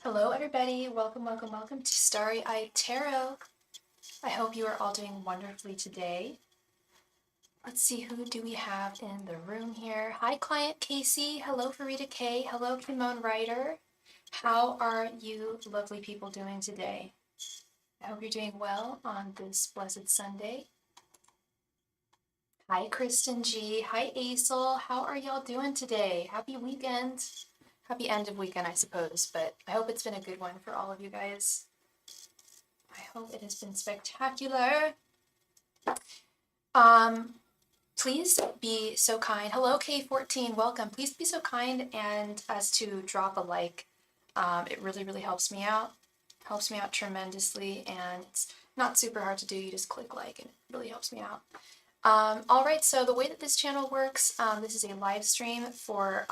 Hello everybody, welcome to Starry Tarot. I hope you are all doing wonderfully today. Let's see, who do we have in the room here? Hi client Casey, hello Farida K, hello Kimon Ryder. How are you lovely people doing today? I hope you're doing well on this blessed Sunday. Hi Kristen G, hi Aisel, how are y'all doing today? Happy weekend. Happy end of weekend, I suppose, but I hope it's been a good one for all of you guys. I hope it has been spectacular. Please be so kind. Hello, K14, welcome. Please be so kind and as to drop a like. It really helps me out. Helps me out tremendously, and it's not super hard to do. You just click like, and it really helps me out. All right, so the way that this channel works, this is a live stream for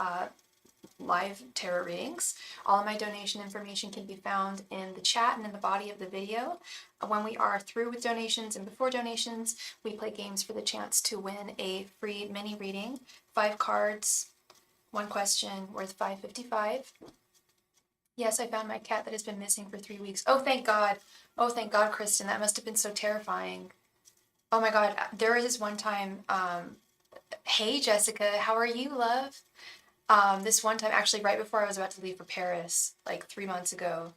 live tarot readings. All of my donation information can be found in the chat and in the body of the video. When we are through with donations and before donations, we play games for the chance to win a free mini reading, 5 cards, 1 question, worth $5.55. Yes, I found my cat that has been missing for 3 weeks. Oh, thank God. Oh, thank God, Kristen. That must have been so terrifying. Oh my God. There was this one time, hey, Jessica, how are you, love? This one time, actually right before I was about to leave for Paris, like 3 months ago,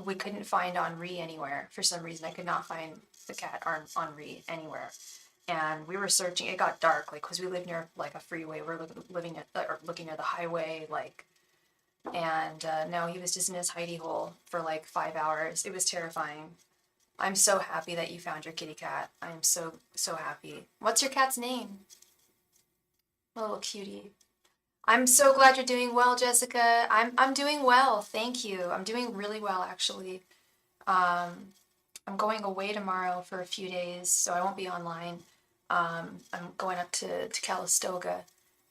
we couldn't find Henri anywhere. For some reason, I could not find the cat Henri anywhere. And we were searching, it got dark, like, because we live near, like, a freeway, we're living at, or looking near the highway, like, and no, he was just in his hidey hole for, like, 5 hours. It was terrifying. I'm so happy that you found your kitty cat. I'm so happy. What's your cat's name? A little cutie. I'm so glad you're doing well, Jessica. I'm doing well, thank you. I'm doing really well, actually. I'm going away tomorrow for a few days, so I won't be online. I'm going up to Calistoga.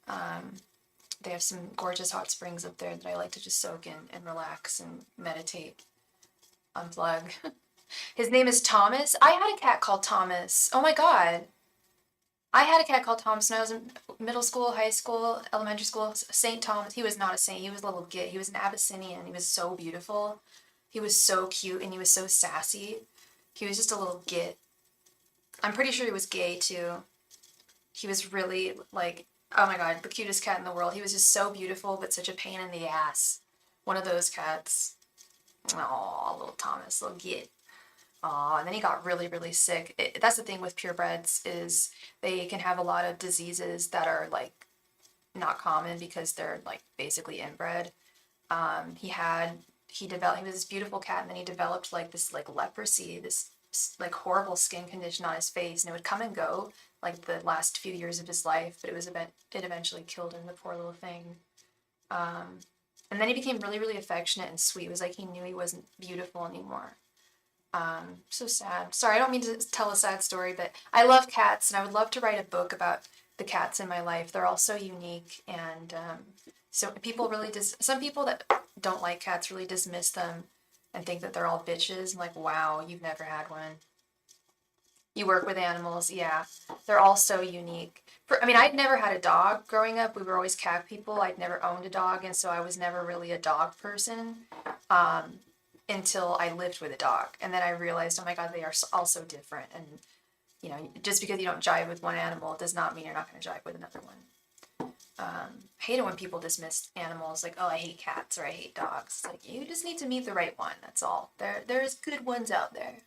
They have some gorgeous hot springs up there that I like to just soak in and relax and meditate, unplug. His name is Thomas. I had a cat called Thomas. Oh my God. I had a cat called Thomas when I was in middle school, high school, elementary school. St. Thomas. He was not a saint. He was a little git. He was an Abyssinian. He was so beautiful. He was so cute, and he was so sassy. He was just a little git. I'm pretty sure he was gay too. He was really like, oh my God, the cutest cat in the world. He was just so beautiful, but such a pain in the ass. One of those cats. Oh, little Thomas, little git. And then he got really sick. That's the thing with purebreds, is they can have a lot of diseases that are like not common because they're like basically inbred. He was this beautiful cat, and then he developed like this like leprosy, this like horrible skin condition on his face, and it would come and go like the last few years of his life, but it eventually killed him, the poor little thing. And then he became really affectionate and sweet. It was like he knew he wasn't beautiful anymore. So sad. Sorry, I don't mean to tell a sad story, but I love cats, and I would love to write a book about the cats in my life. They're all so unique, and so people really some people that don't like cats really dismiss them and think that they're all bitches. I'm like, wow, you've never had one. You work with animals, yeah. They're all so unique. I mean, I'd never had a dog growing up. We were always cat people. I'd never owned a dog, and so I was never really a dog person. Until I lived with a dog, and then I realized, oh my God, they are all so different. And you know, just because you don't jive with one animal does not mean you're not going to jive with another one. Hate it when people dismiss animals, like, oh, I hate cats or I hate dogs. It's like, you just need to meet the right one. That's all. There's good ones out there.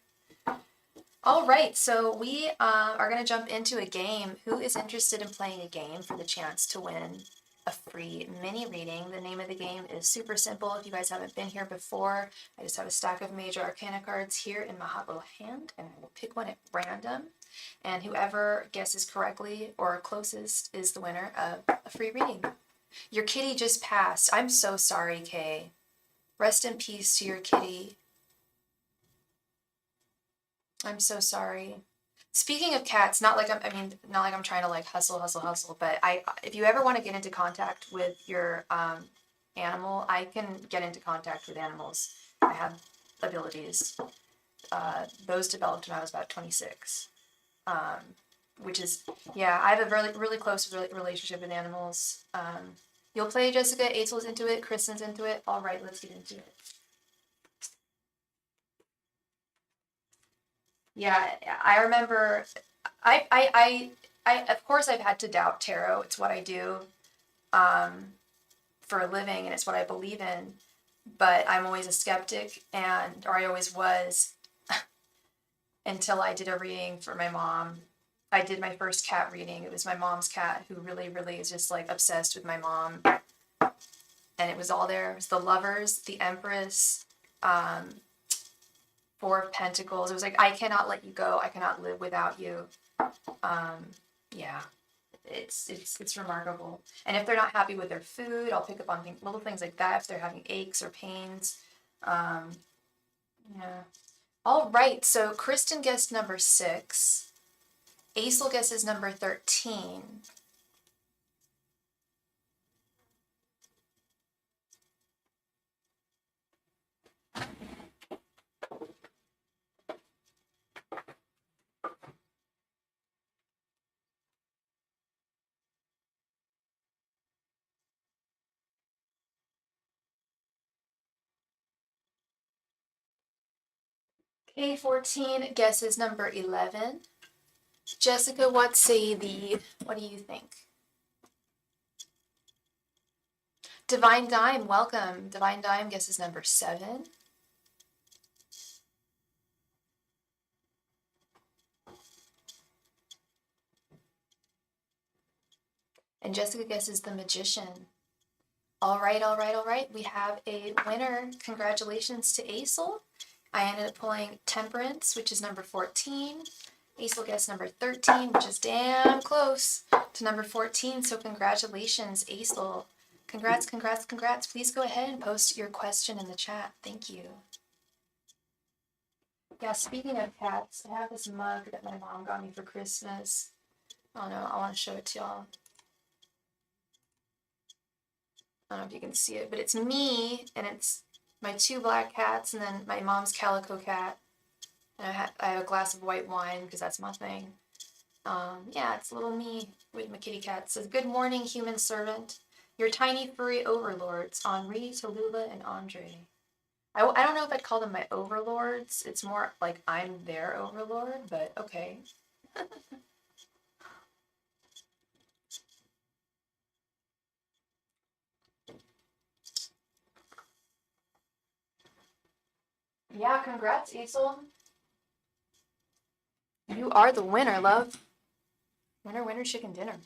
All right, so we are going to jump into a game. Who is interested in playing a game for the chance to win a free mini reading? The name of the game is super simple. If you guys haven't been here before, I just have a stack of major arcana cards here in my hot little hand, and I will pick one at random, and whoever guesses correctly or closest is the winner of a free reading. Your kitty just passed. I'm so sorry, Kay. Rest in peace to your kitty. I'm so sorry. Speaking of cats, not like I'm trying to like hustle, but if you ever want to get into contact with your animal, I can get into contact with animals. I have abilities. Those developed when I was about 26. Which is, yeah, I have a really close relationship with animals. You'll play, Jessica. Aisel's into it. Kristen's into it. All right, let's get into it. Yeah, I remember. Of course, I've had to doubt tarot. It's what I do, for a living, and it's what I believe in. But I'm always a skeptic, or I always was, until I did a reading for my mom. I did my first cat reading. It was my mom's cat, who really, really is just like obsessed with my mom. And it was all there. It was the Lovers, the Empress, Four of Pentacles. It was like, I cannot let you go. I cannot live without you. Yeah, it's remarkable. And if they're not happy with their food, I'll pick up on little things like that. If they're having aches or pains, yeah. All right. So Kristen guessed number 6. Aisel guesses number 13. K14 guesses number 11. Jessica, what do you think? Divine Dime, welcome. Divine Dime guesses number 7. And Jessica guesses the Magician. All right, all right, all right. We have a winner. Congratulations to Aisel. I ended up pulling Temperance, which is number 14. Aisel guessed number 13, which is damn close to number 14. So congratulations, Aisel. Congrats, congrats, congrats. Please go ahead and post your question in the chat. Thank you. Yeah, speaking of cats, I have this mug that my mom got me for Christmas. Oh no, I want to show it to y'all. I don't know if you can see it, but it's me, and it's my 2 black cats, and then my mom's calico cat. And I have a glass of white wine, because that's my thing. Yeah, it's little me with my kitty cat. It says, "Good morning, human servant. Your tiny furry overlords, Henri, Tallulah, and Andre." I don't know if I'd call them my overlords. It's more like I'm their overlord, but okay. Yeah, congrats, Aisel. You are the winner, love. Winner, winner, chicken dinner.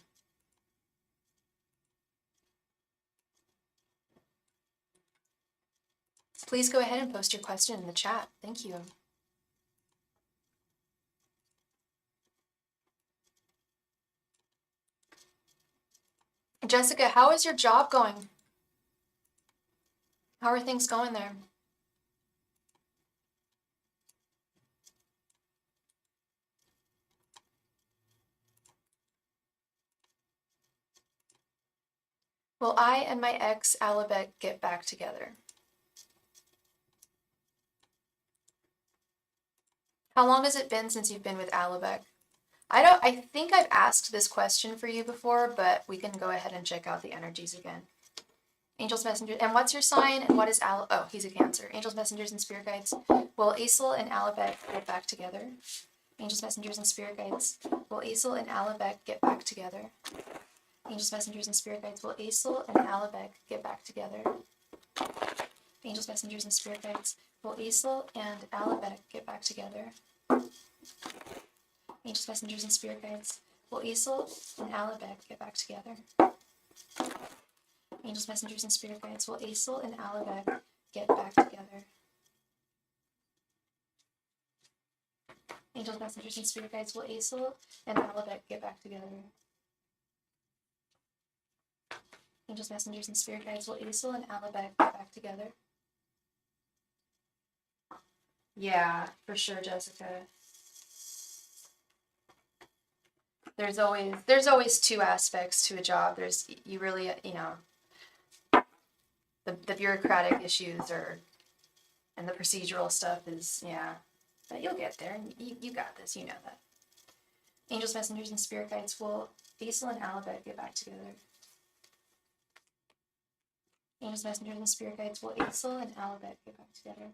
Please go ahead and post your question in the chat. Thank you. Jessica, how is your job going? How are things going there? Will I and my ex, Alabek, get back together? How long has it been since you've been with Alabek? I think I've asked this question for you before, but we can go ahead and check out the energies again. Angels, messengers, and what's your sign, and what is oh, he's a Cancer. Angels, messengers, and spirit guides. Will Aisel and Alabek get back together? Angels, messengers, and spirit guides. Will Aisel and Alabek get back together? Angels, messengers, and spirit guides. Will Aisel and Alabek get back together? Angels, messengers, and spirit guides. Will Aisel and Alabek get back together? Angels, messengers, and spirit guides. Will Aisel and Alabek get back together? Angels, messengers, and spirit guides. Will Aisel and Alabek get back together? Angels, messengers, and spirit guides. Will Aisel and Alabek get back together? Angels, messengers, and spirit guides. Will Aisel and Alabek get back together? Yeah, for sure, Jessica. There's always 2 aspects to a job. There's, you really, the bureaucratic issues and the procedural stuff is, yeah, but you'll get there. You got this, you know that. Angels, messengers, and spirit guides. Will Aisel and Alabek get back together? Angels, messengers, and spirit guides, will Aesel and Alabek get back together?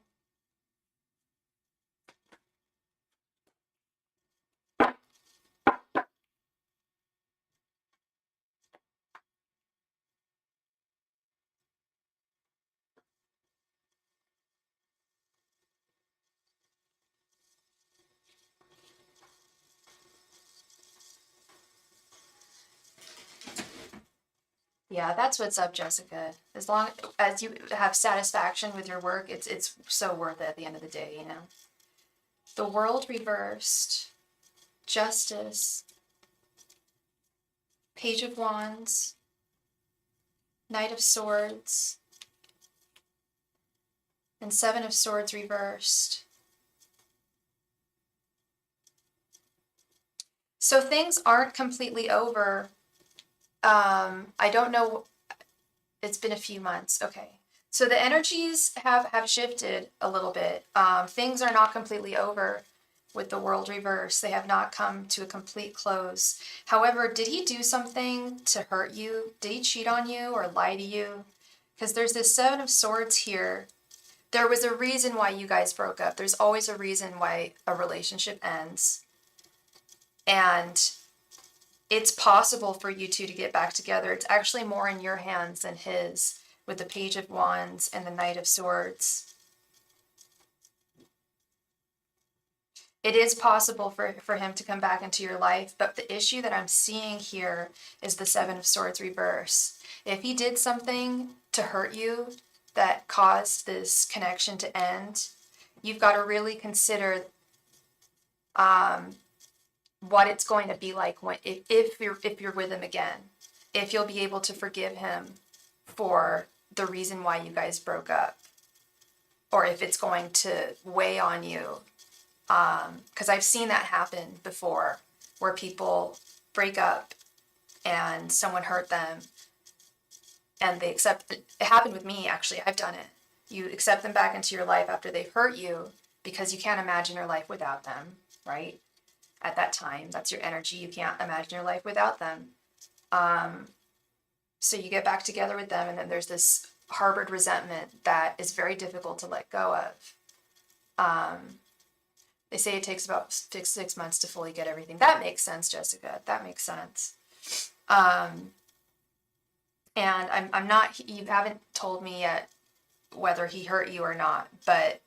Yeah, that's what's up, Jessica. As long as you have satisfaction with your work, it's so worth it at the end of the day, you know. The World reversed, Justice, Page of Wands, Knight of Swords, and Seven of Swords reversed. So things aren't completely over. I don't know. It's been a few months. Okay. So the energies have shifted a little bit. Things are not completely over with the World reverse. They have not come to a complete close. However, did he do something to hurt you? Did he cheat on you or lie to you? Because there's this Seven of Swords here. There was a reason why you guys broke up. There's always a reason why a relationship ends. And it's possible for you two to get back together. It's actually more in your hands than his, with the Page of Wands and the Knight of Swords. It is possible for him to come back into your life, but the issue that I'm seeing here is the Seven of Swords reverse. If he did something to hurt you that caused this connection to end, you've got to really consider what it's going to be like when if you're with him again, if you'll be able to forgive him for the reason why you guys broke up, or if it's going to weigh on you. Because I've seen that happen before, where people break up and someone hurt them and they accept it. It happened with me, actually. I've done it. You accept them back into your life after they've hurt you because you can't imagine your life without them, right? At that time, that's your energy. You can't imagine your life without them. So you get back together with them, and then there's this harbored resentment that is very difficult to let go of. They say it takes about 6 months to fully get everything. That makes sense, Jessica. That makes sense. And I'm not, you haven't told me yet whether he hurt you or not, but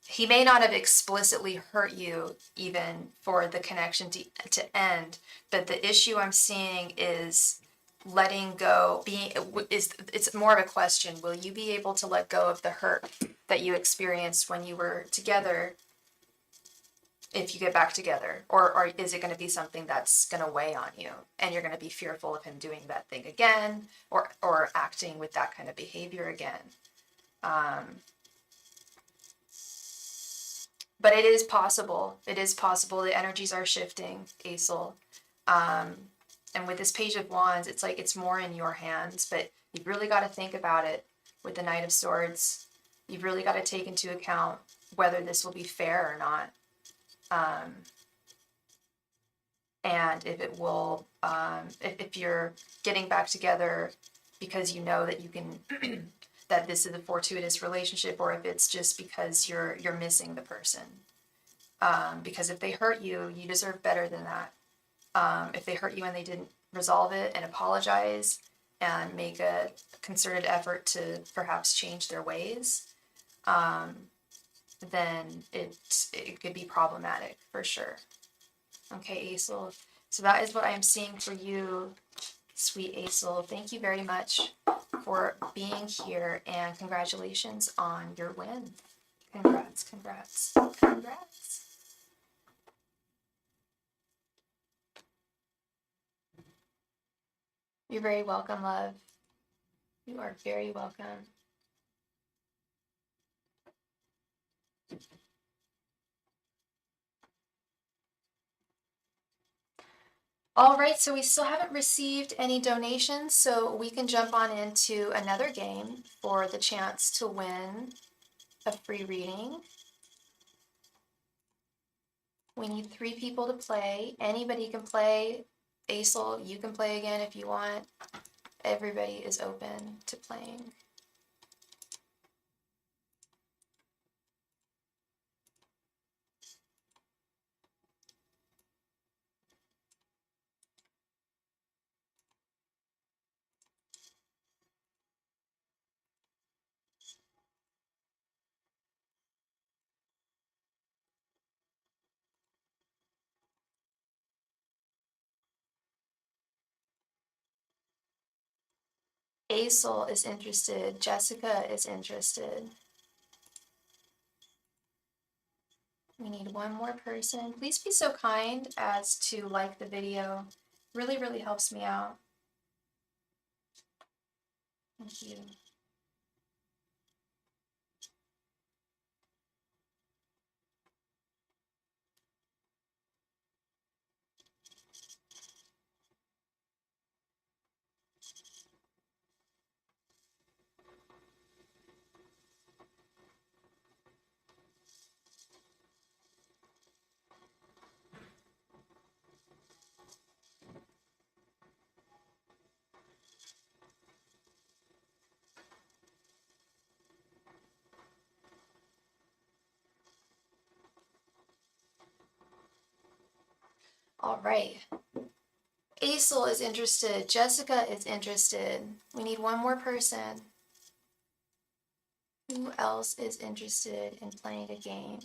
he may not have explicitly hurt you even for the connection to end, but the issue I'm seeing is letting go. It's more of a question. Will you be able to let go of the hurt that you experienced when you were together if you get back together? Or is it going to be something that's going to weigh on you and you're going to be fearful of him doing that thing again or acting with that kind of behavior again? But it is possible. It is possible. The energies are shifting, Aesel. And with this Page of Wands, it's like it's more in your hands, but you've really got to think about it with the Knight of Swords. You've really got to take into account whether this will be fair or not. And if it will, if you're getting back together because you know that you can, that this is a fortuitous relationship, or if it's just because you're missing the person. Because if they hurt you, you deserve better than that. If they hurt you and they didn't resolve it and apologize and make a concerted effort to perhaps change their ways, then it could be problematic for sure. Okay, Aesel. So that is what I am seeing for you, sweet Aesel. Thank you very much for being here, and congratulations on your win. Congrats, congrats, congrats. You're very welcome, love. You are very welcome. All right, so we still haven't received any donations, so we can jump on into another game for the chance to win a free reading. We need 3 people to play. Anybody can play. Aesel, you can play again if you want. Everybody is open to playing. Aesol is interested. Jessica is interested. We need one more person. Please be so kind as to like the video. Really, really helps me out. Thank you. All right. Aesol is interested. Jessica is interested. We need one more person. Who else is interested in playing a game?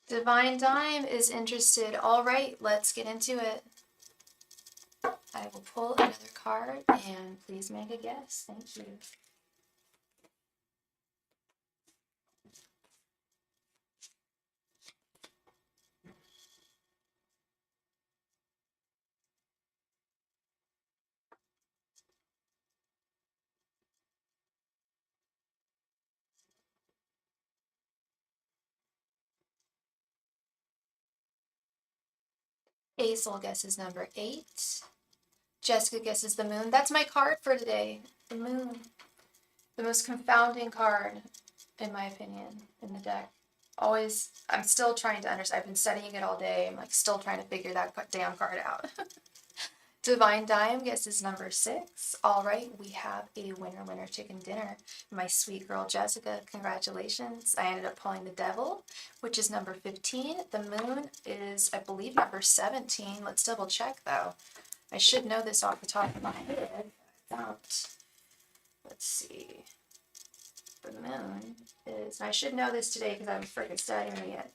Divine Dime is interested. All right, let's get into it. I will pull another card and please make a guess. Thank you. Aesol guesses number 8. Jessica guesses the moon. That's my card for today. The moon. The most confounding card, in my opinion, in the deck. Always, I'm still trying to understand. I've been studying it all day. I'm like still trying to figure that damn card out. Divine Dime guesses number 6. All right, we have a winner chicken dinner. My sweet girl Jessica, congratulations. I ended up pulling the Devil, which is number 15. The moon is, I believe, number 17. Let's double check though. I should know this off the top of my head. I don't. Let's see. The moon is, and I should know this today because I'm freaking studying it,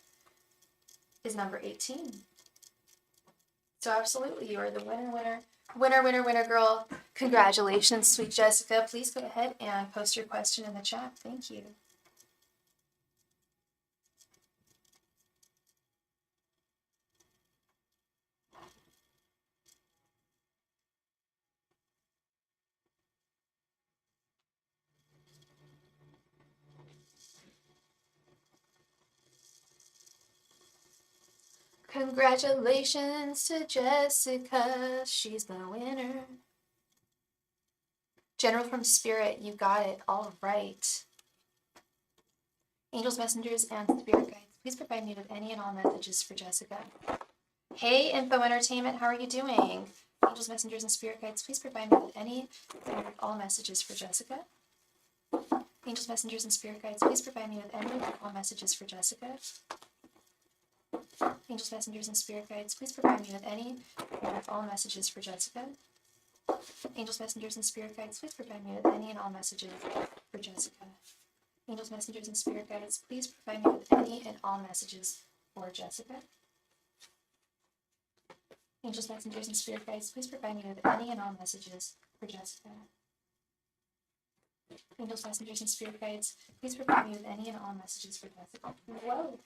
is number 18. So absolutely, you are the winner, girl. Congratulations, sweet Jessica. Please go ahead and post your question in the chat. Thank you. Congratulations to Jessica. She's the winner. General from Spirit, you got it. All right. Angels, messengers, and spirit guides, please provide me with any and all messages for Jessica. Hey, Info Entertainment, how are you doing? Angels, messengers, and spirit guides, please provide me with any and all messages for Jessica. Angels, messengers, and spirit guides, please provide me with any and all messages for Jessica. Angels, messengers, and spirit guides, please provide me with any and all messages for Jessica. Angels, messengers, and spirit guides, please provide me with any and all messages for Jessica. Angels, messengers, and spirit guides, please provide me with any and all messages for Jessica. Angels, messengers, and spirit guides, please provide me with any and all messages for Jessica. Angels, messengers, and spirit guides, please provide me with any and all messages for Jessica. Whoa.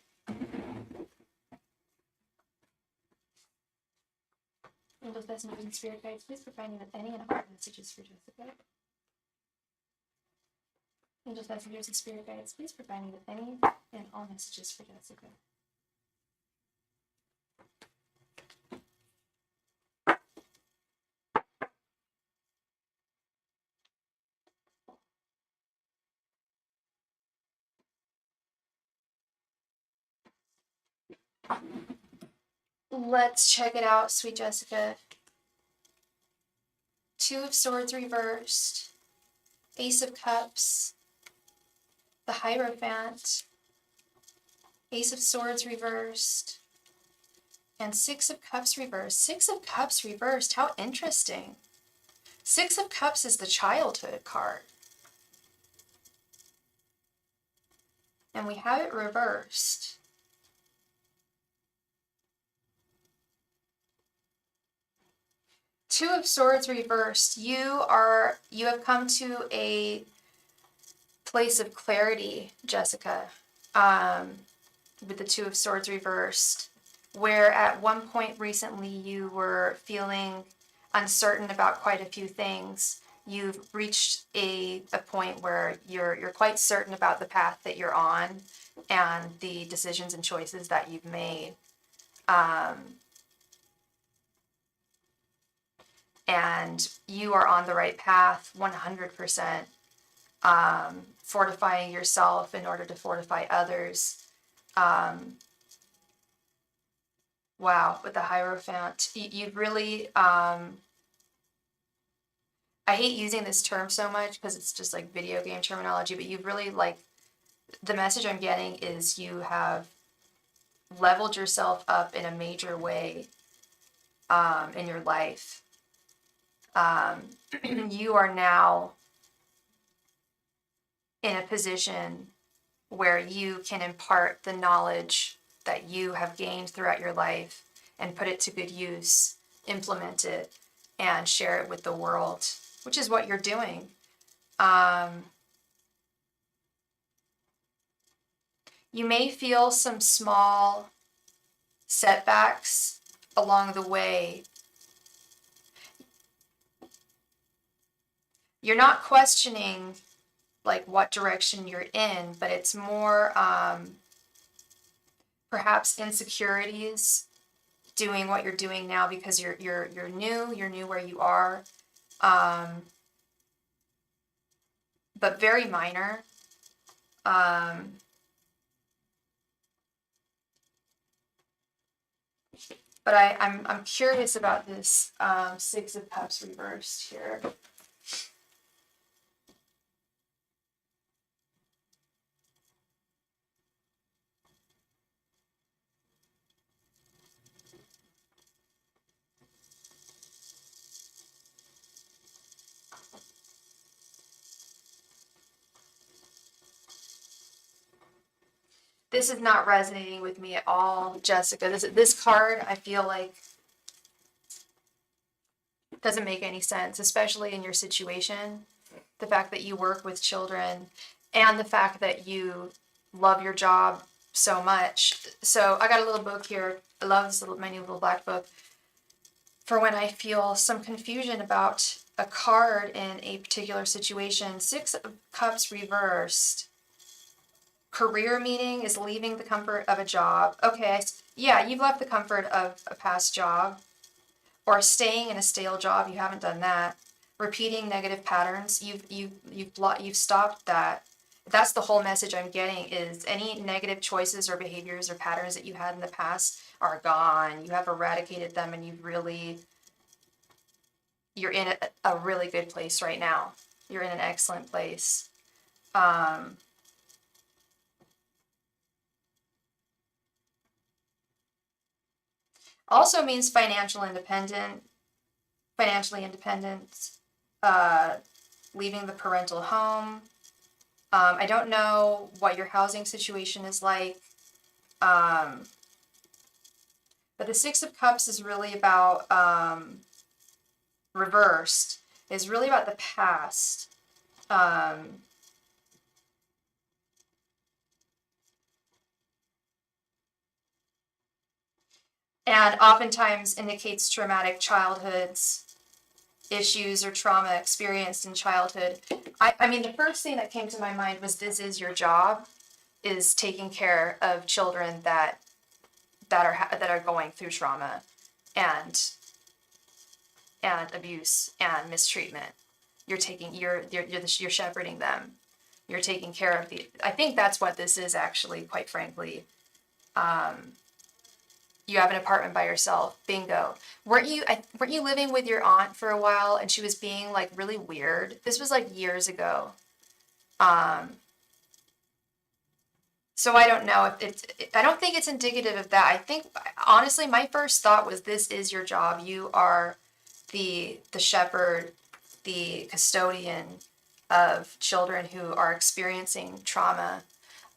Angels, messengers, and spirit guides, please provide me with any and all messages for Jessica. Angels, messengers, and spirit guides, please provide me with any and all messages for Jessica. Let's check it out, sweet Jessica. Two of Swords reversed, Ace of Cups, the Hierophant, Ace of Swords reversed, and Six of Cups reversed. Six of Cups reversed, how interesting. Six of Cups is the childhood card. And we have it reversed. Two of Swords reversed. You have come to a place of clarity, Jessica, with the Two of Swords reversed, where at one point recently you were feeling uncertain about quite a few things. You've reached a point where you're quite certain about the path that you're on and the decisions and choices that you've made. And you are on the right path, 100%, fortifying yourself in order to fortify others. Wow, with the Hierophant, you've really, I hate using this term so much because it's just like video game terminology, but you've really, like, the message I'm getting is you have leveled yourself up in a major way in your life. You are now in a position where you can impart the knowledge that you have gained throughout your life and put it to good use, implement it, and share it with the world, which is what you're doing. You may feel some small setbacks along the way. You're not questioning like what direction you're in, but it's more perhaps insecurities doing what you're doing now because you're new where you are, but very minor. But I'm curious about this Six of Cups reversed here. This is not resonating with me at all, Jessica. This card, I feel like, doesn't make any sense, especially in your situation. The fact that you work with children and the fact that you love your job so much. So I got a little book here. I love this my new little black book for when I feel some confusion about a card in a particular situation. Six of Cups reversed. Career meaning is leaving the comfort of a job. Okay, yeah, you've left the comfort of a past job, or staying in a stale job. You haven't done that. Repeating negative patterns. You've stopped that. That's the whole message I'm getting, is any negative choices or behaviors or patterns that you had in the past are gone. You have eradicated them, and you're in a really good place right now. You're in an excellent place. Also means financially independent, leaving the parental home. I don't know what your housing situation is like, but the Six of Cups is really about, reversed, is really about the past. and oftentimes indicates traumatic childhoods, issues or trauma experienced in childhood. I mean, the first thing that came to my mind was this is your job, is taking care of children that are going through trauma and abuse and mistreatment. You're shepherding them. You're taking care of I think that's what this is actually, quite frankly. You have an apartment by yourself. Bingo. Weren't you living with your aunt for a while and she was being like really weird? This was like years ago. So I don't know if I don't think it's indicative of that. I think honestly my first thought was this is your job. You are the shepherd, the custodian of children who are experiencing trauma.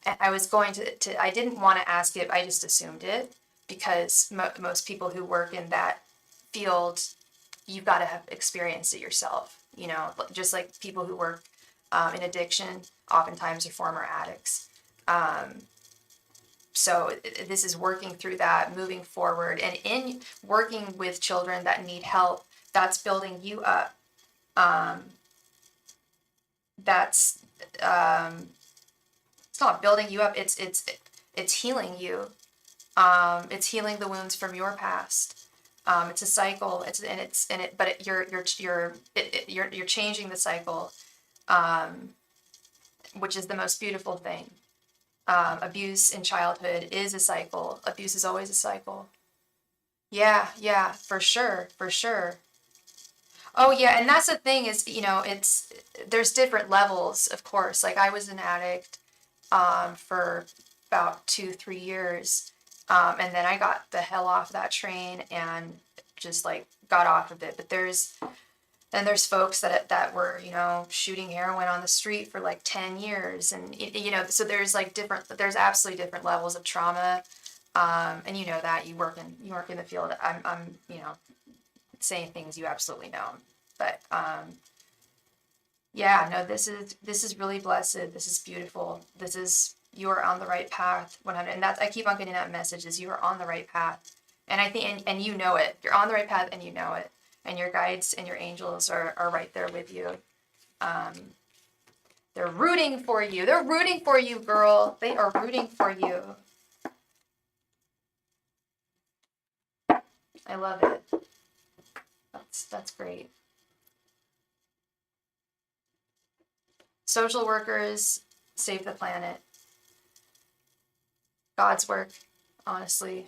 And I was going to I didn't want to ask it, I just assumed it, because most people who work in that field, you've got to have experienced it yourself, you know, just like people who work in addiction oftentimes are former addicts. So this is working through that, moving forward, and in working with children that need help, that's building you up. That's it's not building you up. It's healing you. It's healing the wounds from your past. It's a cycle. But you're changing the cycle, which is the most beautiful thing. Abuse in childhood is a cycle. Abuse is always a cycle. Yeah, for sure, for sure. Oh yeah, and that's the thing is, you know, there's different levels, of course. Like I was an addict for about 2-3 years. And then I got the hell off that train and just like got off of it. But there's folks that were, you know, shooting heroin on the street for like 10 years. And, you know, so there's absolutely different levels of trauma. And you know that you work in the field. I'm, you know, saying things you absolutely know. But, yeah, no, this is really blessed. This is beautiful. You are on the right path, 100. And I keep on getting that message is you are on the right path. And I think, and you know it, you're on the right path and you know it. And your guides and your angels are right there with you. They're rooting for you. They're rooting for you, girl. They are rooting for you. I love it. That's great. Social workers save the planet. God's work, honestly.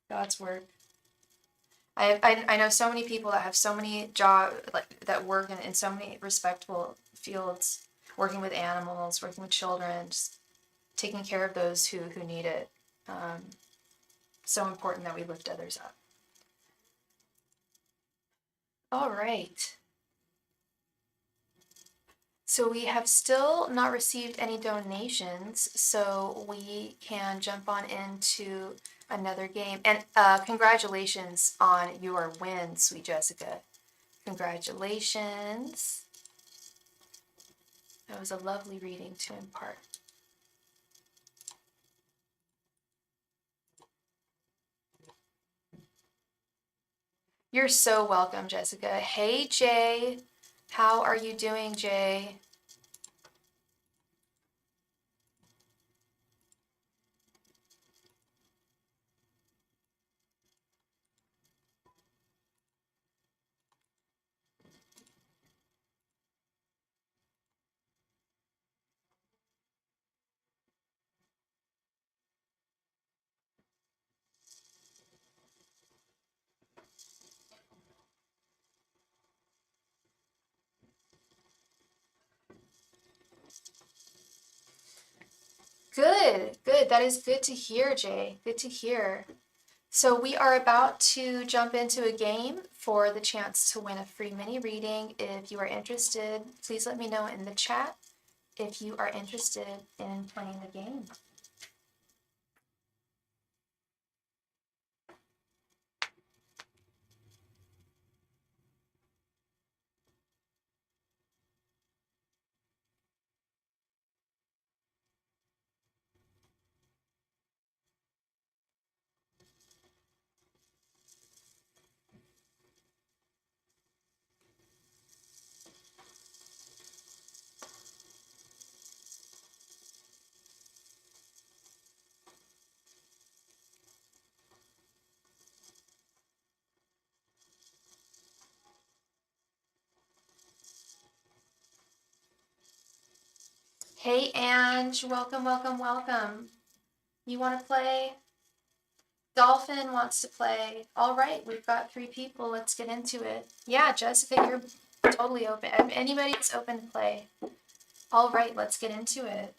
God's work. I know so many people that have so many jobs, like that work in so many respectable fields, working with animals, working with children, just taking care of those who need it. So important that we lift others up. All right. So we have still not received any donations, so we can jump on into another game. And congratulations on your win, sweet Jessica. Congratulations. That was a lovely reading to impart. You're so welcome, Jessica. Hey, Jay. How are you doing, Jay? Good, good. That is good to hear, Jay. Good to hear. So we are about to jump into a game for the chance to win a free mini reading. If you are interested, please let me know in the chat if you are interested in playing the game. Hey, Ange, welcome, welcome, welcome. You want to play? Dolphin wants to play. All right, we've got 3 people. Let's get into it. Yeah, Jessica, you're totally open. Anybody is open to play. All right, let's get into it.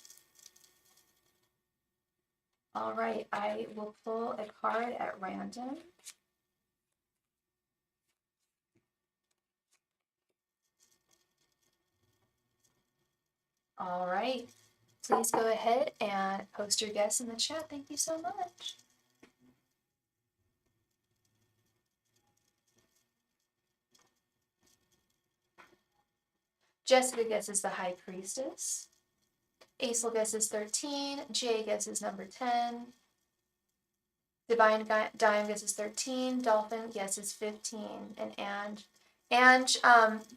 All right, I will pull a card at random. All right, please go ahead and post your guess in the chat. Thank you so much. Jessica guesses the High Priestess. Aisel guesses 13. Jay guesses number 10. Divine Dime guesses 13. Dolphin guesses 15. And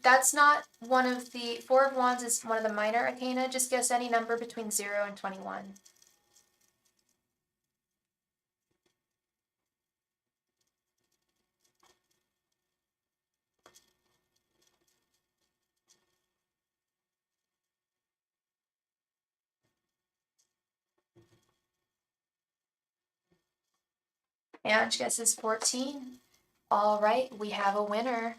that's not one of the... 4 of Wands is one of the minor arcana. Just guess any number between 0 and 21. Ange guesses 14. All right, we have a winner.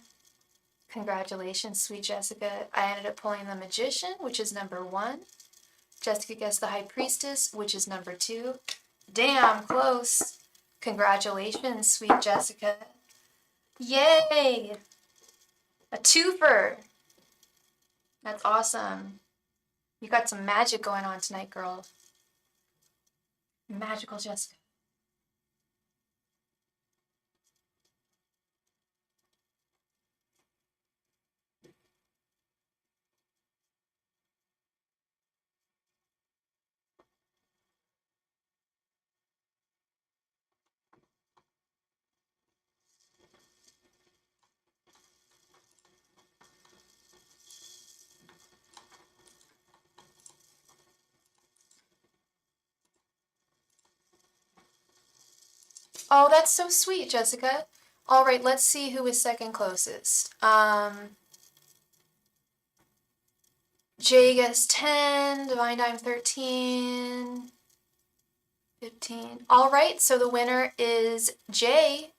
Congratulations, sweet Jessica. I ended up pulling the Magician, which is number 1. Jessica guessed the High Priestess, which is number 2. Damn, close. Congratulations, sweet Jessica. Yay! A twofer. That's awesome. You got some magic going on tonight, girl. Magical Jessica. Oh, that's so sweet, Jessica. All right, let's see who is second closest. Jay guessed 10, Divine Dime 13, 15. All right, so the winner is Jay.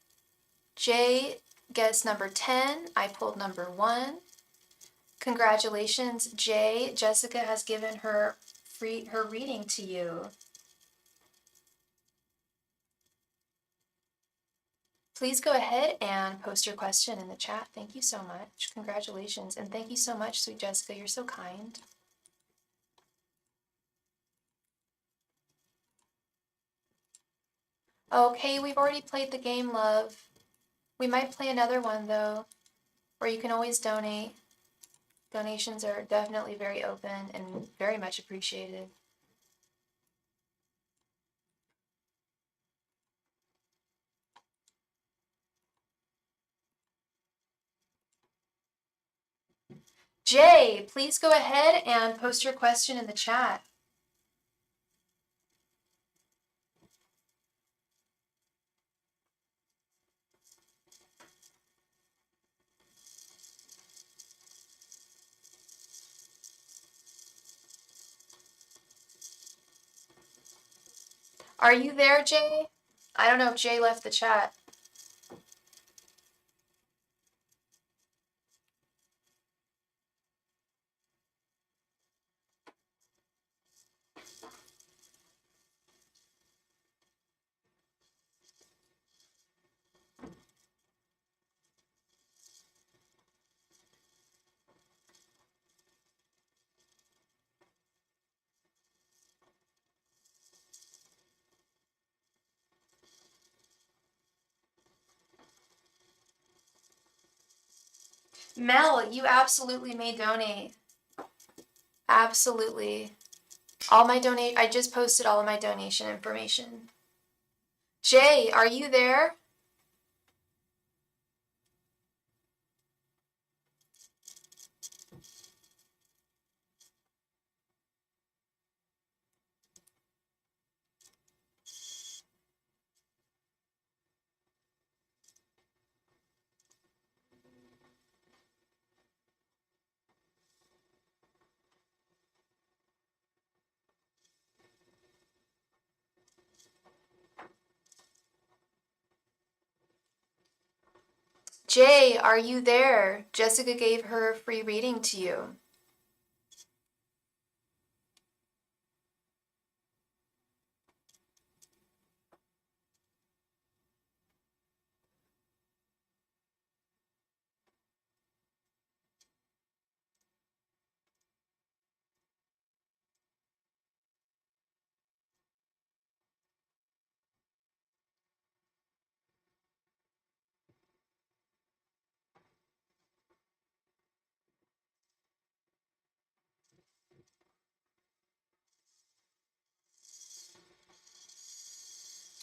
Jay guessed number 10. I pulled number 1. Congratulations, Jay. Jessica has given her reading to you. Please go ahead and post your question in the chat. Thank you so much. Congratulations. And thank you so much, sweet Jessica. You're so kind. Okay, we've already played the game, love. We might play another one, though, where you can always donate. Donations are definitely very open and very much appreciated. Jay, please go ahead and post your question in the chat. Are you there, Jay? I don't know if Jay left the chat. Mel, you absolutely may donate. Absolutely. I just posted all of my donation information. Jay, are you there? Jay, are you there? Jessica gave her free reading to you.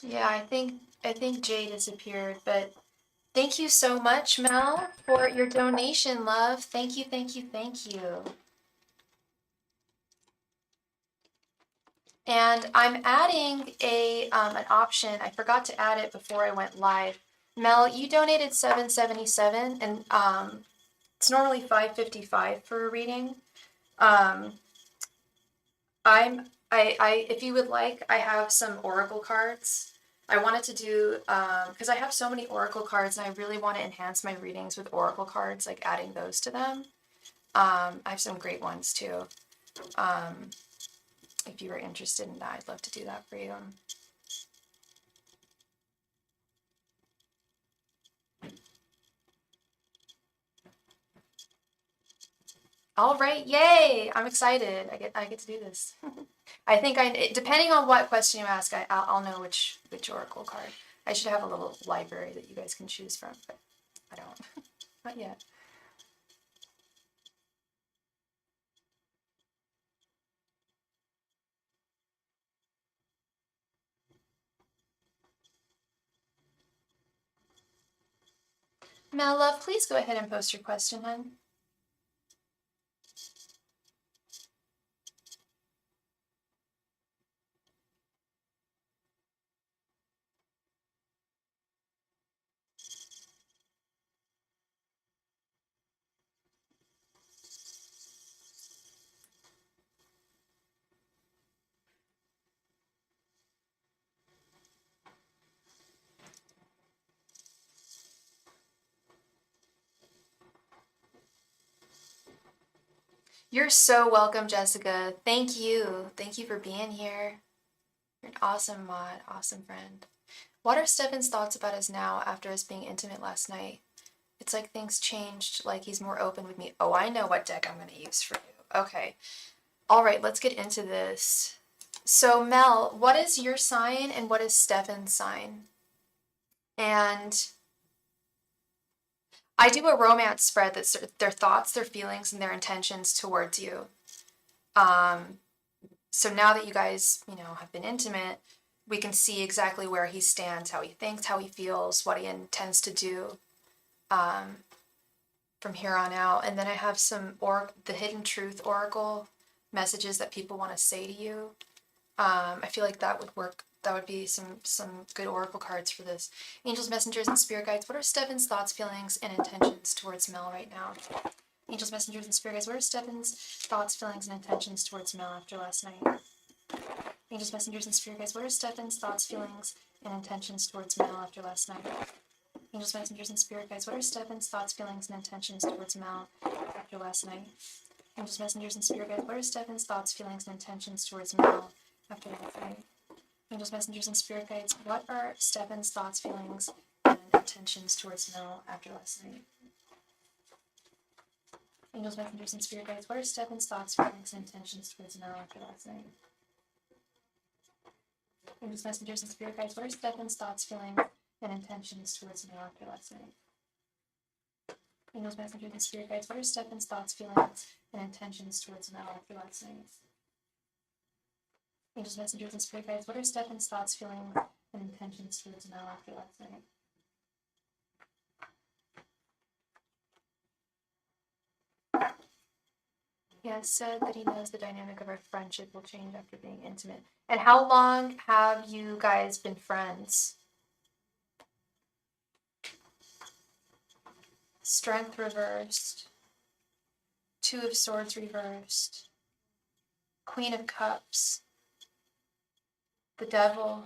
Yeah, I think Jay disappeared, but thank you so much, Mel, for your donation, love. Thank you, thank you, thank you. And I'm adding an option. I forgot to add it before I went live. Mel, you donated $7.77, and it's normally $5.55 for a reading. Um, if you would like, I have some oracle cards. I wanted to do because I have so many oracle cards, and I really want to enhance my readings with oracle cards, like adding those to them. I have some great ones too. If you were interested in that, I'd love to do that for you. All right, yay! I'm excited. I get to do this. I think depending on what question you ask, I'll know which oracle card. I should have a little library that you guys can choose from, but I don't. Not yet. Mel, love, please go ahead and post your question, hon. You're so welcome, Jessica. Thank you. Thank you for being here. You're an awesome mod, awesome friend. What are Stefan's thoughts about us now after us being intimate last night? It's like things changed, like he's more open with me. Oh, I know what deck I'm going to use for you. Okay. All right, let's get into this. So, Mel, what is your sign and what is Stefan's sign? And I do a romance spread that's their thoughts, their feelings, and their intentions towards you. So now that you guys, have been intimate, we can see exactly where he stands, how he thinks, how he feels, what he intends to do from here on out. And then I have some the hidden truth oracle messages that people want to say to you. I feel like that would work. That would be some good oracle cards for this. Angels, messengers, and spirit guides. What are Stefan's thoughts, feelings, and intentions towards Mel right now? Angels, messengers, and spirit guides. What are Stefan's thoughts, feelings, and intentions towards Mel after last night? Angels, messengers, and spirit guides. What are Stefan's thoughts, feelings, and intentions towards Mel after last night? Angels, messengers, and spirit guides. What are Stefan's thoughts, feelings, and intentions towards Mel after last night? Angels, messengers, and spirit guides. What are Stefan's thoughts, feelings, and intentions towards Mel after last night? Angels, messengers, and spirit guides. What are Stefan's thoughts, feelings, and intentions towards Mel after last night? Angels, messengers, and spirit guides. What are Stefan's thoughts, feelings, and intentions towards Mel after last night? Angels, messengers, and spirit guides. What are Stefan's thoughts, feelings, and intentions towards Mel after last night? Angels, messengers, and spirit guides. What are Stefan's thoughts, feelings, and intentions towards Mel after last night? Angels, messengers, and spirit guides. What are Stefan's thoughts, feelings, and intentions towards Mel after last night? He has said that he knows the dynamic of our friendship will change after being intimate. And how long have you guys been friends? Strength reversed. Two of Swords reversed. Queen of Cups. The Devil.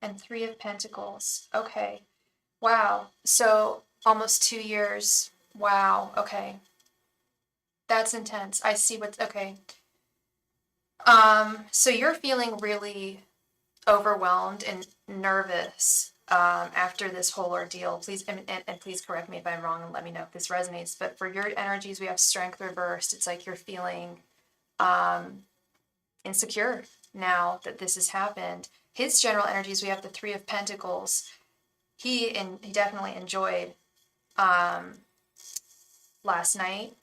And Three of Pentacles. Okay. Wow. So almost 2 years. Wow. Okay. That's intense. I see what's okay. So you're feeling really overwhelmed and nervous after this whole ordeal. Please, and please correct me if I'm wrong and let me know if this resonates. But for your energies, we have strength reversed. It's like you're feeling um, insecure now that this has happened. His general energies, we have the Three of Pentacles. He definitely enjoyed um, last night.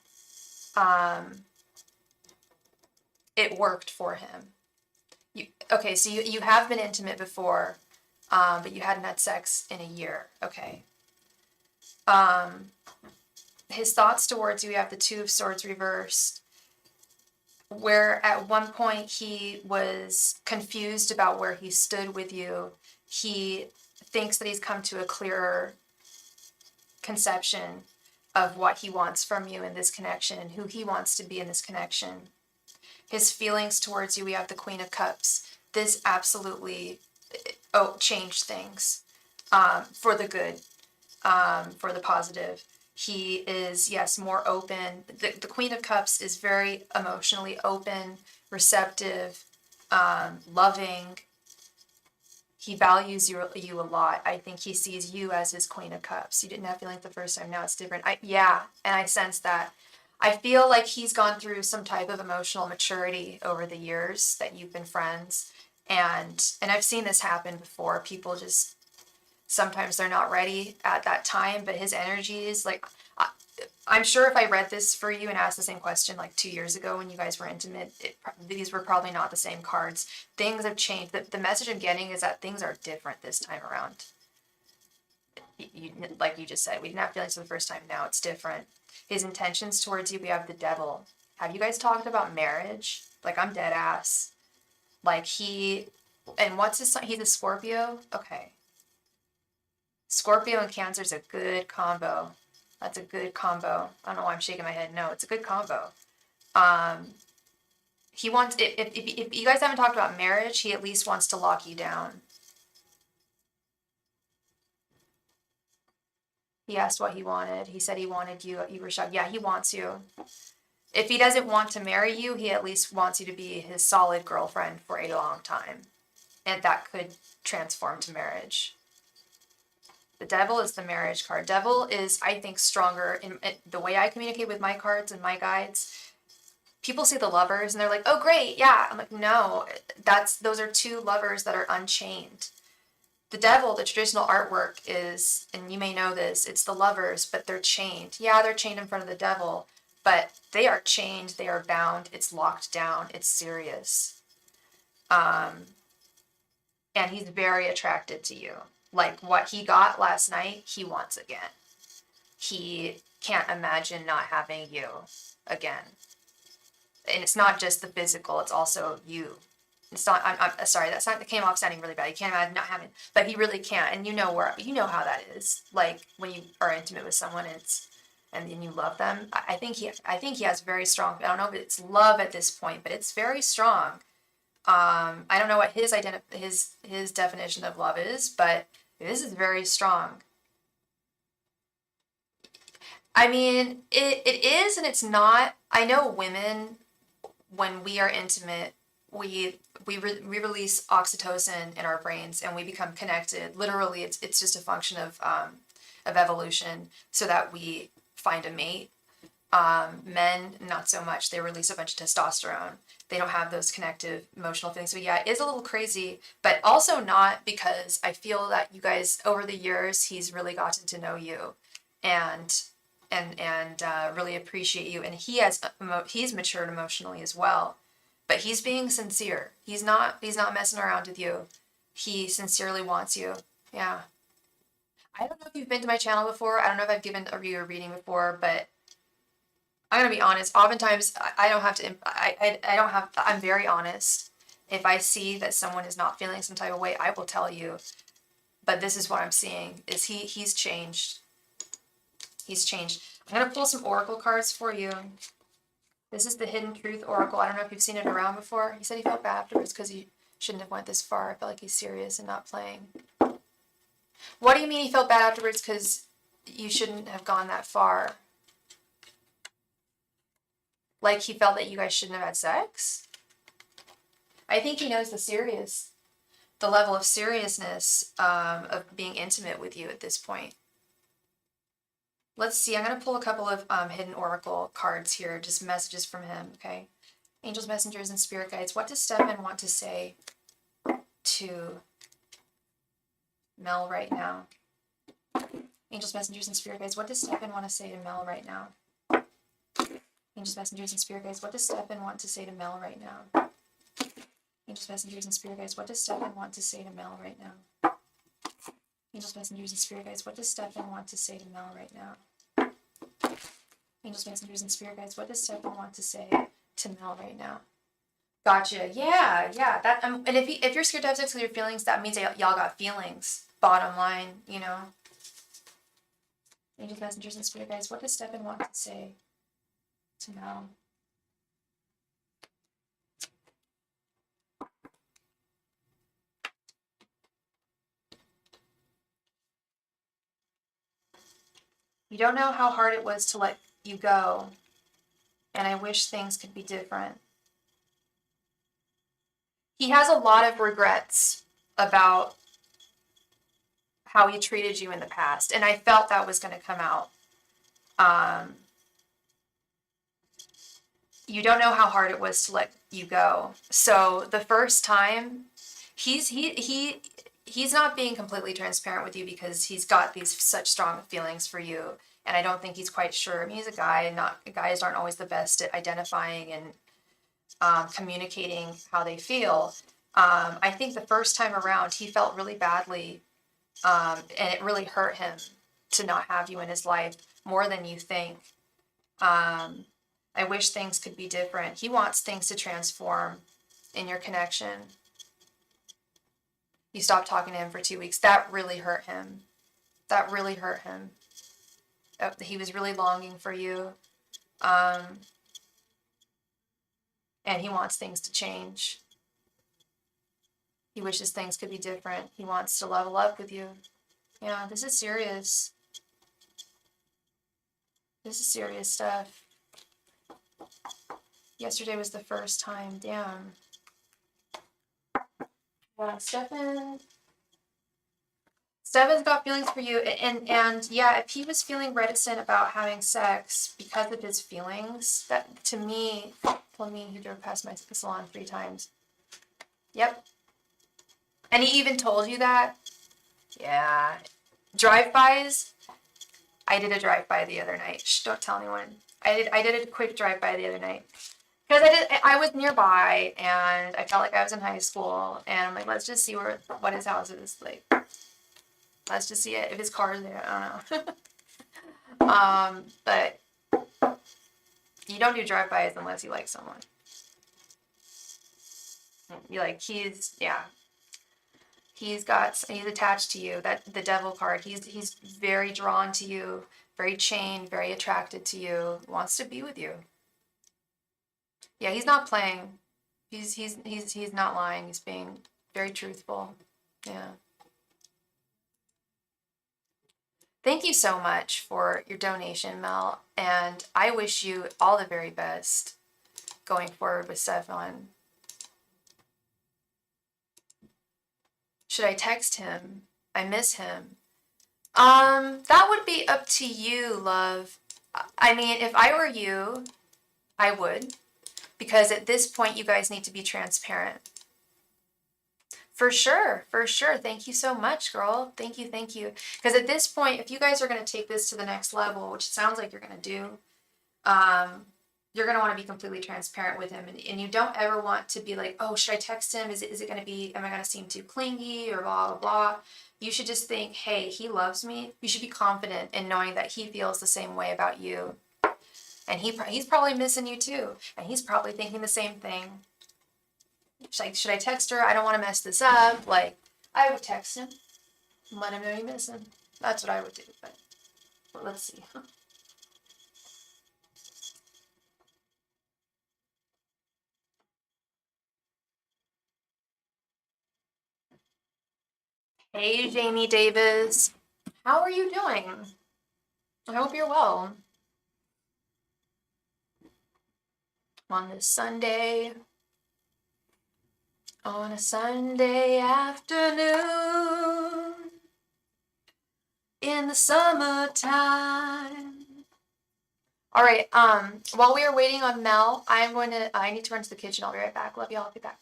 Um, it worked for him. Okay, so you have been intimate before, but you hadn't had sex in a year. Okay. Um, his thoughts towards you, we have the Two of Swords reversed, where at one point he was confused about where he stood with you. He thinks that he's come to a clearer conception of what he wants from you in this connection and who he wants to be in this connection. His feelings towards you, we have the Queen of Cups. This absolutely changed things for the good, for the positive. He is, yes, more open. The Queen of Cups is very emotionally open, receptive, loving. He values you a lot. I think he sees you as his Queen of Cups. You didn't have feelings the first time. Now it's different. Yeah, and I sense that. I feel like he's gone through some type of emotional maturity over the years that you've been friends. And I've seen this happen before. People just sometimes they're not ready at that time, but his energy is like I'm sure if I read this for you and asked the same question like 2 years ago when you guys were intimate, these were probably not the same cards. Things have changed. The message I'm getting is that things are different this time around. Like you just said, we didn't have feelings for the first time. Now it's different. His intentions towards you, we have the Devil. Have you guys talked about marriage? Like I'm dead ass. Like and what's his sign? He's a Scorpio? Okay. Scorpio and Cancer is a good combo. That's a good combo. I don't know why I'm shaking my head. No, it's a good combo. Um, he wants if you guys haven't talked about marriage, he at least wants to lock you down. He asked what he wanted. He said he wanted you. You were shocked. Yeah, he wants you. If he doesn't want to marry you, he at least wants you to be his solid girlfriend for a long time, and that could transform to marriage. The Devil is the marriage card. Devil is, I think, stronger in the way I communicate with my cards and my guides. People see the Lovers and they're like, "Oh, great, yeah." I'm like, "No, those are two lovers that are unchained." The Devil, the traditional artwork is, and you may know this, it's the Lovers, but they're chained. Yeah, they're chained in front of the Devil, but they are chained, they are bound, it's locked down, it's serious. And he's very attracted to you. Like what he got last night, he wants again. He can't imagine not having you again. And it's not just the physical, it's also you. It's not, I'm sorry, that came off sounding really bad. You can't imagine not having, but he really can't. And you know how that is. Like when you are intimate with someone and then you love them. I think he has very strong, I don't know if it's love at this point, but it's very strong. I don't know what his definition of love is, but this is very strong. I mean, it is and it's not. I know women, when we are intimate, we release oxytocin in our brains and we become connected. Literally, it's just a function of evolution, so that we find a mate. Men, not so much. They release a bunch of testosterone. They don't have those connective emotional feelings. So yeah, it is a little crazy, but also not, because I feel that you guys over the years, he's really gotten to know you, and really appreciate you, and he's matured emotionally as well. But he's being sincere. He's not messing around with you. He sincerely wants you. Yeah. I don't know if you've been to my channel before. I don't know if I've given you a reading before, but I'm gonna be honest. Oftentimes, I don't have to. I don't have. I'm very honest. If I see that someone is not feeling some type of way, I will tell you. But this is what I'm seeing: is he's changed. He's changed. I'm gonna pull some oracle cards for you. This is the Hidden Truth Oracle. I don't know if you've seen it around before. He said he felt bad afterwards because he shouldn't have went this far. I felt like he's serious and not playing. What do you mean he felt bad afterwards? Because you shouldn't have gone that far. Like he felt that you guys shouldn't have had sex? I think he knows the level of seriousness of being intimate with you at this point. Let's see, I'm going to pull a couple of hidden oracle cards here, just messages from him, okay? Angels, messengers, and spirit guides. What does Stefan want to say to Mel right now? Angels, messengers, and spirit guides. What does Stefan want to say to Mel right now? Angels, messengers, and spirit guides. What does Stefan want to say to Mel right now? Angels, messengers, and spirit guides. What does Stefan want to say to Mel right now? Angels, messengers, and spirit guides. What does Stefan want to say to Mel right now? Angels, messengers, and spirit guides. What does Stefan want to say to Mel right now? Gotcha. Yeah. That and if you're scared to have sex with your feelings, that means y'all got feelings. Bottom line, you know. Angels, messengers, and spirit guides. What does Stefan want to say to Mel? You don't know how hard it was to let you go, and I wish things could be different. He has a lot of regrets about how he treated you in the past, and I felt that was going to come out. You don't know how hard it was to let you go. So the first time, he's not being completely transparent with you because he's got these such strong feelings for you, and I don't think he's quite sure. I mean, he's a guy, and guys aren't always the best at identifying and communicating how they feel. I think the first time around, he felt really badly, and it really hurt him to not have you in his life more than you think. I wish things could be different. He wants things to transform in your connection. You stopped talking to him for 2 weeks. That really hurt him. That really hurt him. He was really longing for you. And he wants things to change. He wishes things could be different. He wants to level up with you. Yeah, this is serious. This is serious stuff. Yesterday was the first time. Damn. Yeah, Stefan's got feelings for you, and yeah, if he was feeling reticent about having sex because of his feelings, that to me told me he drove past my salon 3 times. Yep. And he even told you that? Yeah. Drive-bys? I did a drive-by the other night. Shh, don't tell anyone. I did a quick drive-by the other night. Because I was nearby, and I felt like I was in high school, and I'm like, let's just see what his house is like. Let's just see it. If his car is there, I don't know. But you don't do drive-bys unless you like someone. You like, he's attached to you. That the devil card. He's very drawn to you, very chained, very attracted to you. Wants to be with you. Yeah, he's not playing. He's not lying. He's being very truthful. Yeah. Thank you so much for your donation, Mel, and I wish you all the very best going forward with Stefan. Should I text him? I miss him. That would be up to you, love. I mean, if I were you, I would, because at this point you guys need to be transparent. For sure. Thank you so much, girl. Thank you. Because at this point, if you guys are going to take this to the next level, which it sounds like you're going to do, you're going to want to be completely transparent with him. And you don't ever want to be like, oh, should I text him? Is it going to be, am I going to seem too clingy or blah, blah, blah? You should just think, hey, he loves me. You should be confident in knowing that he feels the same way about you. And he's probably missing you too. And he's probably thinking the same thing. Should I text her? I don't want to mess this up. Like, I would text him and let him know you miss him. That's what I would do, but let's see. Hey, Jamie Davis. How are you doing? I hope you're well. On this Sunday, on a Sunday afternoon, in the summertime. All right, while we are waiting on Mel, I need to run to the kitchen. I'll be right back. Love y'all. I'll be back.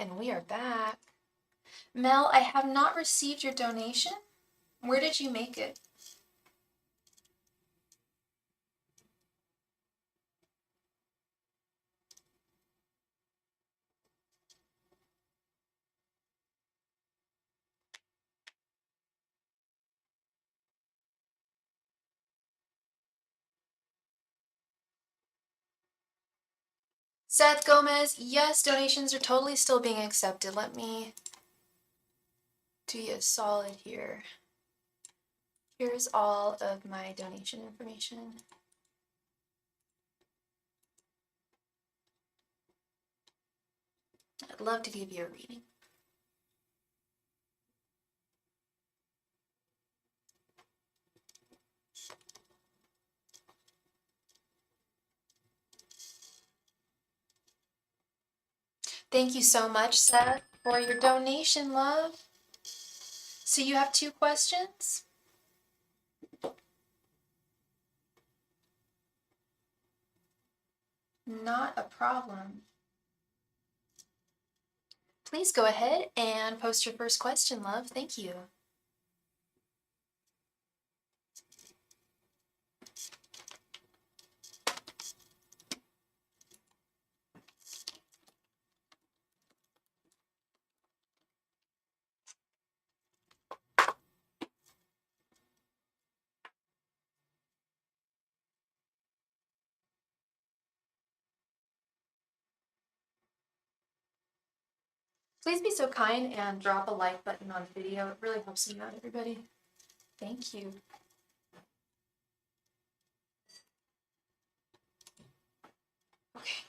And we are back. Mel, I have not received your donation. Where did you make it? Seth Gomez, yes, donations are totally still being accepted. Let me do you a solid here. Here's all of my donation information. I'd love to give you a reading. Thank you so much, Seth, for your donation, love. So you have 2 questions? Not a problem. Please go ahead and post your first question, love. Thank you. Please be so kind and drop a like button on the video. It really helps me out, everybody. Thank you. Okay.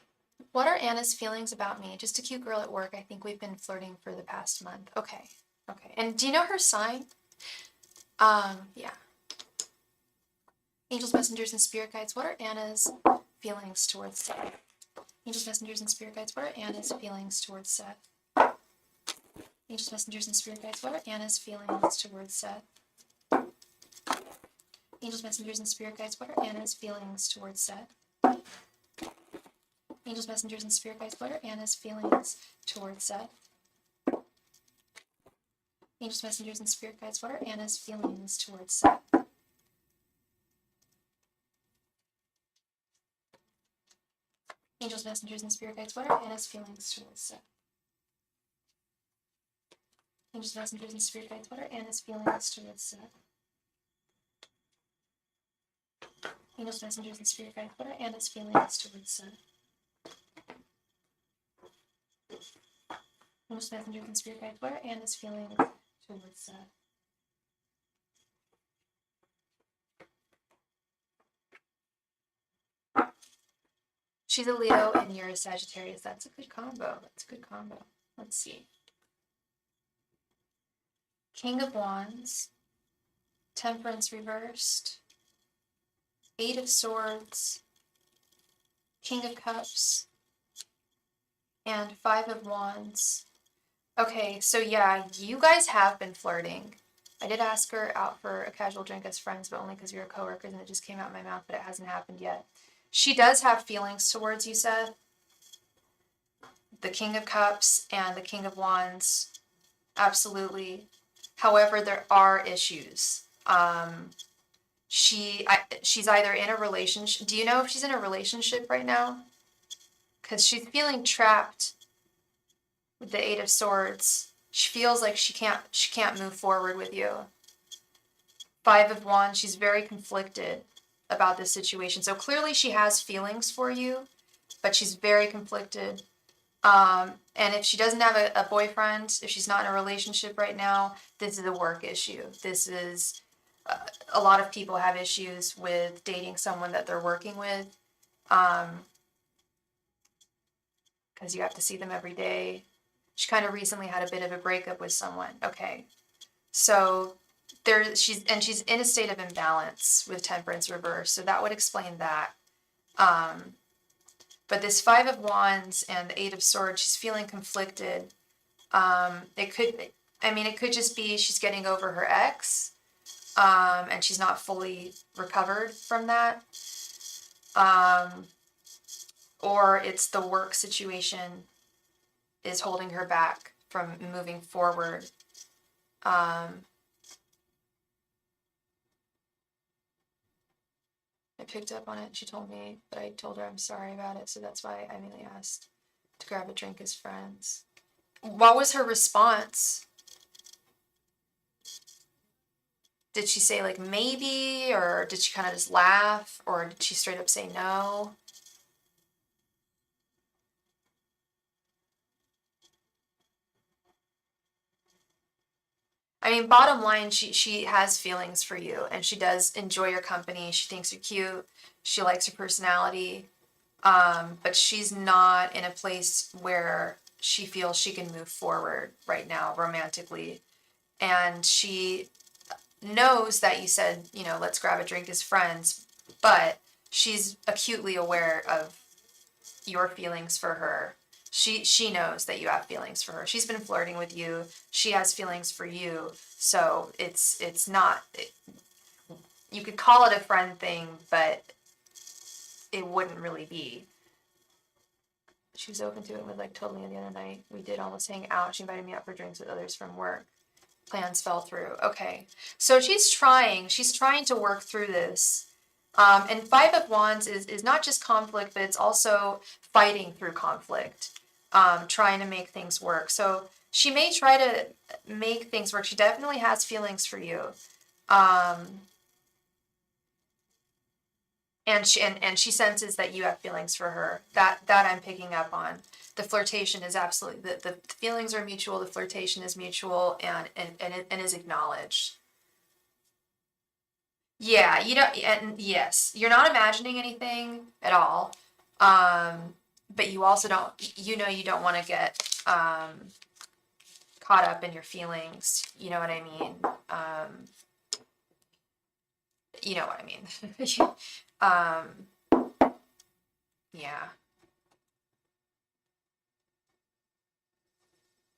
What are Anna's feelings about me? Just a cute girl at work. I think we've been flirting for the past month. Okay. Okay. And do you know her sign? Yeah. Angels, messengers, and spirit guides. What are Anna's feelings towards Seth? Angels, messengers, and spirit guides. What are Anna's feelings towards Seth? Angels, messengers, and spirit guides. What are Anna's feelings towards Seth? Angels, messengers, and spirit guides. What are Anna's feelings towards Seth? Angels, messengers, and spirit guides. What are Anna's feelings towards Seth? Angels, messengers, and spirit guides. What are Anna's feelings towards Seth? Angels, messengers, and spirit guides. What are Anna's feelings towards Seth? Angels, messengers, and spirit guides. What are Anna's feelings towards Seth? Angels, messengers, and spirit guides. What are Anna's feelings towards Seth? Angels, messengers, and spirit guides. What are Anna's feelings towards Seth? She's a Leo and you're a Sagittarius. That's a good combo. That's a good combo. Let's see. King of Wands, Temperance reversed, 8 of Swords, King of Cups, and 5 of Wands. Okay, so yeah, you guys have been flirting. I did ask her out for a casual drink as friends, but only because we were coworkers and it just came out of my mouth, but it hasn't happened yet. She does have feelings towards you, Seth. The King of Cups and the King of Wands, absolutely. However, there are issues. She's either in a relationship. Do you know if she's in a relationship right now? Because she's feeling trapped with the Eight of Swords. She feels like she can't move forward with you. Five of Wands, she's very conflicted about this situation. So clearly she has feelings for you, but she's very conflicted. And if she doesn't have a boyfriend, if she's not in a relationship right now, this is a work issue. This is, a lot of people have issues with dating someone that they're working with. Because you have to see them every day. She kind of recently had a bit of a breakup with someone. Okay. So she's in a state of imbalance with Temperance reverse. So that would explain that. But this Five of Wands and the Eight of Swords, she's feeling conflicted. It could just be she's getting over her ex, and she's not fully recovered from that. Or it's the work situation is holding her back from moving forward. I picked up on it. She told me, but I told her I'm sorry about it. So that's why I mainly asked to grab a drink as friends. What was her response? Did she say like maybe, or did she kind of just laugh, or did she straight up say no? I mean, bottom line, she has feelings for you, and she does enjoy your company. She thinks you're cute. She likes your personality. But she's not in a place where she feels she can move forward right now romantically. And she knows that you said, let's grab a drink as friends, but she's acutely aware of your feelings for her. She knows that you have feelings for her. She's been flirting with you. She has feelings for you. So it's not, you could call it a friend thing, but it wouldn't really be. She was open to it with like totally the other night. We did almost hang out. She invited me out for drinks with others from work. Plans fell through. Okay. So she's trying to work through this. And Five of Wands is not just conflict, but it's also fighting through conflict, trying to make things work. So she may try to make things work. She definitely has feelings for you. And she senses that you have feelings for her. That I'm picking up on. The flirtation is absolutely, the feelings are mutual, the flirtation is mutual, and is acknowledged. Yeah, and yes, you're not imagining anything at all. But you also don't, you don't want to get caught up in your feelings. You know what I mean? You know what I mean? Yeah.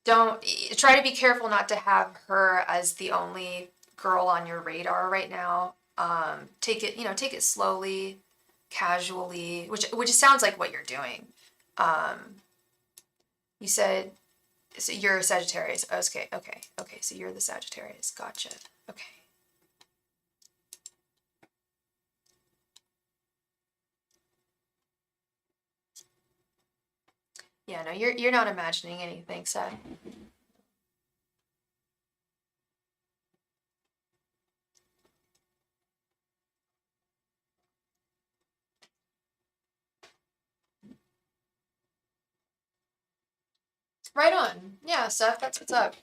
Don't try to be careful not to have her as the only girl on your radar right now. Take it slowly, casually, which sounds like what you're doing. You said, so you're a Sagittarius. Okay. So you're the Sagittarius. Gotcha. Okay. Yeah, no, you're not imagining anything, Seth. Right on. Yeah, Seth, that's what's up.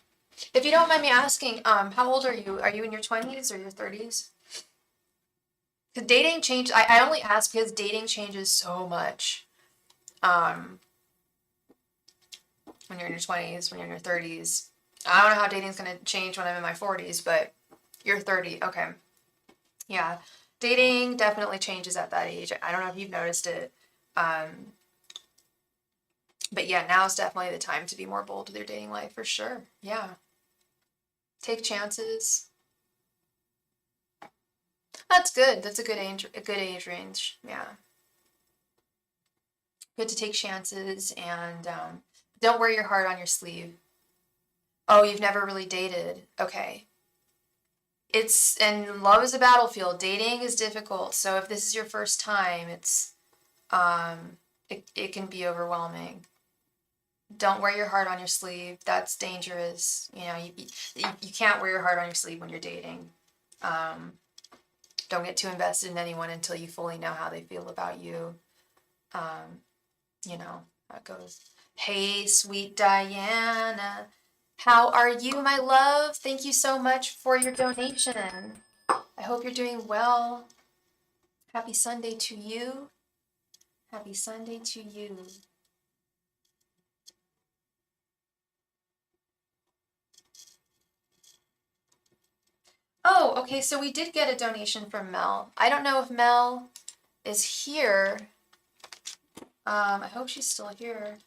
If you don't mind me asking, how old are you? Are you in your 20s or your 30s? Because dating change, I only ask because dating changes so much. When you're in your 20s, when you're in your 30s. I don't know how dating's going to change when I'm in my 40s, but you're 30. Okay. Yeah. Dating definitely changes at that age. I don't know if you've noticed it. But yeah, now's definitely the time to be more bold with your dating life for sure. Yeah. Take chances. That's good. That's a good age range. Yeah. Good to take chances and don't wear your heart on your sleeve. Oh, you've never really dated. Okay. And love is a battlefield. Dating is difficult. So if this is your first time, it can be overwhelming. Don't wear your heart on your sleeve. That's dangerous. You can't wear your heart on your sleeve when you're dating. Um, don't get too invested in anyone until you fully know how they feel about you. Um, how it goes. Hey, sweet Diana. How are you, my love? Thank you so much for your donation. I hope you're doing well. Happy Sunday to you. Happy Sunday to you. Oh, okay, so we did get a donation from Mel. I don't know if Mel is here. I hope she's still here.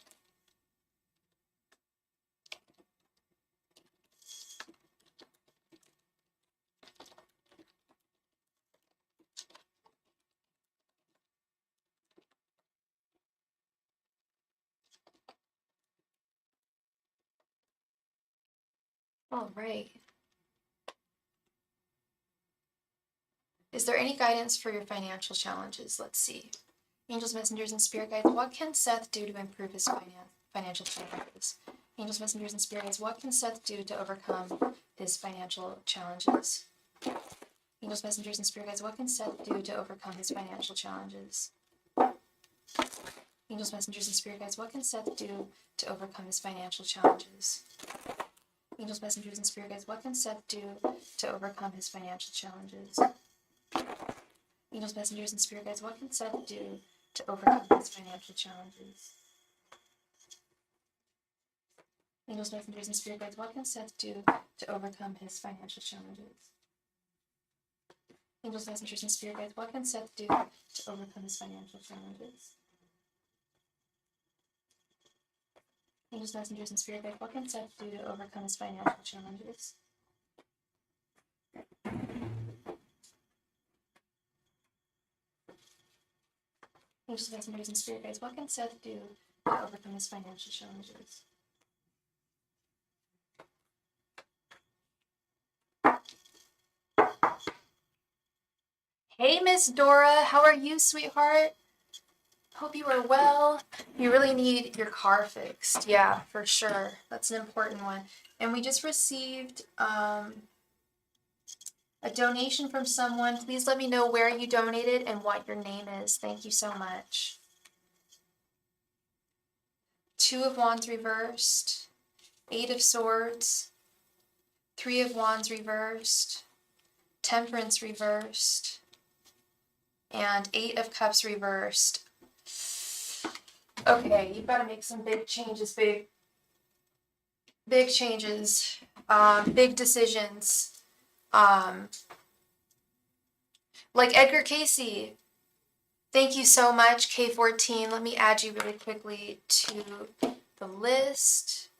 All right. Is there any guidance for your financial challenges? Let's see. Angels, messengers, and spirit guides, what can Seth do to improve his financial challenges? Angels, messengers, and spirit guides, what can Seth do to overcome his financial challenges? Angels, messengers, and spirit guides, what can Seth do to overcome his financial challenges? Angels, messengers, and spirit guides, what can Seth do to overcome his financial challenges? Angels, messengers, and spirit guides, what can Seth do to overcome his financial challenges? Angels, messengers, and spirit guides, what can Seth do to overcome his financial challenges? Angels, messengers, and spirit guides, what can Seth do to overcome his financial challenges? Angels, messengers, and spirit guides, what can Seth do to overcome his financial challenges? Angels, messengers, and spirit guides, what can Seth do to overcome his financial challenges? Angels, messengers, and spirit guides, what can Seth do to overcome his financial challenges? Hey, Miss Dora, how are you, sweetheart? Hope you are well. You really need your car fixed. Yeah, for sure. That's an important one. And we just received a donation from someone. Please let me know where you donated and what your name is. Thank you so much. Two of Wands reversed. Eight of Swords. Three of Wands reversed. Temperance reversed. And Eight of Cups reversed. Okay, you've got to make some big changes, babe. Big changes. Big decisions. Like Edgar Casey. Thank you so much, K14. Let me add you really quickly to the list.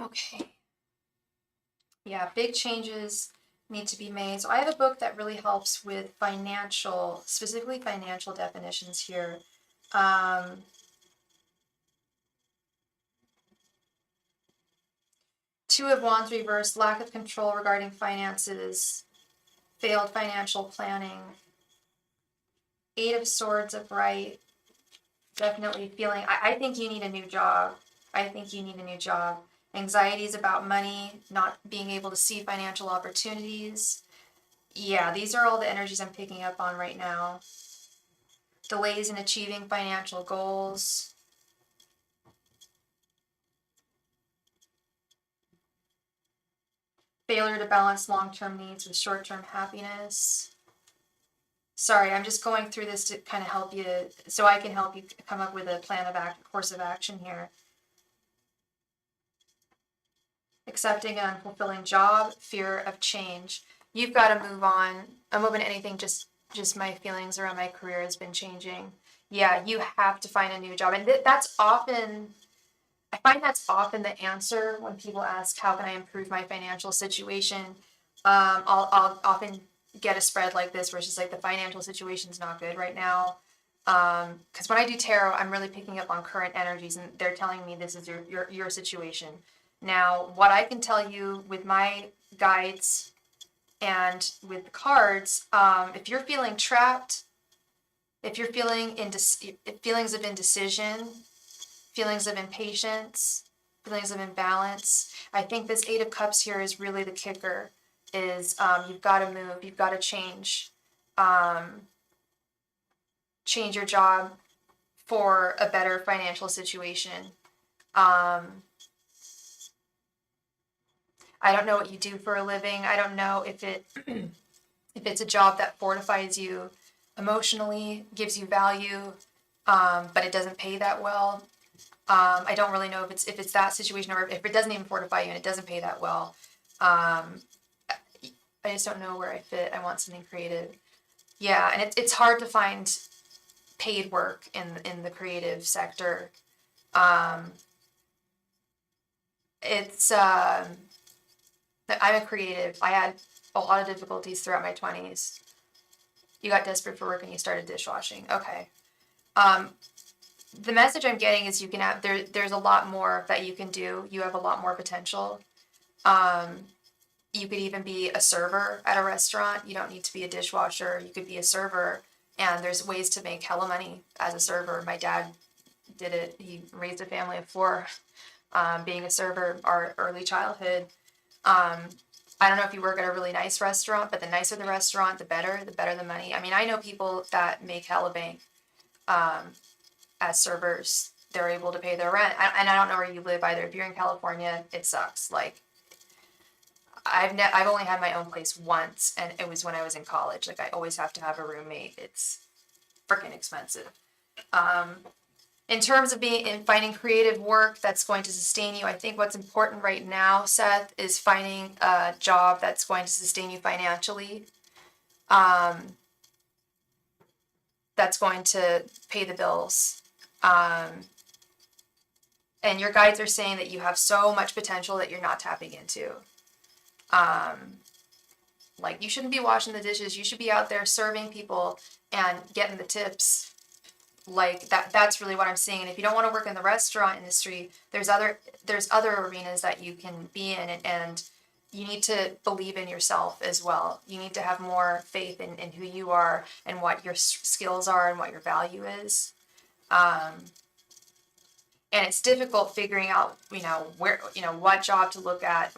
Okay. Yeah, big changes need to be made. So I have a book that really helps with specifically financial definitions here. Two of Wands reversed, lack of control regarding finances, failed financial planning. Eight of Swords upright, definitely feeling, I think you need a new job. I think you need a new job. Anxieties about money, not being able to see financial opportunities. Yeah, these are all the energies I'm picking up on right now. Delays in achieving financial goals. Failure to balance long-term needs with short-term happiness. Sorry, I'm just going through this to kind of help you, so I can help you come up with a course of action here. Accepting an unfulfilling job, fear of change. You've got to move on. I'm open to anything, just just my feelings around my career has been changing. Yeah, you have to find a new job. And that's often, I find that's often the answer when people ask, how can I improve my financial situation? I'll often get a spread like this where it's just like the financial situation's not good right now. Because when I do tarot, I'm really picking up on current energies and they're telling me this is your situation. Now, what I can tell you with my guides and with the cards, if you're feeling trapped, if you're feeling feelings of indecision, feelings of impatience, feelings of imbalance, I think this Eight of Cups here is really the kicker. Is you've got to move, you've got to change your job for a better financial situation. I don't know what you do for a living. I don't know if it's a job that fortifies you emotionally, gives you value, but it doesn't pay that well. I don't really know if it's that situation, or if it doesn't even fortify you and it doesn't pay that well. I just don't know where I fit. I want something creative. Yeah, and it's hard to find paid work in the creative sector. It's I'm a creative. I had a lot of difficulties throughout my 20s. You got desperate for work and you started dishwashing. Okay. The message I'm getting is you can have there's a lot more that you can do. You have a lot more potential. You could even be a server at a restaurant. You don't need to be a dishwasher. You could be a server, and there's ways to make hella money as a server. My dad did it. He raised a family of 4, being a server, our early childhood. I don't know if you work at a really nice restaurant, but the nicer the restaurant, the better the money. I mean, I know people that make hella bank as servers. They're able to pay their rent. And I don't know where you live either. If you're in California, it sucks. Like, I've only had my own place once, and it was when I was in college. Like, I always have to have a roommate. It's freaking expensive. In terms of finding creative work that's going to sustain you, I think what's important right now, Seth, is finding a job that's going to sustain you financially. That's going to pay the bills. And your guides are saying that you have so much potential that you're not tapping into. Like, you shouldn't be washing the dishes. You should be out there serving people and getting the tips. Like, that's really what I'm seeing. And if you don't want to work in the restaurant industry, there's other arenas that you can be in, and you need to believe in yourself as well. You need to have more faith in who you are and what your skills are and what your value is. And it's difficult figuring out, what job to look at.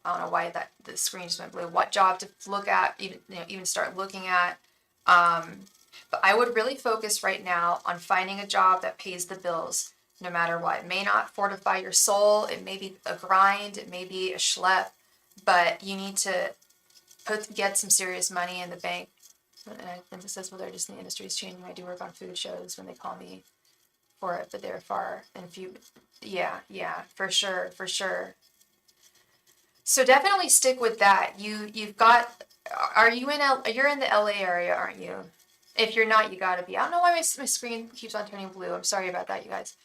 I don't know why the screen just went blue. What job to look at, even start looking at. But I would really focus right now on finding a job that pays the bills, no matter what. It may not fortify your soul. It may be a grind. It may be a schlep. But you need to get some serious money in the bank. And it says, well, they're just in the industry is changing. I do work on food shows when they call me for it, but they're far and few. Yeah, for sure. So definitely stick with that. You've got. You're in the LA area, aren't you? If you're not, you gotta be. I don't know why my screen keeps on turning blue. I'm sorry about that, you guys.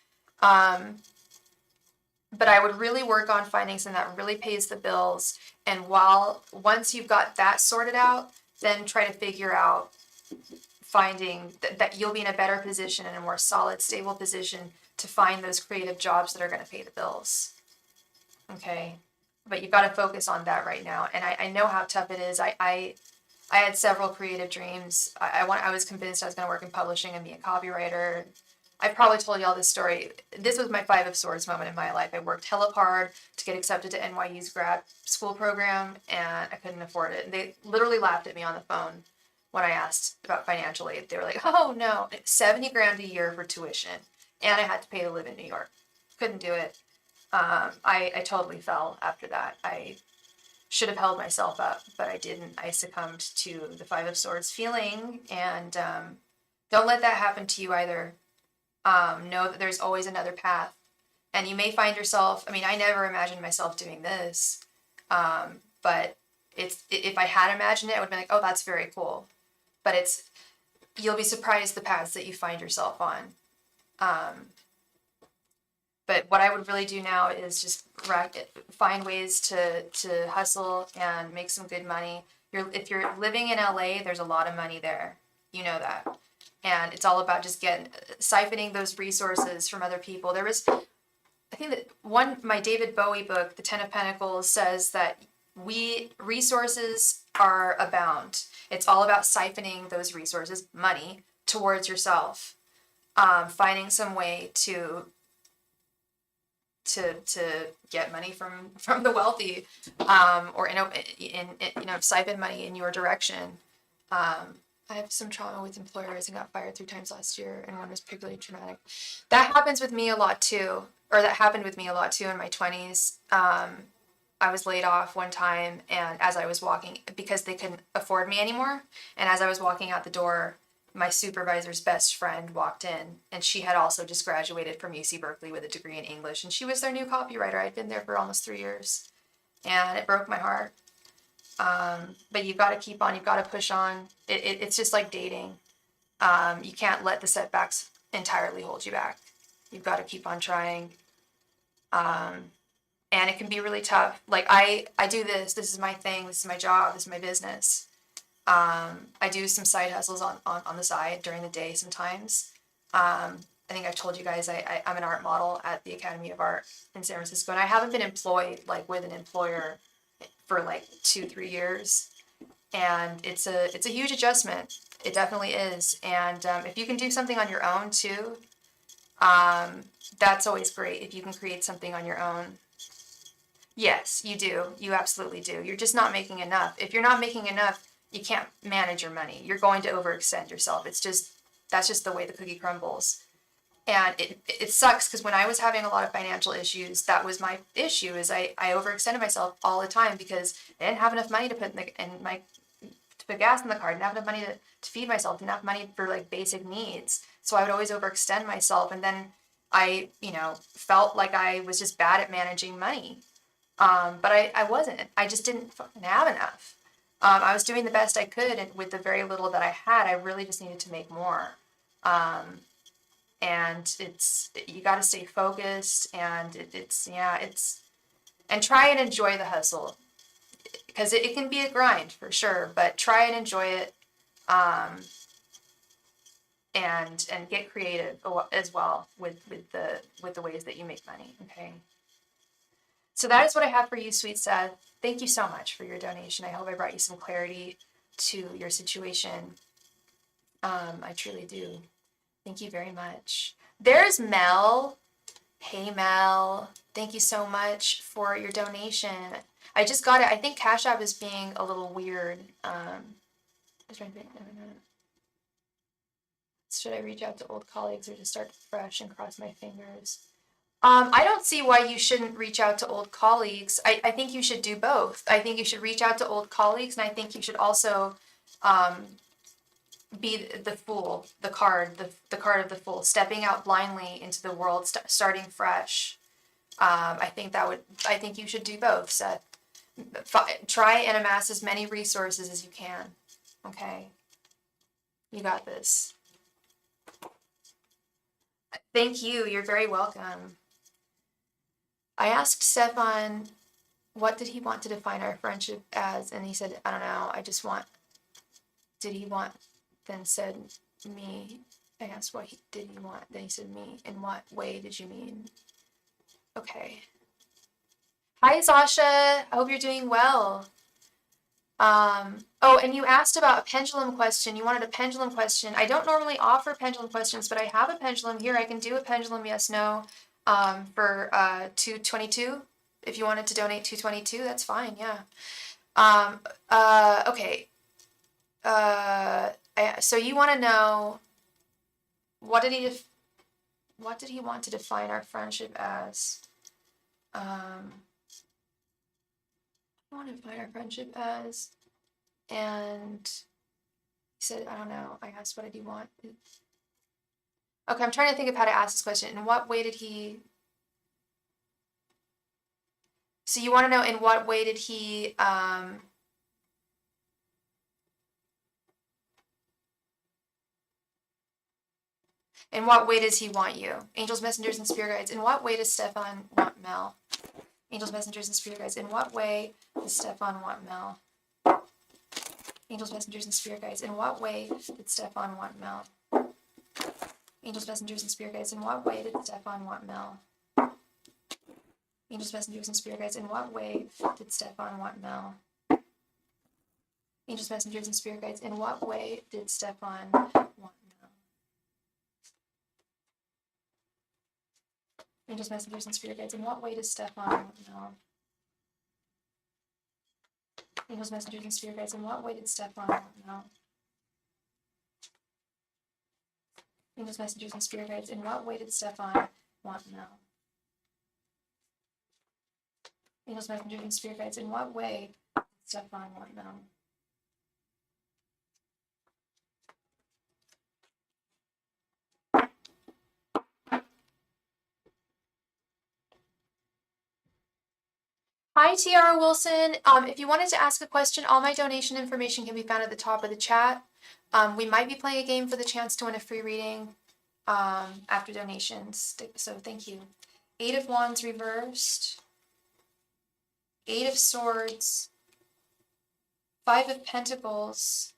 But I would really work on finding something that really pays the bills. And once you've got that sorted out, then try to figure out finding that you'll be in a better position and a more solid, stable position to find those creative jobs that are going to pay the bills. Okay. But you've got to focus on that right now. And I know how tough it is. I had several creative dreams. I was convinced I was going to work in publishing and be a copywriter. I probably told y'all this story. This was my 5 of Swords moment in my life. I worked hella hard to get accepted to NYU's grad school program, and I couldn't afford it. And they literally laughed at me on the phone when I asked about financial aid. They were like, oh no, $70,000 a year for tuition. And I had to pay to live in New York. Couldn't do it. I totally fell after that. I should have held myself up, but I didn't. I succumbed to the 5 of Swords feeling, and don't let that happen to you either. Know that there's always another path, and you may find yourself, I never imagined myself doing this, but if I had imagined it, I would have been like, oh, that's very cool. but you'll be surprised the paths that you find yourself on. But what I would really do now is just find ways to hustle and make some good money. If you're living in LA, there's a lot of money there. You know that. And it's all about just siphoning those resources from other people. I think that my David Bowie book, The Ten of Pentacles, says that resources are abound. It's all about siphoning those resources, money, towards yourself. Finding some way to get money from the wealthy, or siphon money in your direction. I have some trauma with employers and got fired 3 times last year, and one was particularly traumatic. That happens with me a lot too, or that happened with me a lot too in my 20s. I was laid off one time, and as I was walking, because they couldn't afford me anymore, and as I was walking out the door, my supervisor's best friend walked in, and she had also just graduated from UC Berkeley with a degree in English, and she was their new copywriter. I'd been there for almost 3 years, and it broke my heart. But you've got to keep on, you've got to push on. It's just like dating. You can't let the setbacks entirely hold you back. You've got to keep on trying. And it can be really tough. Like I do this is my thing, this is my job, this is my business. I do some side hustles on the side during the day sometimes. I think I've told you guys I'm an art model at the Academy of Art in San Francisco, and I haven't been employed like with an employer for like 2-3 years, and it's a huge adjustment. It definitely is. And if you can do something on your own too, that's always great. If you can create something on your own. Yes, you do. You absolutely do. You're just not making enough. If you're not making enough, you can't manage your money. You're going to overextend yourself. That's just the way the cookie crumbles. And it sucks because when I was having a lot of financial issues, that was my issue, is I overextended myself all the time because I didn't have enough money to put gas in the car. I didn't have enough money to feed myself. Didn't have money for like basic needs. So I would always overextend myself, and then I felt like I was just bad at managing money. But I wasn't. I just didn't fucking have enough. I was doing the best I could, and with the very little that I had, I really just needed to make more. And you got to stay focused, and and try and enjoy the hustle, because it can be a grind for sure, but try and enjoy it, and get creative as well with the ways that you make money. Okay. So that is what I have for you, sweet Seth. Thank you so much for your donation. I hope I brought you some clarity to your situation. I truly do. Thank you very much. There's Mel. Hey, Mel. Thank you so much for your donation. I just got it. I think CashApp is being a little weird. Should I reach out to old colleagues or just start fresh and cross my fingers? I don't see why you shouldn't reach out to old colleagues. I think you should do both. I think you should reach out to old colleagues, and I think you should also be the fool, the card of the fool, stepping out blindly into the world, starting fresh. I think you should do both, Seth. Try and amass as many resources as you can. Okay? You got this. Thank you. You're very welcome. I asked Stefan, what did he want to define our friendship as? And he said, I don't know. Did he want? Then said me. I asked what did he want? Then he said me. In what way did you mean? Okay. Hi, Sasha. I hope you're doing well. Oh, and you asked about a pendulum question. You wanted a pendulum question. I don't normally offer pendulum questions, but I have a pendulum here. I can do a pendulum yes, no, for $2.22. If you wanted to donate $2.22, that's fine. Yeah. Okay. So you want to know, what did he want to define our friendship as? I want to define our friendship as, and he said, I don't know. I asked, what did he want? Okay, I'm trying to think of how to ask this question. In what way did he? So you want to know, in what way did he In what way does he want you? Angels, messengers, and spirit guides. In what way does Stefan want Mel? Angels, messengers, and spirit guides. In what way does Stefan want Mel? Angels, messengers, and spirit guides. In what way did Stefan want Mel? Angels, messengers, and spirit guides. In what way did Stefan want Mel? Angels, messengers, and spirit guides. In what way did Stefan want Mel? Angels, messengers, and spirit guides. In what way did Stefan want Mel? Angels, messengers, and spirit guides. In what way does Stefan want Mel? Angels, messengers, and spirit guides. In what way did Stefan want Mel? Angels, messengers, and spirit guides. In what way did Stefan want Mel? Angels, messengers, and spirit guides. In what way did Stefan want Mel? Hi, Tiara Wilson. If you wanted to ask a question, all my donation information can be found at the top of the chat. We might be playing a game for the chance to win a free reading after donations, so thank you. 8 of Wands reversed, 8 of Swords, 5 of Pentacles,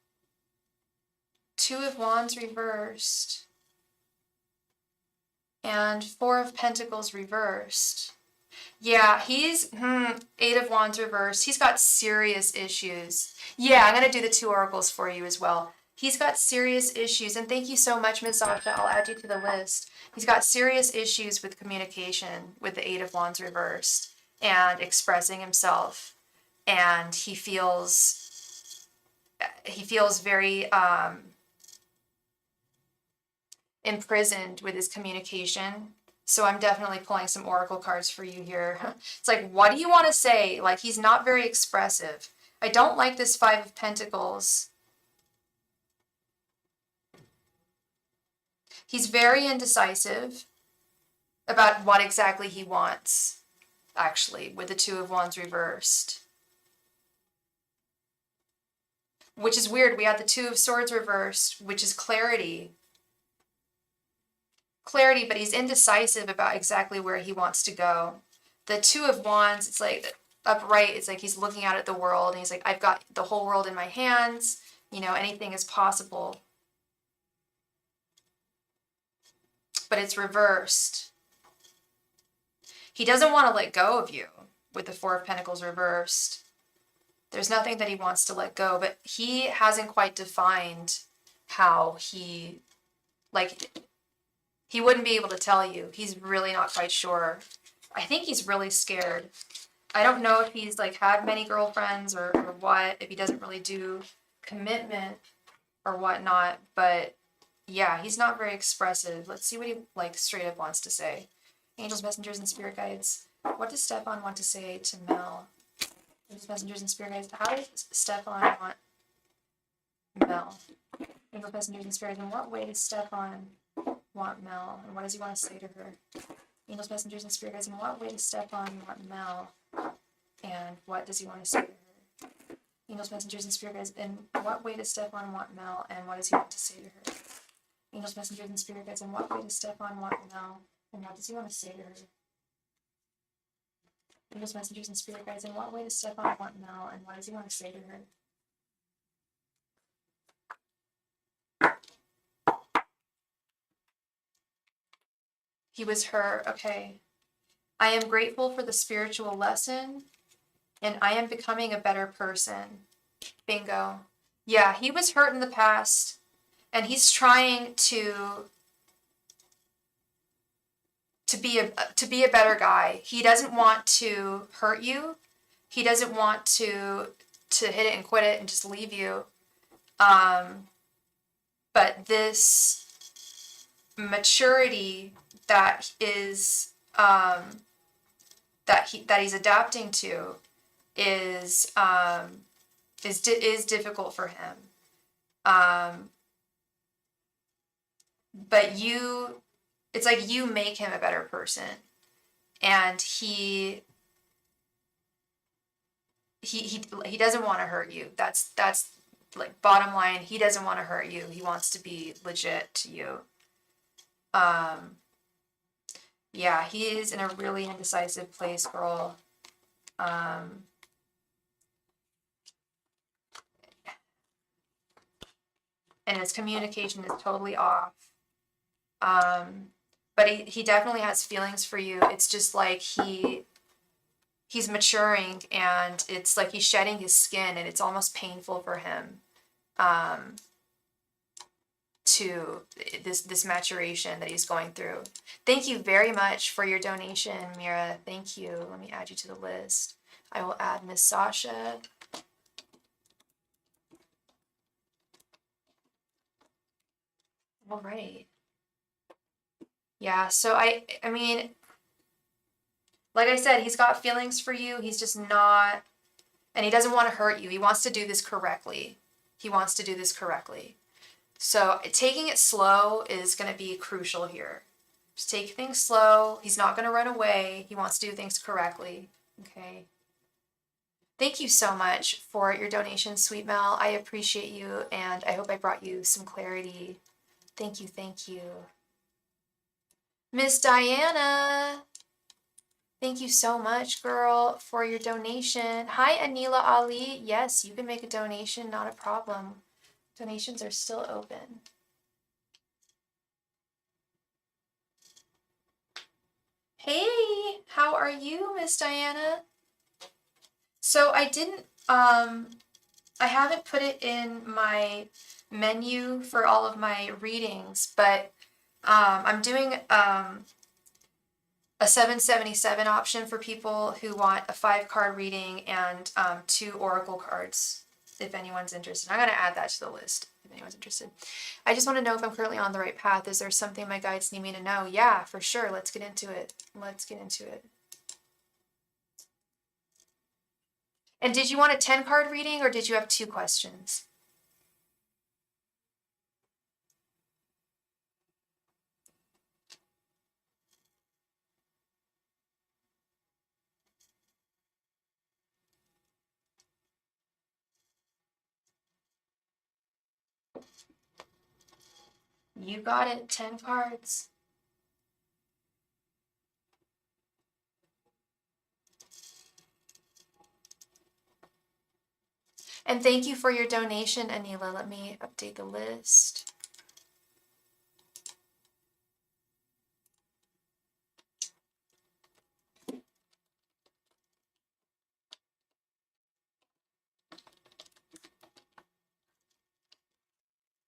2 of Wands reversed, and 4 of Pentacles reversed. Yeah, he's 8 of Wands reversed. He's got serious issues. Yeah, I'm going to do the 2 oracles for you as well. He's got serious issues, and thank you so much, Ms. Sasha. I'll add you to the list. He's got serious issues with communication with the 8 of Wands reversed and expressing himself, and he feels very imprisoned with his communication. So I'm definitely pulling some oracle cards for you here. It's like, what do you want to say? Like, he's not very expressive. I don't like this 5 of Pentacles. He's very indecisive about what exactly he wants, actually, with the 2 of Wands reversed. Which is weird. We had the 2 of Swords reversed, which is clarity. Clarity, but he's indecisive about exactly where he wants to go. The 2 of Wands, it's like upright, it's like he's looking out at the world and he's like, I've got the whole world in my hands, you know, anything is possible. But it's reversed. He doesn't want to let go of you with the 4 of Pentacles reversed. There's nothing that he wants to let go, but he hasn't quite defined how he, like, he wouldn't be able to tell you. He's really not quite sure. I think he's really scared. I don't know if he's like had many girlfriends or what, if he doesn't really do commitment or whatnot, but yeah, he's not very expressive. Let's see what he like straight up wants to say. Angels, messengers, and spirit guides. What does Stefan want to say to Mel? Angels, messengers, and spirit guides. How does Stefan want Mel? Angels, messengers, and spirit guides. In what way does Stefan want Mel? And what does he want to say to her? Angels, messengers, and spirit guides. In what way does Stefan want Mel? And what does he want to say to her? Angels, messengers, and spirit guides. In what way does Stefan want Mel? And what does he want to say to her? Angels, messengers, and spirit guides. In what way does Stefan want Mel? And what does he want to say to her? Angels, messengers, and spirit guides. In what way does Stefan want Mel? And what does he want to say to her? He was her. Okay. I am grateful for the spiritual lesson, and I am becoming a better person. Bingo. Yeah, he was hurt in the past, and he's trying to be a better guy. He doesn't want to hurt you. He doesn't want to hit it and quit it and just leave you. But this maturity that is that he's adapting to is difficult for him. But it's like you make him a better person, and he doesn't want to hurt you. That's like bottom line. He doesn't want to hurt you. He wants to be legit to you. Yeah, he is in a really indecisive place, girl. And his communication is totally off. But he definitely has feelings for you. It's just like he's maturing, and it's like he's shedding his skin, and it's almost painful for him. To this maturation that he's going through. Thank you very much for your donation, Mira. Thank you. Let me add you to the list. I will add Miss Sasha. All right. Yeah, so I mean, like I said, he's got feelings for you. He's just not, and he doesn't want to hurt you. He wants to do this correctly. He wants to do this correctly. So taking it slow is going to be crucial here. Just take things slow. He's not going to run away. He wants to do things correctly. Okay. Thank you so much for your donation, Sweet Mel. I appreciate you, and I hope I brought you some clarity. Thank you, thank you. Miss Diana, thank you so much, girl, for your donation. Hi, Anila Ali. Yes, you can make a donation, not a problem. Donations are still open. Hey, how are you, Miss Diana? So I didn't, I haven't put it in my menu for all of my readings, but I'm doing a 777 option for people who want a 5-card reading and 2 oracle cards, if anyone's interested. I'm going to add that to the list if anyone's interested. I just want to know if I'm currently on the right path. Is there something my guides need me to know? Yeah, for sure. Let's get into it. Let's get into it. And did you want a 10-card reading, or did you have 2 questions? You got it. 10 cards. And thank you for your donation, Anila. Let me update the list.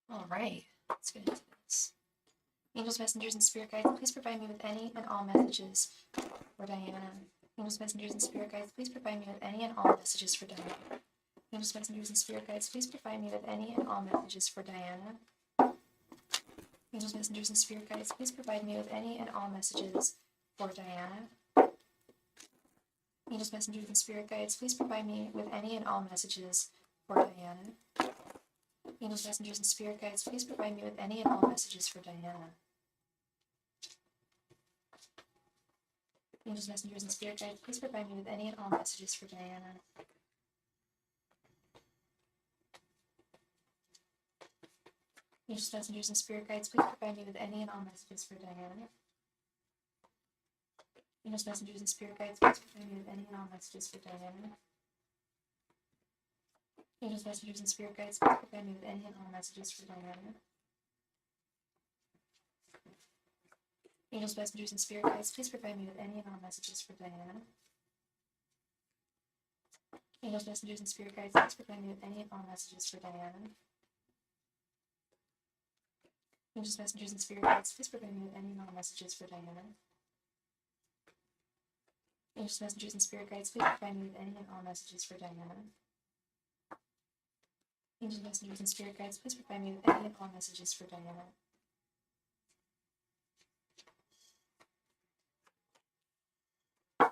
All right, let's get into this. Angels, messengers, and spirit guides, please provide me with any and all messages for Diana. Angels, messengers, and spirit guides, please provide me with any and all messages for Diana. Angels, messengers, and spirit guides, please provide me with any and all messages for Diana. Angels, messengers, and spirit guides, please provide me with any and all messages for Diana. Angels, messengers, and spirit guides, please provide me with any and all messages for Diana. Angels, messengers, and spirit guides, please provide me with any and all messages for Diana. Angels, messengers, and spirit guides, please provide me with any and all messages for Diana. Angels, messengers, and spirit guides, please provide me with any and all messages for Diana. Angels, messengers, and spirit guides, please provide me with any and all messages for Diana. Angels, messengers, and spirit guides, please provide me with any and all messages for Diana. Angels, messengers, and spirit guides, please provide me with any and all messages for Diana. Angels, messengers, and spirit guides, please provide me with any and all messages for Diana. Angels, messengers, and spirit guides, please provide me with any and all messages for Diana. Angels, messengers, and spirit guides, please provide me with any and all messages for Diana. Angels, messengers, and spirit guides, please provide me with any and all messages for Diana. I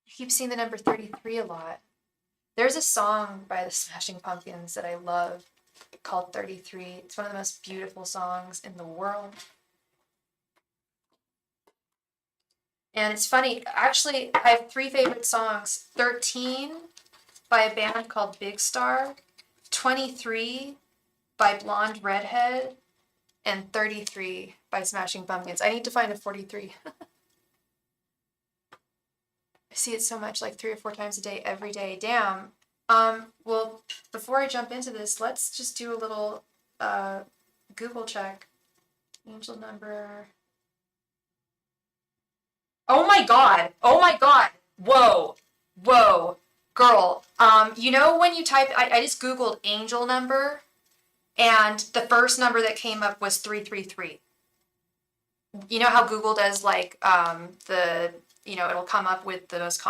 keep seeing the number 33 a lot. There's a song by the Smashing Pumpkins that I love called 33. It's one of the most beautiful songs in the world. And it's funny, actually, I have 3 favorite songs. 13 by a band called Big Star, 23 by Blonde Redhead, and 33 by Smashing Pumpkins. I need to find a 43. I see it so much, like 3 or 4 times a day, every day. Damn. Well, before I jump into this, let's just do a little Google check. Angel number. Oh my god. Oh my god. Whoa. Whoa. Girl. You know when you type, I just Googled angel number, and the first number that came up was 333. You know how Google does like it'll come up with the most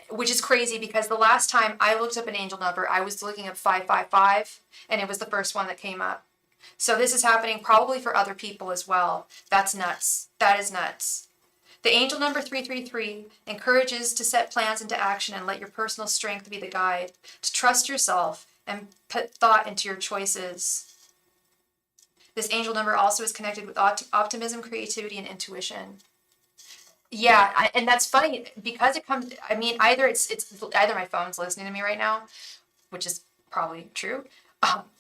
which is crazy because the last time I looked up an angel number, I was looking up 555 and it was the first one that came up. So this is happening probably for other people as well. That's nuts. That is nuts. The angel number 333 encourages to set plans into action and let your personal strength be the guide, to trust yourself and put thought into your choices. This angel number also is connected with optimism, creativity, and intuition. Yeah, and that's funny because it comes. I mean, either it's either my phone's listening to me right now, which is probably true,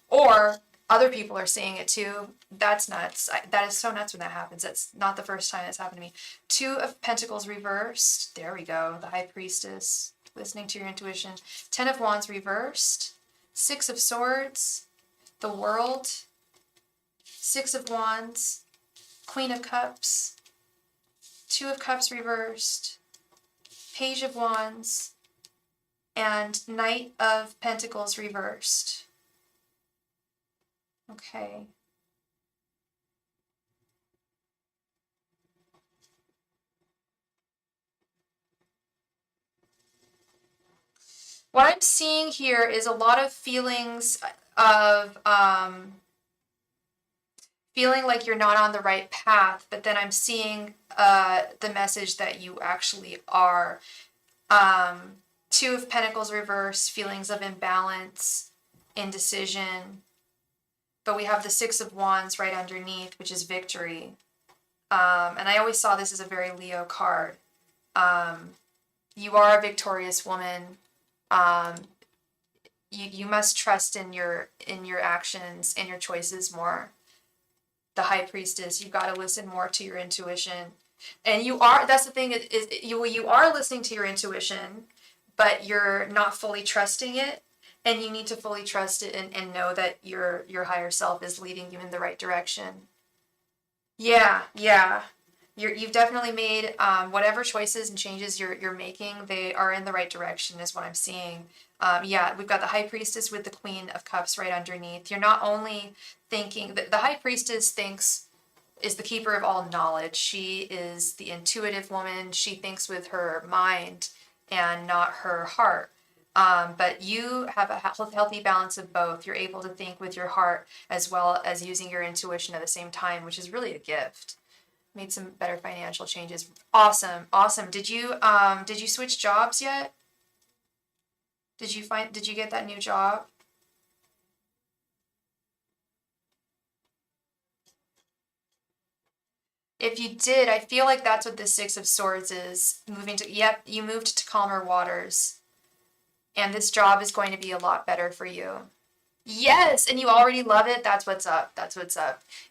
or other people are seeing it too. That's nuts. That is so nuts when that happens. That's not the first time it's happened to me. 2 of Pentacles reversed. There we go. The High Priestess, listening to your intuition. 10 of Wands reversed. 6 of Swords. The World. 6 of Wands, Queen of Cups, 2 of Cups reversed, Page of Wands, and Knight of Pentacles reversed. Okay. What I'm seeing here is a lot of feelings of feeling like you're not on the right path, but then I'm seeing the message that you actually are. 2 of Pentacles reversed, feelings of imbalance, indecision. But we have the 6 of Wands right underneath, which is victory. And I always saw this as a very Leo card. You are a victorious woman. You must trust in your actions and your choices more. The High Priestess, you've got to listen more to your intuition. And that's the thing, is you are listening to your intuition, but you're not fully trusting it. And you need to fully trust it and know that your higher self is leading you in the right direction. Yeah. You've definitely made whatever choices and changes you're making, they are in the right direction is what I'm seeing. We've got the High Priestess with the Queen of Cups right underneath. You're not only thinking, the High Priestess is the keeper of all knowledge. She is the intuitive woman. She thinks with her mind and not her heart. But you have a healthy balance of both. You're able to think with your heart as well as using your intuition at the same time, which is really a gift. Made some better financial changes. Awesome. Did you switch jobs yet? Did you get that new job? If you did, I feel like that's what the 6 of Swords is. You moved to calmer waters. And this job is going to be a lot better for you. Yes, and you already love it. That's what's up.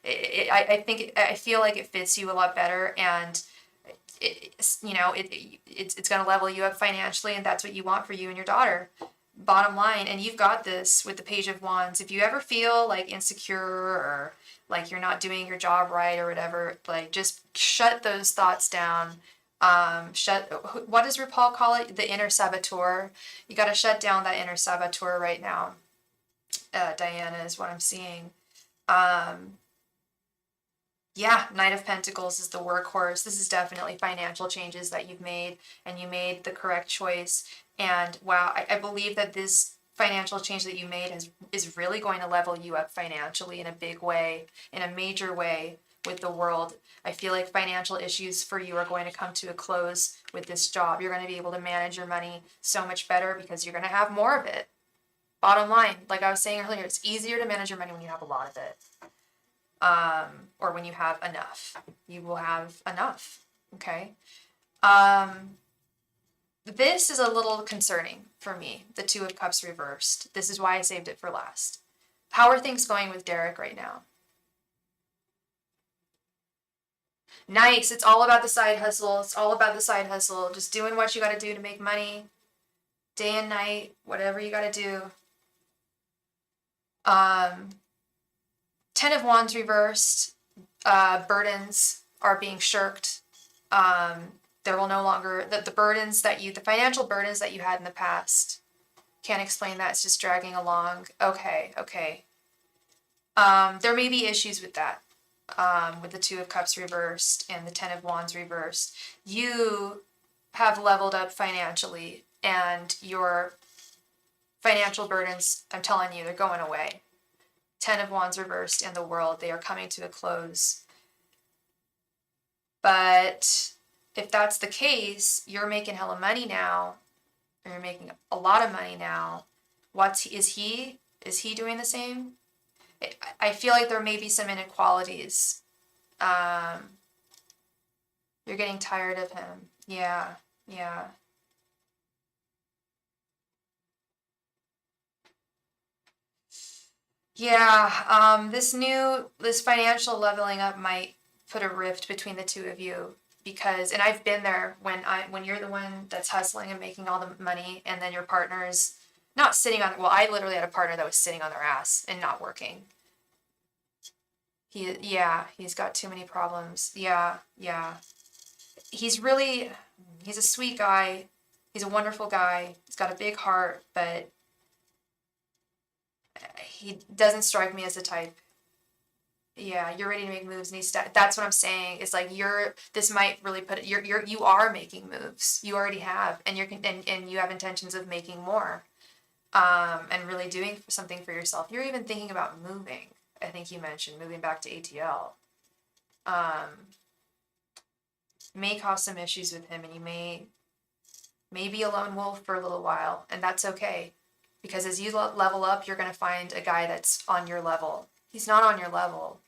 I feel like it fits you a lot better, and it's going to level you up financially, and that's what you want for you and your daughter. Bottom line, and you've got this with the Page of Wands. If you ever feel like insecure or like you're not doing your job right or whatever, like just shut those thoughts down. What does RuPaul call it? The inner saboteur. You got to shut down that inner saboteur right now. Diana is what I'm seeing. Knight of Pentacles is the workhorse. This is definitely financial changes that you've made, and you made the correct choice. And wow, I believe that this financial change that you made is really going to level you up financially in a big way, in a major way with the world. I feel like financial issues for you are going to come to a close with this job. You're going to be able to manage your money so much better because you're going to have more of it. Bottom line, like I was saying earlier, it's easier to manage your money when you have a lot of it. Or when you have enough. You will have enough. Okay? This is a little concerning for me, the 2 of Cups reversed. This is why I saved it for last. How are things going with Derek right now? Nice. It's all about the side hustle. It's all about the side hustle. Just doing what you got to do to make money, day and night, whatever you got to do. Um, Ten of Wands reversed. Burdens are being shirked. There will no longer the burdens that the financial burdens that you had in the past. Can't explain that. It's just dragging along. Okay. There may be issues with that. With the Two of Cups reversed and the Ten of Wands reversed. You have leveled up financially, and your financial burdens, I'm telling you, they're going away. Ten of Wands reversed and the World, they are coming to a close. But if that's the case, you're making hella money now, or you're making a lot of money now. Is he doing the same? I feel like there may be some inequalities. You're getting tired of him. Yeah. Yeah, this financial leveling up might put a rift between the two of you, because, and I've been there when you're the one that's hustling and making all the money, and then your partner's not sitting on, well, I literally had a partner that was sitting on their ass and not working. He's got too many problems. Yeah. He's a sweet guy. He's a wonderful guy. He's got a big heart, but he doesn't strike me as the type. Yeah, you're ready to make moves, and that's what I'm saying. It's like this might really put it, you are making moves. You already have, and and you have intentions of making more. And really doing something for yourself. You're even thinking about moving. I think you mentioned moving back to ATL. May cause some issues with him, and you may be a lone wolf for a little while, and that's okay. Because as you level up, you're going to find a guy that's on your level. He's not on your level.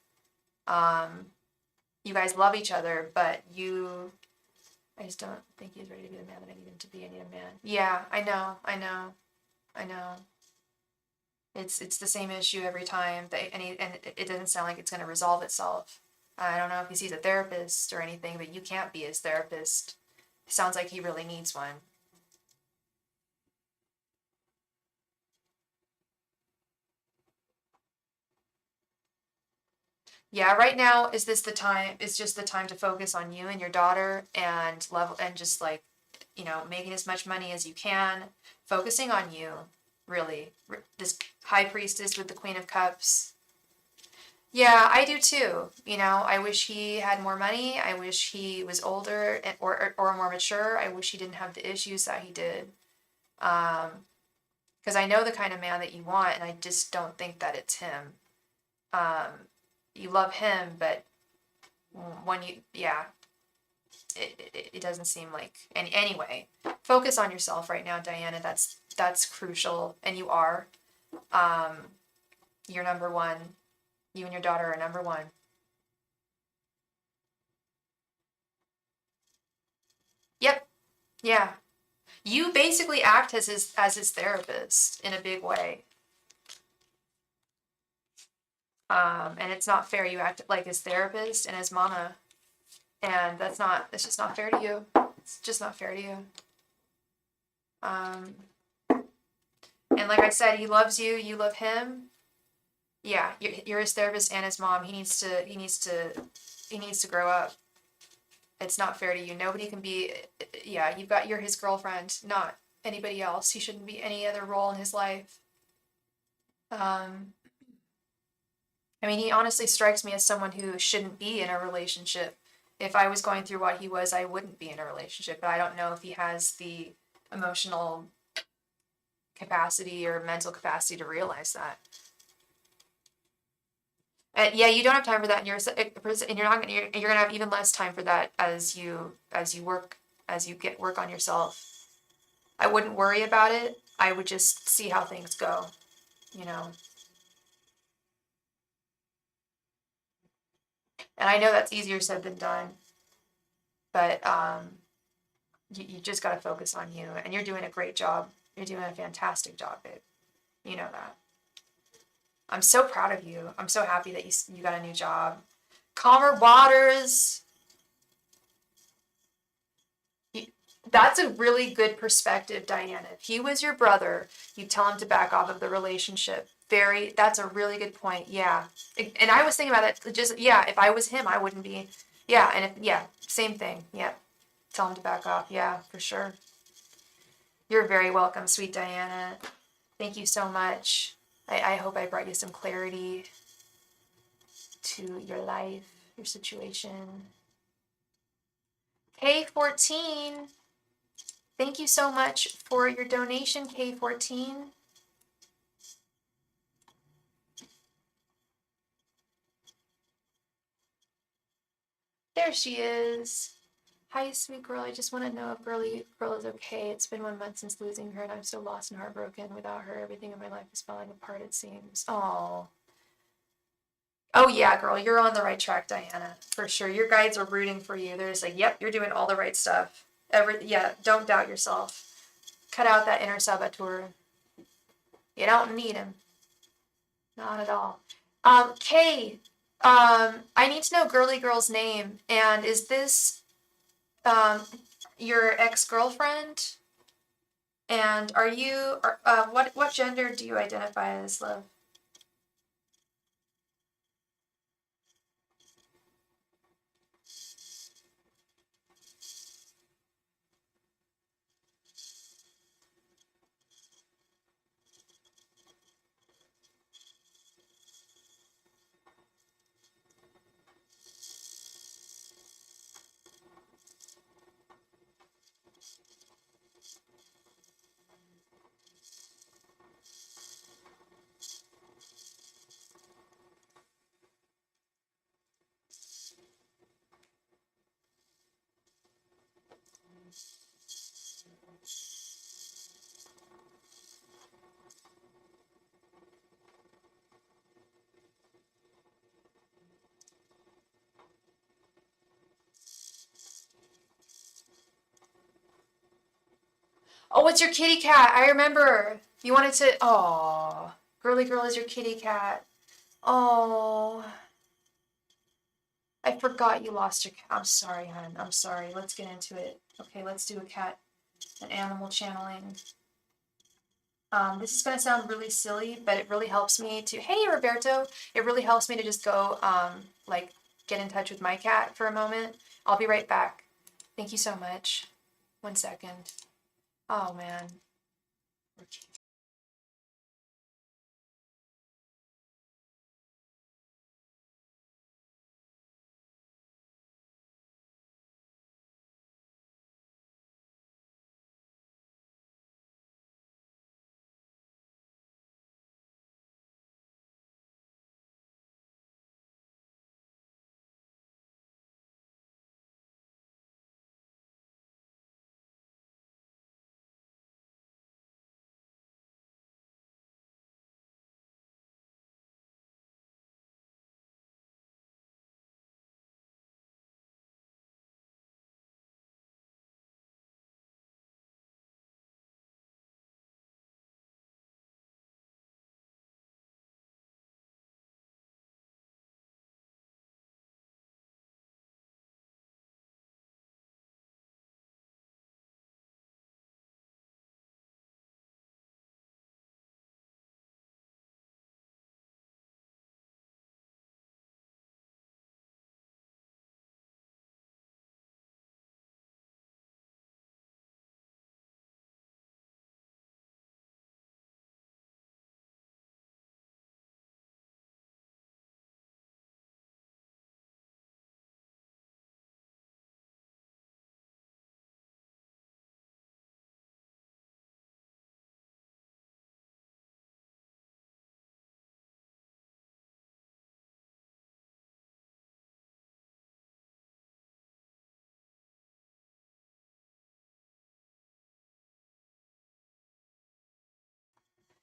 You guys love each other, but I just don't think he's ready to be the man that I need him to be. I need a man. Yeah, I know. It's the same issue every time, and it doesn't sound like it's going to resolve itself. I don't know if he sees a therapist or anything, but you can't be his therapist. It sounds like he really needs one. Yeah, right now is just the time to focus on you and your daughter, and just like, making as much money as you can, focusing on you, really. This High Priestess with the Queen of Cups. Yeah, I do too. I wish he had more money. I wish he was older or more mature. I wish he didn't have the issues that he did. Because I know the kind of man that you want, and I just don't think that it's him. You love him, but when it doesn't seem like anyway. Focus on yourself right now, Diana. That's crucial, and you are. You're number one. You and your daughter are number one. Yep. Yeah. You basically act as his therapist in a big way. And it's not fair. You act like his therapist and his mama, and it's just not fair to you. It's just not fair to you. And like I said, he loves you. You love him. Yeah, you're his therapist and his mom. He needs to grow up. It's not fair to you. Nobody can be. Yeah, you're his girlfriend, not anybody else. He shouldn't be any other role in his life. I mean, he honestly strikes me as someone who shouldn't be in a relationship. If I was going through what he was, I wouldn't be in a relationship. But I don't know if he has the emotional capacity or mental capacity to realize that. Yeah, you don't have time for that, and you're gonna have even less time for that as you work on yourself. I wouldn't worry about it. I would just see how things go, you know. And I know that's easier said than done, but you just got to focus on you, and you're doing a great job. You're doing a fantastic job, babe. You know that. I'm so proud of you. I'm so happy that you got a new job. Calmer waters. That's a really good perspective, Diana. If he was your brother, you tell him to back off of the relationship. That's a really good point. Yeah. And I was thinking about it just, yeah, if I was him, I wouldn't be. Yeah. And same thing. Yeah. Tell him to back off. Yeah, for sure. You're very welcome, sweet Diana. Thank you so much. I hope I brought you some clarity to your life, your situation. K14. Thank you so much for your donation, K14. There she is. Hi, sweet girl. I just want to know if girly girl is okay. It's been 1 month since losing her, and I'm so lost and heartbroken. Without her, everything in my life is falling apart, it seems. Oh. Oh, yeah, girl. You're on the right track, Diana. For sure. Your guides are rooting for you. They're just like, yep, you're doing all the right stuff. Yeah, don't doubt yourself. Cut out that inner saboteur. You don't need him. Not at all. Kay, I need to know girly girl's name. And is this your ex-girlfriend? And are you, what gender do you identify as, love? Oh, it's your kitty cat. I remember. You wanted to, oh, girly girl is your kitty cat. Oh, I forgot you lost your cat. I'm sorry, hon. I'm sorry. Let's get into it. Okay, let's do an animal channeling. This is going to sound really silly, but it really helps me to, hey, Roberto, it really helps me to just go, like, get in touch with my cat for a moment. I'll be right back. Thank you so much. 1 second. Oh, man.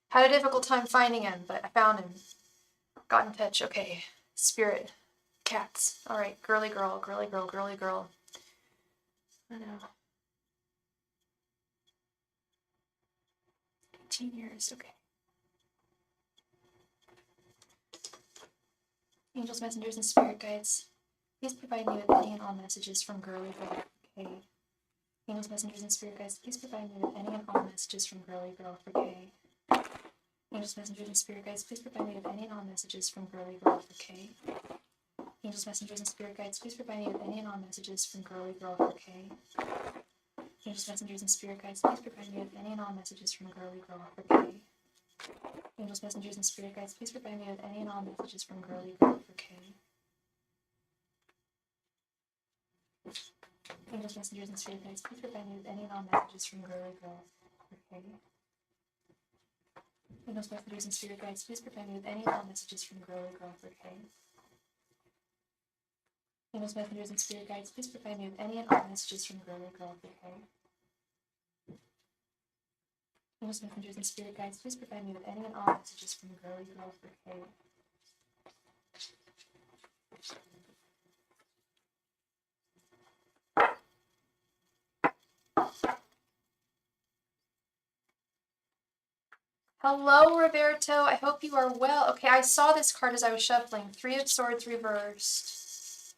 Had a difficult time finding him, but I found him. Got in touch. Okay. Spirit. Cats. All right. Girly girl, girly girl, girly girl. I know. 18 years. Okay. Angels, messengers, and spirit guides. Please provide me with any and all messages from girly girl. Okay. Angels, messengers, and spirit guides, please provide me with any and all messages from Girly Girl for Kay. Angels, messengers, and spirit guides, please provide me with any and all messages from Girly Girl for Kay. Angels, messengers, and spirit guides, please provide me with any and all messages from Girly Girl for Kay. Angels, messengers, and spirit guides, please provide me with any and all messages from Girly Girl for Kay. Angels, messengers, and spirit guides, please provide me with any and all messages from Girly Girl for Kay. Angels, messengers, and spirit guides, please provide me with any and all messages from Girly Girl for Kay. Angels, messengers, and spirit guides, please provide me with any and all messages from Girly Girl for Kay. Angels, messengers, and spirit guides, please provide me with any and all messages from Girly Girl for Kay. Angels, messengers, and spirit guides, please provide me with any and all messages from Girly Girl for Kay. Hello, Roberto. I hope you are well. Okay, I saw this card as I was shuffling. Three of Swords reversed.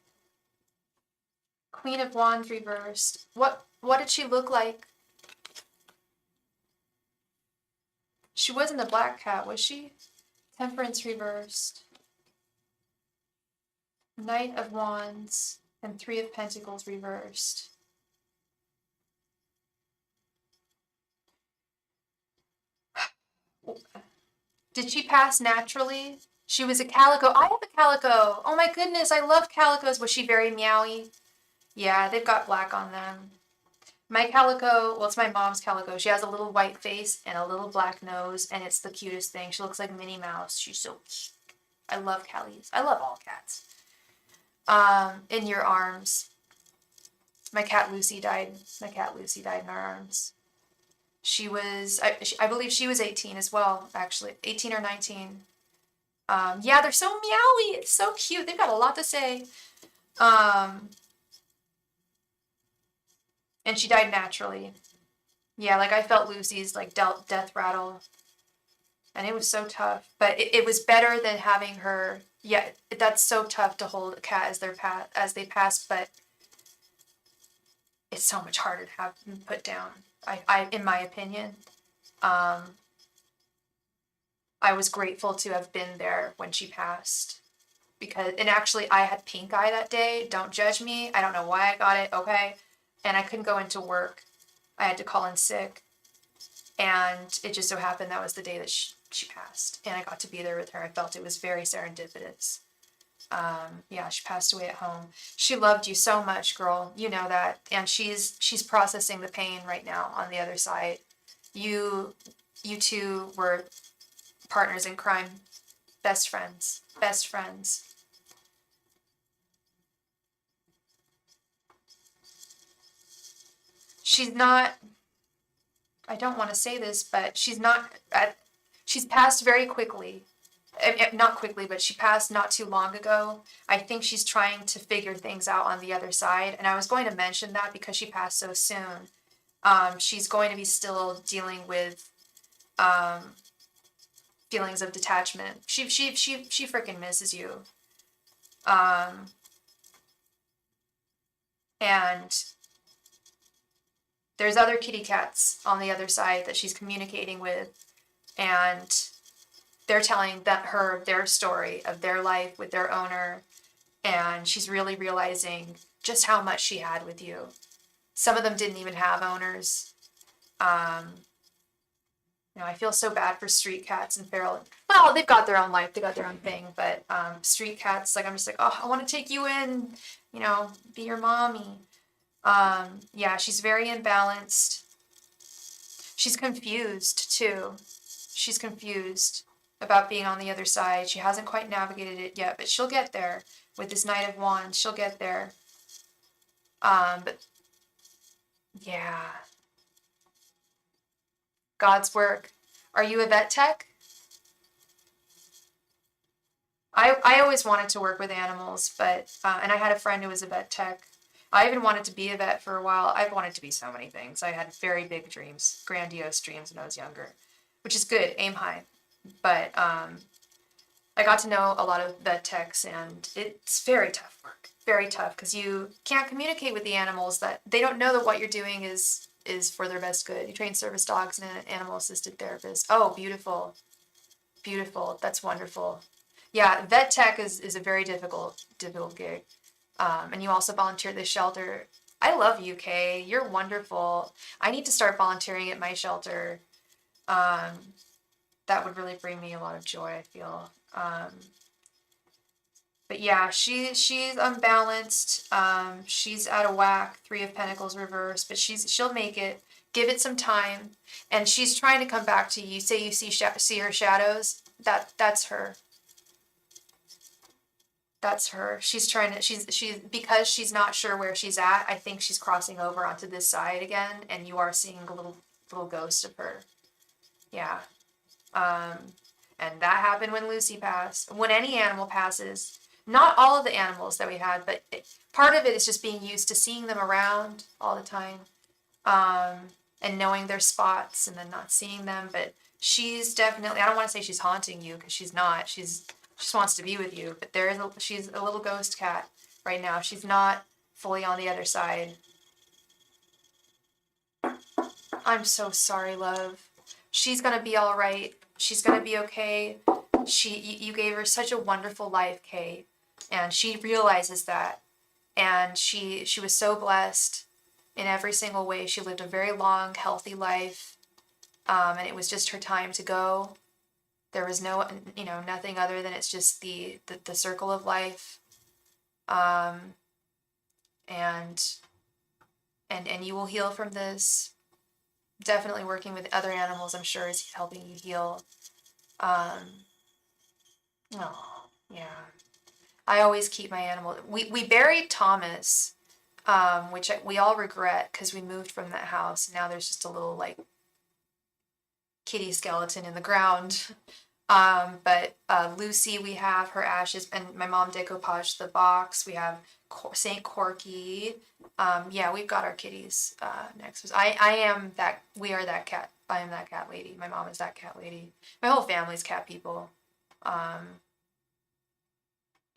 Queen of Wands reversed. What did she look like? She wasn't the black cat, was she? Temperance reversed. Knight of Wands and Three of Pentacles reversed. Did she pass naturally? She was a calico. I have a calico. Oh my goodness, I love calicos. Was she very meowy? Yeah, they've got black on them. My calico, well, it's my mom's calico. She has a little white face and a little black nose, and it's the cutest thing. She looks like Minnie Mouse. She's so cute. I love Callies. I love all cats. In your arms. My cat Lucy died. My cat Lucy died in our arms. She was, I believe she was 18 as well, actually. 18 or 19. Yeah, they're so meowy. It's so cute. They've got a lot to say. And she died naturally. Yeah, like I felt Lucy's like death rattle. And it was so tough. But it was better than having her. Yeah, that's so tough to hold a cat as they pass, but it's so much harder to have them put down. I in my opinion. I was grateful to have been there when she passed. And actually I had pink eye that day. Don't judge me. I don't know why I got it, okay? And I couldn't go into work. I had to call in sick. And it just so happened that was the day that she passed. And I got to be there with her. I felt it was very serendipitous. Yeah, she passed away at home. She loved you so much, girl. You know that. And she's processing the pain right now on the other side. You two were partners in crime. Best friends. Best friends. She's not, I don't want to say this, but she's passed very quickly. Not quickly, but she passed not too long ago. I think she's trying to figure things out on the other side. And I was going to mention that because she passed so soon. She's going to be still dealing with feelings of detachment. She freaking misses you. And there's other kitty cats on the other side that she's communicating with, and they're telling their story of their life with their owner, and she's really realizing just how much she had with you. Some of them didn't even have owners. I feel so bad for street cats and feral. Well, they've got their own life, they got their own thing, but street cats, like I'm just like, oh, I want to take you in, be your mommy. Yeah, she's very imbalanced. She's confused too. She's confused about being on the other side. She hasn't quite navigated it yet, but she'll get there with this Knight of Wands. She'll get there. But yeah. God's work. Are you a vet tech? I always wanted to work with animals, but and I had a friend who was a vet tech. I even wanted to be a vet for a while. I've wanted to be so many things. I had very big dreams, grandiose dreams when I was younger, which is good. Aim high. But I got to know a lot of vet techs, and it's very tough work. Very tough, because you can't communicate with the animals. That they don't know that what you're doing is for their best good. You train service dogs and an animal assisted therapist. Oh, beautiful. Beautiful. That's wonderful. Yeah, vet tech is a very difficult gig. And you also volunteer at the shelter. I love you, Kay. You're wonderful. I need to start volunteering at my shelter. Um, that would really bring me a lot of joy, I feel. But yeah, she's unbalanced. She's out of whack. Three of Pentacles reversed, but she'll make it. Give it some time, and she's trying to come back to you. You say you see her shadows. That's her. That's her. She's trying to. She's because she's not sure where she's at. I think she's crossing over onto this side again, and you are seeing a little ghost of her. Yeah. And that happened when Lucy passed. When any animal passes, not all of the animals that we had, but part of it is just being used to seeing them around all the time, and knowing their spots and then not seeing them. But she's definitely, I don't want to say she's haunting you, because she's not. She just wants to be with you. But she's a little ghost cat right now. She's not fully on the other side. I'm so sorry, love. She's gonna be all right. She's gonna be okay. You gave her such a wonderful life, Kay, and she realizes that. And she was so blessed in every single way. She lived a very long, healthy life, and it was just her time to go. There was nothing other than it's just the circle of life, and you will heal from this. Definitely working with other animals, I'm sure, is helping you heal. Oh, yeah. I always keep my animal. We buried Thomas, which we all regret, because we moved from that house. And now there's just a little like kitty skeleton in the ground. But Lucy, we have her ashes, and my mom decoupaged the box. We have Saint Corky. Yeah, we've got our kitties next. We are that cat. I am that cat lady. My mom is that cat lady. My whole family's cat people.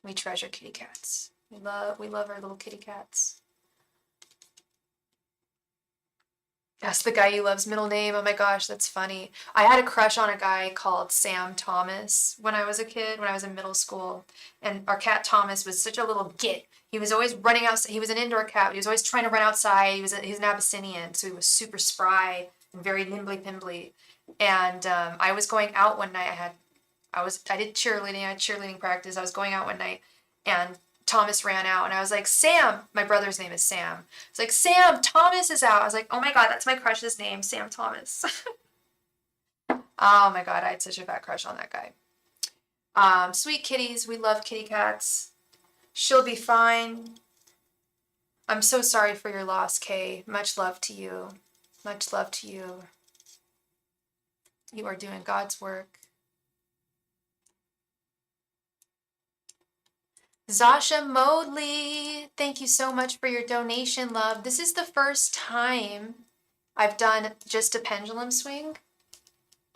We treasure kitty cats. We love our little kitty cats. That's the guy you love's middle name. Oh my gosh, that's funny. I had a crush on a guy called Sam Thomas when I was a kid, when I was in middle school. And our cat Thomas was such a little git. He was always running outside. He was an indoor cat, but he was always trying to run outside. He's an Abyssinian, so he was super spry and very nimbly-pimbly. And I was going out one night. I did cheerleading. I had cheerleading practice. I was going out one night, and Thomas ran out, and I was like, Sam, my brother's name is Sam. It's like, Sam, Thomas is out. I was like, oh my God, that's my crush's name, Sam Thomas. Oh my God, I had such a fat crush on that guy. Sweet kitties, we love kitty cats. She'll be fine. I'm so sorry for your loss, Kay. Much love to you. Much love to you. You are doing God's work. Zasha Modley, thank you so much for your donation, love. This is the first time I've done just a pendulum swing.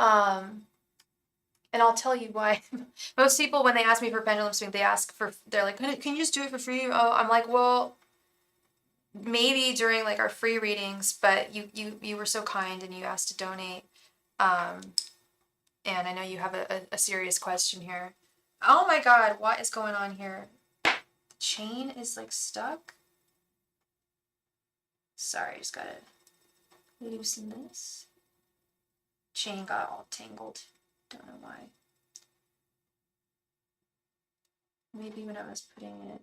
And I'll tell you why. Most people, when they ask me for pendulum swing, they're like, can you just do it for free? Oh, I'm like, well, maybe during like our free readings, but you were so kind and you asked to donate. And I know you have a serious question here. Oh my God, what is going on here? Chain is like stuck. Sorry, I just gotta loosen this. Chain got all tangled. Don't know why. Maybe when I was putting it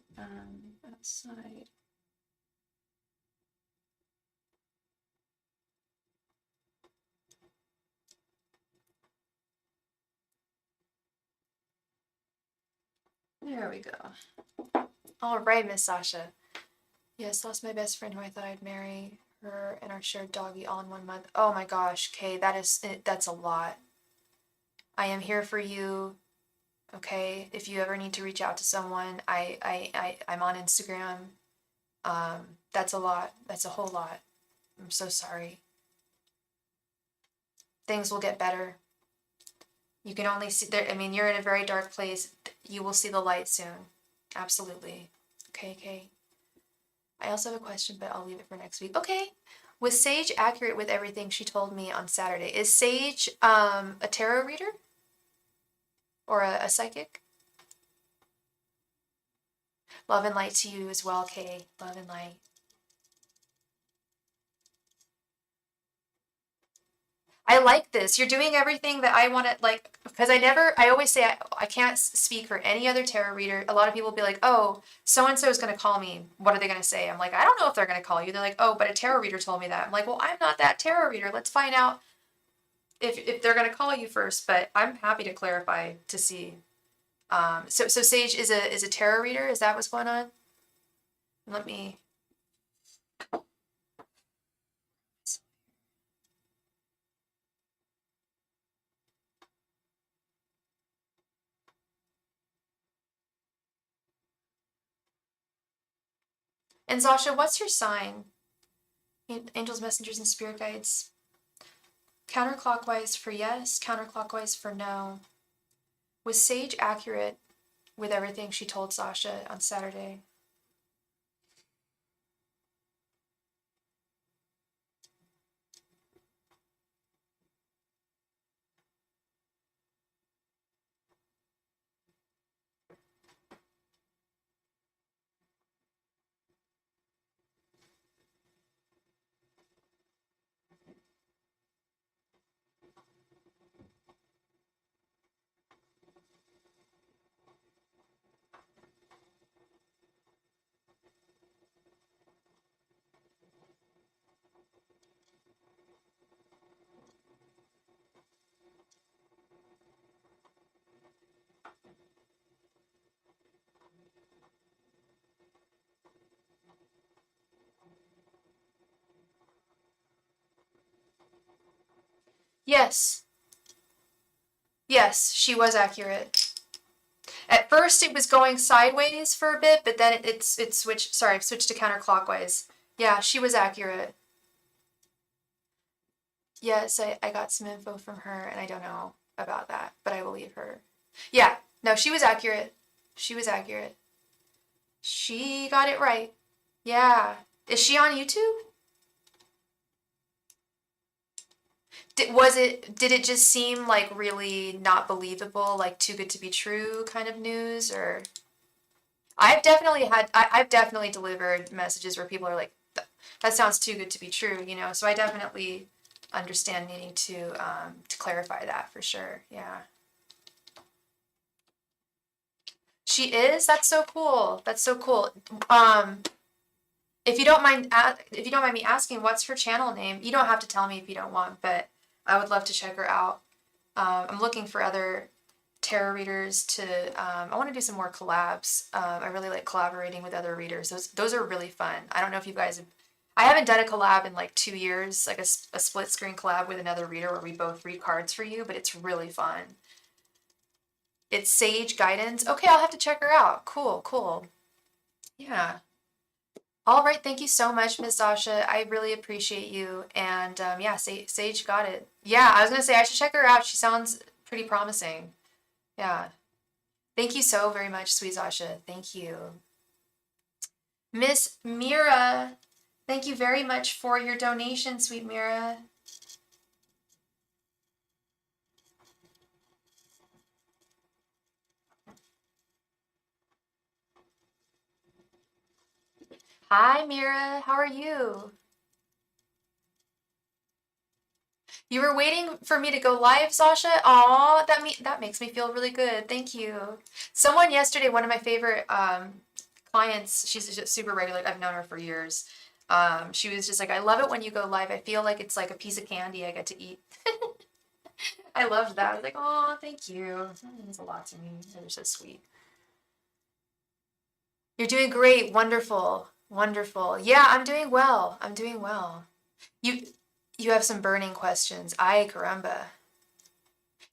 outside. There we go. All right, Miss Sasha. Yes, lost my best friend who I thought I'd marry her and our shared doggy all in 1 month. Oh my gosh, Kay, that's a lot. I am here for you. Okay, if you ever need to reach out to someone, I'm on Instagram. That's a lot. That's a whole lot. I'm so sorry. Things will get better. You can only see there. I mean, you're in a very dark place. You will see the light soon. Absolutely. Okay, okay. I also have a question, but I'll leave it for next week. Okay. Was Sage accurate with everything she told me on Saturday? Is Sage a tarot reader or a psychic? Love and light to you as well, Kay. Love and light. I like this. You're doing everything that I want to, like, because I always say I can't speak for any other tarot reader. A lot of people will be like, oh, so-and-so is going to call me. What are they going to say? I'm like, I don't know if they're going to call you. They're like, oh, but a tarot reader told me that. I'm like, well, I'm not that tarot reader. Let's find out if they're going to call you first. But I'm happy to clarify to see. So Sage is a tarot reader. Is that what's going on? Let me. And Zasha, what's your sign? Angels, messengers, and spirit guides. Counterclockwise for yes, counterclockwise for no. Was Sage accurate with everything she told Sasha on Saturday? Yes. Yes, she was accurate. At first it was going sideways for a bit, but then it switched, sorry, it switched to counterclockwise. Yeah, she was accurate. Yes, I got some info from her and I don't know about that, but I believe her. Yeah, no, she was accurate. She was accurate. She got it right. Yeah. Is she on YouTube? Did it just seem like really not believable, like too good to be true kind of news? Or I've definitely delivered messages where people are like, that sounds too good to be true, you know? So I definitely understand needing to clarify that for sure. Yeah. She is? That's so cool. That's so cool. Um, if you don't mind me asking, what's her channel name? You don't have to tell me if you don't want, but I would love to check her out. I'm looking for other tarot readers to. I want to do some more collabs. I really like collaborating with other readers. Those are really fun. I don't know if you guys have. I haven't done a collab in like 2 years, like a split screen collab with another reader where we both read cards for you, but it's really fun. It's Sage Guidance. Okay, I'll have to check her out. Cool, cool. Yeah. All right, thank you so much, Miss Sasha. I really appreciate you. And yeah, Sage got it. Yeah, I was gonna say I should check her out. She sounds pretty promising. Yeah. Thank you so very much, sweet Sasha. Thank you. Miss Mira, thank you very much for your donation, sweet Mira. Hi, Mira. How are you? You were waiting for me to go live, Sasha? Aw, that makes me feel really good. Thank you. Someone yesterday, one of my favorite clients, she's just super regular. I've known her for years. She was just like, I love it when you go live. I feel like it's like a piece of candy I get to eat. I loved that. I was like, oh, thank you. That means a lot to me. They're so sweet. You're doing great. Wonderful. Wonderful. Yeah, I'm doing well. I'm doing well. You you have some burning questions. Ay, caramba.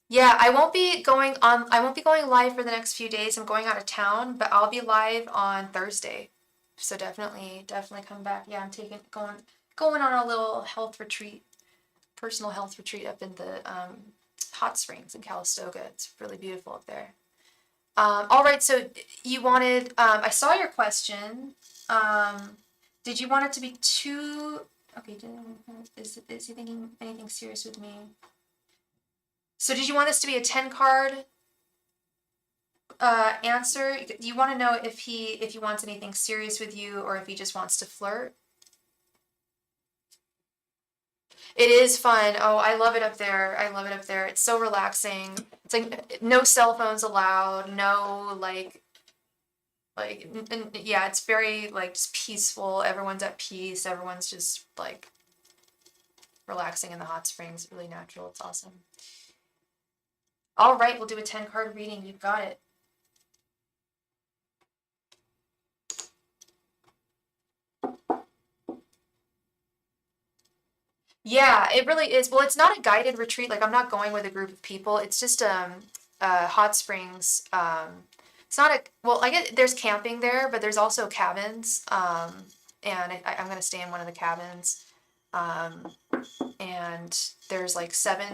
Yeah, I won't be going live for the next few days. I'm going out of town, but I'll be live on Thursday. So definitely come back. Yeah, I'm going on a little health retreat, personal health retreat up in the hot springs in Calistoga. It's really beautiful up there. All right, so you wanted, I saw your question. Did you want it to be too, okay, is he thinking anything serious with me? So did you want this to be a 10 card answer? You want to know if he wants anything serious with you or if he just wants to flirt? It is fun. Oh, I love it up there. I love it up there. It's so relaxing. It's like no cell phones allowed, no yeah, it's very like just peaceful. Everyone's at peace. Everyone's just like relaxing in the hot springs. Really natural. It's awesome. All right, we'll do a 10 card reading. You've got it. Yeah, it really is. Well, it's not a guided retreat. Like I'm not going with a group of people. It's just hot springs. It's not a, well, I get there's camping there, but there's also cabins. And I'm gonna stay in one of the cabins. And there's like 7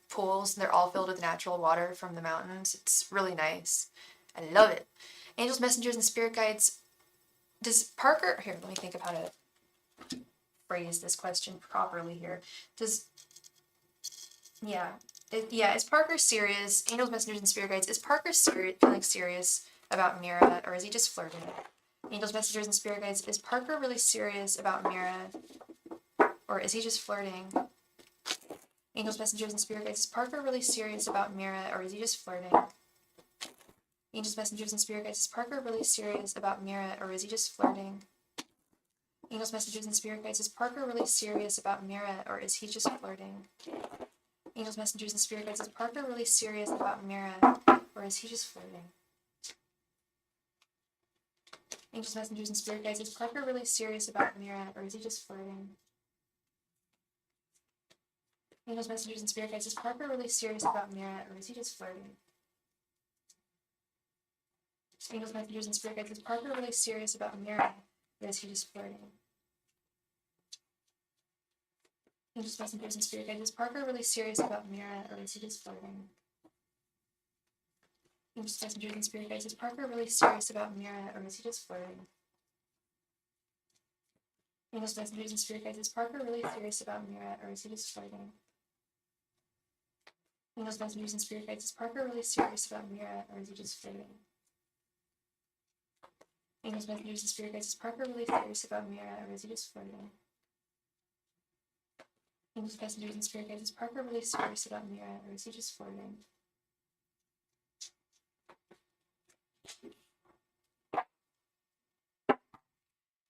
pools, and they're all filled with natural water from the mountains. It's really nice. I love it. Angels, messengers, and spirit guides. Does Parker, here, let me think of how to phrase this question properly here. Is Parker serious? Angels, messengers, and spirit guides. Is Parker feeling serious about Mira, or is he just flirting? Angels, messengers, and spirit guides. Is Parker really serious about Mira, or is he just flirting? Angels, messengers, and spirit guides. Is Parker really serious about Mira, or is he just flirting? Angels, messengers, and spirit guides. Is Parker really serious about Mira, or is he just flirting? Angels, messengers, and spirit guides. Is Parker really serious about Mira, or is he just flirting? Angels, messengers, and spirit guides. Is Parker really serious about Mira, or is he just flirting? Angels, messengers, and spirit guides. Is Parker really serious about Mira, or is he just flirting? Angels, messengers, and spirit guides. Is Parker really serious about Mira, or is he just flirting? Angels, messengers, and spirit guides. Is Parker really serious about Mira, or is he just flirting? Angels, messengers, and spirit guides. Is Parker really serious about Mira, or is he just flirting? Angels, messengers, and spirit guides. Is Parker really serious about Mira, or is he just flirting? Angels, messengers, and spirit guides. Is Parker really serious about Mira, or is he just flirting? Angels, messengers, and spirit guides. Is Parker really serious about Mira, or is he just flirting? Angels, messengers, and spirit guides. Is Parker really serious about Mira, or is he just flirting? Angels, messengers, and spirit guides. Is Parker really serious about Mira, or is he just flirting?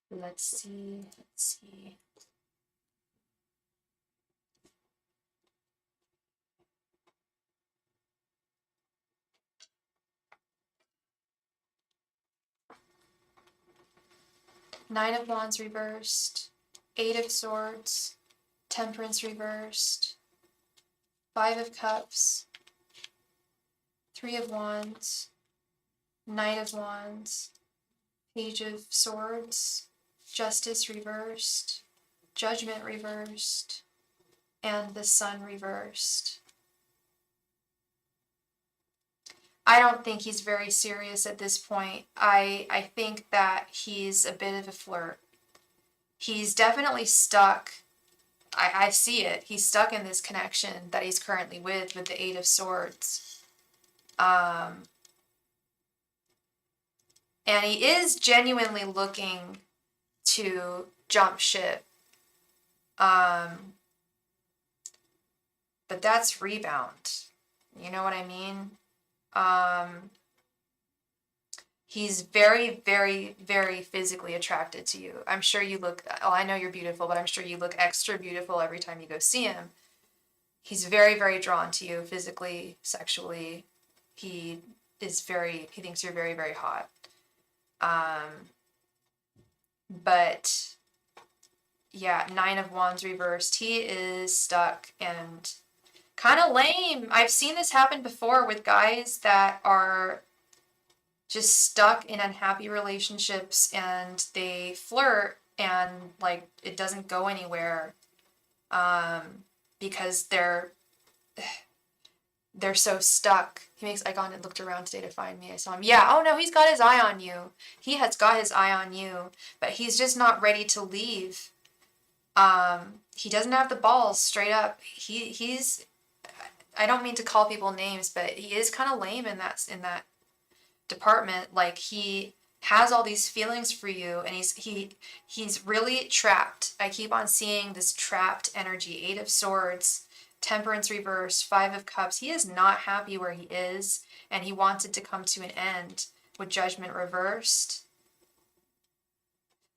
Let's see. Nine of Wands reversed, 8 of Swords, Temperance reversed, 5 of Cups, 3 of Wands, Knight of Wands, Page of Swords, Justice reversed, Judgment reversed, and the Sun reversed. I don't think he's very serious at this point. I think that he's a bit of a flirt. He's definitely stuck. I see it. He's stuck in this connection that he's currently with the 8 of Swords. And he is genuinely looking to jump ship. But that's rebound. You know what I mean? He's very, very, very physically attracted to you. I'm sure you look, oh, I know you're beautiful, but I'm sure you look extra beautiful every time you go see him. He's very, very drawn to you physically, sexually. He thinks you're very, very hot. But yeah, 9 of Wands reversed. He is stuck and kind of lame. I've seen this happen before with guys that are just stuck in unhappy relationships and they flirt and like it doesn't go anywhere because they're so stuck. He makes eye contact and looked around today to find me. I saw him. Yeah, oh no, he's got his eye on you. He has got his eye on you, but he's just not ready to leave. He doesn't have the balls, straight up. He's I don't mean to call people names, but he is kind of lame in that department. Like, he has all these feelings for you, and he's really trapped. I keep on seeing this trapped energy. 8 of Swords, Temperance reversed, 5 of Cups. He is not happy where he is, and he wants it to come to an end with Judgment reversed.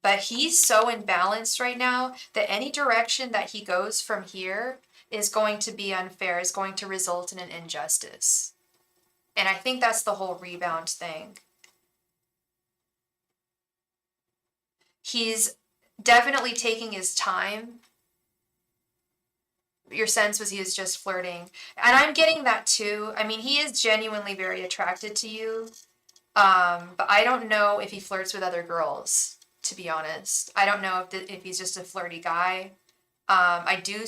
But he's so imbalanced right now that any direction that he goes from here is going to be unfair, is going to result in an injustice. And I think that's the whole rebound thing. He's definitely taking his time. Your sense was he was just flirting. And I'm getting that too. I mean, he is genuinely very attracted to you. But I don't know if he flirts with other girls, to be honest. I don't know if he's just a flirty guy. I do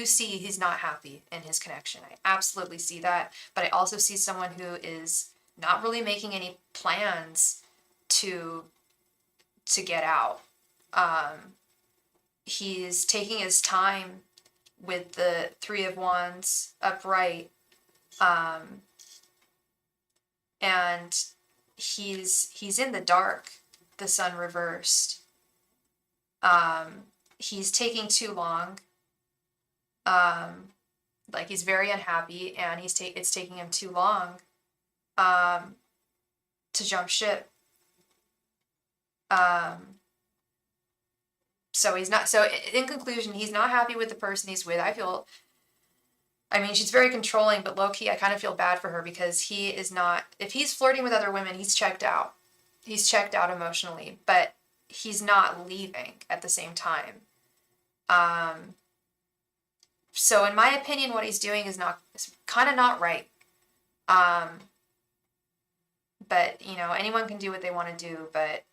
see he's not happy in his connection. I absolutely see that. But I also see someone who is not really making any plans to get out. He's taking his time with the 3 of Wands upright. And he's in the dark, the Sun reversed. He's taking too long. Like, he's very unhappy, and it's taking him too long to jump ship. So in conclusion, he's not happy with the person he's with. I mean, she's very controlling, but low-key, I kind of feel bad for her, because he is not, if he's flirting with other women, he's checked out. He's checked out emotionally, but he's not leaving at the same time. So in my opinion, what he's doing is kind of not right. But, anyone can do what they want to do, but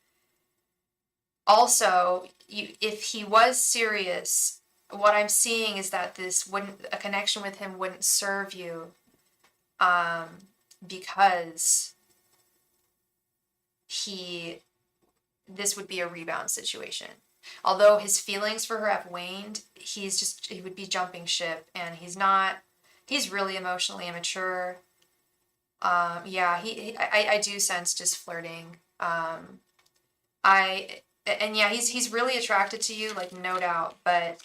also, if he was serious, what I'm seeing is that a connection with him wouldn't serve you, because this would be a rebound situation. Although his feelings for her have waned, he would be jumping ship, and he's really emotionally immature. I do sense just flirting. He's really attracted to you, like, no doubt, but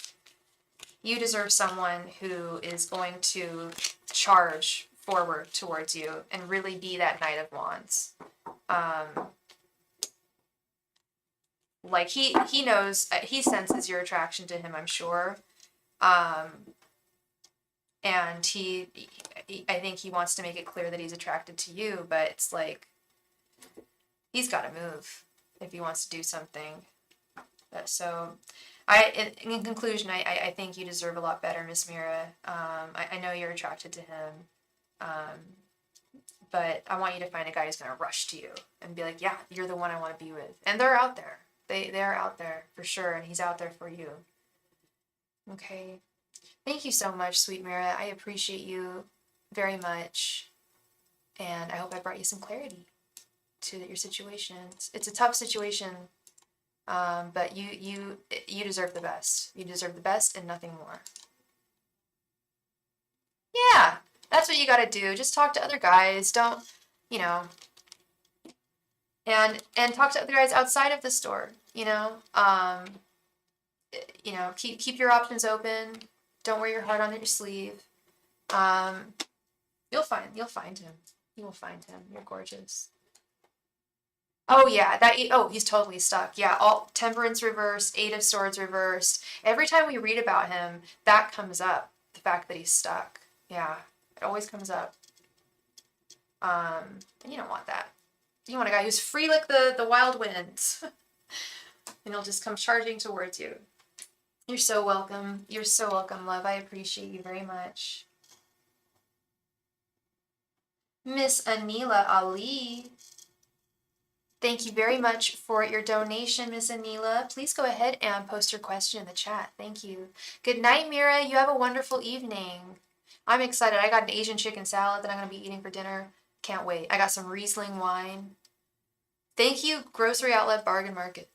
you deserve someone who is going to charge forward towards you and really be that Knight of Wands. Like, he knows, he senses your attraction to him, I'm sure. And I think he wants to make it clear that he's attracted to you, but it's like, he's got to move if he wants to do something. So, in conclusion, I think you deserve a lot better, Miss Mira. I know you're attracted to him, but I want you to find a guy who's going to rush to you and be like, yeah, you're the one I want to be with. And they're out there. They're out there for sure, and he's out there for you. Okay. Thank you so much, sweet Mira. I appreciate you very much, and I hope I brought you some clarity to your situation. It's a tough situation, but you deserve the best. You deserve the best and nothing more. Yeah, that's what you got to do. Just talk to other guys. Don't, and talk to other guys outside of the store. Keep your options open. Don't wear your heart on your sleeve. You'll find him. You will find him. You're gorgeous. Oh yeah, he's totally stuck. Yeah, all Temperance reversed, 8 of Swords reversed. Every time we read about him, that comes up. The fact that he's stuck. Yeah, it always comes up. And you don't want that. You want a guy who's free like the wild winds. And he'll just come charging towards you. You're so welcome. You're so welcome, love. I appreciate you very much. Miss Anila Ali. Thank you very much for your donation, Miss Anila. Please go ahead and post your question in the chat. Thank you. Good night, Mira. You have a wonderful evening. I'm excited. I got an Asian chicken salad that I'm going to be eating for dinner. Can't wait. I got some Riesling wine. Thank you, Grocery Outlet Bargain Market.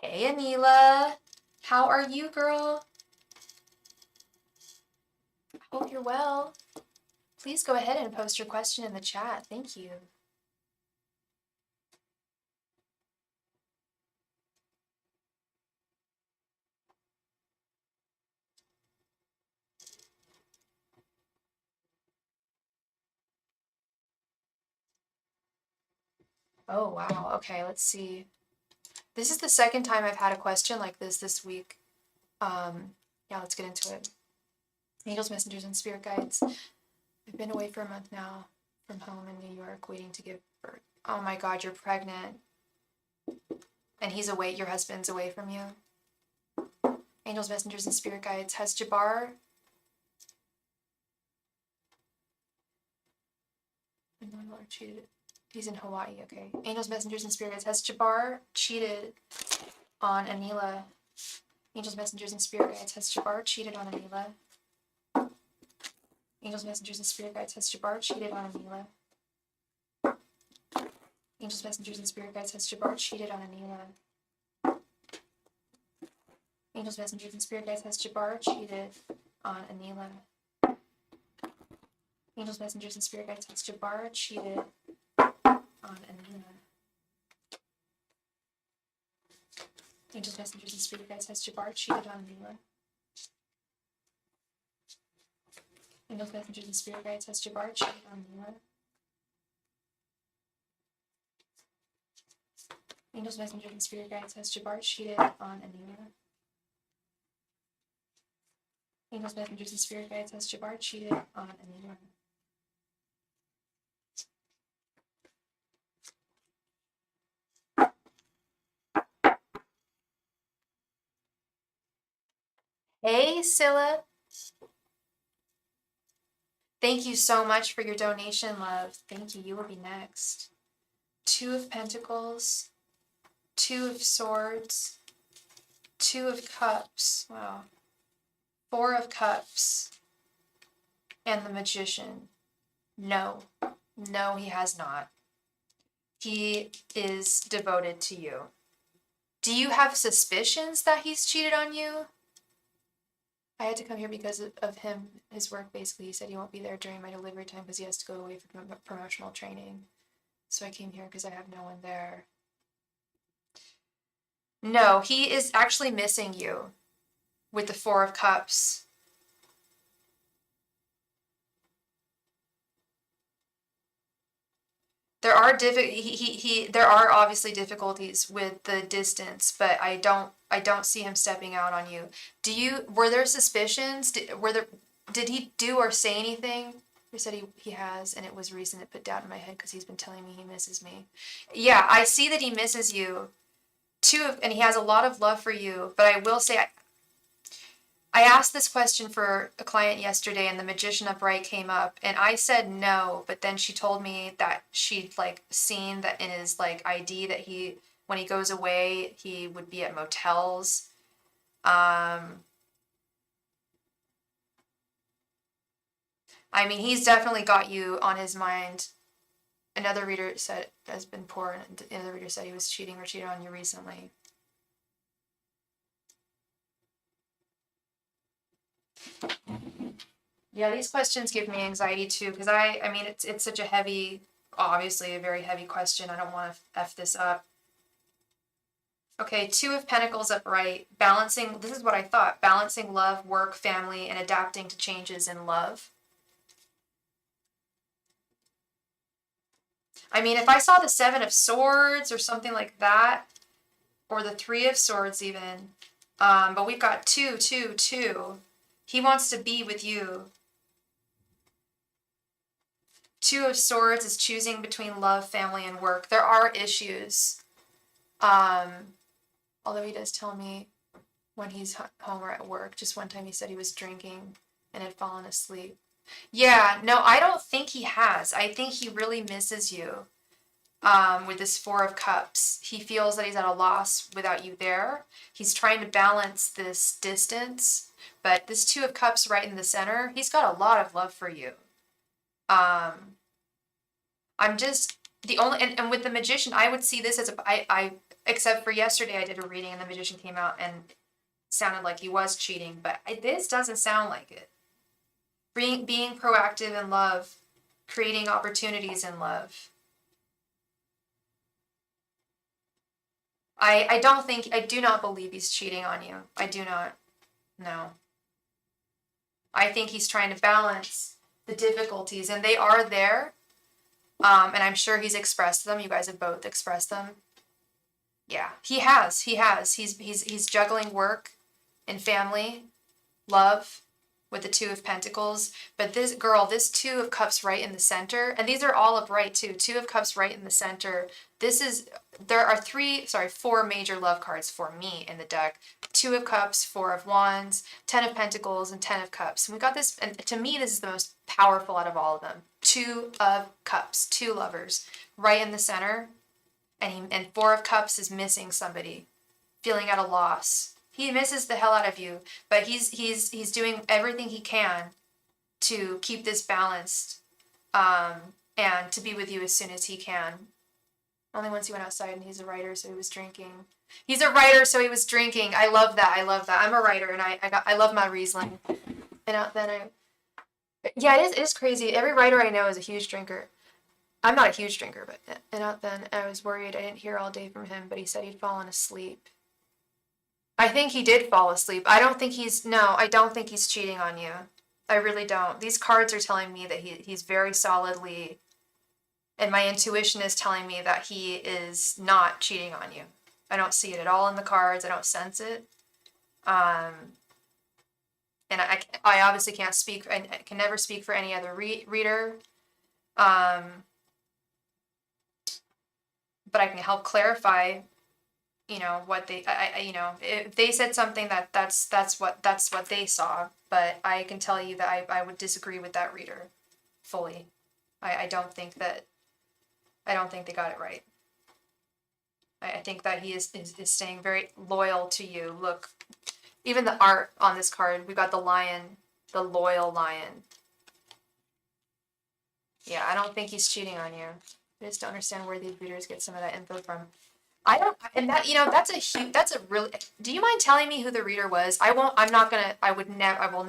Hey, Anila. How are you, girl? Hope you're well. Please go ahead and post your question in the chat. Thank you. Oh, wow. Okay, let's see. This is the second time I've had a question like this week. Yeah, let's get into it. Angels, messengers, and spirit guides. I've been away for a month now from home in New York, waiting to give birth. Oh my God, you're pregnant. And he's away, your husband's away from you. Angels, messengers, and spirit guides. Has Jabbar... cheated. He's in Hawaii, okay. Angels, messengers, and spirit guides. Has Jabbar cheated on Anila? Angels, messengers, and spirit guides. Has Jabbar cheated on Anila? Angels, messengers, and spirit guides. Has Jabbar cheated on Anila? Angels, messengers, and spirit guides. Has Jabbar cheated on Anila? Angels, messengers, and spirit guides. Has Jabbar cheated on Anila? Angels, messengers, and spirit guides. Has Jabbar cheated on Anila? Angels, messengers, and spirit guides. Has Jabbar cheated on Anila? Angels, messengers, and spirit guides. Has Jabbar cheated on Anila? Angels, messengers, and spirit guides. Has Jabbar cheated on Anila? Angels, messengers, and spirit guides. Has Jabbar cheated on Anila? Hey, Scylla. Thank you so much for your donation, love. Thank you. You will be next. Two of Pentacles, Two of Swords, Two of Cups. Wow. Four of Cups, and the Magician. No. No, he has not. He is devoted to you. Do you have suspicions that he's cheated on you? I had to come here because of him, his work, basically. He said he won't be there during my delivery time because he has to go away for promotional training. So I came here because I have no one there. No, he is actually missing you with the Four of Cups. There are there are obviously difficulties with the distance, but I don't see him stepping out on you. Were there suspicions? Did he do or say anything? He said he has, and it was recent. It put doubt in my head because he's been telling me he misses me. Yeah, I see that he misses you. And he has a lot of love for you, but I will say I asked this question for a client yesterday, and the Magician upright came up, and I said no, but then she told me that she'd like seen that in his like ID that when he goes away, he would be at motels. I mean, he's definitely got you on his mind. Another reader said has been poor, and another reader said he was cheating or cheated on you recently. Yeah, these questions give me anxiety too, because I mean, it's such a heavy, obviously a very heavy question. I don't want to F this up. Okay, Two of Pentacles upright, balancing, this is what I thought, balancing love, work, family, and adapting to changes in love. I mean, if I saw the Seven of Swords or something like that, or the Three of Swords even, but we've got two. He wants to be with you. Two of Swords is choosing between love, family, and work. There are issues. Although he does tell me when he's home or at work. Just one time he said he was drinking and had fallen asleep. Yeah, no, I don't think he has. I think he really misses you. With this Four of Cups, he feels that he's at a loss without you there. He's trying to balance this distance, but this Two of Cups right in the center, he's got a lot of love for you. Um, I'm just the only, and with the Magician, I would see this as except for yesterday, I did a reading and the Magician came out and sounded like he was cheating, but this doesn't sound like it. Being proactive in love, creating opportunities in love. I do not believe he's cheating on you. I do not. No. I think he's trying to balance the difficulties, and they are there. And I'm sure he's expressed them. You guys have both expressed them. Yeah, he has. He has. He's juggling work and family, love, with the Two of Pentacles. But this girl, this Two of Cups right in the center, and these are all upright too. Two of Cups right in the center. There are four major love cards for me in the deck. Two of Cups, Four of Wands, Ten of Pentacles, and Ten of Cups. And we got this, and to me, this is the most powerful out of all of them. Two of Cups, two lovers, right in the center. And Four of Cups is missing somebody, feeling at a loss. He misses the hell out of you, but he's doing everything he can to keep this balanced, and to be with you as soon as he can. Only once he went outside, and he's a writer, so he was drinking. He's a writer, so he was drinking. I love that. I love that. I'm a writer, and I love my Riesling. And yeah, it is crazy. Every writer I know is a huge drinker. I'm not a huge drinker, but then I was worried. I didn't hear all day from him, but he said he'd fallen asleep. I think he did fall asleep. I don't think he's cheating on you. I really don't. These cards are telling me that he's very solidly, and my intuition is telling me that he is not cheating on you. I don't see it at all in the cards. I don't sense it. And I obviously can't speak, I can never speak for any other reader. But I can help clarify, what they, if they said something that's what they saw, but I can tell you that I would disagree with that reader fully. I don't think they got it right. I think that he is staying very loyal to you. Look, even the art on this card, we got the lion, the loyal lion. Yeah, I don't think he's cheating on you. I just don't understand where these readers get some of that info from. I don't, and that, that's a really, do you mind telling me who the reader was? I will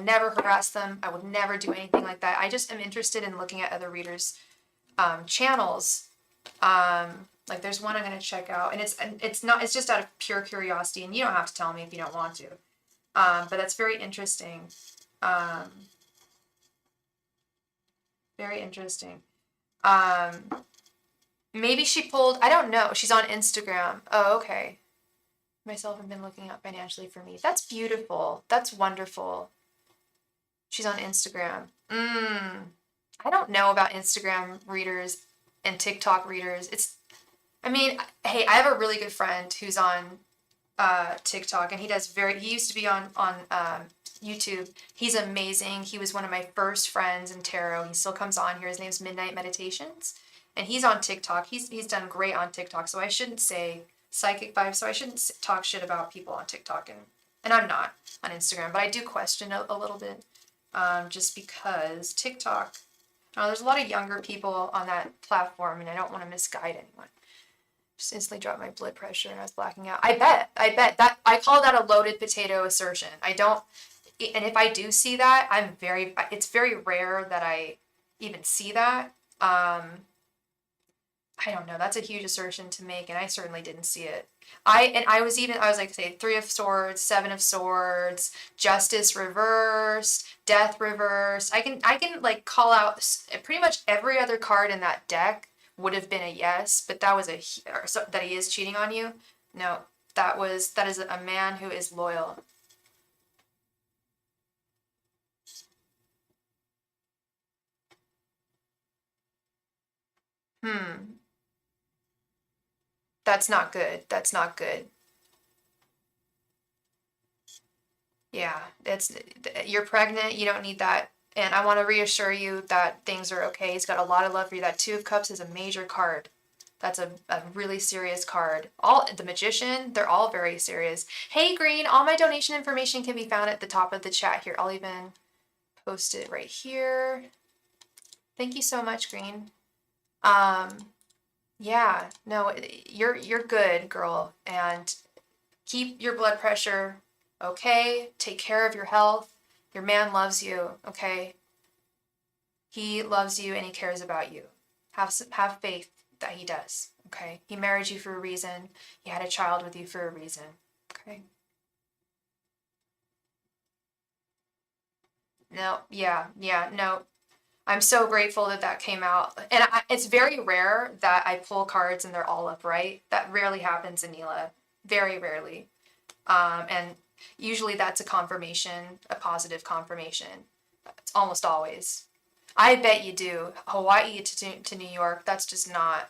never harass them. I would never do anything like that. I just am interested in looking at other readers' channels. Like there's one I'm going to check out, and it's just out of pure curiosity, and you don't have to tell me if you don't want to. But that's very interesting. Very interesting. Maybe she pulled, I don't know. She's on Instagram. Oh, okay. Myself have been looking out financially for me. That's beautiful. That's wonderful. She's on Instagram. I don't know about Instagram readers and TikTok readers. Hey, I have a really good friend who's on TikTok, and he used to be on YouTube. He's amazing. He was one of my first friends in tarot. He still comes on here. His name's Midnight Meditations, and he's on TikTok. He's done great on TikTok, so I shouldn't say psychic vibes, so I shouldn't talk shit about people on TikTok, and I'm not on Instagram, but I do question a little bit, just because TikTok, there's a lot of younger people on that platform, and I don't want to misguide anyone. Just instantly dropped my blood pressure and I was blacking out. I bet that I call that a loaded potato assertion. And if I do see that, it's very rare that I even see that. I don't know. That's a huge assertion to make, and I certainly didn't see it. I was like, say, Three of Swords, Seven of Swords, Justice reversed, Death reversed. I can like call out pretty much every other card in that deck would have been a yes, but that he is cheating on you. No, that is a man who is loyal. That's not good. That's not good. Yeah, you're pregnant. You don't need that. And I want to reassure you that things are okay. He's got a lot of love for you. That Two of Cups is a major card. That's a really serious card. All the Magician, they're all very serious. Hey, Green, all my donation information can be found at the top of the chat here. I'll even post it right here. Thank you so much, Green. Yeah, no, you're good, girl, and keep your blood pressure okay. Take care of your health. Your man loves you, okay? He loves you and he cares about you. Have faith that he does, okay? He married you for a reason. He had a child with you for a reason, okay? No, yeah, no. I'm so grateful that that came out. And it's very rare that I pull cards and they're all upright. That rarely happens, Anila. Very rarely. And usually that's a confirmation, a positive confirmation. It's almost always. I bet you do. Hawaii to New York, that's just not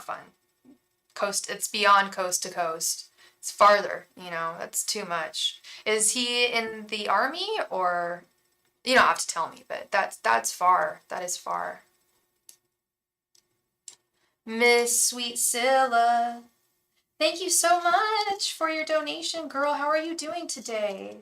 fun. It's beyond coast to coast. It's farther, that's too much. Is he in the army or you don't have to tell me, but that's far. That is far. Miss Sweet Scylla, thank you so much for your donation, girl. How are you doing today?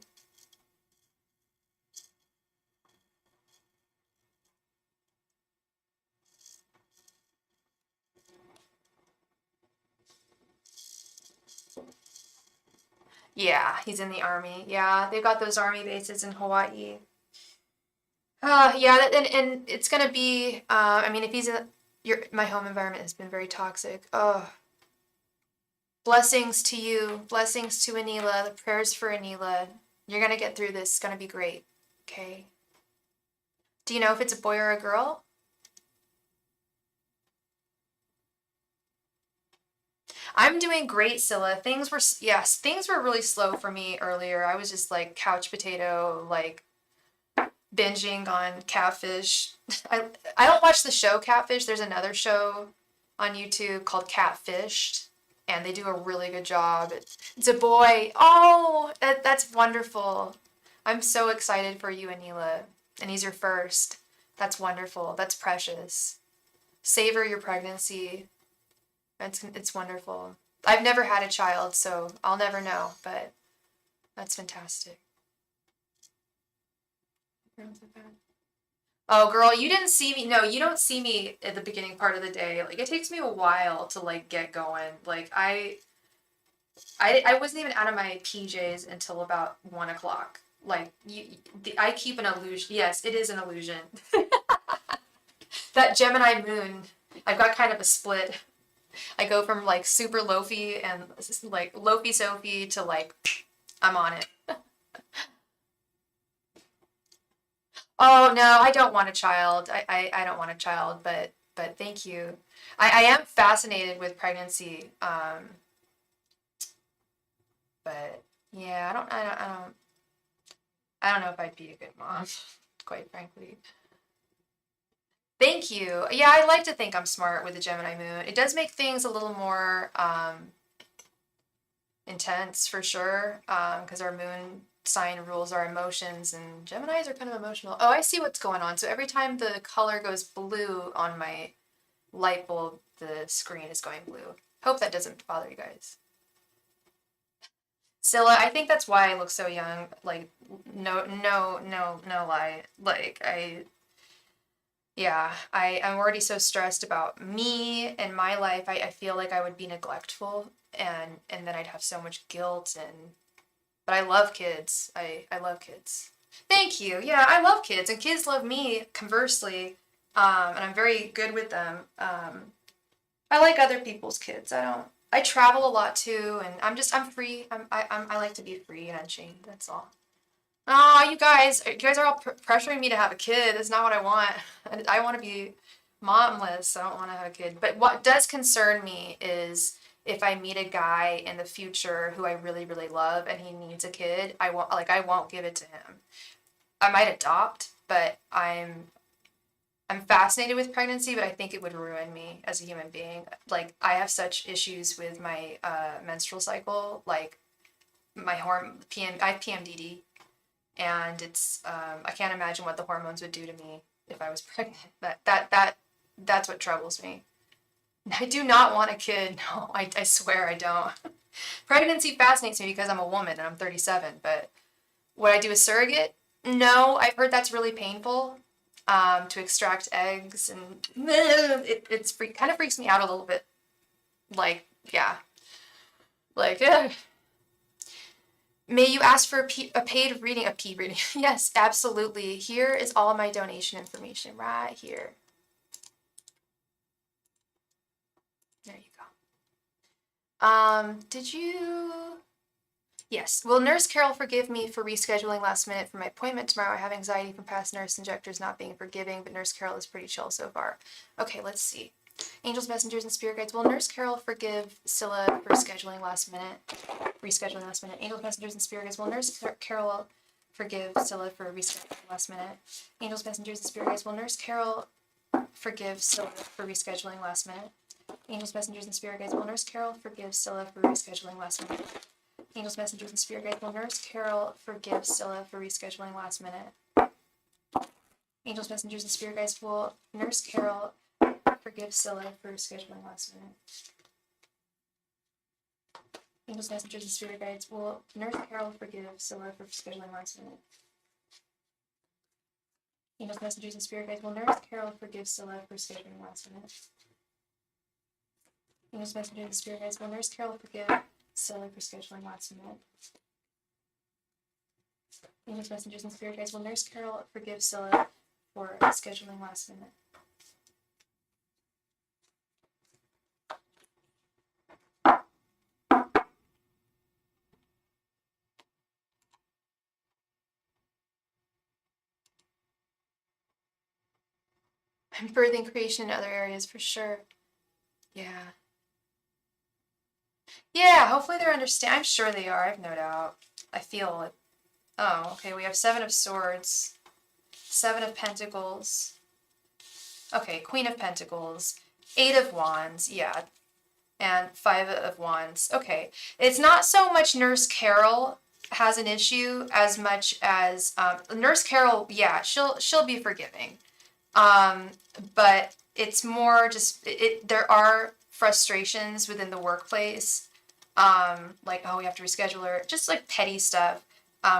Yeah, he's in the army. Yeah, they've got those army bases in Hawaii. Yeah, and it's gonna be. I mean, if he's in my home environment has been very toxic. Oh, blessings to you. Blessings to Anila. The prayers for Anila. You're gonna get through this. It's gonna be great. Okay. Do you know if it's a boy or a girl? I'm doing great, Scylla. Things were really slow for me earlier. I was just like couch potato, like binging on Catfish. I don't watch the show Catfish. There's another show on YouTube called Catfished, and they do a really good job. It's a boy. Oh, that's wonderful. I'm so excited for you, Anila. And he's your first. That's wonderful. That's precious. Savor your pregnancy. It's wonderful. I've never had a child, so I'll never know, but that's fantastic. Oh, girl, you didn't see me. No, you don't see me at the beginning part of the day. Like it takes me a while to like get going. Like I wasn't even out of my PJs until about 1 o'clock. Like I keep an illusion. Yes, it is an illusion. That Gemini moon, I've got kind of a split. I go from like super loafy and like loafy Sophie to like I'm on it. Oh no, I don't want a child. I don't want a child, but thank you. I am fascinated with pregnancy. But yeah, I don't know if I'd be a good mom, quite frankly. Thank you. Yeah, I like to think I'm smart with the Gemini moon. It does make things a little more intense for sure, because our moon sign rules our emotions, and Geminis are kind of emotional. Oh, I see what's going on. So every time the color goes blue on my light bulb, the screen is going blue. Hope that doesn't bother you guys. Scylla, I think that's why I look so young. Like, no lie. Like, yeah, I'm already so stressed about me and my life. I feel like I would be neglectful and then I'd have so much guilt but I love kids. I love kids. Thank you. Yeah, I love kids and kids love me conversely. And I'm very good with them. I like other people's kids. I travel a lot too and I'm free. I like to be free and unchained. That's all. Oh, you guys are all pressuring me to have a kid. That's not what I want. I want to be momless. I don't want to have a kid. But what does concern me is if I meet a guy in the future who I really, really love and he needs a kid, I won't give it to him. I might adopt, but I'm fascinated with pregnancy, but I think it would ruin me as a human being. Like I have such issues with my menstrual cycle. Like my I have PMDD, and it's I can't imagine what the hormones would do to me if I was pregnant. That's what troubles me. I do not want a kid. No, I swear I don't. Pregnancy fascinates me because I'm a woman and I'm 37, but would I do a surrogate? No, I've heard that's really painful to extract eggs, and kind of freaks me out a little bit. Like, yeah. Like, may you ask for a paid reading, a paid reading. Yes, absolutely. Here is all my donation information right here. There you go. Did you... Yes. Will Nurse Carol forgive me for rescheduling last minute for my appointment tomorrow? I have anxiety from past nurse injectors not being forgiving, but Nurse Carol is pretty chill so far. Okay, let's see. Angels, messengers, and spirit guides. Will Nurse Carol forgive Scylla for rescheduling last minute? Angels, messengers, and spirit guides. Will Nurse Carol forgive Scylla for rescheduling last minute? Angels, messengers, and spirit guides. Will Nurse Carol forgive Scylla for rescheduling last minute? Angels, messengers, and spirit guides. Will Nurse Carol forgive Scylla for rescheduling last minute? Angels, messengers, and spirit guides. Will Nurse Carol forgive Scylla for rescheduling last minute? Angels, messengers, and spirit guides. Will Nurse Carol forgive Scylla for rescheduling last minute? Angels, messengers, and spirit guides. Will Nurse Carol forgive Scylla for rescheduling last minute? Angels, messengers, and spirit guides. Will Nurse Carol forgive Scylla for rescheduling last minute? Angels, messengers, and spirit guides. Will Nurse Carol forgive Scylla for scheduling last minute? Angels, messengers, and spirit guides. Will Nurse Carol forgive Scylla for scheduling last minute? I'm birthing creation in other areas for sure. Yeah. Yeah, hopefully they're I'm sure they are, I have no doubt. I feel it. Oh, okay, we have 7 of Swords, 7 of Pentacles. Okay, Queen of Pentacles, 8 of Wands, yeah, and 5 of Wands. Okay, it's not so much Nurse Carol has an issue as much as Nurse Carol, yeah, she'll be forgiving. But it's more just there are frustrations within the workplace. Like, oh, we have to reschedule her, just like petty stuff.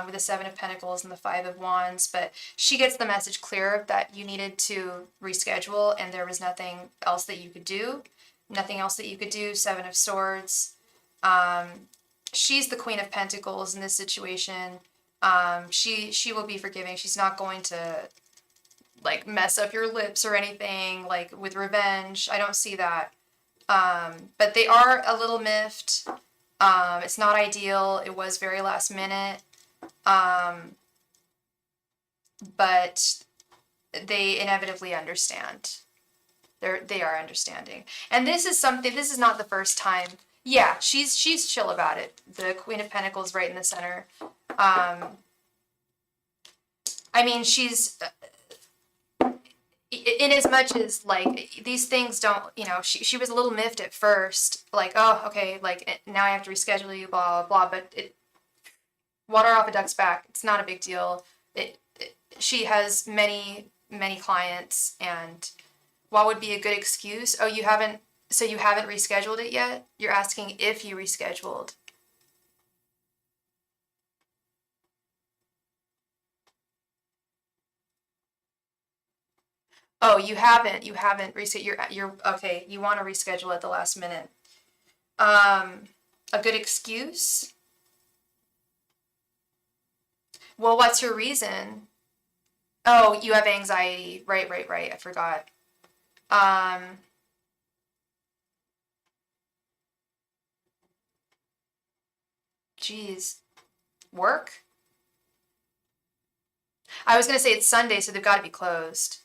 With the 7 of Pentacles and the 5 of Wands, but she gets the message clear that you needed to reschedule and there was nothing else that you could do. 7 of Swords. She's the Queen of Pentacles in this situation. She will be forgiving. She's not going to like mess up your lips or anything like with revenge. I don't see that. But they are a little miffed. It's not ideal. It was very last minute. But they inevitably understand. They are understanding. And this is not the first time. Yeah, she's chill about it. The Queen of Pentacles right in the center. I mean, she's in as much as like these things don't, she was a little miffed at first, like, oh, okay, like now I have to reschedule you, blah blah blah, but water off a duck's back. It's not a big deal. She has many clients, and what would be a good excuse? Oh, you haven't rescheduled it yet? You're asking if you rescheduled. Oh, you haven't rescheduled. You're okay. You want to reschedule at the last minute. A good excuse? Well, what's your reason? Oh, you have anxiety. Right. I forgot. Geez. Work? I was going to say it's Sunday, so they've got to be closed.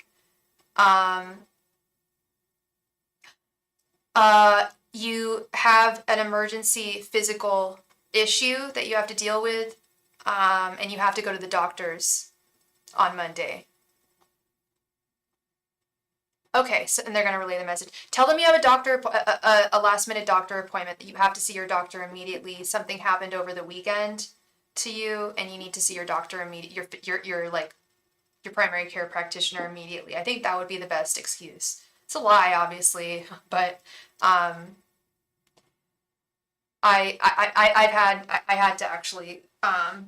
You have an emergency physical issue that you have to deal with, and you have to go to the doctor's on Monday. Okay, so and they're gonna relay the message. Tell them you have a doctor, a last minute doctor appointment that you have to see your doctor immediately. Something happened over the weekend to you, and you need to see your doctor immediately. Your like your primary care practitioner immediately. I think that would be the best excuse. It's a lie, obviously, but I had to actually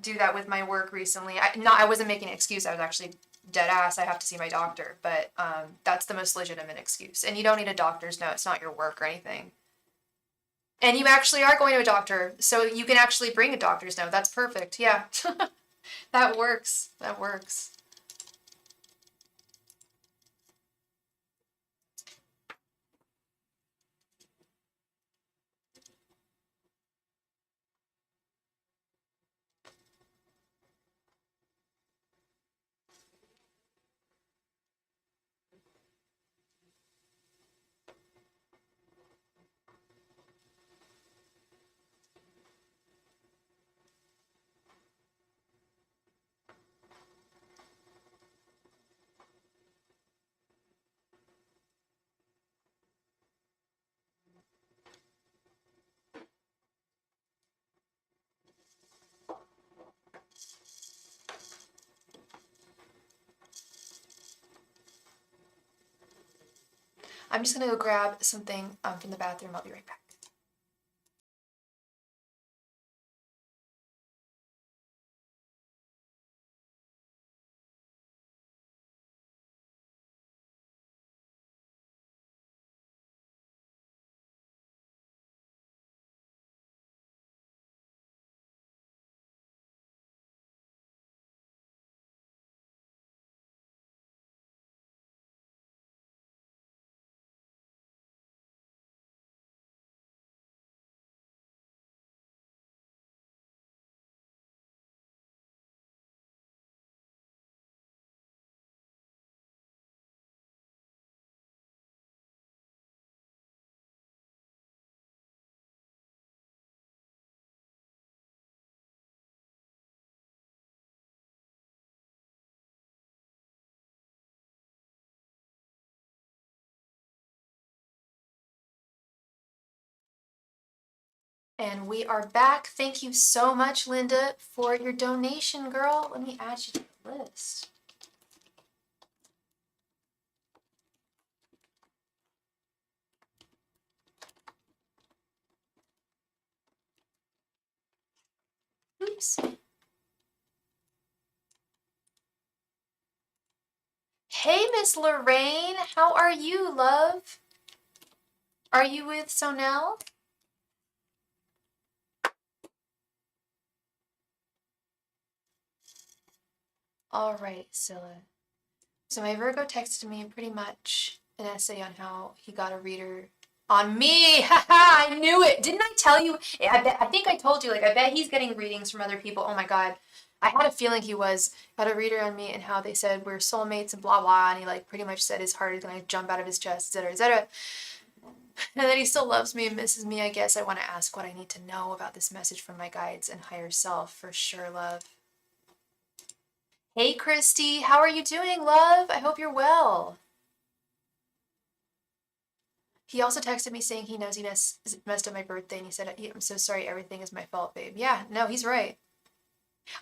do that with my work recently. I wasn't making an excuse. I was actually dead ass. I have to see my doctor, but that's the most legitimate excuse. And you don't need a doctor's note. It's not your work or anything. And you actually are going to a doctor, so you can actually bring a doctor's note. That's perfect. Yeah, that works. That works. I'm just gonna go grab something from the bathroom. I'll be right back. And we are back. Thank you so much, Linda, for your donation, girl. Let me add you to the list. Oops. Hey, Miss Lorraine. How are you, love? Are you with Sonel? All right, Scylla. So my Virgo texted me pretty much an essay on how he got a reader on me. Haha, I knew it. Didn't I tell you? I think I told you, like, I bet he's getting readings from other people. Oh my God. I had a feeling he got a reader on me and how they said we're soulmates and blah, blah. And he like pretty much said his heart is going to jump out of his chest, etc., etc. And that he still loves me and misses me. I guess I want to ask what I need to know about this message from my guides and higher self for sure, love. Hey, Christy, how are you doing, love? I hope you're well. He also texted me saying he knows he messed up my birthday, and he said, I'm so sorry, everything is my fault, babe. Yeah, no, he's right.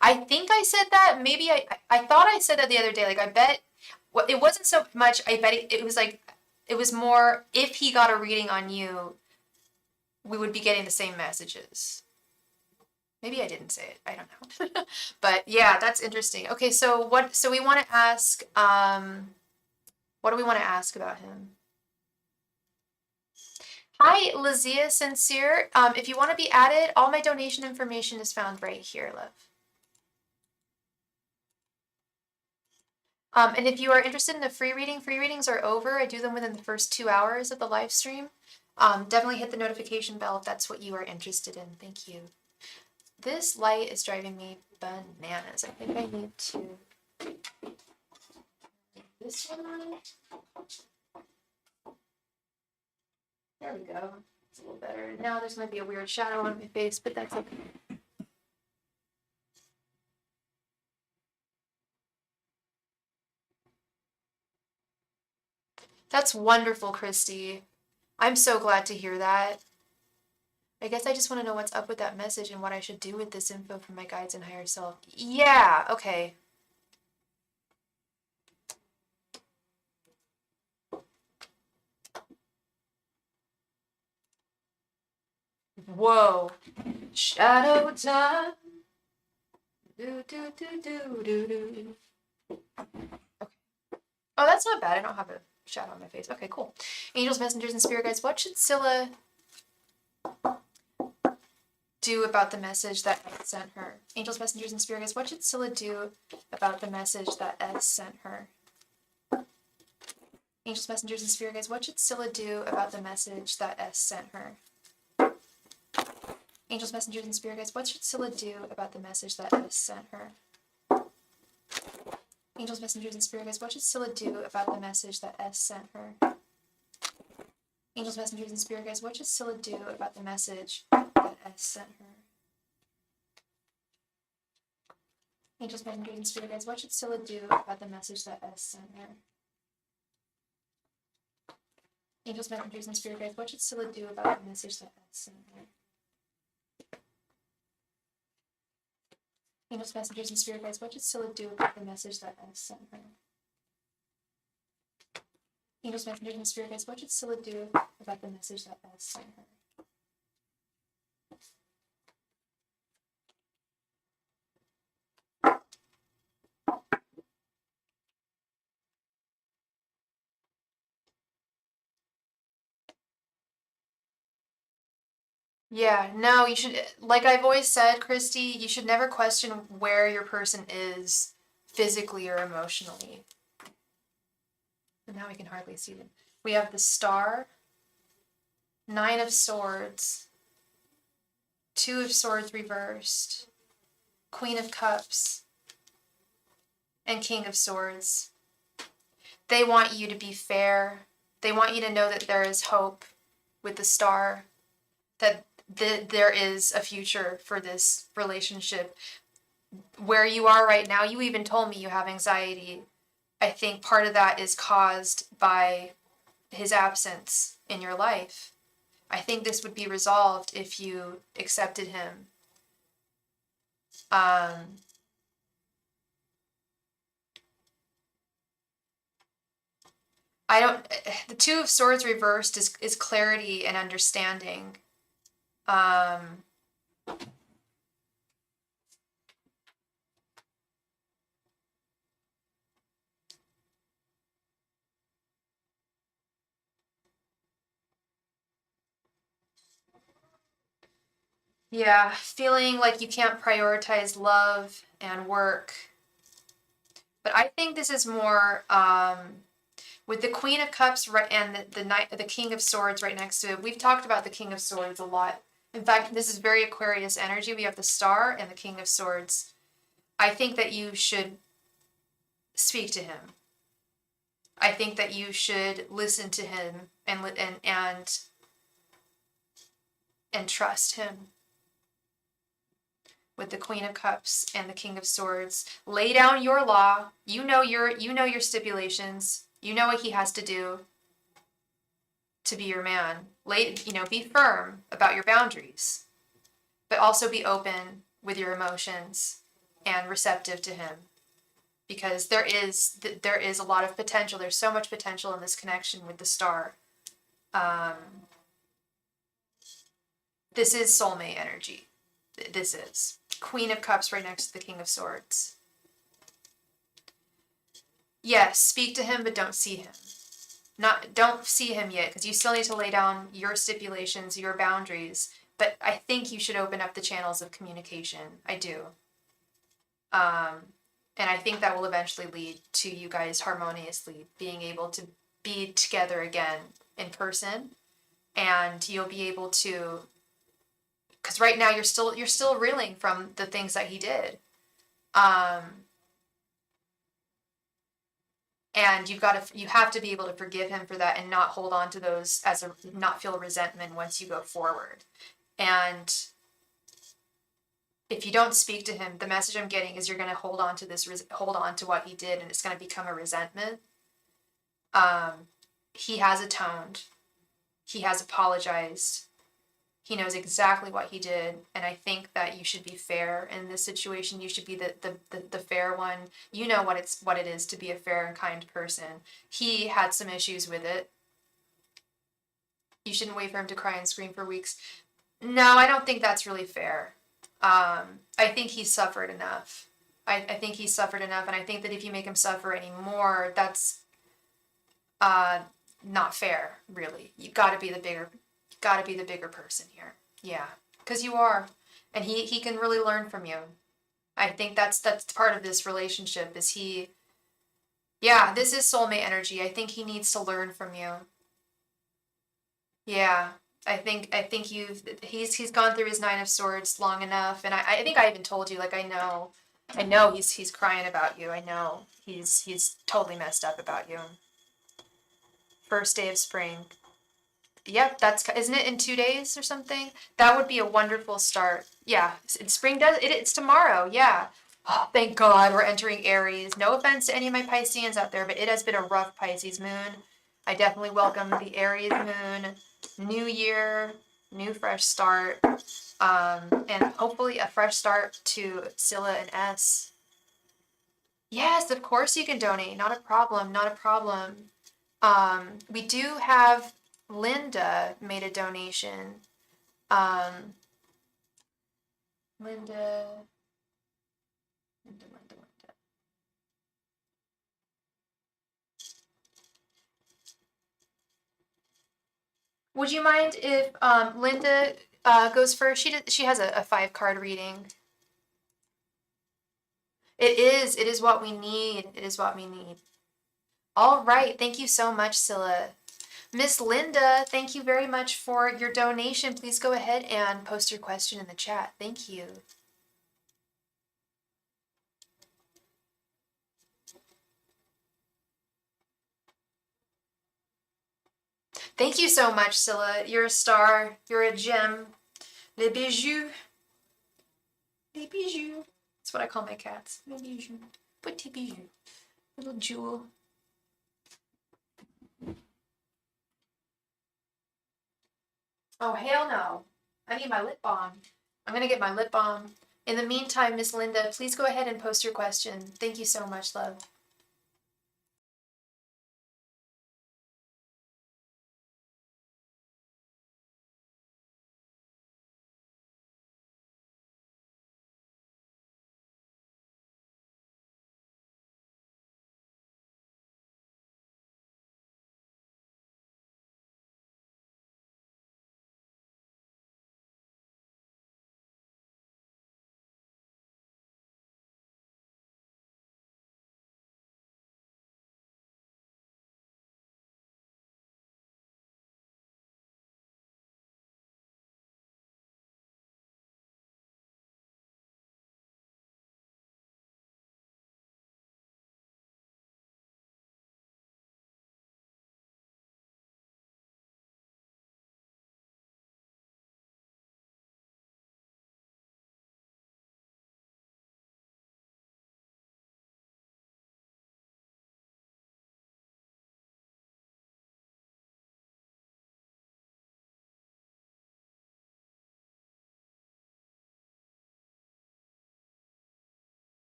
I think I said that, maybe I thought I said that the other day, like, I bet, well, it wasn't so much, I bet it was like, it was more, if he got a reading on you, we would be getting the same messages. Maybe I didn't say it, I don't know. But yeah, that's interesting. Okay, so we want to ask, what do we want to ask about him? Hi, Lazia Sincere. If you want to be added, all my donation information is found right here, love. And if you are interested in the free readings are over. I do them within the first 2 hours of the live stream. Definitely hit the notification bell if that's what you are interested in. Thank you. This light is driving me bananas. I think I need to this one on. There we go. It's a little better. Now there's going to be a weird shadow on my face, but that's okay. That's wonderful, Christy. I'm so glad to hear that. I guess I just want to know what's up with that message and what I should do with this info from my guides and higher self. Yeah, okay. Whoa. Shadow time. Do, do, do, do, do, do. Okay. Oh, that's not bad. I don't have a shadow on my face. Okay, cool. Angels, messengers, and spirit guides, what should Scylla do about the message that S sent her? Angels, messengers, and spirit guides, what should Scylla do about the message that S sent her? Angels, messengers, and spirit guides, what should Scylla do about the message that S sent her? Angels, messengers, and spirit guides, what should Scylla do about the message that S sent her? Angels, messengers, and spirit guides, what should Scylla do about the message that S sent her? Angels, messengers, and spirit guides, what should Scylla do about the message that S sent her? Angels, messengers, and spirit guides, what should Scylla do about the message that S sent her? Angels, messengers, and spirit guides, what should Scylla do about the message that S sent her? Angels, messengers, and spirit guides, what should Scylla do about the message that S sent her? Angels, messengers, and spirit guides, what should Scylla do about the message that S sent her? Yeah, no, you should, like I've always said, Christy, you should never question where your person is physically or emotionally. And now we can hardly see them. We have the Star, Nine of Swords, Two of Swords reversed, Queen of Cups, and King of Swords. They want you to be fair. They want you to know that there is hope with the Star, that there is a future for this relationship. Where you are right now, you even told me you have anxiety. I think part of that is caused by his absence in your life. I think this would be resolved if you accepted him. The Two of Swords reversed is clarity and understanding. Yeah, feeling like you can't prioritize love and work. But I think this is more with the Queen of Cups and the King of Swords right next to it. We've talked about the King of Swords a lot. In fact, this is very Aquarius energy. We have the Star and the King of Swords. I think that you should speak to him. I think that you should listen to him and trust him. With the Queen of Cups and the King of Swords, lay down your law. You know your stipulations. You know what he has to do to be your man. Be firm about your boundaries, but also be open with your emotions and receptive to him, because there is a lot of potential. There's so much potential in this connection with the Star. This is soulmate energy. This is Queen of Cups right next to the King of Swords. Yes, speak to him, but don't see him. Don't see him yet, because you still need to lay down your stipulations, your boundaries. But I think you should open up the channels of communication. I do. And I think that will eventually lead to you guys harmoniously being able to be together again in person, and you'll be able to. Because right now you're still reeling from the things that he did, and you have to be able to forgive him for that and not hold on to those not feel resentment once you go forward. And if you don't speak to him, the message I'm getting is you're going to hold on to what he did, and it's going to become a resentment. he has atoned. He has apologized. He knows exactly what he did, and I think that you should be fair in this situation. You should be the fair one. You know what it is to be a fair and kind person. He had some issues with it. You shouldn't wait for him to cry and scream for weeks. No, I don't think that's really fair. I think he's suffered enough. I think he's suffered enough, and I think that if you make him suffer anymore, that's not fair, really. You gotta be the bigger person here. Yeah, because you are, and he can really learn from you. I think that's part of this relationship. Is he? Yeah, this is soulmate energy. I think he needs to learn from you. Yeah, I think he's gone through his Nine of Swords long enough, and I think I even told you, like, I know he's crying about you. I know he's totally messed up about you. First day of spring. Yep, isn't it in 2 days or something? That would be a wonderful start. Yeah, spring it's tomorrow. Yeah. Oh, thank God we're entering Aries. No offense to any of my Pisceans out there, but it has been a rough Pisces moon. I definitely welcome the Aries moon. New year, new fresh start, and hopefully a fresh start to Scylla and S. Yes, of course you can donate. Not a problem. Not a problem. We do have Linda made a donation. Um, Linda. Would you mind if Linda goes first? She has a 5 card reading. It is. It is what we need. It is what we need. All right. Thank you so much, Scylla. Miss Linda, thank you very much for your donation. Please go ahead and post your question in the chat. Thank you. Thank you so much, Scylla. You're a star. You're a gem. Les bijoux. Les bijoux. That's what I call my cats. Les bijoux. Petit bijou. Little jewel. Oh, hell no. I need my lip balm. I'm going to get my lip balm. In the meantime, Miss Linda, please go ahead and post your question. Thank you so much, love.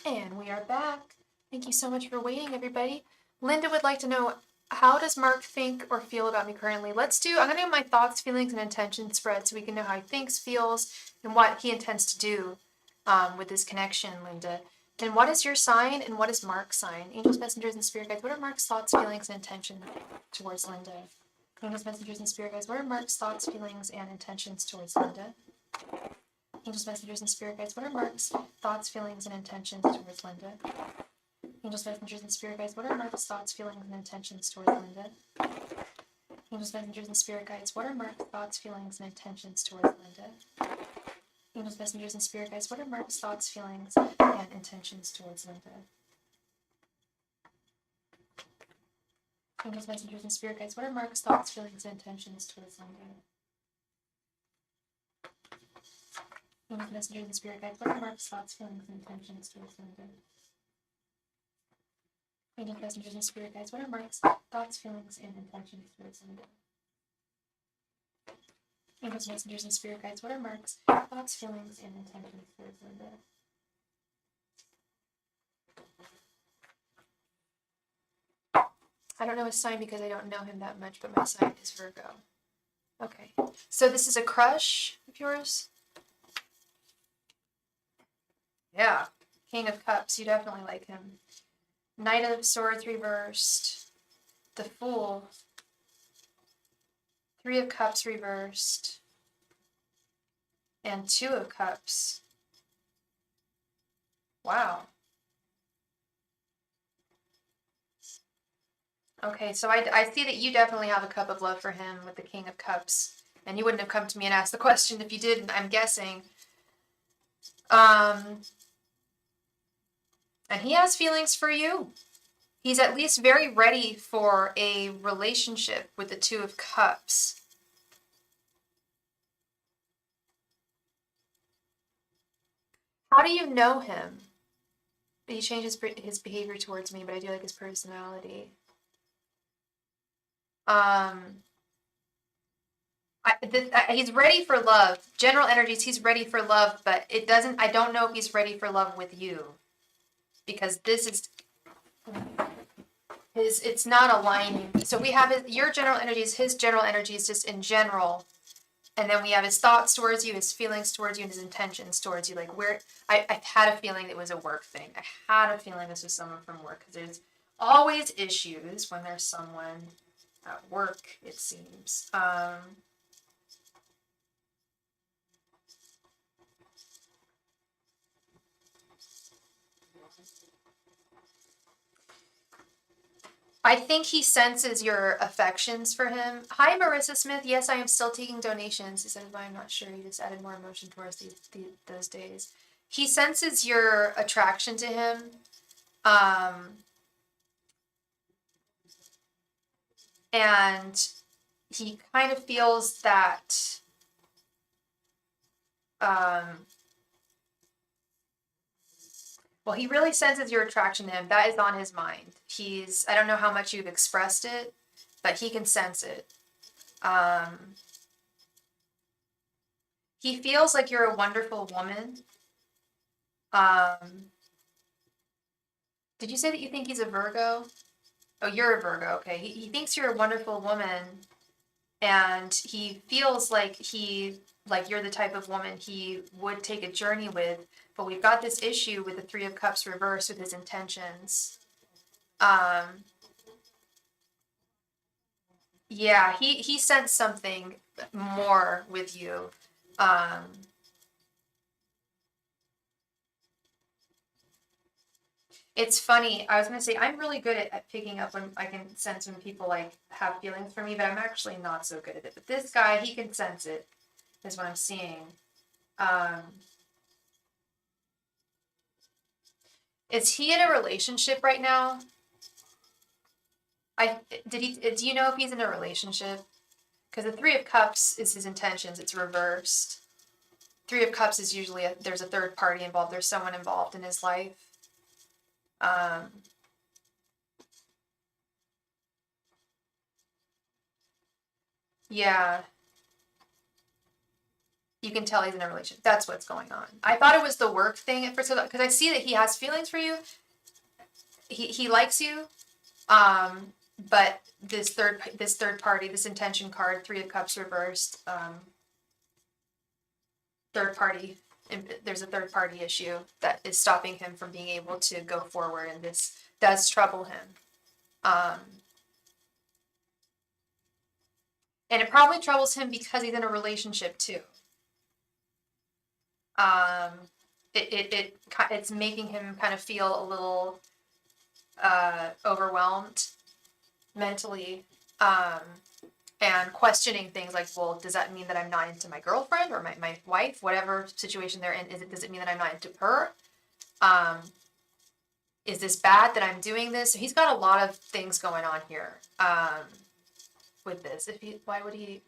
And we are back. Thank you so much for waiting, everybody. Linda would like to know, how does Mark think or feel about me currently? I'm going to do my thoughts, feelings, and intentions spread so we can know how he thinks, feels, and what he intends to do with this connection, Linda. And what is your sign and what is Mark's sign? Angels, messengers, and spirit guides, what are Mark's thoughts, feelings, and intentions towards Linda? Angels, messengers, and spirit guides, what are Mark's thoughts, feelings, and intentions towards Linda? Angels, messengers, and spirit guides, what are Mark's thoughts, feelings, and intentions towards Linda? Angels, messengers, and spirit guides, what are Mark's thoughts, feelings, and intentions towards Linda? Angels, messengers, and spirit guides, what are Mark's thoughts, feelings, and intentions towards Linda? Angels, messengers, and spirit guides, what are Mark's thoughts, feelings, and intentions towards Linda? Angels, messengers, and spirit guides, what are Mark's thoughts, feelings, and intentions towards Linda? Angels, messengers, and spirit guides, what are Mark's thoughts, feelings, and intentions towards Linda? Angels, messengers, and spirit guides, what are Mark's thoughts, feelings, and intentions towards Linda? Angels, messengers, and spirit guides, what are Mark's thoughts, feelings, and intentions towards Linda? I don't know his sign because I don't know him that much, but my sign is Virgo. Okay. So this is a crush of yours? Yeah. King of Cups. You definitely like him. Knight of Swords reversed. The Fool. Three of Cups reversed. And Two of Cups. Wow. Okay, so I see that you definitely have a cup of love for him with the King of Cups. And you wouldn't have come to me and asked the question if you didn't, I'm guessing. And he has feelings for you. He's at least very ready for a relationship with the Two of Cups. How do you know him? He changed his behavior towards me, but I do like his personality. He's ready for love. General energies, he's ready for love, but I don't know if he's ready for love with you. Because it's not aligning. So we have your general energies, his general energies just in general. And then we have his thoughts towards you, his feelings towards you, and his intentions towards you. Like I had a feeling it was a work thing. I had a feeling this was someone from work. Because there's always issues when there's someone at work, it seems. I think he senses your affections for him. Hi, Marissa Smith. Yes, I am still taking donations. He said, I'm not sure. You just added more emotion towards those days. He senses your attraction to him. And he kind of feels that well, he really senses your attraction to him. That is on his mind. I don't know how much you've expressed it, but he can sense it. He feels like you're a wonderful woman. Did you say that you think he's a Virgo? Oh, you're a Virgo. Okay. He thinks you're a wonderful woman, and he feels like you're the type of woman he would take a journey with. But we've got this issue with the Three of Cups reversed with his intentions. Yeah, he sensed something more with you. It's funny. I was gonna say I'm really good at picking up when I can sense when people like have feelings for me, but I'm actually not so good at it. But this guy, he can sense it, is what I'm seeing. Is he in a relationship right now? Do you know if he's in a relationship? Because the Three of Cups is his intentions. It's reversed. Three of Cups is usually there's a third party involved. There's someone involved in his life. Yeah. You can tell he's in a relationship. That's what's going on. I thought it was the work thing at first, because I see that he has feelings for you. He likes you, but this third party, this intention card, 3 of Cups reversed, third party. There's a third party issue that is stopping him from being able to go forward, and this does trouble him. And it probably troubles him because he's in a relationship too. It's making him kind of feel a little overwhelmed mentally, and questioning things like, well, does that mean that I'm not into my girlfriend or my wife, whatever situation they're in? Does it mean that I'm not into her? Is this bad that I'm doing this? So he's got a lot of things going on here with this. Why would he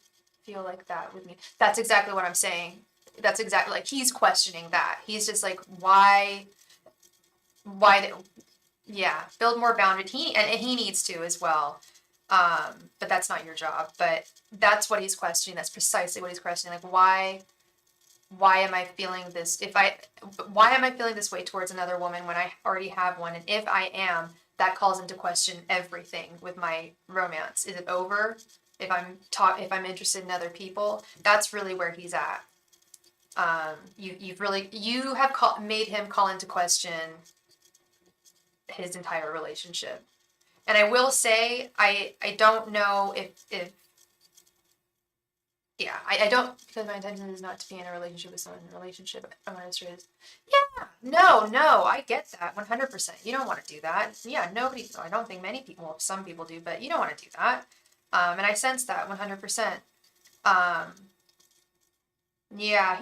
feel like that with me? That's exactly what I'm saying. That's exactly, like, he's questioning that. He's just like, why, yeah, build more boundaries. And he needs to as well. But that's not your job. But that's what he's questioning. That's precisely what he's questioning. Like, why am I feeling this? Why am I feeling this way towards another woman when I already have one? And if I am, that calls into question everything with my romance. Is it over? If I'm interested in other people, that's really where he's at. You have made him call into question his entire relationship. And I will say, I don't know if yeah, I don't, because my intention is not to be in a relationship with someone in a relationship. I'm going to straight. Yeah, no, I get that 100%. You don't want to do that. Yeah, I don't think many people, well, some people do, but you don't want to do that. And I sense that 100%. Yeah,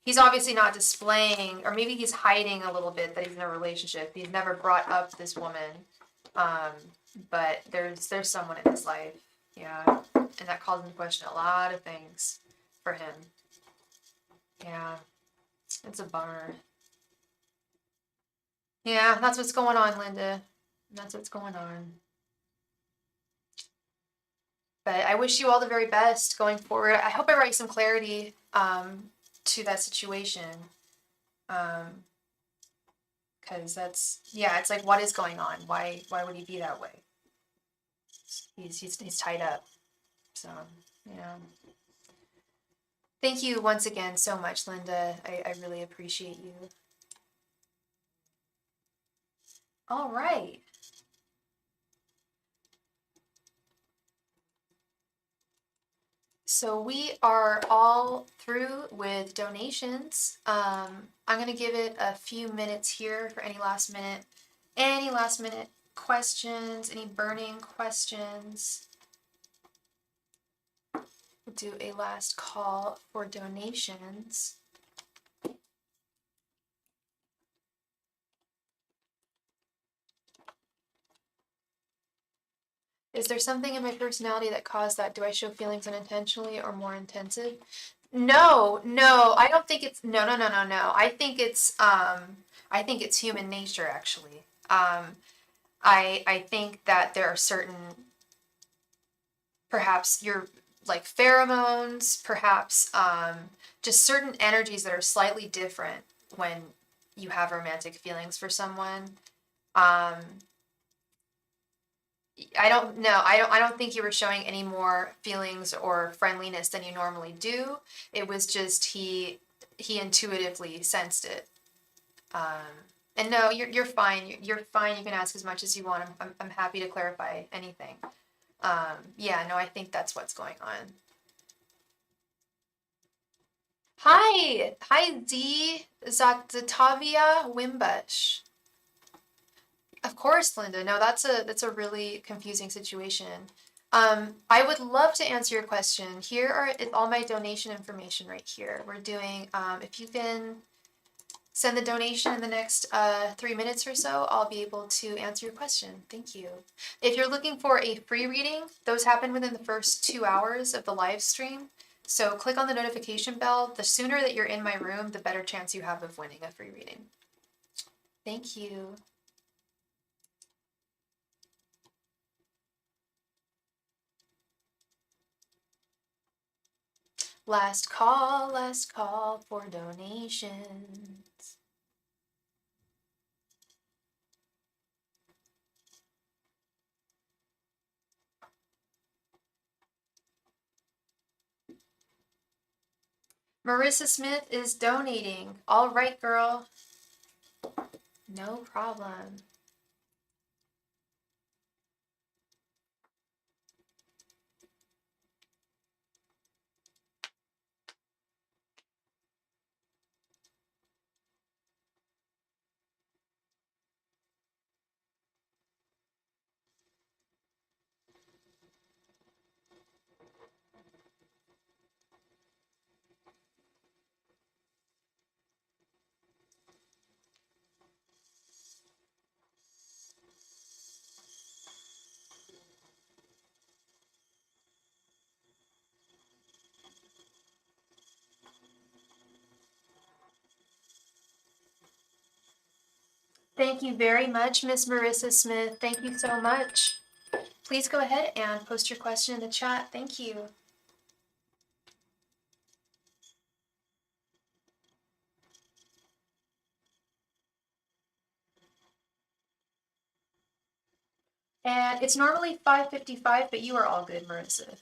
he's obviously not displaying, or maybe he's hiding a little bit that he's in a relationship. He's never brought up this woman. But there's someone in his life. Yeah. And that calls into question a lot of things for him. Yeah. It's a bummer. Yeah, that's what's going on, Linda. That's what's going on. But I wish you all the very best going forward. I hope I brought you some clarity to that situation. Because it's like, what is going on? Why would he be that way? He's tied up. So, yeah. Thank you once again so much, Linda. I really appreciate you. All right. So we are all through with donations. I'm going to give it a few minutes here for any last minute questions, any burning questions. We'll do a last call for donations. Is there something in my personality that caused that? Do I show feelings unintentionally or more intensive? No, I don't think it's, no. I think it's human nature, actually. I think that there are certain, perhaps you're like pheromones, perhaps just certain energies that are slightly different when you have romantic feelings for someone. I don't know. I don't think you were showing any more feelings or friendliness than you normally do. It was just he intuitively sensed it. And no, you're fine. You're fine. You can ask as much as you want. I'm happy to clarify anything. Yeah, no, I think that's what's going on. Hi, D. Zatavia Wimbush. Of course, Linda. No, that's a really confusing situation. I would love to answer your question. Here is all my donation information right here. We're doing, if you can send the donation in the next 3 minutes or so, I'll be able to answer your question. Thank you. If you're looking for a free reading, those happen within the first 2 hours of the live stream. So click on the notification bell. The sooner that you're in my room, the better chance you have of winning a free reading. Thank you. Last call for donations. Marissa Smith is donating. All right, girl. No problem. Thank you very much, Miss Marissa Smith. Thank you so much. Please go ahead and post your question in the chat. Thank you. And it's normally 5:55, but you are all good, Marissa.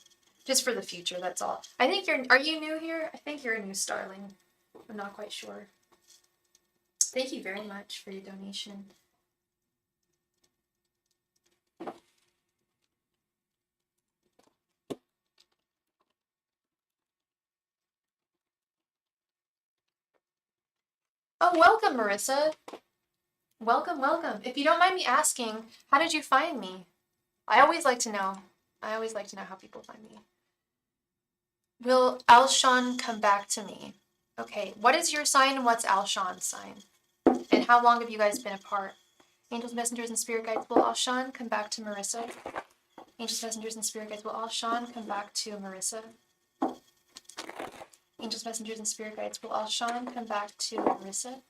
Just for the future, that's all. I think are you new here? I think you're a new starling. I'm not quite sure. Thank you very much for your donation. Oh, welcome, Marissa. Welcome, welcome. If you don't mind me asking, how did you find me? I always like to know. I always like to know how people find me. Will Alshon come back to me? Okay, what is your sign and what's Alshon's sign? And how long have you guys been apart? Angels, messengers, and spirit guides, will Alshon come back to Marissa? Angels, messengers, and spirit guides, will Alshon come back to Marissa? Angels, messengers, and spirit guides, will Alshon come back to Marissa?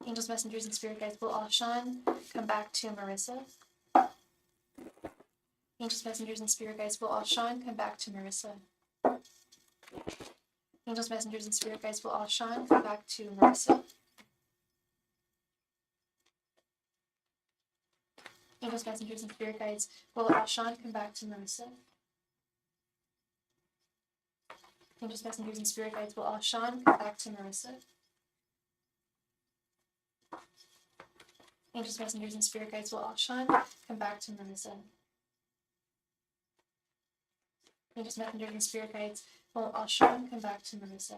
Angels, messengers, and spirit guides, will Alshon come back to Marissa? Angels, messengers, and spirit guides, will Alshon come back to Marissa? Angels, messengers, and spirit guides, will Alshon come back to Marissa? Angels, messengers, and spirit guides, will Alshon come back to Marissa? Angels, messengers, and spirit guides, will Alshon come back to Marissa? Angels, messengers, and spirit guides, will Alshon come back to Marissa? Angels, messengers, and spirit guides, will Alshon come back to Marissa?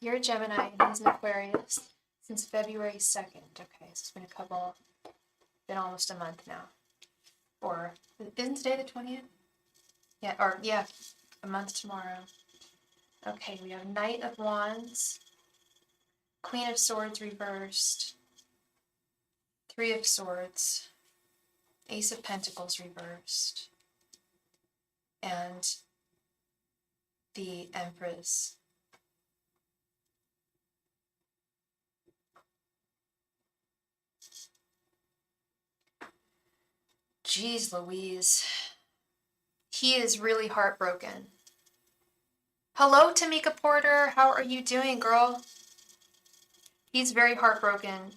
You're a Gemini and he's an Aquarius since February 2nd. Okay, so it's been almost a month now. Or, isn't today the 20th? Yeah, a month tomorrow. Okay, we have Knight of Wands, Queen of Swords reversed, Three of Swords, Ace of Pentacles reversed, and the Empress. Jeez Louise. He is really heartbroken. Hello, Tamika Porter. How are you doing, girl? He's very heartbroken,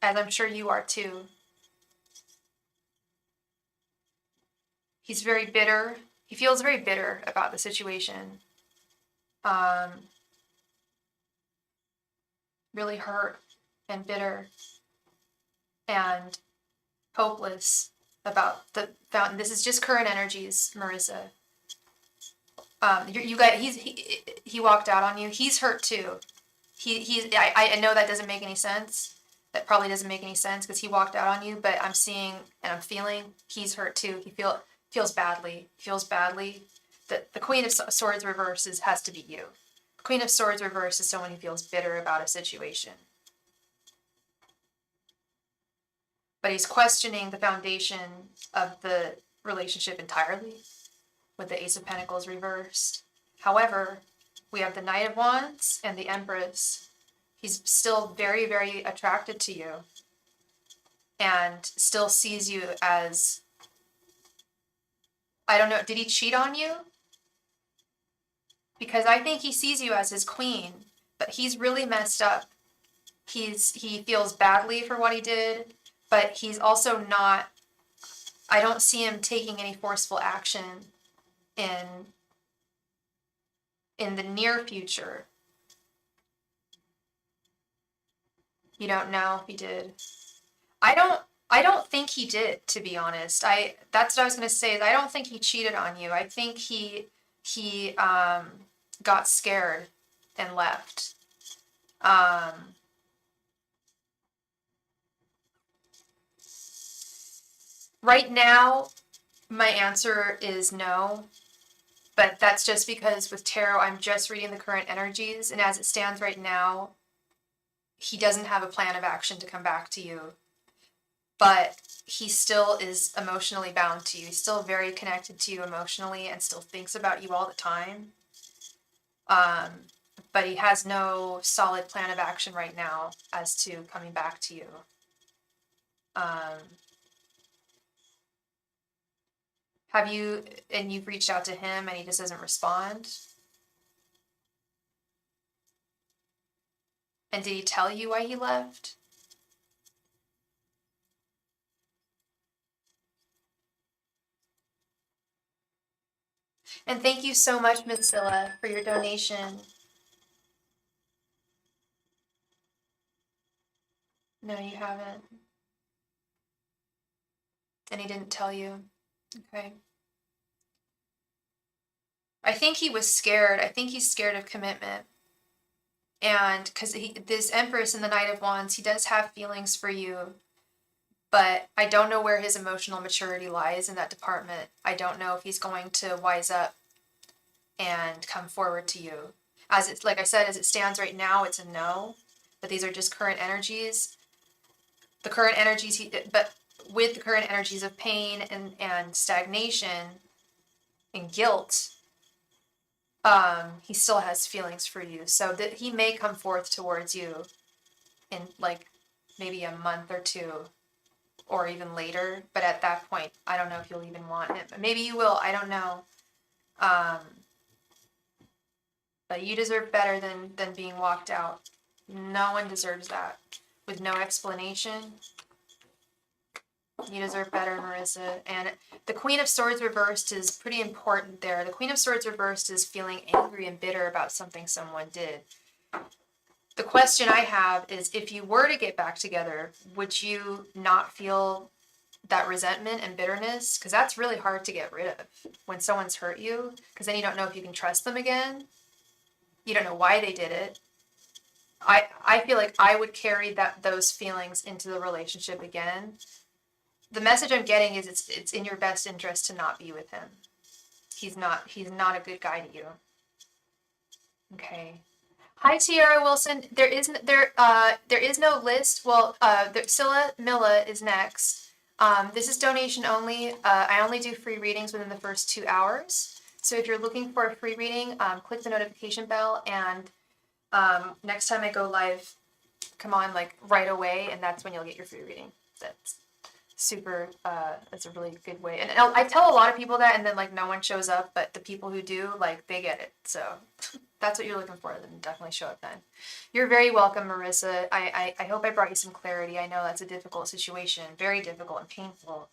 as I'm sure you are too. He's very bitter. He feels very bitter about the situation. Really hurt and bitter and hopeless about the fountain. This is just current energies, Marissa. You guys, he walked out on you. He's hurt too. I know that doesn't make any sense. That probably doesn't make any sense because he walked out on you. But I'm seeing and I'm feeling he's hurt too. He feels badly. Feels badly. The Queen of Swords reverses has to be you. Queen of Swords reverse is someone who feels bitter about a situation. But he's questioning the foundation of the relationship entirely with the Ace of Pentacles reversed. However, we have the Knight of Wands and the Empress. He's still very, very attracted to you. and still sees you as, I don't know, did he cheat on you? Because I think he sees you as his queen, but he's really messed up. He feels badly for what he did, but he's also not, I don't see him taking any forceful action in the near future. You don't know if he did. I don't think he did, to be honest. That's what I was gonna say, is I don't think he cheated on you. I think he got scared and left. Right now, my answer is no, but that's just because with tarot, I'm just reading the current energies, and as it stands right now, he doesn't have a plan of action to come back to you, but he still is emotionally bound to you. He's still very connected to you emotionally and still thinks about you all the time. But he has no solid plan of action right now as to coming back to you. You've reached out to him and he just doesn't respond? And did he tell you why he left? And thank you so much, Miss Scylla, for your donation. No, you haven't. And he didn't tell you. Okay. I think he was scared. I think he's scared of commitment. And because this Empress and the Knight of Wands, he does have feelings for you, but I don't know where his emotional maturity lies in that department. I don't know if he's going to wise up and come forward to you. As it's, like I said, as it stands right now, it's a no, but these are just current energies. The current energies, but with the current energies of pain and stagnation and guilt, he still has feelings for you. So that he may come forth towards you in like maybe a month or two, or even later. But at that point, I don't know if you'll even want him. Maybe you will. I don't know. But you deserve better than being walked out. No one deserves that with no explanation. You deserve better, Marissa. And the Queen of Swords reversed is pretty important there. The Queen of Swords reversed is feeling angry and bitter about something someone did. The question I have is, if you were to get back together, would you not feel that resentment and bitterness? Because that's really hard to get rid of when someone's hurt you, because then you don't know if you can trust them again. You don't know why they did it. I feel like I would carry those feelings into the relationship again. The message I'm getting is it's in your best interest to not be with him. He's not a good guy to you. Okay. Hi, Tiara Wilson. There is no list. Well, Scylla Milla is next. This is donation only. I only do free readings within the first 2 hours. So if you're looking for a free reading, click the notification bell, and next time I go live, come on like right away, and that's when you'll get your free reading. That's super, that's a really good way. And I tell a lot of people that, and then like no one shows up, but the people who do, like, they get it. So that's what you're looking for, then definitely show up then. You're very welcome, Marissa. I hope I brought you some clarity. I know that's a difficult situation, very difficult and painful,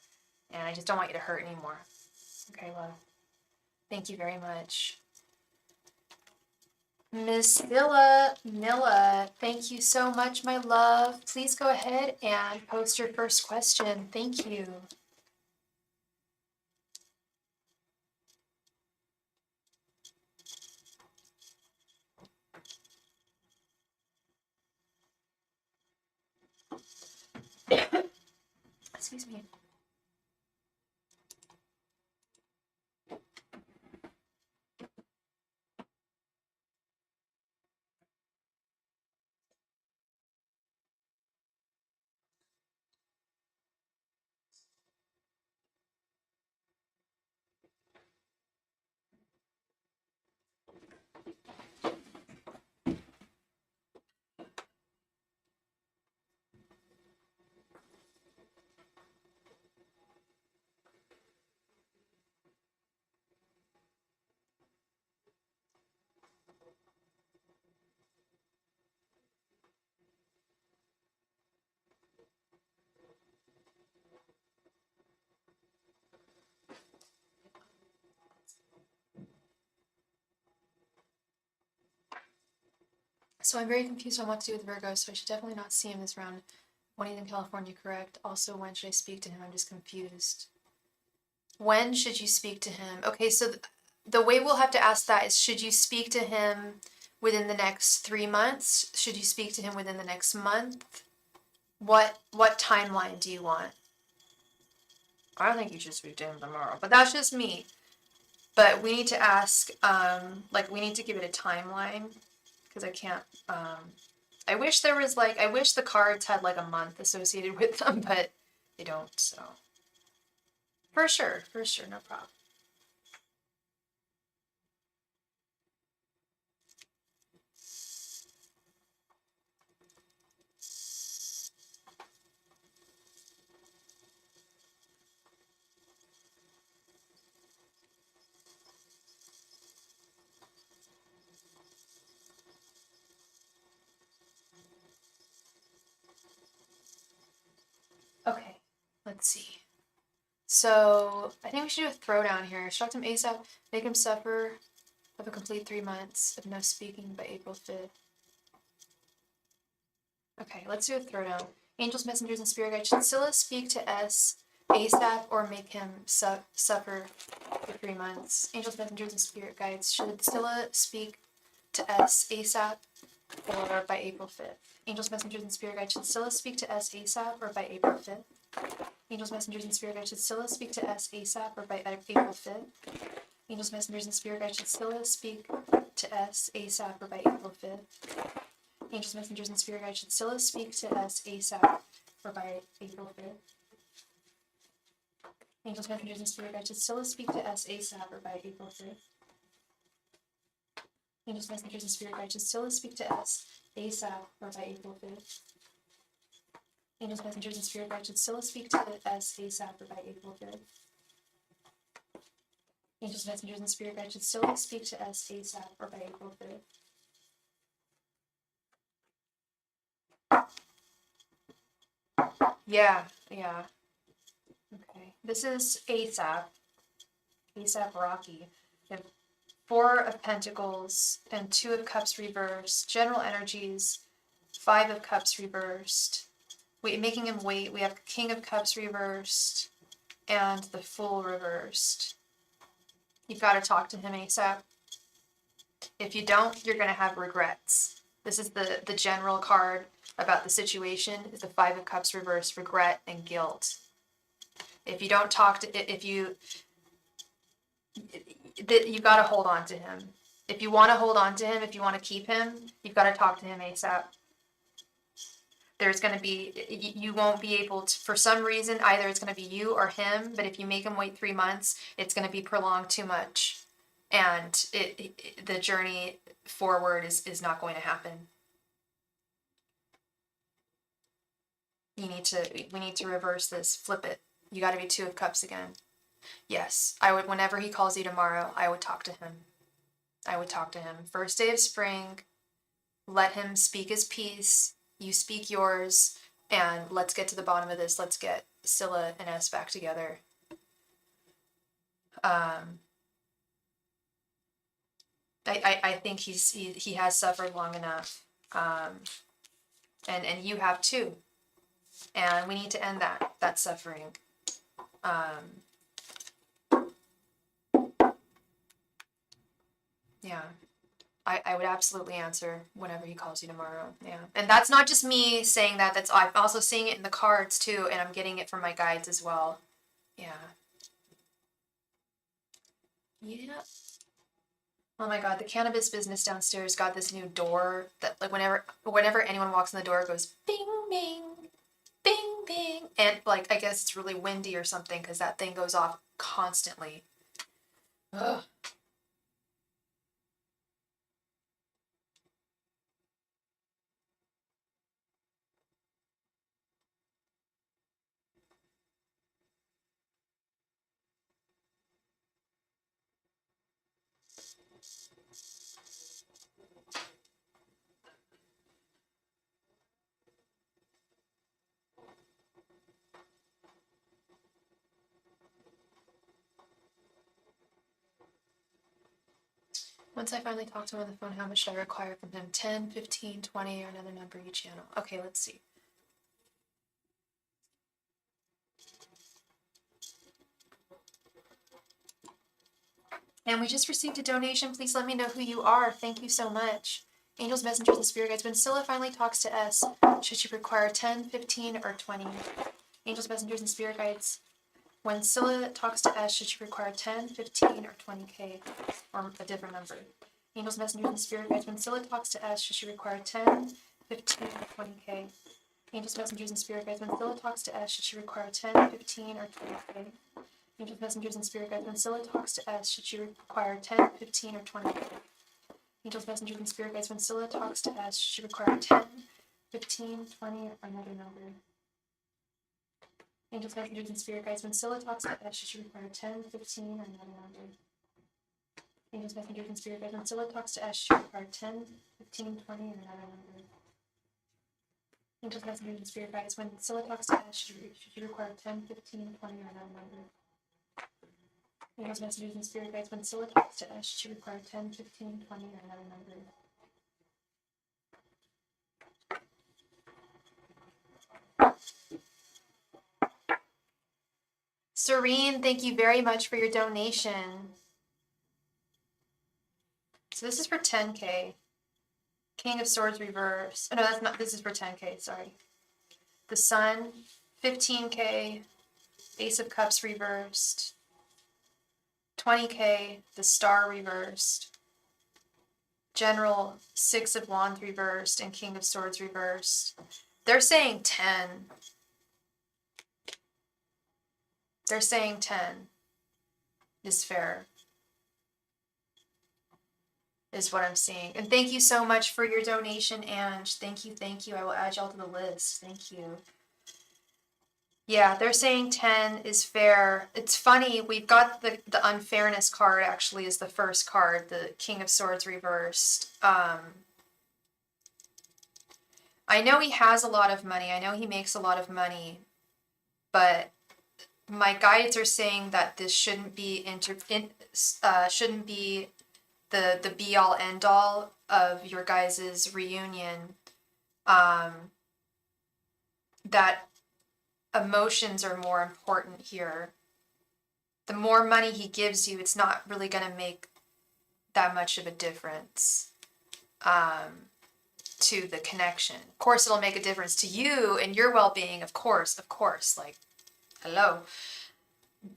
and I just don't want you to hurt anymore. Okay, love. Thank you very much. Miss Milla, thank you so much, my love. Please go ahead and post your first question. Thank you. Excuse me. So I'm very confused on what to do with Virgo, so I should definitely not see him this round. When he's in California, correct? Also, when should I speak to him? I'm just confused. When should you speak to him? Okay, so the way we'll have to ask that is, should you speak to him within the next 3 months? Should you speak to him within the next month? What timeline do you want? I don't think you should speak to him tomorrow, but that's just me. But we need to ask, like, we need to give it a timeline, because I can't, I wish there was, like, I wish the cards had, like, a month associated with them, but they don't, so. For sure, no problem. Okay, let's see. So, I think we should do a throwdown here. Instruct him ASAP, make him suffer of a complete 3 months of no speaking by April 5th. Okay, let's do a throwdown. Angels, messengers, and spirit guides, should Scylla speak to S ASAP or make him suffer for 3 months? Angels, messengers, and spirit guides, should Scylla speak to S ASAP or by April 5th? Angels, messengers, and spirit guides, should Scylla speak to S ASAP or by April 5th? Angels, messengers, and spirit guides, should Scylla speak to S ASAP or by April 5th? Angels, messengers, and spirit guides, should Scylla speak to S ASAP or by April 5th? Angels, messengers, and spirit guides, should Scylla speak to us ASAP or by April 5th? Angels, messengers, and spirit guides, should Scylla speak to us ASAP or by April 5th? Angels, messengers, and spirit guides, should Scylla speak to us ASAP or by April 5th? Angels, messengers, and spirit guides, should Scylla speak to us ASAP or by April 5th? Angels, messengers, and spirit guides, should Scylla speak to us ASAP or by April 5th? Yeah. Okay. This is ASAP. ASAP Rocky. We have 4 of Pentacles and 2 of Cups reversed. General energies, 5 of Cups reversed. Making him wait. We have King of Cups reversed and the Fool reversed. You've got to talk to him ASAP. If you don't, you're going to have regrets. This is the general card about the situation, is the 5 of Cups reversed, regret and guilt. If you don't talk to, you've got to hold on to him. If you want to hold on to him, if you want to keep him, you've got to talk to him ASAP. There's going to be, you won't be able to, for some reason, either it's going to be you or him, but if you make him wait 3 months, it's going to be prolonged too much. And the journey forward is not going to happen. We need to reverse this, flip it. You got to be 2 of Cups again. Yes, I would, whenever he calls you tomorrow, I would talk to him. First day of spring, let him speak his piece, you speak yours, and let's get to the bottom of this. Let's get Scylla and S back together. I think he has suffered long enough. And you have too. And we need to end that suffering. Yeah. I would absolutely answer whenever he calls you tomorrow. Yeah. And that's not just me saying that. I'm also seeing it in the cards too, and I'm getting it from my guides as well. Yeah. Yeah. Oh my god, the cannabis business downstairs got this new door that, like, whenever anyone walks in the door, it goes bing bing, bing bing, and, like, I guess it's really windy or something because that thing goes off constantly. Ugh. Once I finally talk to him on the phone, how much should I require from him? 10, 15, 20, or another number each channel? Okay, let's see. And we just received a donation. Please let me know who you are. Thank you so much. Angels, messengers, and spirit guides. When Scylla finally talks to S, should she require 10, 15, or 20? Angels, messengers, and spirit guides. When Scylla talks to S, should she require 10, 15, or 20K? Or a different number. Angels, messengers, and spirit guides. When Scylla talks to S, should she require 10, 15, or 20K? Angels, messengers, and spirit guides. When Scylla talks to S, should she require 10, 15, or 20K? Angels, messengers, and spirit guides. When Scylla talks to S, should she require 10, 15, or 20K? Angels, messengers, and spirit guides. When Scylla talks to S, should she require 10, 15, 20, or another number? Angels, messengers, and spirit guides. When Scylla talks to S, should she require 10, 15, or another number? Angels, messengers, and spirit guides. When Scylla talks to S, should she require 10, 15, 20, or another number? Angels, messengers, and spirit guides. When Scylla talks to S, should she require 10, 15, 20, or another number? Angels, messengers, and spirit guides. When Scylla talks to S, should she require 10, 15, 20, or another number? Serene, thank you very much for your donation. So this is for 10K. King of Swords reverse. Oh, no, that's not. This is for 10K. Sorry. The Sun, 15K. Ace of Cups reversed. 20K. The Star reversed. General, 6 of Wands reversed, and King of Swords reversed. They're saying 10. They're saying 10 is fair, is what I'm seeing. And thank you so much for your donation, Ange. Thank you, thank you. I will add y'all to the list. Thank you. Yeah, they're saying 10 is fair. It's funny, we've got the unfairness card actually is the first card, the King of Swords reversed. I know he has a lot of money. I know he makes a lot of money, but my guides are saying that this shouldn't be shouldn't be the be all end all of your guys' reunion. That emotions are more important here. The more money he gives you, it's not really going to make that much of a difference to the connection. Of course, it'll make a difference to you and your well-being, of course, like, hello.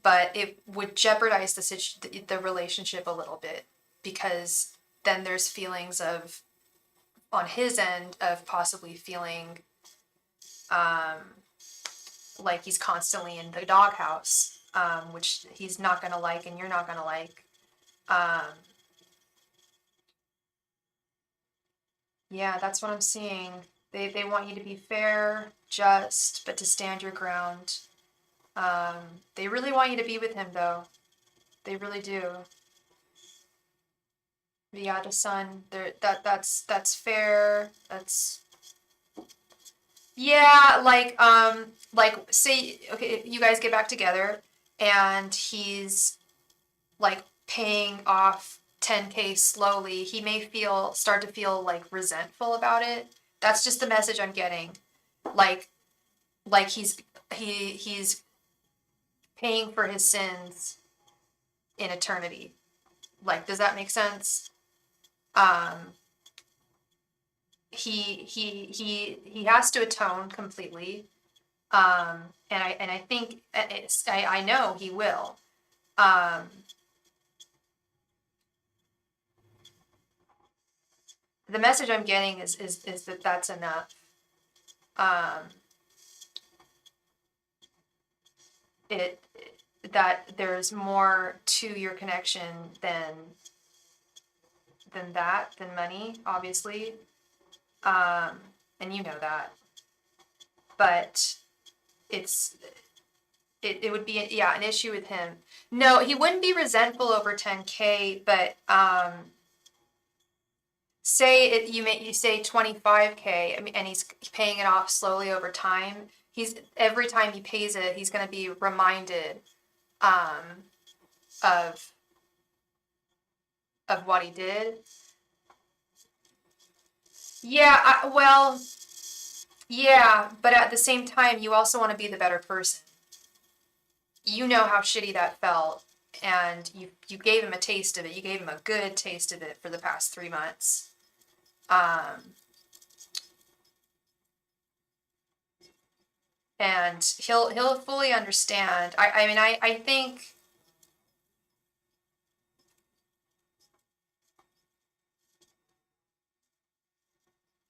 But it would jeopardize the relationship a little bit, because then there's feelings of, on his end, of possibly feeling like he's constantly in the doghouse, which he's not going to like and you're not going to like. Yeah, that's what I'm seeing. They want you to be fair, just, but to stand your ground. They really want you to be with him, though. They really do. Yeah, the Sun. That's fair. That's, yeah, like say, okay, you guys get back together, and he's like paying off 10K slowly. He may start to feel like resentful about it. That's just the message I'm getting. Like he's paying for his sins in eternity. Like, does that make sense? He has to atone completely. And I think I know he will. The message I'm getting is that that's enough. That there's more to your connection than money, obviously. And you know that. But it would be an issue with him. No, he wouldn't be resentful over 10K, but say you say 25K, I mean, and he's paying it off slowly over time. Every time he pays it, he's going to be reminded of of what he did. Yeah, well, yeah, but at the same time, you also want to be the better person. You know how shitty that felt, and you gave him a taste of it. You gave him a good taste of it for the past 3 months. And he'll fully understand. I mean, I think.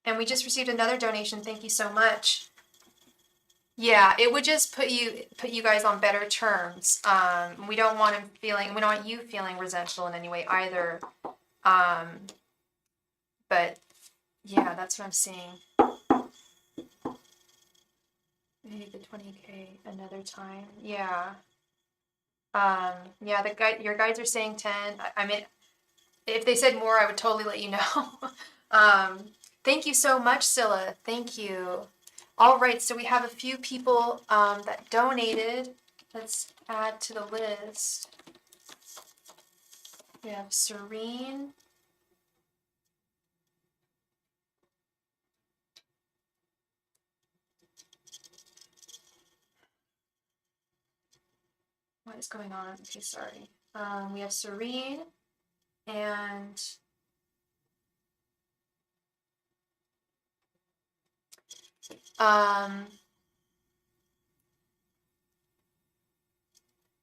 And we just received another donation. Thank you so much. Yeah, it would just put you guys on better terms. We don't want you feeling resentful in any way either. But yeah, that's what I'm seeing. Maybe the 20K another time. Yeah. Yeah, your guides are saying 10. I mean, if they said more, I would totally let you know. Thank you so much, Scylla. Thank you. All right, so we have a few people that donated. Let's add to the list. We have Serene. What is going on? Okay, sorry. We have Serene and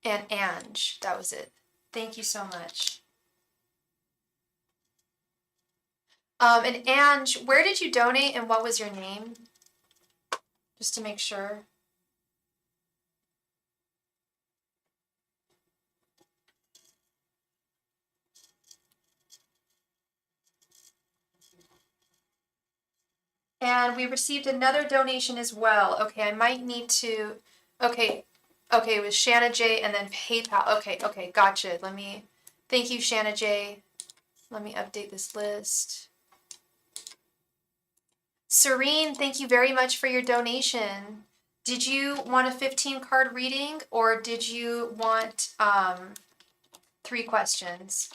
Ange. That was it. Thank you so much. And Ange, where did you donate and what was your name? Just to make sure. And we received another donation as well. Okay, I might need to, okay, it was Shanna J and then PayPal. Okay, gotcha. Thank you, Shanna J. Let me update this list. Serene, thank you very much for your donation. Did you want a 15 card reading or did you want 3 questions?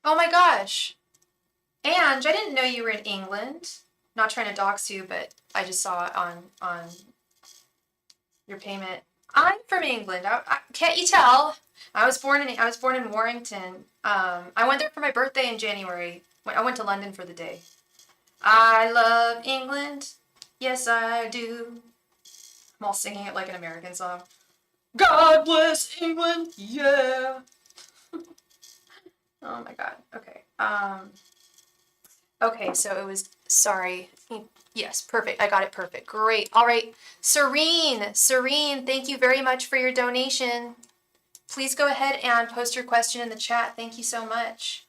Oh my gosh. Ange, I didn't know you were in England. Not trying to dox you, but I just saw it on your payment. I'm from England. Can't you tell? I was born in Warrington. I went there for my birthday in January. I went to London for the day. I love England. Yes, I do. I'm all singing it like an American song. God bless England. Yeah. Oh my God. Okay. Okay, so it was, sorry. Yes, perfect. I got it perfect. Great. All right. Serene, thank you very much for your donation. Please go ahead and post your question in the chat. Thank you so much.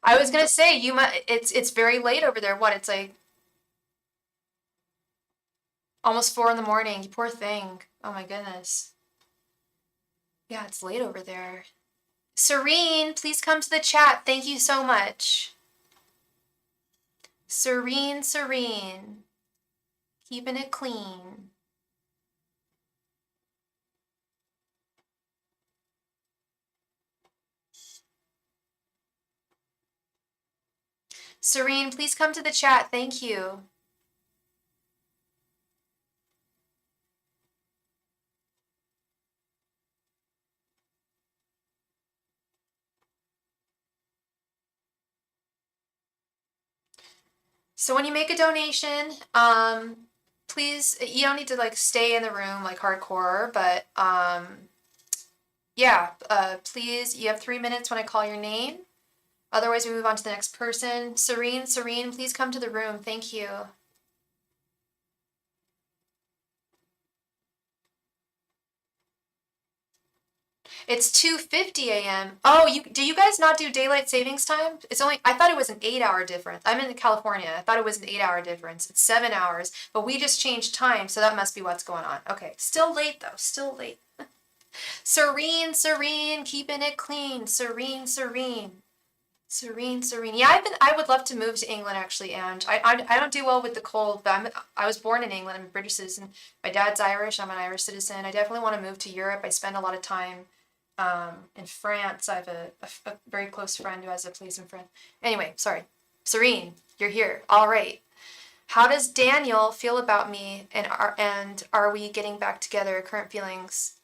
I was gonna say it's very late over there. What? It's like almost 4 in the morning. You poor thing. Oh my goodness. Yeah, it's late over there. Serene, please come to the chat. Thank you so much. Serene. Keeping it clean. Serene, please come to the chat. Thank you. So when you make a donation, please, you don't need to like stay in the room like hardcore, but yeah, please, you have 3 minutes when I call your name. Otherwise, we move on to the next person. Serene, please come to the room. Thank you. It's 2:50 a.m. Oh, do you guys not do daylight savings time? It's only, I thought it was an 8-hour difference. I'm in California. I thought it was an 8-hour difference. It's 7 hours, but we just changed time, so that must be what's going on. Okay, still late though. Still late. Serene, serene, keeping it clean. Serene, serene. Serene, serene. Yeah, I would love to move to England actually, and I don't do well with the cold, but I was born in England. I'm a British citizen. My dad's Irish. I'm an Irish citizen. I definitely want to move to Europe. I spend a lot of time in France. I have a very close friend who has a place in France. Anyway, sorry. Serene, you're here. All right. How does Daniel feel about me, and are we getting back together? Current feelings.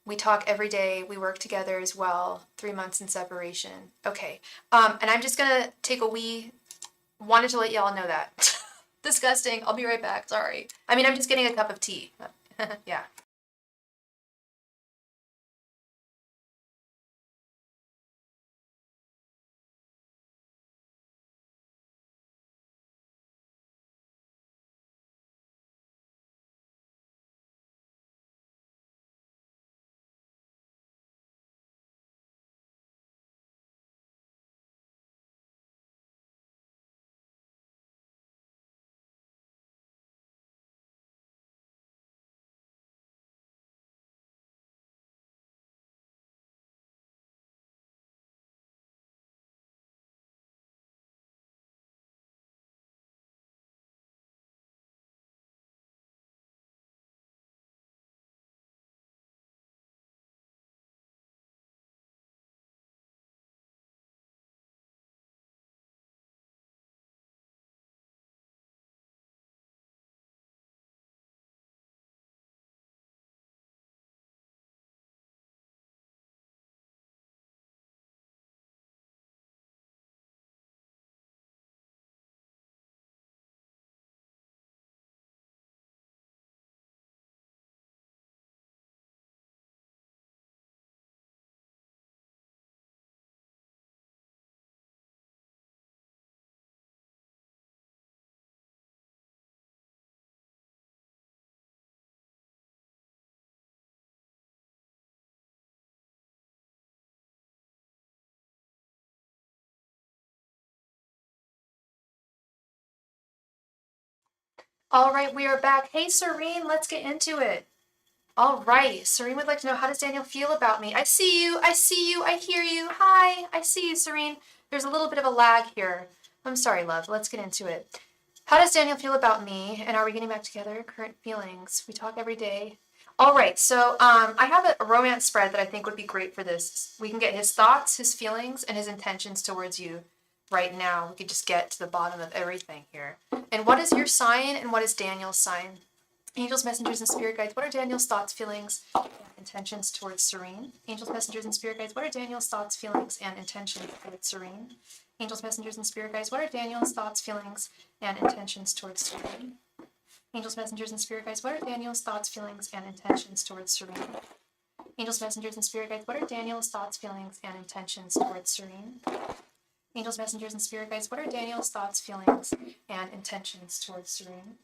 We talk every day. We work together as well. 3 months in separation. Okay. And I'm just gonna take a wee. Wanted to let y'all know that. Disgusting. I'll be right back. Sorry. I mean, I'm just getting a cup of tea. Yeah. All right, we are back. Hey, Serene, let's get into it. All right, Serene would like to know, how does Daniel feel about me? I see you, I see you, I hear you. Hi, I see you, Serene. There's a little bit of a lag here. I'm sorry, love. Let's get into it. How does Daniel feel about me? And are we getting back together? Current feelings. We talk every day. All right, so I have a romance spread that I think would be great for this. We can get his thoughts, his feelings, and his intentions towards you right now. We could just get to the bottom of everything here. And what is your sign and what is Daniel's sign? Angels, messengers, and spirit guides, what are Daniel's thoughts, feelings, and intentions towards Serene? Angels, messengers, and spirit guides, what are Daniel's thoughts, feelings, and intentions towards Serene? Angels, messengers, and spirit guides, what are Daniel's thoughts, feelings, and intentions towards Serene? Angels, messengers, and spirit guides, what are Daniel's thoughts, feelings, and intentions towards Serene? Angels, messengers, and spirit guides, what are Daniel's thoughts, feelings, and intentions towards Serene? Angels, messengers, and spirit guides, what are Daniel's thoughts, feelings, and intentions towards Serene?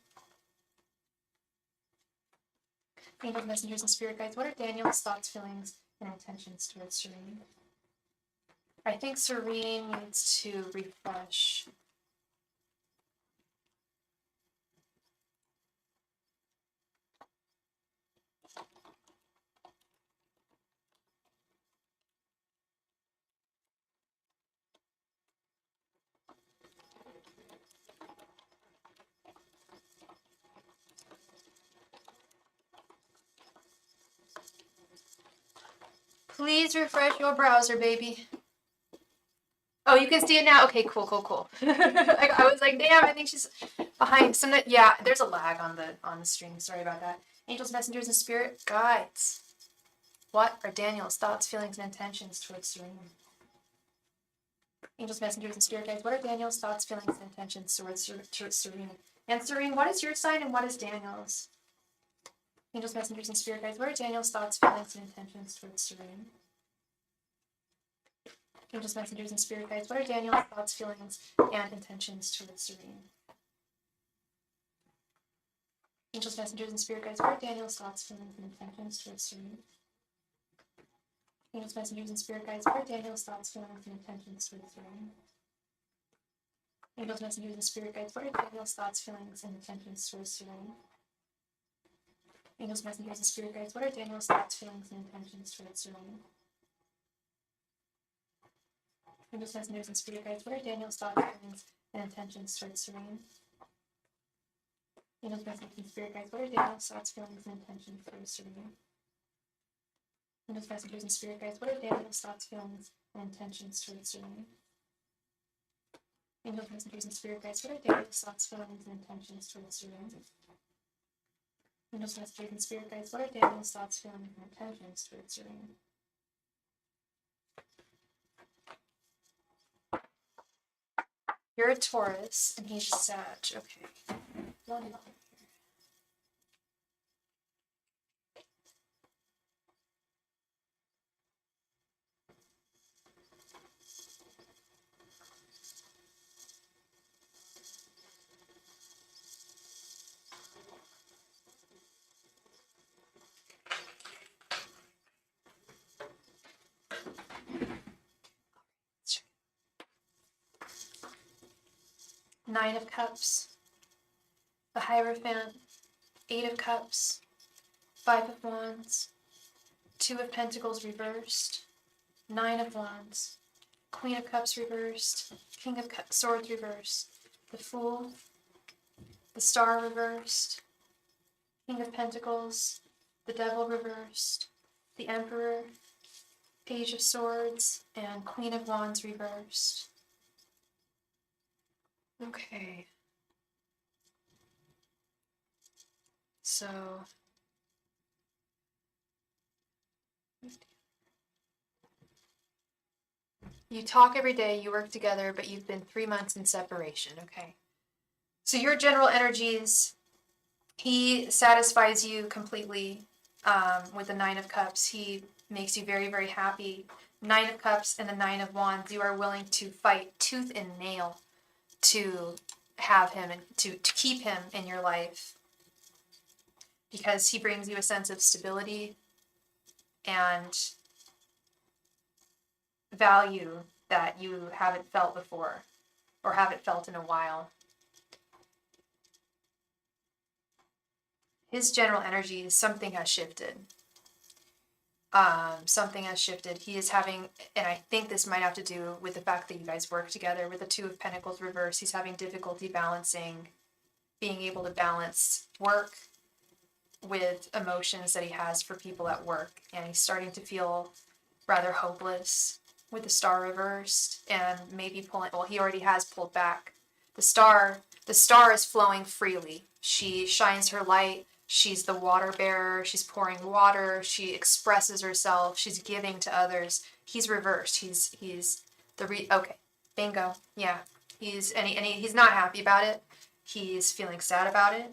Angels, messengers, and spirit guides, what are Daniel's thoughts, feelings, and intentions towards Serene? I think Serene needs to refresh. Please refresh your browser, baby. Oh, you can see it now? Okay, cool, cool, cool. I was like, damn, I think she's behind. Yeah, there's a lag on the stream. Sorry about that. Angels, messengers, and spirit guides. What are Daniel's thoughts, feelings, and intentions towards Serene? Angels, messengers, and spirit guides, what are Daniel's thoughts, feelings, and intentions towards Serene? And Serene, what is your sign and what is Daniel's? Angels, messengers, and spirit guides, what are Daniel's thoughts, feelings, and intentions towards Serene? Angels, messengers, and spirit guides, what are Daniel's thoughts, feelings, and intentions towards Serene? Angels, messengers, and spirit guides, what are Daniel's thoughts, feelings, and intentions towards Serene? Angels, messengers, and spirit guides, what are Daniel's thoughts, feelings, and intentions towards the ring? Angels, messengers, and spirit guides, what are Daniel's thoughts, feelings, and intentions towards the ring? Angels, messengers, and spirit guides, what are Daniel's thoughts, feelings, and intentions towards the ring? Angels, messengers, and spirit guides, what are Daniel's thoughts, feelings, and intentions towards the ring? Angels, messengers, and spirit guides, what are Daniel's thoughts, feelings, and intentions towards the ring? Angels, messengers, and spirit guides, what are Daniel's thoughts, feelings, and intentions towards the ring? Angels, messengers, and spirit guides, what are Daniel's thoughts, feelings, and intentions towards the ring? Angels, messengers, and spirit guides, what are Daniel's thoughts, feelings, and intentions towards the ring? You're a Taurus, and he's a Sag. Okay. One moment here. 9 of Cups, the Hierophant, 8 of Cups, 5 of Wands, 2 of Pentacles reversed, 9 of Wands, Queen of Cups reversed, King of Swords reversed, the Fool, the Star reversed, King of Pentacles, the Devil reversed, the Emperor, Page of Swords, and Queen of Wands reversed. Okay. So you talk every day, you work together, but you've been 3 months in separation. Okay. So your general energies, he satisfies you completely with the 9 of Cups. He makes you very, very happy. 9 of Cups and the 9 of Wands, you are willing to fight tooth and nail to have him and to keep him in your life, because he brings you a sense of stability and value that you haven't felt before or haven't felt in a while. His general energy is something has shifted. Something has shifted. He is having, and I think this might have to do with the fact that you guys work together with the 2 of Pentacles reversed. He's having difficulty balancing, being able to balance work with emotions that he has for people at work. And he's starting to feel rather hopeless with the Star reversed and maybe pulling, well, he already has pulled back. The star is flowing freely. She shines her light. She's the water bearer. She's pouring water. She expresses herself. She's giving to others. He's reversed. He's the okay, bingo. Yeah, he's not happy about it. He's feeling sad about it,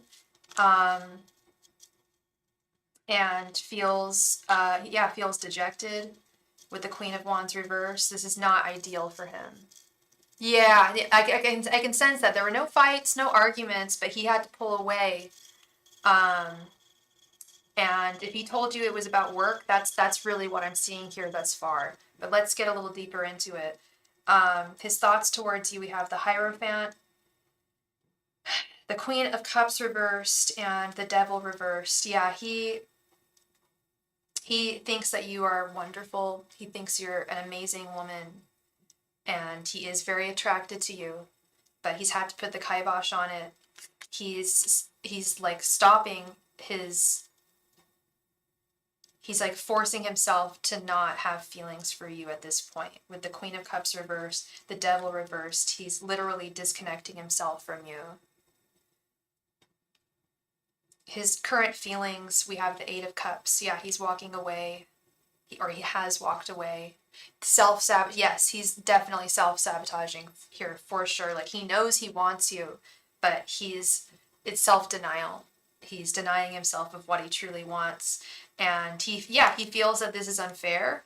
and feels dejected with the Queen of Wands reversed. This is not ideal for him. Yeah, I can sense that there were no fights, no arguments, but he had to pull away. And if he told you it was about work, that's really what I'm seeing here thus far. But let's get a little deeper into it. His thoughts towards you, we have the Hierophant, the Queen of Cups reversed, and the Devil reversed. Yeah, he thinks that you are wonderful. He thinks you're an amazing woman. And he is very attracted to you. But he's had to put the kibosh on it. He's like stopping he's like forcing himself to not have feelings for you at this point. With the Queen of Cups reversed, the Devil reversed, he's literally disconnecting himself from you. His current feelings, we have the 8 of Cups. Yeah, he's walking away, or he has walked away. Yes, he's definitely self-sabotaging here for sure. Like, he knows he wants you, but it's self-denial. He's denying himself of what he truly wants. And he feels that this is unfair,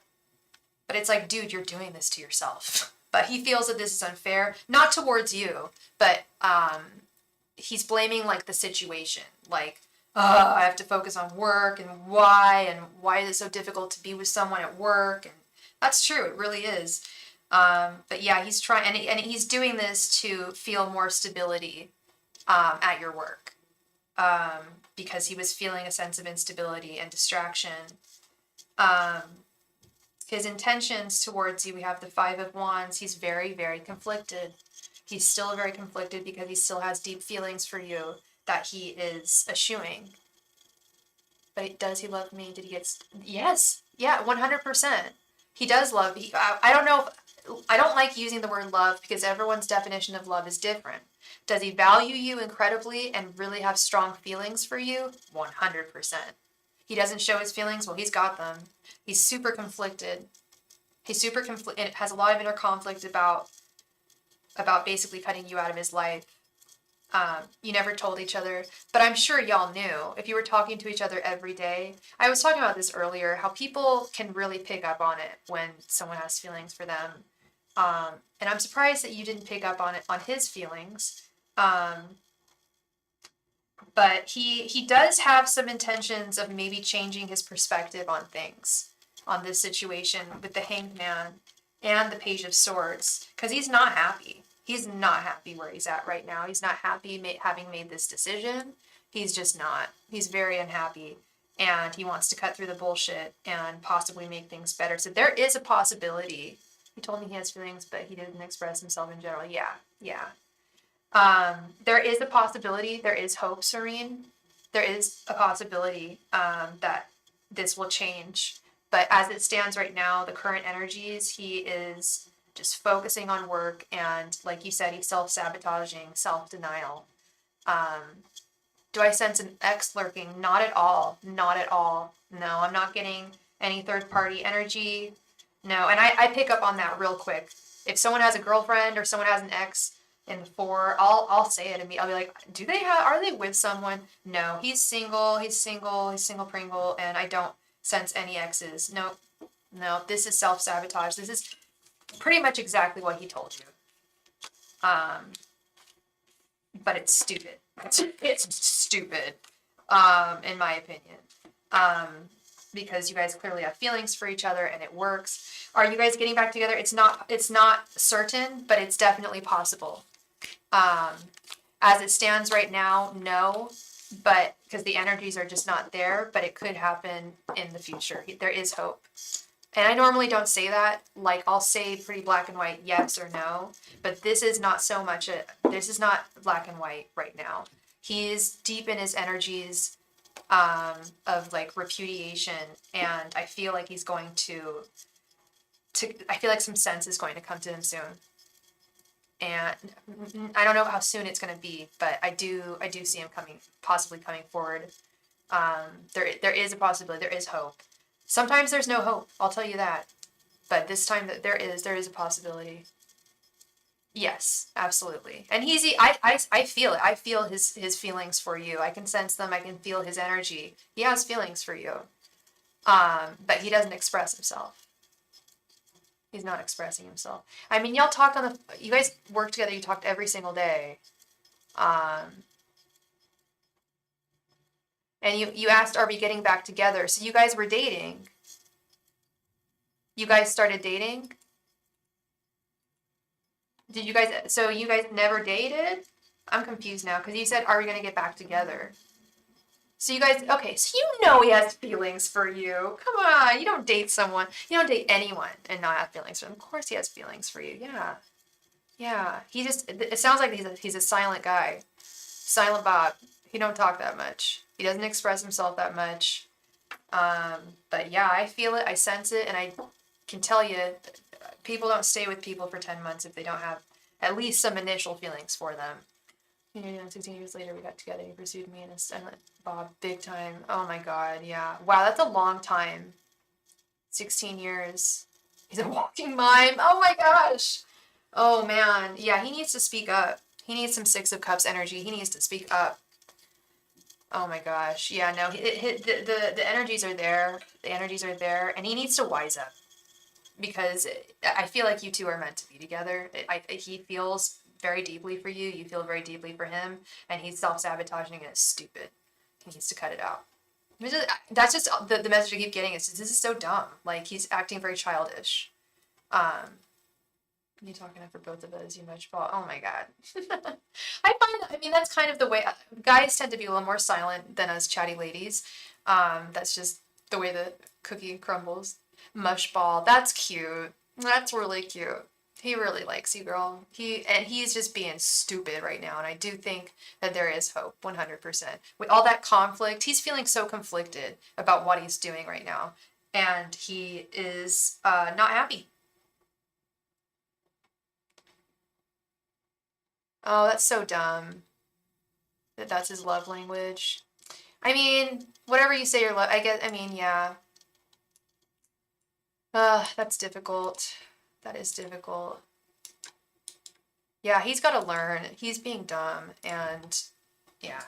but it's like, dude, you're doing this to yourself. But he feels that this is unfair, not towards you, but he's blaming like the situation. Like, I have to focus on work and why is it so difficult to be with someone at work? And That's true. It really is. But yeah, he's trying, and he's doing this to feel more stability at your work, because he was feeling a sense of instability and distraction. Um, his intentions towards you, we have the Five of Wands. He's very, very conflicted. He's still very conflicted because he still has deep feelings for you that he is eschewing. But does he love me? Did he get... Yes. Yeah, 100%. He does love... I don't know if... I don't like using the word love because everyone's definition of love is different. Does he value you incredibly and really have strong feelings for you? 100%. He doesn't show his feelings? Well, he's got them. He's super conflicted. It has a lot of inner conflict about basically cutting you out of his life. You never told each other, but I'm sure y'all knew if you were talking to each other every day. I was talking about this earlier, how people can really pick up on it when someone has feelings for them. And I'm surprised that you didn't pick up on it, on his feelings. But he does have some intentions of maybe changing his perspective on things, on this situation with the Hanged Man and the Page of Swords, because he's not happy. He's not happy where he's at right now. He's not happy having made this decision. He's just not. He's very unhappy, and he wants to cut through the bullshit and possibly make things better. So there is a possibility. He told me he has feelings, but he didn't express himself in general. Yeah. There is a possibility. There is hope, Serene. There is a possibility that this will change. But as it stands right now, the current energies, he is just focusing on work, and like you said, he's self-sabotaging, self-denial. Do I sense an ex lurking? Not at all. Not at all. No, I'm not getting any third-party energy. No, and I pick up on that real quick. If someone has a girlfriend or someone has an ex in the four, I'll say it, and I'll be like, are they with someone? No, he's single Pringle, and I don't sense any exes. No, this is self-sabotage. This is pretty much exactly what he told you. But it's stupid. It's stupid, in my opinion. Because you guys clearly have feelings for each other and it works. Are you guys getting back together? It's not certain, but it's definitely possible. As it stands right now, no, but because the energies are just not there, but it could happen in the future. There is hope. And I normally don't say that. Like, I'll say pretty black and white, yes or no. But this is not so much this is not black and white right now. He is deep in his energies of like repudiation, and I feel like he's going to I feel like some sense is going to come to him soon. And I don't know how soon it's going to be, but I do see him possibly coming forward. There is a possibility. There is hope. Sometimes there's no hope. I'll tell you that. But this time that there is a possibility. Yes, absolutely. And I feel it. I feel his feelings for you. I can sense them. I can feel his energy. He has feelings for you. But he doesn't express himself. He's not expressing himself. I mean, y'all talked you guys work together, you talked every single day. And you asked, are we getting back together? So you guys were dating. You guys started dating? So you guys never dated? I'm confused now, because you said, are we going to get back together? So you guys, okay, so you know he has feelings for you. Come on, you don't date anyone and not have feelings for them. Of course he has feelings for you, yeah. Yeah, it sounds like he's a silent guy. Silent Bob. He don't talk that much. He doesn't express himself that much. But yeah, I feel it, I sense it, and I can tell you, people don't stay with people for 10 months if they don't have at least some initial feelings for them. 16 years later, we got together. He pursued me in a silent Bob, big time. Oh my God, yeah. Wow, that's a long time. 16 years. He's a walking mime. Oh my gosh. Oh man, yeah. He needs to speak up. He needs some Six of Cups energy. He needs to speak up. Oh my gosh, yeah. No, the energies are there. The energies are there, and he needs to wise up, because I feel like you two are meant to be together. He feels very deeply for you. You feel very deeply for him, and he's self-sabotaging, and it's stupid. He needs to cut it out. That's just the message I keep getting is this is so dumb. Like, he's acting very childish. You talking for both of us, you much ball. Oh my god. I find that, I mean, that's kind of the way guys tend to be a little more silent than us chatty ladies. That's just the way the cookie crumbles. Mush ball. That's cute. That's really cute. He really likes you, girl. He's just being stupid right now, and I do think that there is hope, 100%. With all that conflict, he's feeling so conflicted about what he's doing right now, and he is not happy. Oh, that's so dumb. That's his love language. I mean, whatever you say your love, I guess, I mean, yeah. That's difficult. That is difficult. Yeah, he's got to learn. He's being dumb, and yeah.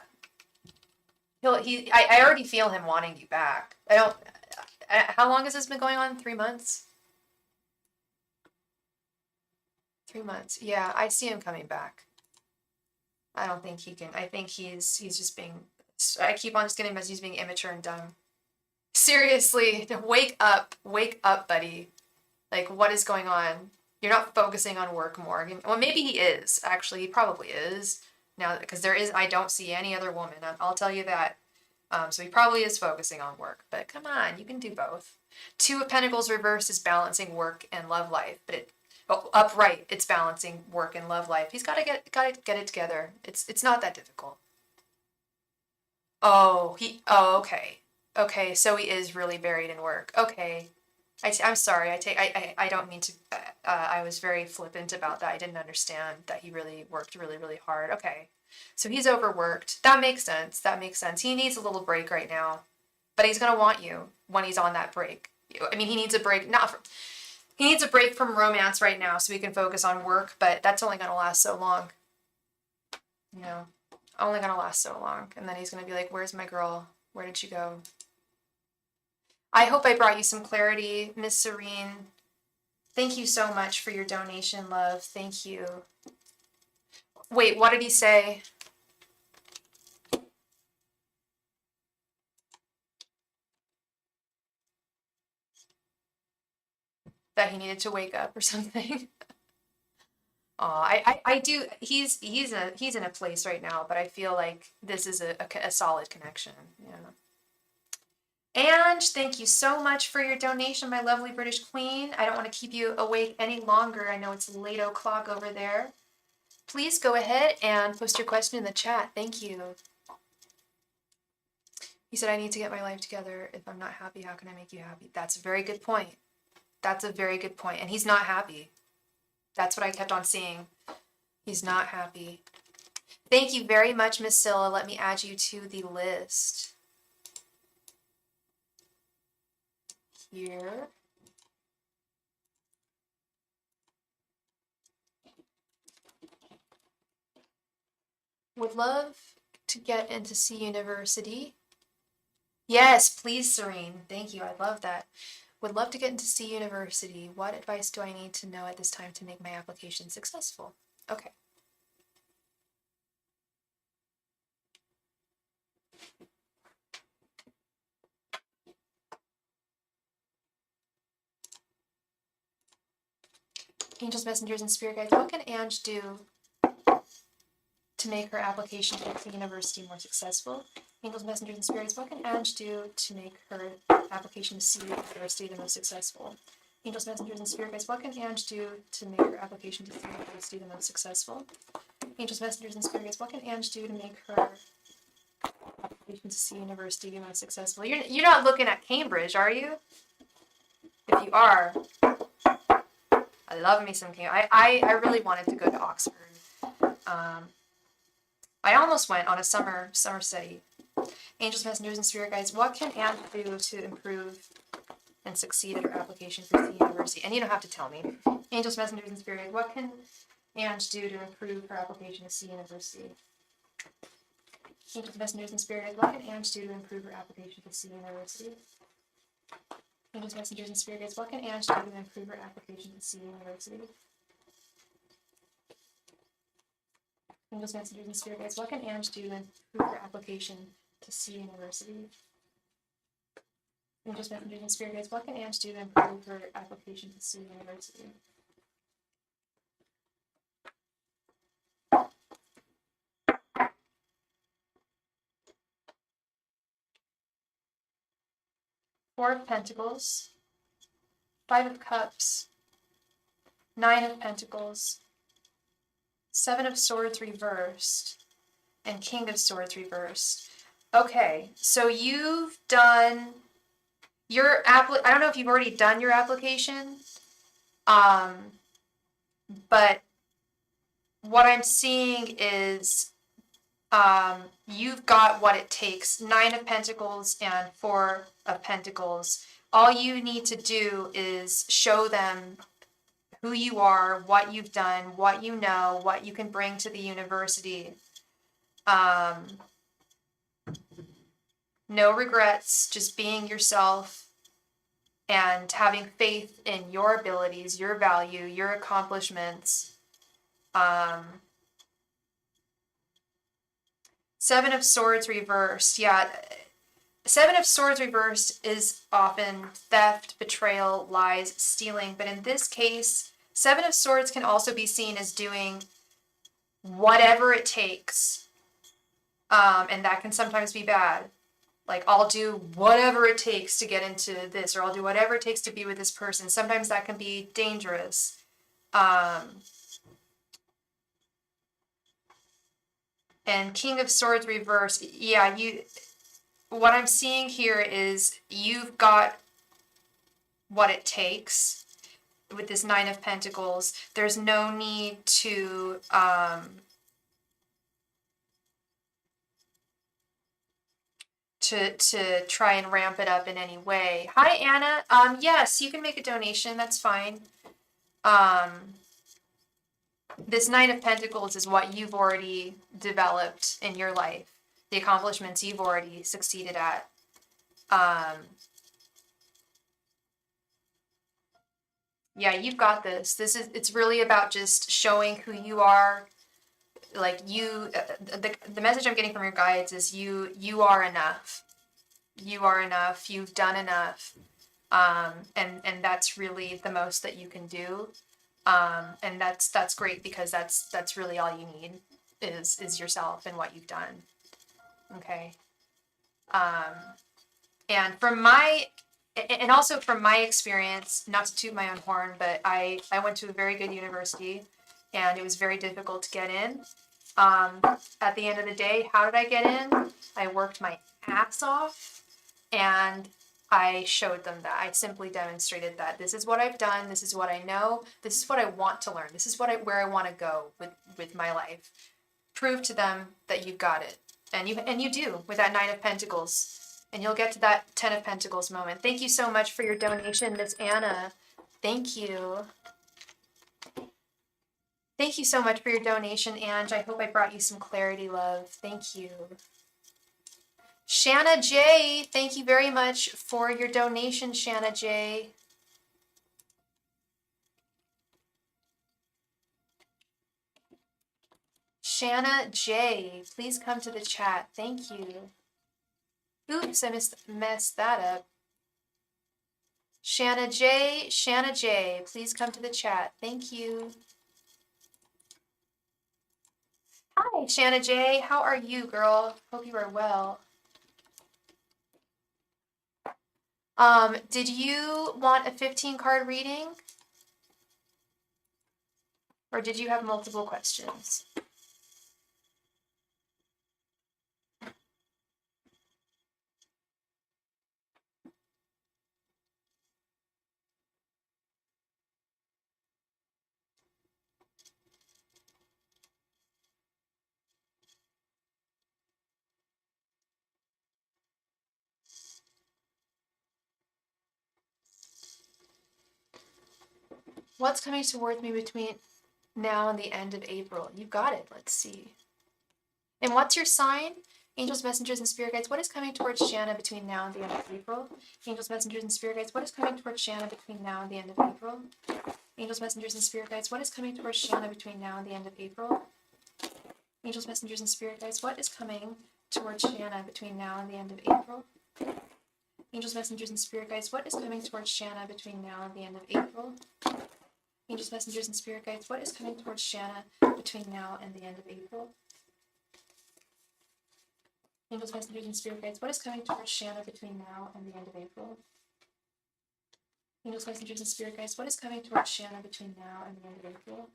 I already feel him wanting you back. How long has this been going on? 3 months? 3 months. Yeah, I see him coming back. I don't think he can. I think he's just being, I keep on just getting messages being immature and dumb. Seriously, wake up, buddy. Like, what is going on? You're not focusing on work more. Well, maybe he is. Actually, he probably is now because I don't see any other woman. I'll tell you that. So he probably is focusing on work. But come on, you can do both. Two of Pentacles reversed is balancing work and love life, but upright, it's balancing work and love life. He's got to get it together. It's not that difficult. Oh, okay. Okay, so he is really buried in work. Okay. I'm sorry. I don't mean to. I was very flippant about that. I didn't understand that he really worked really, really hard. Okay. So he's overworked. That makes sense. That makes sense. He needs a little break right now, but he's going to want you when he's on that break. I mean, he needs a break, he needs a break from romance right now so he can focus on work, but that's only going to last so long. You know, only going to last so long. And then he's going to be like, where's my girl? Where did she go? I hope I brought you some clarity, Miss Serene. Thank you so much for your donation, love. Thank you. Wait, what did he say? That he needed to wake up or something? I do. He's in a place right now, but I feel like this is a solid connection. Yeah. And thank you so much for your donation, my lovely British queen. I don't want to keep you awake any longer. I know it's late o'clock over there. Please go ahead and post your question in the chat. Thank you. He said, I need to get my life together. If I'm not happy, how can I make you happy? That's a very good point. That's a very good point. And he's not happy. That's what I kept on seeing. He's not happy. Thank you very much, Miss Scylla. Let me add you to the list. Here. Would love to get into C University. Yes, please, Serene. Thank you. I love that. Would love to get into C University. What advice do I need to know at this time to make my application successful? Okay. Angels, messengers, and spirit guides, what can Ange do to make her application to the university more successful? Angels, messengers, and spirits, what can Ange do to make her application to the university the most successful? Angels, messengers, and spirit guides, what can Ange do to make her application to the university the most successful? Angels, messengers, and spirit guides, what can Ange do to make her application to university the most successful? You're not looking at Cambridge, are you? If you are, I love me some Cambridge. I really wanted to go to Oxford. I almost went on a summer study. Angels, messengers, and spirit guides, what can Anne do to improve and succeed at her application for the university? And you don't have to tell me. Angels, messengers, and spirit guides, what can Anne do to improve her application to C University? Angels, messengers, and spirit guides, what can Anne do to improve her application to C University? Angels, messengers, and spirit guides, what can Anne do to improve her application to C University? Angels, messengers, and spirit guides, what can Ange do to improve her application to C University? Angels, messengers, and spirit guides, what can Ange do to improve her application to SU University? Four of Pentacles, Five of Cups, Nine of Pentacles, Seven of Swords reversed, and King of Swords reversed. Okay, so you've done your I don't know if you've already done your application, but what I'm seeing is you've got what it takes. Nine of Pentacles and Four of Pentacles. All you need to do is show them who you are, what you've done, what you know, what you can bring to the university. No regrets, just being yourself and having faith in your abilities, your value, your accomplishments. Seven of Swords reversed. Yeah. Seven of Swords reversed is often theft, betrayal, lies, stealing. But in this case, Seven of Swords can also be seen as doing whatever it takes. And that can sometimes be bad. Like, I'll do whatever it takes to get into this, or I'll do whatever it takes to be with this person. Sometimes that can be dangerous. And King of Swords reversed. Yeah, what I'm seeing here is you've got what it takes with this Nine of Pentacles. There's no need to try and ramp it up in any way. Hi, Anna. Yes, you can make a donation. That's fine. This Nine of Pentacles is what you've already developed in your life. The accomplishments you've already succeeded at. Yeah, you've got this. It's really about just showing who you are. Like the message I'm getting from your guides is you are enough. You are enough. You've done enough. And that's really the most that you can do. And that's great, because that's really all you need is yourself and what you've done. Okay. And also from my experience, not to toot my own horn, but I went to a very good university, and it was very difficult to get in. At the end of the day, how did I get in? I worked my ass off, and I showed them that. I simply demonstrated that this is what I've done, this is what I know, this is what I want to learn, this is where I want to go with my life. Prove to them that you've got it. And you do with that Nine of Pentacles. And you'll get to that Ten of Pentacles moment. Thank you so much for your donation, Miss Anna. Thank you. Thank you so much for your donation, Ange. I hope I brought you some clarity, love. Thank you. Shanna J, thank you very much for your donation, Shanna J. Shanna J, please come to the chat. Thank you. Oops, I messed that up. Shanna J, please come to the chat. Thank you. Hi, Shanna J. How are you, girl? Hope you are well. Did you want a 15-card reading? Or did you have multiple questions? What's coming towards me between now and the end of April? You got it. Let's see. And what's your sign? Angels, messengers, and spirit guides, what is coming towards Shanna between now and the end of April? Angels, messengers, and spirit guides, what is coming towards Shanna between now and the end of April? Angels, messengers, and spirit guides, what is coming towards Shanna between now and the end of April? Angels, messengers, and spirit guides, what is coming towards Shanna between now and the end of April? Angels, messengers, and spirit guides, what is coming towards Shanna between now and the end of April? Angels, messengers, and spirit guides, what is coming towards Shanna between now and the end of April? Angels, messengers, and spirit guides, what is coming towards Shanna between now and the end of April? Angels, messengers, and spirit guides, what is coming towards Shanna between now and the end of April?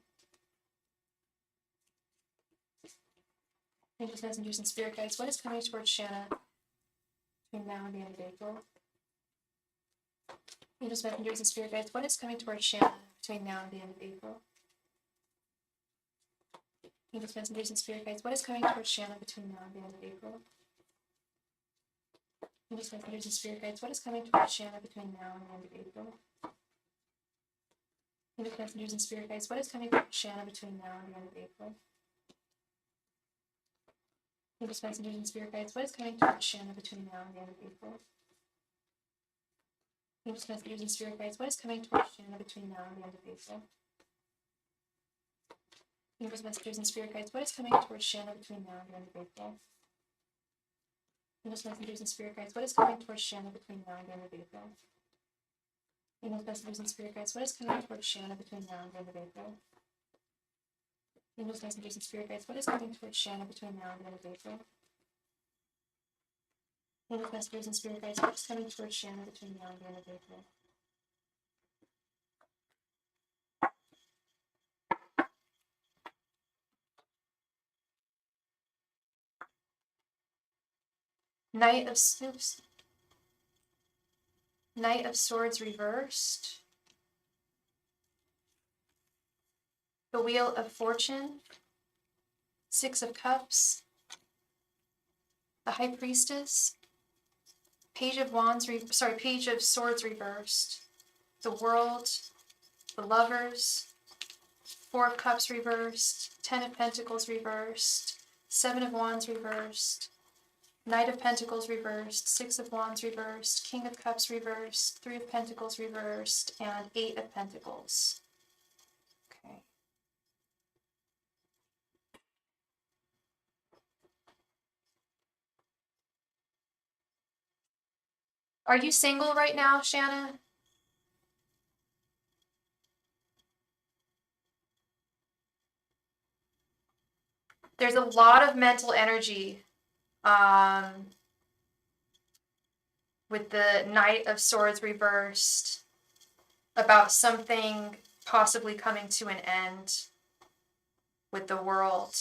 Angels, messengers, and spirit guides, what is coming towards Shanna between now and the end of April? Angels, messengers, and spirit guides, what is coming towards Shanna between now and the end of April? Angels, messengers, and spirit guides, what is coming towards Shanna between now and the end of April? Angels, messengers, and spirit guides, what is coming towards Shanna between now and the end of April? Angels, messengers, and spirit guides, what is coming towards Shanna between now and the end of April? Angels, messengers, and spirit guides, what is coming towards Shanna between now and the end of April? Angels, messengers, and spirit guides, what is coming towards Shanna between now and the end of April? Angels, messengers, and spirit guides, what is coming towards Shanna between now and the end of April? Angels, messengers, and spirit guides, what is coming towards Shanna between now and the end of April? Angels, messengers, and spirit guides, what is coming towards Shanna between now and the end of April? Angels, messengers, and spirit guides, what is coming towards Shanna between now and the end of April? Angels, messengers, and spirit guides, what is coming towards Shanna between now and the end of April? Knight of Swords reversed. The Wheel of Fortune. Six of Cups. The High Priestess. Page of Swords reversed. The World. The Lovers. Four of Cups reversed. 10 of Pentacles reversed. 7 of Wands reversed. Knight of Pentacles reversed, 6 of Wands reversed, King of Cups reversed, 3 of Pentacles reversed, and 8 of Pentacles. Okay. Are you single right now, Shanna? There's a lot of mental energy with the Knight of Swords reversed about something possibly coming to an end with the World.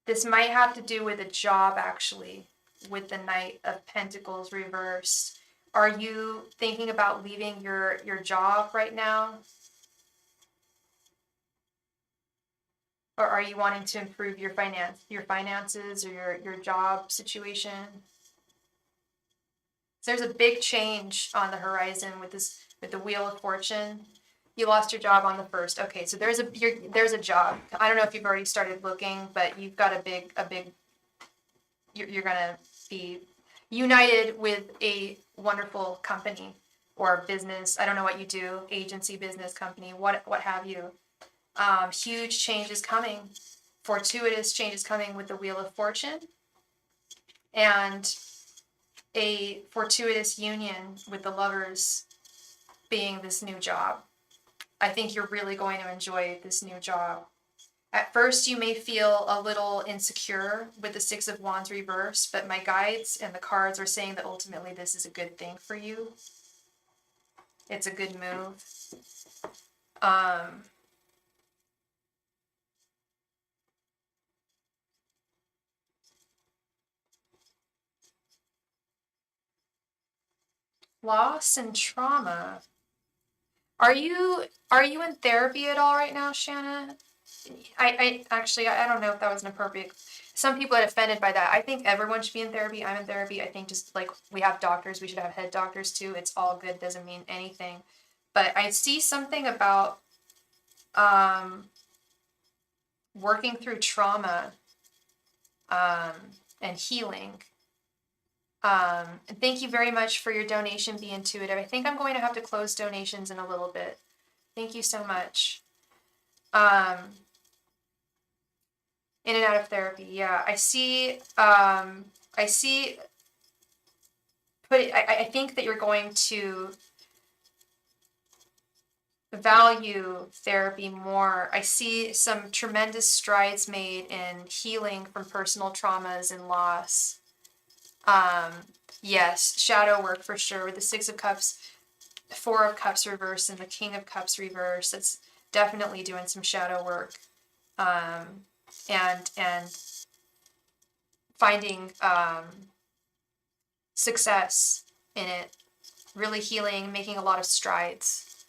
This might have to do with a job, actually, with the Knight of Pentacles reversed. Are you thinking about leaving your job right now? Or are you wanting to improve your finances or your job situation? So there's a big change on the horizon with the Wheel of Fortune. You lost your job on the 1st. Okay, so there's a job. I don't know if you've already started looking, but you've got a big you're gonna be united with a wonderful company or business. I don't know what you do, agency, business, company, what have you. Huge changes coming, fortuitous changes coming with the Wheel of Fortune, and a fortuitous union with the Lovers being this new job. I think you're really going to enjoy this new job. At first, you may feel a little insecure with the 6 of Wands reverse, but my guides and the cards are saying that ultimately this is a good thing for you. It's a good move. Loss and trauma. Are you in therapy at all right now, Shanna? I actually, I don't know if that was inappropriate. Some people are offended by that. I think everyone should be in therapy. I'm in therapy. I think just like we have doctors, we should have head doctors too. It's all good. Doesn't mean anything. But I see something about working through trauma and healing. And thank you very much for your donation, Be Intuitive. I think I'm going to have to close donations in a little bit. Thank you so much. In and out of therapy, yeah. I see I think that you're going to value therapy more. I see some tremendous strides made in healing from personal traumas and loss. Yes, shadow work for sure. With the Six of Cups, Four of Cups reversed, and the King of Cups reversed. That's definitely doing some shadow work. And finding success in it, really healing, making a lot of strides.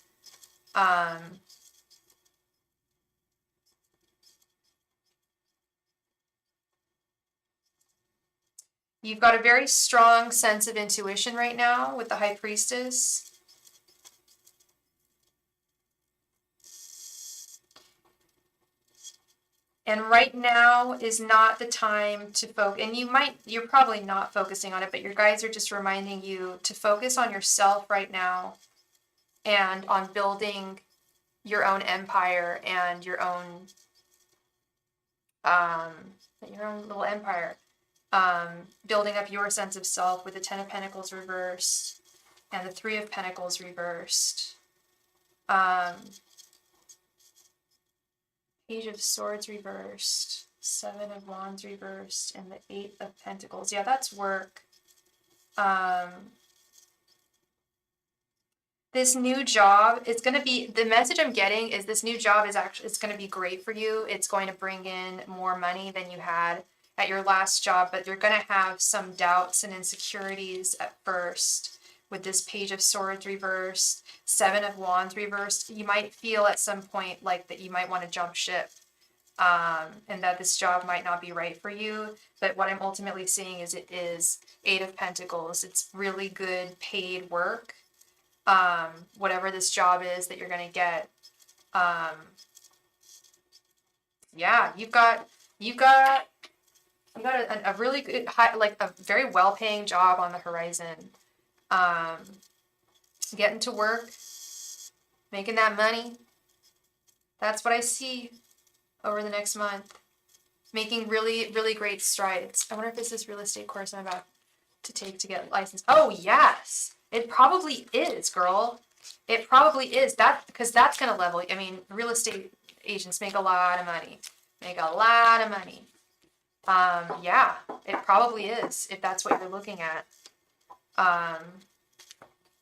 You've got a very strong sense of intuition right now with the High Priestess. And right now is not the time to focus. And you're probably not focusing on it, but your guides are just reminding you to focus on yourself right now and on building your own empire and your own little empire. Building up your sense of self with the Ten of Pentacles reversed and the Three of Pentacles reversed. Page of Swords reversed, Seven of Wands reversed, and the Eight of Pentacles. Yeah, that's work. This new job, it's going to be, the message I'm getting is this new job is actually, it's going to be great for you. It's going to bring in more money than you had at your last job, but you're going to have some doubts and insecurities at first with this Page of Swords reversed, Seven of Wands reversed. You might feel at some point like that you might want to jump ship, and that this job might not be right for you. But what I'm ultimately seeing is it is Eight of Pentacles. It's really good paid work. Whatever this job is that you're going to get. Yeah, you've got a really good, like a very well-paying job on the horizon. Getting to work, making that money. That's what I see over the next month. Making really, really great strides. I wonder if this is real estate course I'm about to take to get licensed. Oh, yes. It probably is, girl. It probably is. Because that's going to level. I mean, real estate agents make a lot of money. Yeah, it probably is, if that's what you're looking at.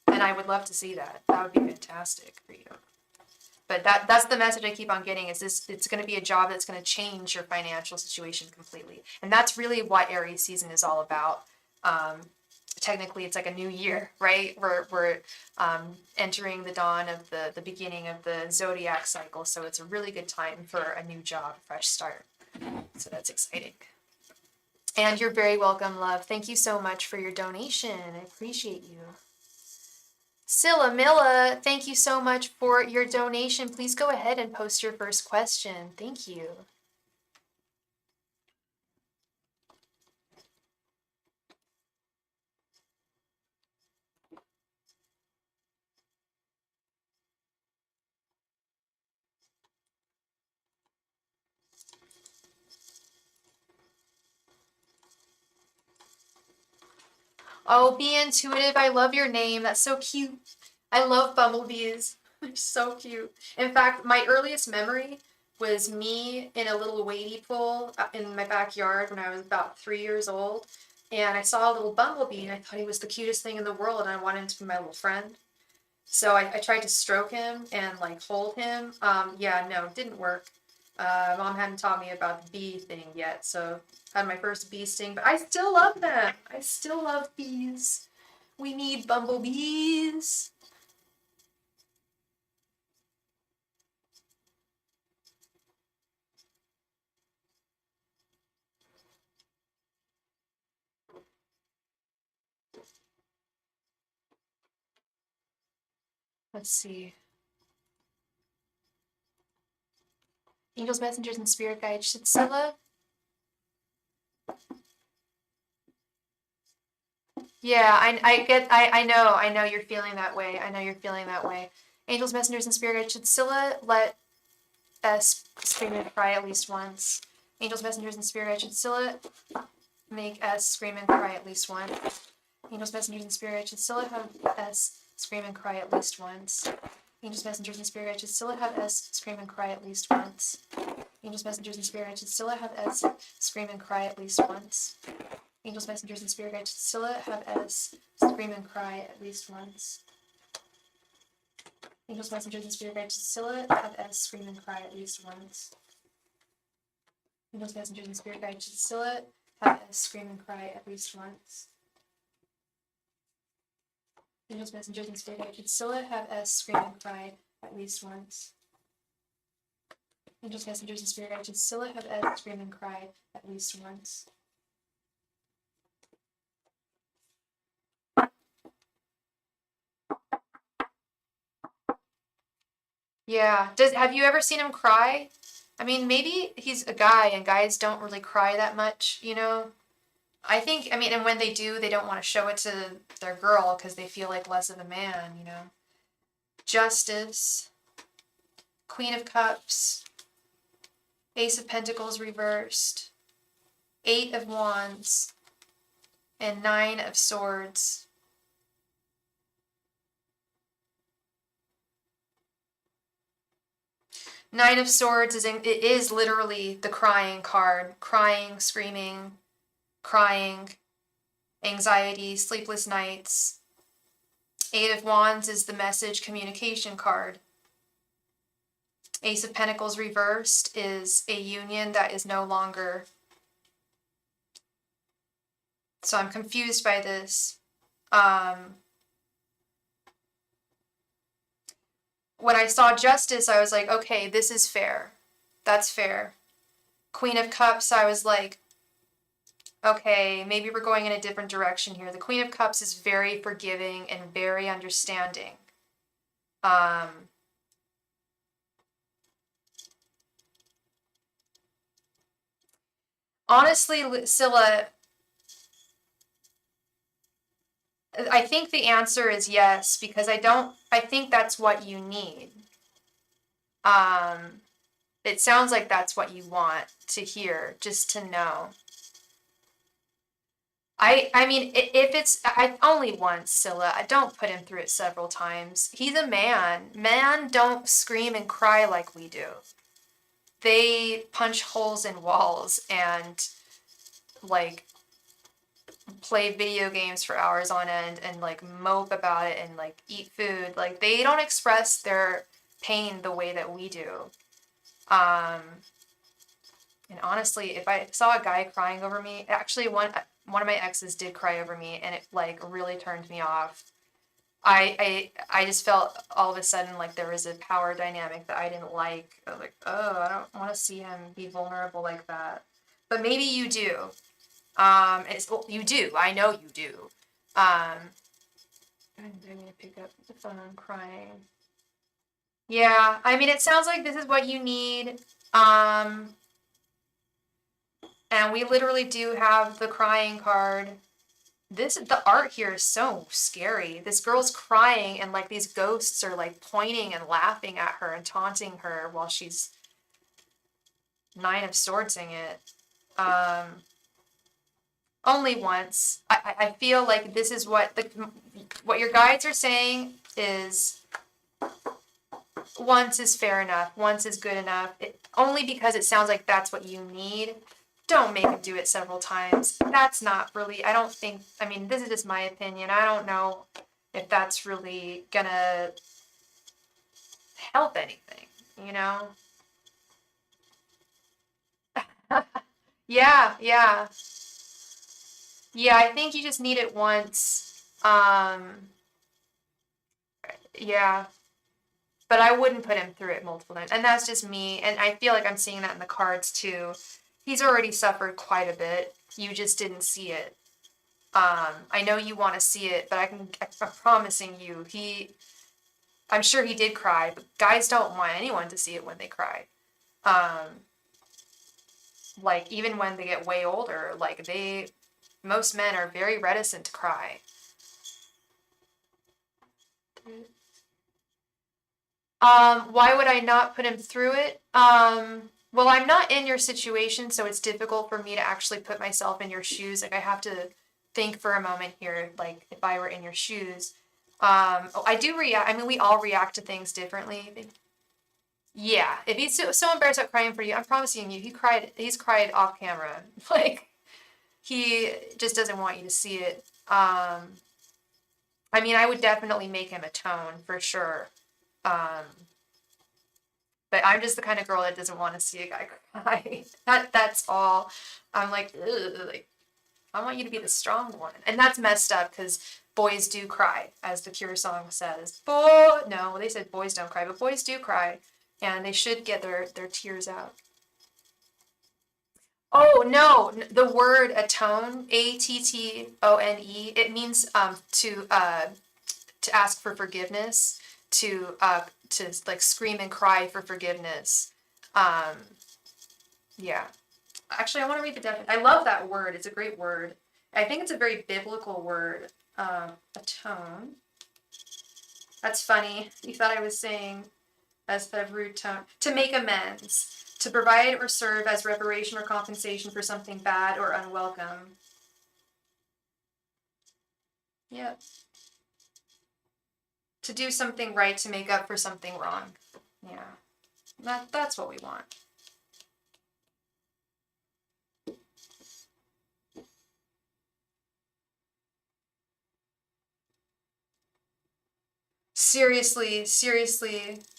And I would love to see that. That would be fantastic for you. But that's the message I keep on getting is this, it's going to be a job that's going to change your financial situation completely. And that's really what Aries season is all about. Technically, it's like a new year, right? We're entering the dawn of the beginning of the zodiac cycle. So it's a really good time for a new job, a fresh start. So that's exciting. And you're very welcome, love. Thank you so much for your donation. I appreciate you. Scylla Milla, thank you so much for your donation. Please go ahead and post your first question. Thank you. Oh, be intuitive. I love your name. That's so cute. I love bumblebees. They're so cute. In fact, my earliest memory was me in a little wading pool in my backyard when I was about 3 years old. And I saw a little bumblebee and I thought he was the cutest thing in the world and I wanted him to be my little friend. So I tried to stroke him and like hold him. Yeah, no, it didn't work. Mom hadn't taught me about the bee thing yet, so I had my first bee sting, but I still love them. I still love bees. We need bumblebees. Let's see. Angels, messengers, and spirit guides. Should Scylla? Yeah, I know you're feeling that way. I know you're feeling that way. Angels, messengers, and spirit guides. Should Scylla let us scream and cry at least once? Angels, messengers, and spirit guides. Should Scylla make us scream and cry at least once? Angels, messengers, and spirit should still have S scream and cry at least once. Angels, messengers, and spirit should still have S scream and cry at least once. Angels, messengers, and spirit should still have S scream and cry at least once. Angels, messengers, and spirit guides should still have S scream and cry at least once. Angels, messengers, and spirit guides should still have S scream and cry at least once. Angels, messengers, and spirit guides should still have S scream and cry at least once. Angels, messengers, and spirit guides should still have S scream and cry at least once. Angels, messengers, and spirit guides should still have S scream and cry at least once. Yeah. Have you ever seen him cry? I mean, maybe he's a guy and guys don't really cry that much, you know? I mean, and when they do, they don't want to show it to their girl because they feel like less of a man, you know? Justice, Queen of Cups, Ace of Pentacles reversed, Eight of Wands, and Nine of Swords. Nine of Swords it is literally the crying card. Crying, screaming, crying, anxiety, sleepless nights. Eight of Wands is the message communication card. Ace of Pentacles reversed is a union that is no longer. So I'm confused by this. When I saw Justice, I was like, okay, this is fair. That's fair. Queen of Cups, I was like, okay, maybe we're going in a different direction here. The Queen of Cups is very forgiving and very understanding. Honestly, Scylla, I think the answer is yes, because I think that's what you need. It sounds like that's what you want to hear, just to know. I mean, if it's, only once, Scylla. I don't put him through it several times. He's a man. Men don't scream and cry like we do. They punch holes in walls and, like, play video games for hours on end and, like, mope about it and, like, eat food. Like, they don't express their pain the way that we do. And honestly, if I saw a guy crying over me, actually one of my exes did cry over me, and it like really turned me off. I just felt all of a sudden like there was a power dynamic that I didn't like. I was like, oh, I don't want to see him be vulnerable like that. But maybe you do. You do. I know you do. I'm gonna pick up the phone. I'm crying. Yeah, I mean, it sounds like this is what you need. And we literally do have the crying card. The art here is so scary. This girl's crying and like these ghosts are like pointing and laughing at her and taunting her while she's Nine of Swordsing it. Only once. I feel like this is what your guides are saying is once is fair enough. Once is good enough. Only because it sounds like that's what you need. Don't make him do it several times. That's not really, I don't think, I mean, this is just my opinion. I don't know if that's really gonna help anything, you know? Yeah. Yeah, I think you just need it once. Yeah. But I wouldn't put him through it multiple times. And that's just me. And I feel like I'm seeing that in the cards too. He's already suffered quite a bit. You just didn't see it. I know you want to see it, but I'm promising you, I'm sure he did cry, but guys don't want anyone to see it when they cry. Like even when they get way older, like most men are very reticent to cry. Why would I not put him through it? Well, I'm not in your situation, so it's difficult for me to actually put myself in your shoes. Like I have to think for a moment here, like if I were in your shoes. I do react. I mean, we all react to things differently. Yeah, if he's so embarrassed about crying for you, I'm promising you, he's cried off camera. Like, he just doesn't want you to see it. I mean, I would definitely make him atone for sure. Um, but I'm just the kind of girl that doesn't want to see a guy cry. That's all. I'm like, ugh, like, I want you to be the strong one. And that's messed up because boys do cry, as the Cure song says. No, they said boys don't cry, but boys do cry. And they should get their tears out. Oh, no, the word atone, Attone, it means to ask for forgiveness, to like scream and cry for forgiveness. Um, yeah. Actually, I want to read the definition. I love that word. It's a great word. I think it's a very biblical word. Atone. That's funny. You thought I was saying instead of rude tone. To make amends. To provide or serve as reparation or compensation for something bad or unwelcome. Yep. To do something right, to make up for something wrong. Yeah. That's what we want. Seriously,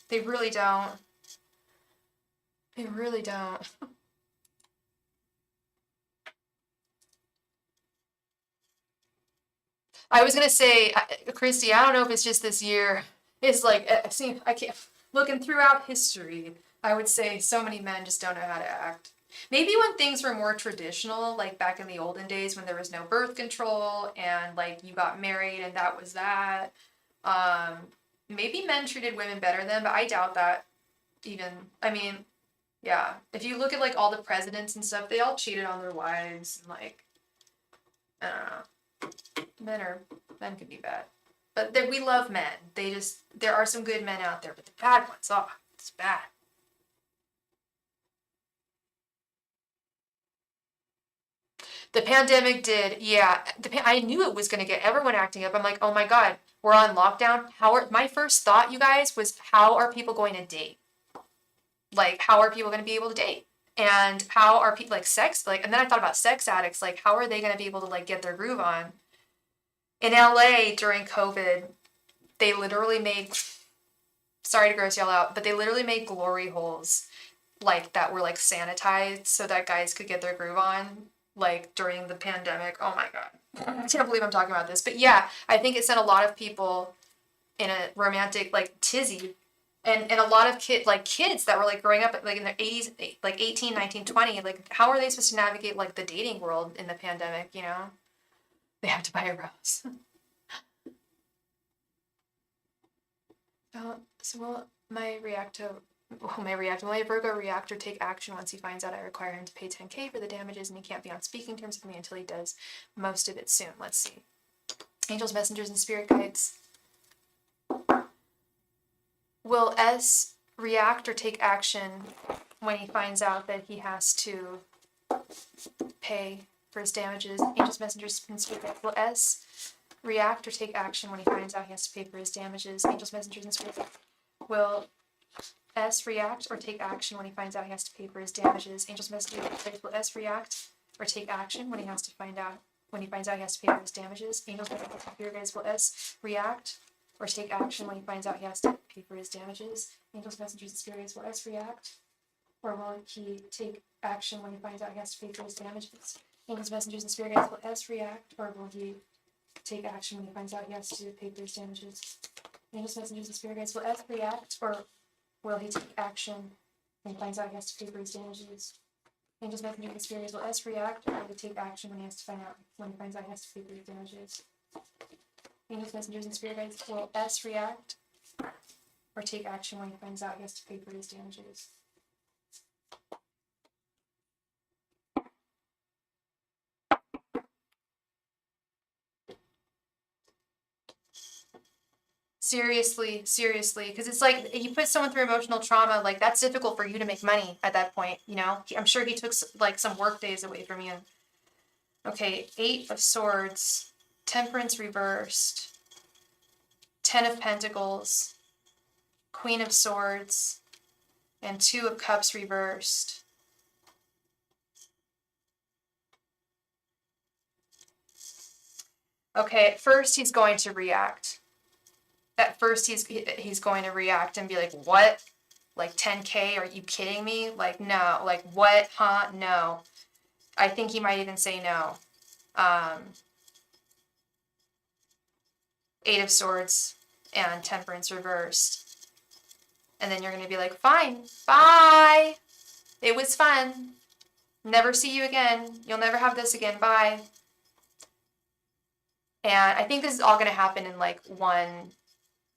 they really don't. They really don't. I was gonna say, Christy, I don't know if it's just this year. It's like, see, I can't, looking throughout history, I would say so many men just don't know how to act. Maybe when things were more traditional, like back in the olden days when there was no birth control and like you got married and that was that. Um, Maybe men treated women better then, but I doubt that even. I mean, yeah. If you look at like all the presidents and stuff, they all cheated on their wives and like, I don't know. Men can be bad, but we love men. There are some good men out there, but the bad ones, oh, it's bad. The pandemic did, yeah. I knew it was going to get everyone acting up. I'm like, oh my god, we're on lockdown. My first thought, you guys, was how are people going to date? Like, how are people going to be able to date? And how are people like sex? Like, and then I thought about sex addicts. Like, how are they going to be able to like get their groove on? In LA during COVID, they literally made, sorry to gross y'all out, but they literally made glory holes like that were like sanitized so that guys could get their groove on like during the pandemic. Oh my god. I can't believe I'm talking about this. But yeah, I think it sent a lot of people in a romantic like tizzy, and a lot of kids that were like growing up like in their 80s, like 18, 19, 20, like how are they supposed to navigate like the dating world in the pandemic, you know? They have to buy a rose. So will my Virgo reactor take action once he finds out I require him to pay 10K for the damages and he can't be on speaking terms with me until he does most of it soon? Let's see. Angels, messengers, and spirit guides. Will S react or take action when he finds out that he has to pay for his damages? Angels, messengers, and spirit guides. Will S react or take action when he finds out he has to pay for his damages? Angels, messengers, and spirit guides. Will S react or take action when he finds out he has to pay for his damages? Angels, messengers, and spirit guides. Will S react or take action when he finds out he has to pay for his damages? Angels, messengers, and spirit guides. Will S react or take action when he finds out he has to pay for his damages? Angels, messengers, and spirit guides. Will S react or will he take action when he finds out he has to pay for his damages? Angels, messengers, and spirit guides. Will S react or will he take action when he finds out he has to pay for his damages? Angels, messengers, and spirit guides. Will S react or will he take action when he finds out he has to pay for his damages? Angels, messengers, and spirit guides. Will S react or will he take action when he finds out he has to pay for his damages? Angels, messengers, and spirit guides. Will S react or take action when he finds out he has to pay for his damages? Seriously, because it's like you put someone through emotional trauma, like that's difficult for you to make money at that point, you know? I'm sure he took like some work days away from you. Okay, 8 of Swords, Temperance reversed, 10 of Pentacles, Queen of Swords, and 2 of Cups reversed. Okay, at first he's going to react. At first he's going to react and be like, what? Like 10K? Are you kidding me? Like, no. Like, what? Huh? No. I think he might even say no. 8 of Swords and Temperance reversed. And then you're going to be like, fine, bye. It was fun. Never see you again. You'll never have this again. Bye. And I think this is all going to happen in like one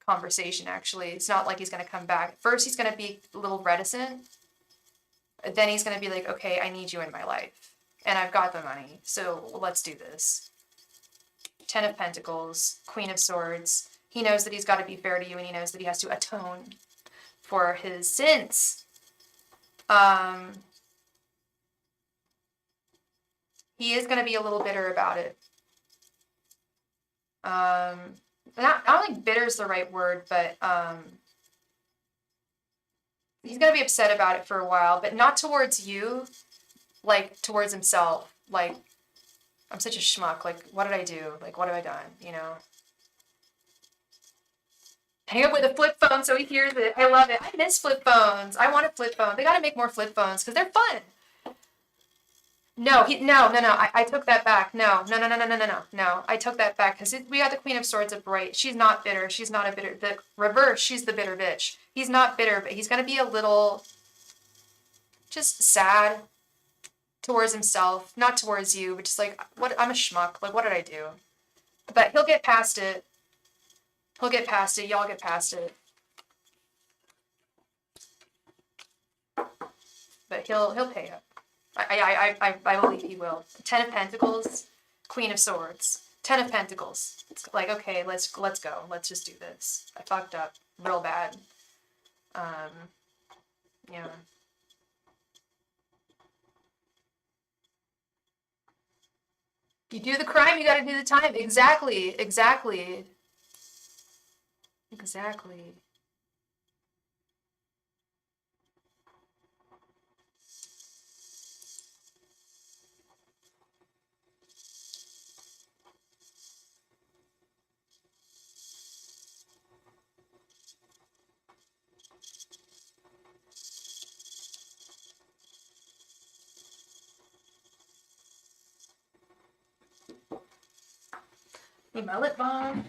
conversation, actually. It's not like he's going to come back. First, he's going to be a little reticent. Then he's going to be like, okay, I need you in my life. And I've got the money. So let's do this. 10 of Pentacles, Queen of Swords. He knows that he's got to be fair to you, and he knows that he has to atone for his sins. He is going to be a little bitter about it. I don't think bitter is the right word, but he's going to be upset about it for a while, but not towards you, like towards himself. Like, I'm such a schmuck. Like, what did I do? Like, what have I done? You know? Hang up with a flip phone so he hears it. I love it. I miss flip phones. I want a flip phone. They got to make more flip phones because they're fun. No, no. I took that back. No. I took that back because we got the Queen of Swords upright. She's not bitter. She's not a bitter. The reverse, she's the bitter bitch. He's not bitter, but he's going to be a little just sad towards himself, not towards you, but just like, what? I'm a schmuck. Like, what did I do? But he'll get past it. He'll get past it. Y'all get past it. But he'll pay up. I believe he will. 10 of Pentacles, Queen of Swords. 10 of Pentacles. It's like, okay, let's go. Let's just do this. I fucked up real bad. Yeah. You do the crime, you gotta do the time. Exactly. Need my lip balm.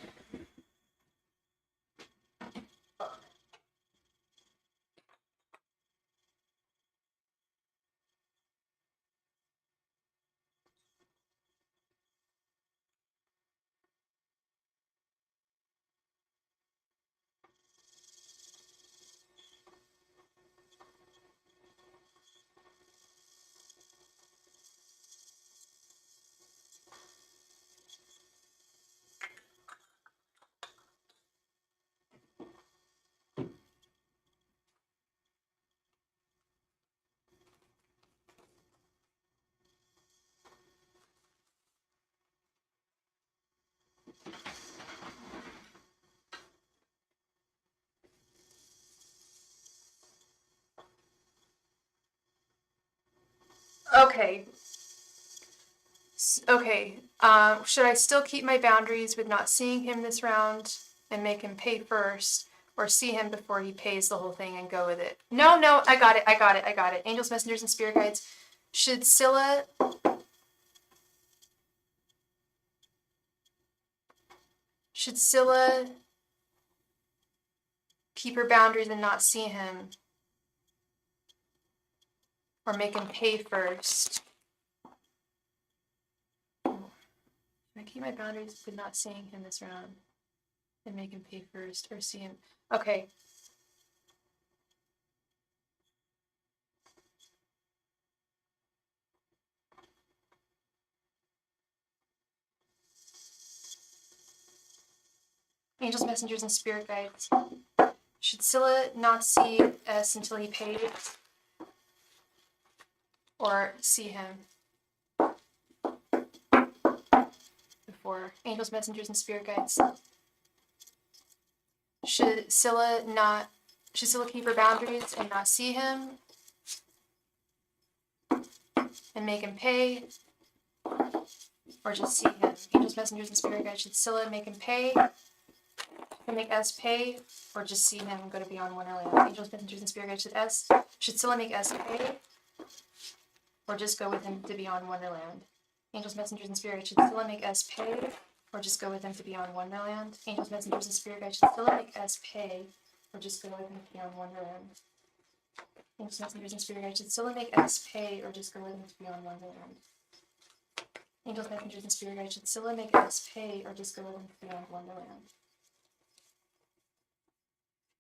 Okay. Okay. Should I still keep my boundaries with not seeing him this round and make him pay first, or see him before he pays the whole thing and go with it? No, I got it. Angels, messengers, and spirit guides. Should Scylla keep her boundaries and not see him, or make him pay first? Should I keep my boundaries with not seeing him this round and make him pay first, or see him? Okay. Angels, messengers, and spirit guides. Should Scylla not see S until he pays, or see him? for? Angels, messengers, and spirit guides. Should Scylla keep her boundaries and not see him and make him pay? Or just see him? Angels, messengers, and spirit guides. Should Scylla make him pay? And make S pay? Or just see him and go to Beyond Wonderland? Angels, messengers, and spirit guides. Should Scylla make S pay? Or just go with him to Beyond Wonderland? Angels, messengers, and spirit guides. Should Scylla make S pay? Or just go with him to Beyond Wonderland? Angels, messengers, and spirit guides. Should Scylla make S pay? Or just go with him to Beyond Wonderland? Angels, messengers, and spirit guides. Should Scylla make S pay? Or just go with him to Beyond Wonderland? Angels, messengers, and spirit guides. Should Scylla make S pay? Or just go with him to Beyond Wonderland?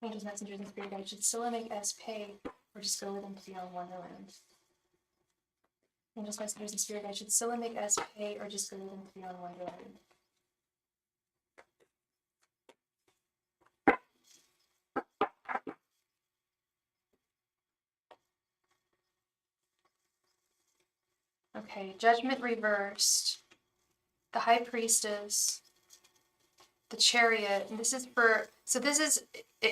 Angels, messengers, and spirit guides. Should Scylla make S pay? Or just go with him to Beyond Wonderland? Angels, messengers, and spirit guides. Should Scylla make S pay? Or just go with him to Beyond Wonderland? Okay, Judgment reversed, the High Priestess, the Chariot, and this is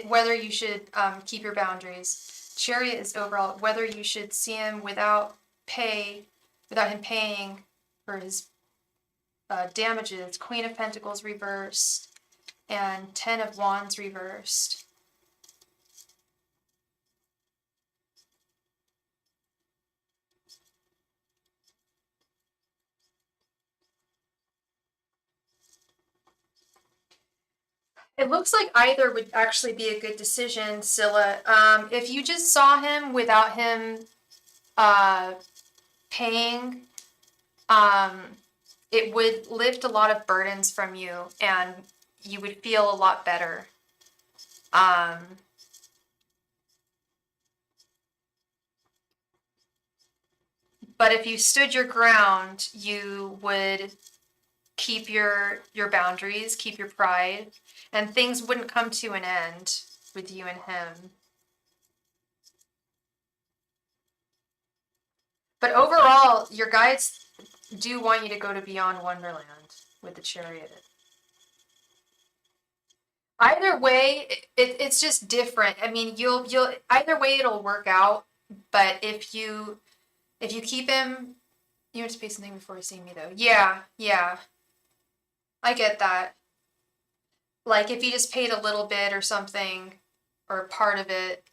whether you should keep your boundaries. Chariot is overall whether you should see him without him paying for his damages. Queen of Pentacles reversed, and 10 of Wands reversed. It looks like either would actually be a good decision, Scylla. If you just saw him without him paying, it would lift a lot of burdens from you and you would feel a lot better. But if you stood your ground, you would keep your boundaries, keep your pride, and things wouldn't come to an end with you and him. But overall, your guides do want you to go to Beyond Wonderland with the Chariot. Either way, it's just different. I mean, you'll either way it'll work out. But if you keep him, you have to pay something before you see me though. Yeah. I get that. Like if you just paid a little bit or something, or part of it,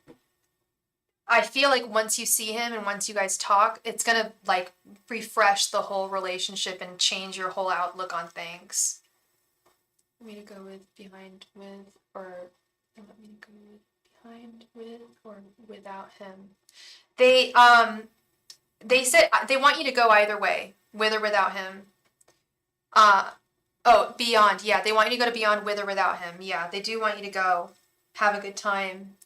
I feel like once you see him and once you guys talk, it's gonna like refresh the whole relationship and change your whole outlook on things. Want me to go with behind with, or want me to go with behind with or without him? They said they want you to go either way, with or without him. Oh, beyond. Yeah, they want you to go to Beyond with or without him. Yeah, they do want you to go. Have a good time.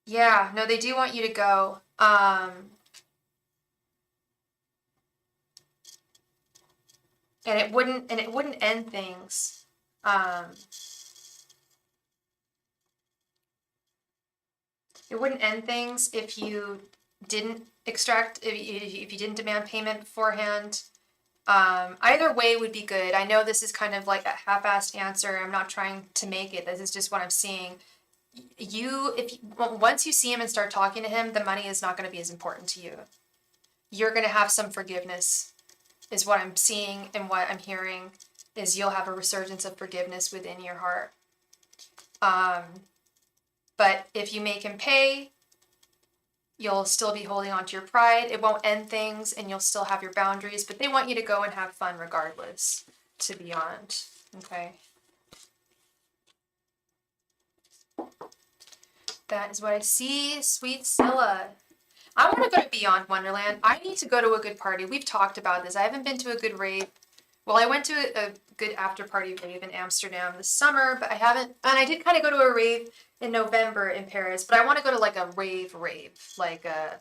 Yeah, no, they do want you to go. And it wouldn't end things. It wouldn't end things if you didn't if you didn't demand payment beforehand. Either way would be good. I know this is kind of like a half-assed answer. I'm not trying to make it. This is just what I'm seeing. Once you see him and start talking to him, the money is not going to be as important to you. You're going to have some forgiveness, is what I'm seeing, and what I'm hearing is you'll have a resurgence of forgiveness within your heart. But if you make him pay, you'll still be holding on to your pride. It won't end things and you'll still have your boundaries, but they want you to go and have fun regardless to Beyond. Okay. That is what I see, sweet Scylla. I want to go to Beyond Wonderland. I need to go to a good party. We've talked about this. I haven't been to a good rave. Well, I went to a good after party rave in Amsterdam this summer, but I haven't, and I did kind of go to a rave in November in Paris, but I want to go to like a rave, like a,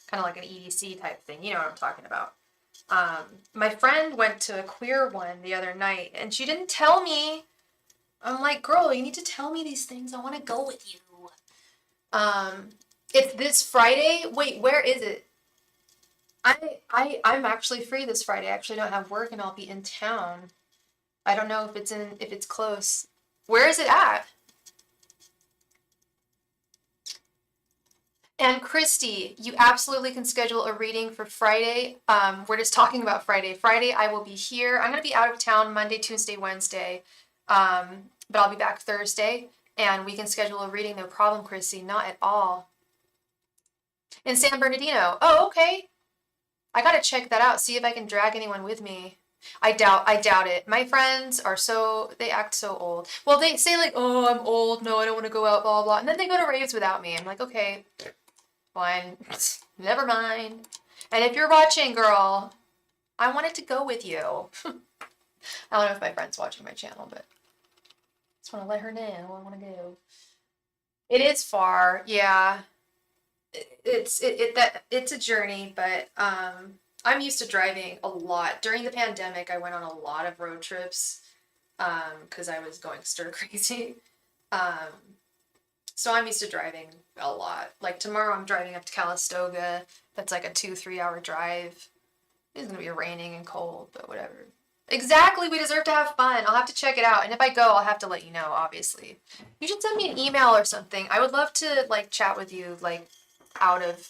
kind of like an EDC type thing. You know what I'm talking about. My friend went to a queer one the other night and she didn't tell me. I'm like, girl, you need to tell me these things. I want to go with you. It's this Friday. Wait, where is it? I'm actually free this Friday. I actually don't have work and I'll be in town. I don't know if it's close. Where is it at? And Christy, you absolutely can schedule a reading for Friday. We're just talking about Friday. Friday, I will be here. I'm going to be out of town Monday, Tuesday, Wednesday, but I'll be back Thursday, and we can schedule a reading, no problem, Christy. Not at all. In San Bernardino. Oh, okay. I gotta check that out. See if I can drag anyone with me. I doubt it. My friends are they act so old. Well, they say like, oh, I'm old. No, I don't want to go out, blah, blah. And then they go to raves without me. I'm like, okay, fine. Never mind. And if you're watching, girl, I wanted to go with you. I don't know if my friend's watching my channel, but I just want to let her know I want to go. It is far, yeah. It's a journey, but I'm used to driving a lot. During the pandemic, I went on a lot of road trips because I was going stir crazy. Um, so I'm used to driving a lot. Like tomorrow, I'm driving up to Calistoga. That's like a 2-3 hour drive. It's gonna be raining and cold, but whatever. Exactly, we deserve to have fun. I'll have to check it out, and if I go, I'll have to let you know. Obviously, you should send me an email or something. I would love to like chat with you, like out of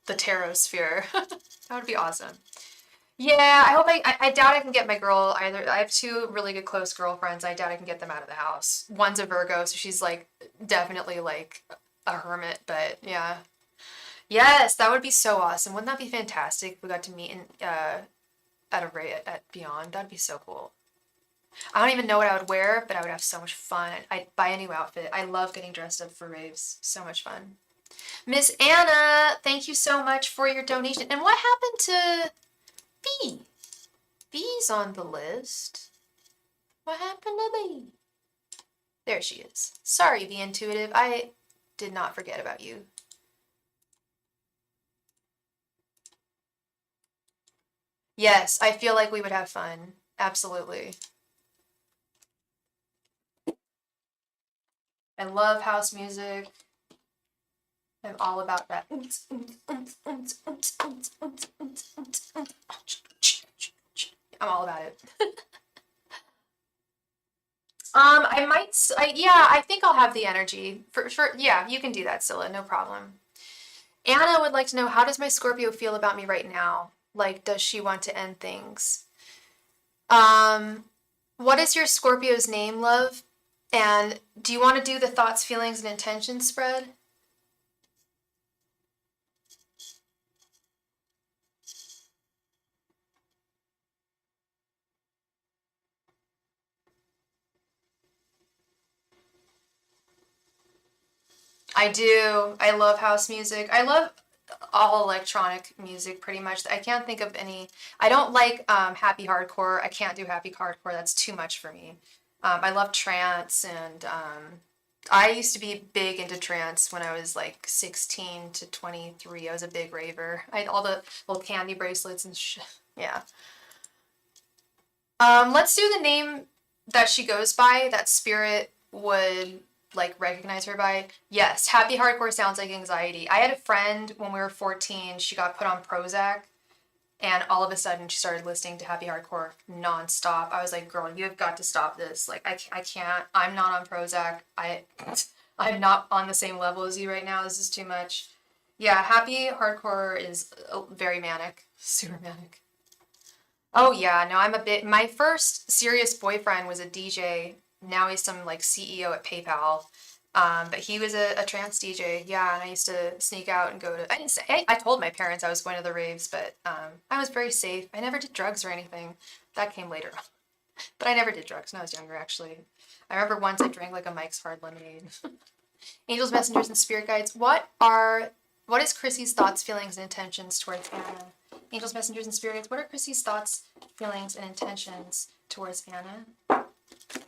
the tarot sphere. That would be awesome. Yeah, I hope I doubt I can get my girl either. I have two really good close girlfriends. I doubt I can get them out of the house. One's a Virgo, so she's like definitely like a hermit, but yeah. Yes, that would be so awesome. Wouldn't that be fantastic if we got to meet in at a rate at Beyond? That'd be so cool. I don't even know what I would wear, but I would have so much fun. I'd buy a new outfit. I love getting dressed up for raves. So much fun. Miss Anna, thank you so much for your donation. And what happened to B? B's on the list. What happened to B? There she is. Sorry, Be Intuitive. I did not forget about you. Yes, I feel like we would have fun. Absolutely. I love house music. I'm all about that. I'm all about it. Yeah, I think I'll have the energy. Yeah, you can do that, Scylla, no problem. Anna would like to know, how does my Scorpio feel about me right now? Like, does she want to end things? What is your Scorpio's name, love? And do you want to do the thoughts, feelings, and intentions spread? I do. I love house music. I love all electronic music pretty much. I can't think of any. I don't like happy hardcore. I can't do happy hardcore. That's too much for me. I love trance and I used to be big into trance when I was like 16 to 23. I was a big raver. I had all the little candy bracelets and shit. Yeah. Let's do the name that she goes by, that spirit would like recognize her by. Yes, happy hardcore sounds like anxiety. I had a friend when we were 14, she got put on Prozac and all of a sudden she started listening to happy hardcore nonstop. I was like, girl, you have got to stop this. Like I can't. I'm not on Prozac. I'm not on the same level as you right now. This is too much. Yeah, happy hardcore is very manic. Super manic. Oh yeah, no, my first serious boyfriend was a DJ. Now he's some like CEO at PayPal. But he was a trance DJ. Yeah, and I used to sneak out and go to, I didn't say, I told my parents I was going to the raves, but I was very safe. I never did drugs or anything. That came later. But I never did drugs when I was younger, actually. I remember once I drank like a Mike's Hard Lemonade. Angels, messengers, and spirit guides. What is Chrissy's thoughts, feelings, and intentions towards Anna? Angels, messengers, and spirit guides. What are Chrissy's thoughts, feelings, and intentions towards Anna?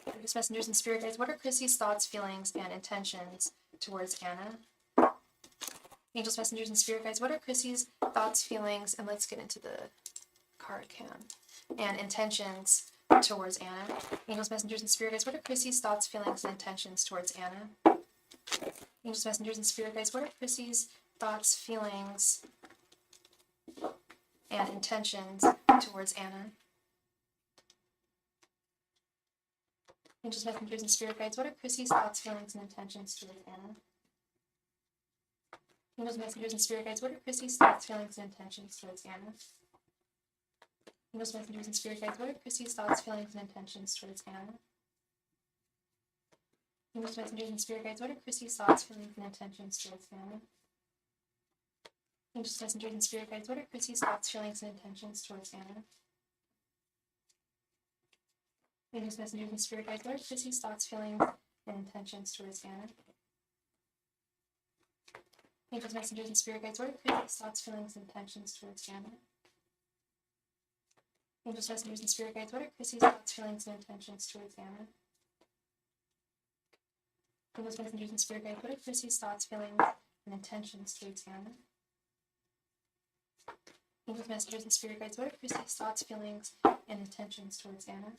Angels, messengers, and spirit guides. What are Chrissy's thoughts, feelings, and intentions towards Anna? Angels, messengers, and spirit guides. What are Chrissy's thoughts, feelings, and let's get into the card cam, and intentions towards Anna? Angels, messengers, and spirit guides. What are Chrissy's thoughts, feelings, and intentions towards Anna? Angels, messengers, and spirit guides. What are Chrissy's thoughts, feelings, and intentions towards Anna. Angels, messengers, and spirit guides, what are Chrissy's thoughts, feelings, and intentions towards Anna? Angels, messengers, and spirit guides, what are Chrissy's thoughts, feelings, and intentions towards Anna? Angels, messengers, and spirit guides, what are Chrissy's thoughts, feelings, and intentions towards Anna? Angels, messengers, and spirit guides, what are Chrissy's thoughts, feelings, and intentions towards Anna? Angels, messengers, and spirit guides, what are Chrissy's thoughts, feelings, and intentions towards Anna? Angels, messengers, and spirit guides, what are Chrissy's thoughts, feelings, and intentions towards Anna? Angels, messengers, and spirit guides, what are Chrissy's thoughts, feelings, and intentions towards Anna? Angels, messengers, and spirit guides, what are Chrissy's thoughts, feelings, and intentions towards Anna? Angels, messengers, and spirit guides, what are Chrissy's thoughts, feelings, and intentions towards Anna?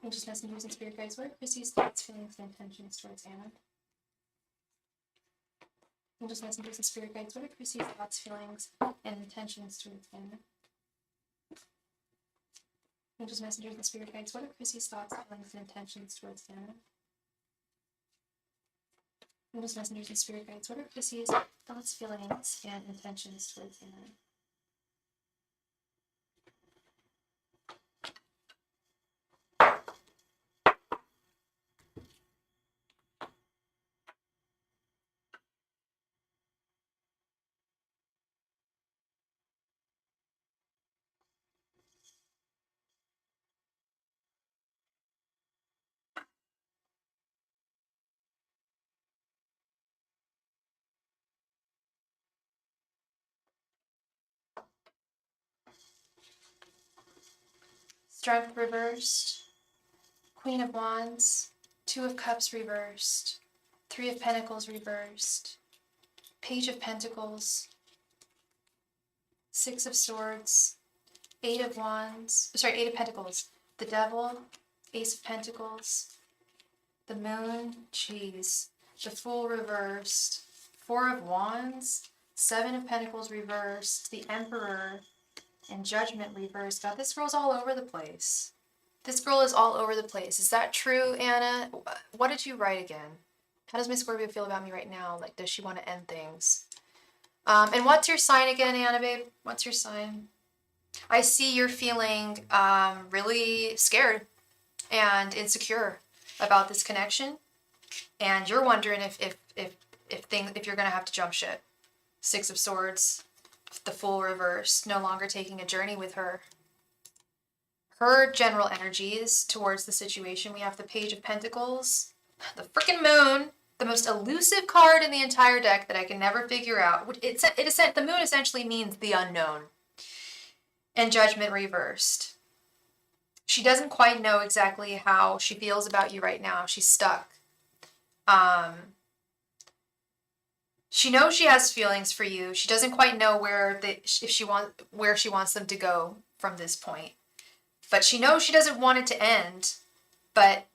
Angels, messengers, and spirit guides, what are Chrissy's thoughts, feelings, and intentions towards Anna? Angels, messengers, and spirit guides, what are Chrissy's thoughts, feelings, and intentions towards Anna? Angels, messengers, and spirit guides, what are Chrissy's thoughts, feelings, and intentions towards Anna? Angels, messengers, and spirit guides, what are Chrissy's thoughts, feelings, and intentions towards Anna? Angels, messengers, and spirit guides, what are Chrissy's thoughts, feelings, and intentions towards Anna? Strength reversed, Queen of Wands, Two of Cups reversed, Three of Pentacles reversed, Page of Pentacles, Six of Swords, Eight of Pentacles, the Devil, Ace of Pentacles, the Moon, the Fool reversed, Four of Wands, Seven of Pentacles reversed, the Emperor, and Judgment reversed. God, this girl's all over the place. This girl is all over the place. Is that true, Anna? What did you write again? How does my Scorpio feel about me right now? Like, does she want to end things? And what's your sign again, Anna, babe? What's your sign? I see you're feeling really scared and insecure about this connection, and you're wondering if you're gonna have to jump ship. Six of Swords, the Fool reversed, no longer taking a journey with her. Her general energies towards the situation. We have the Page of Pentacles, the freaking Moon, the most elusive card in the entire deck that I can never figure out. The Moon essentially means the unknown. And Judgment reversed. She doesn't quite know exactly how she feels about you right now. She's stuck. She knows she has feelings for you. She doesn't quite know where she wants them to go from this point. But she knows she doesn't want it to end, but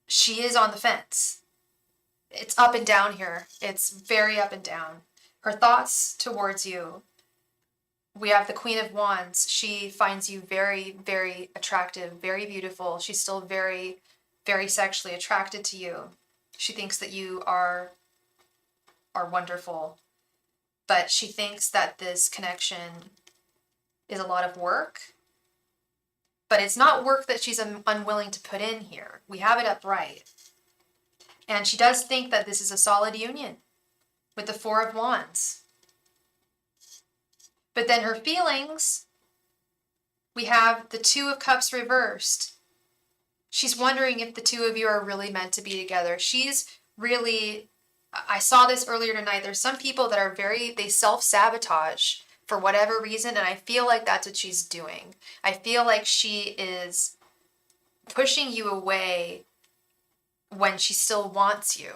she is on the fence. It's up and down here. It's very up and down. Her thoughts towards you. We have the Queen of Wands. She finds you very, very attractive, very beautiful. She's still very, very sexually attracted to you. She thinks that you are wonderful, but she thinks that this connection is a lot of work. But it's not work that she's unwilling to put in here. We have it upright. And she does think that this is a solid union with the Four of Wands. But then her feelings, we have the Two of Cups reversed. She's wondering if the two of you are really meant to be together. I saw this earlier tonight. There's some people that are they self-sabotage for whatever reason, and I feel like that's what she's doing. I feel like she is pushing you away when she still wants you.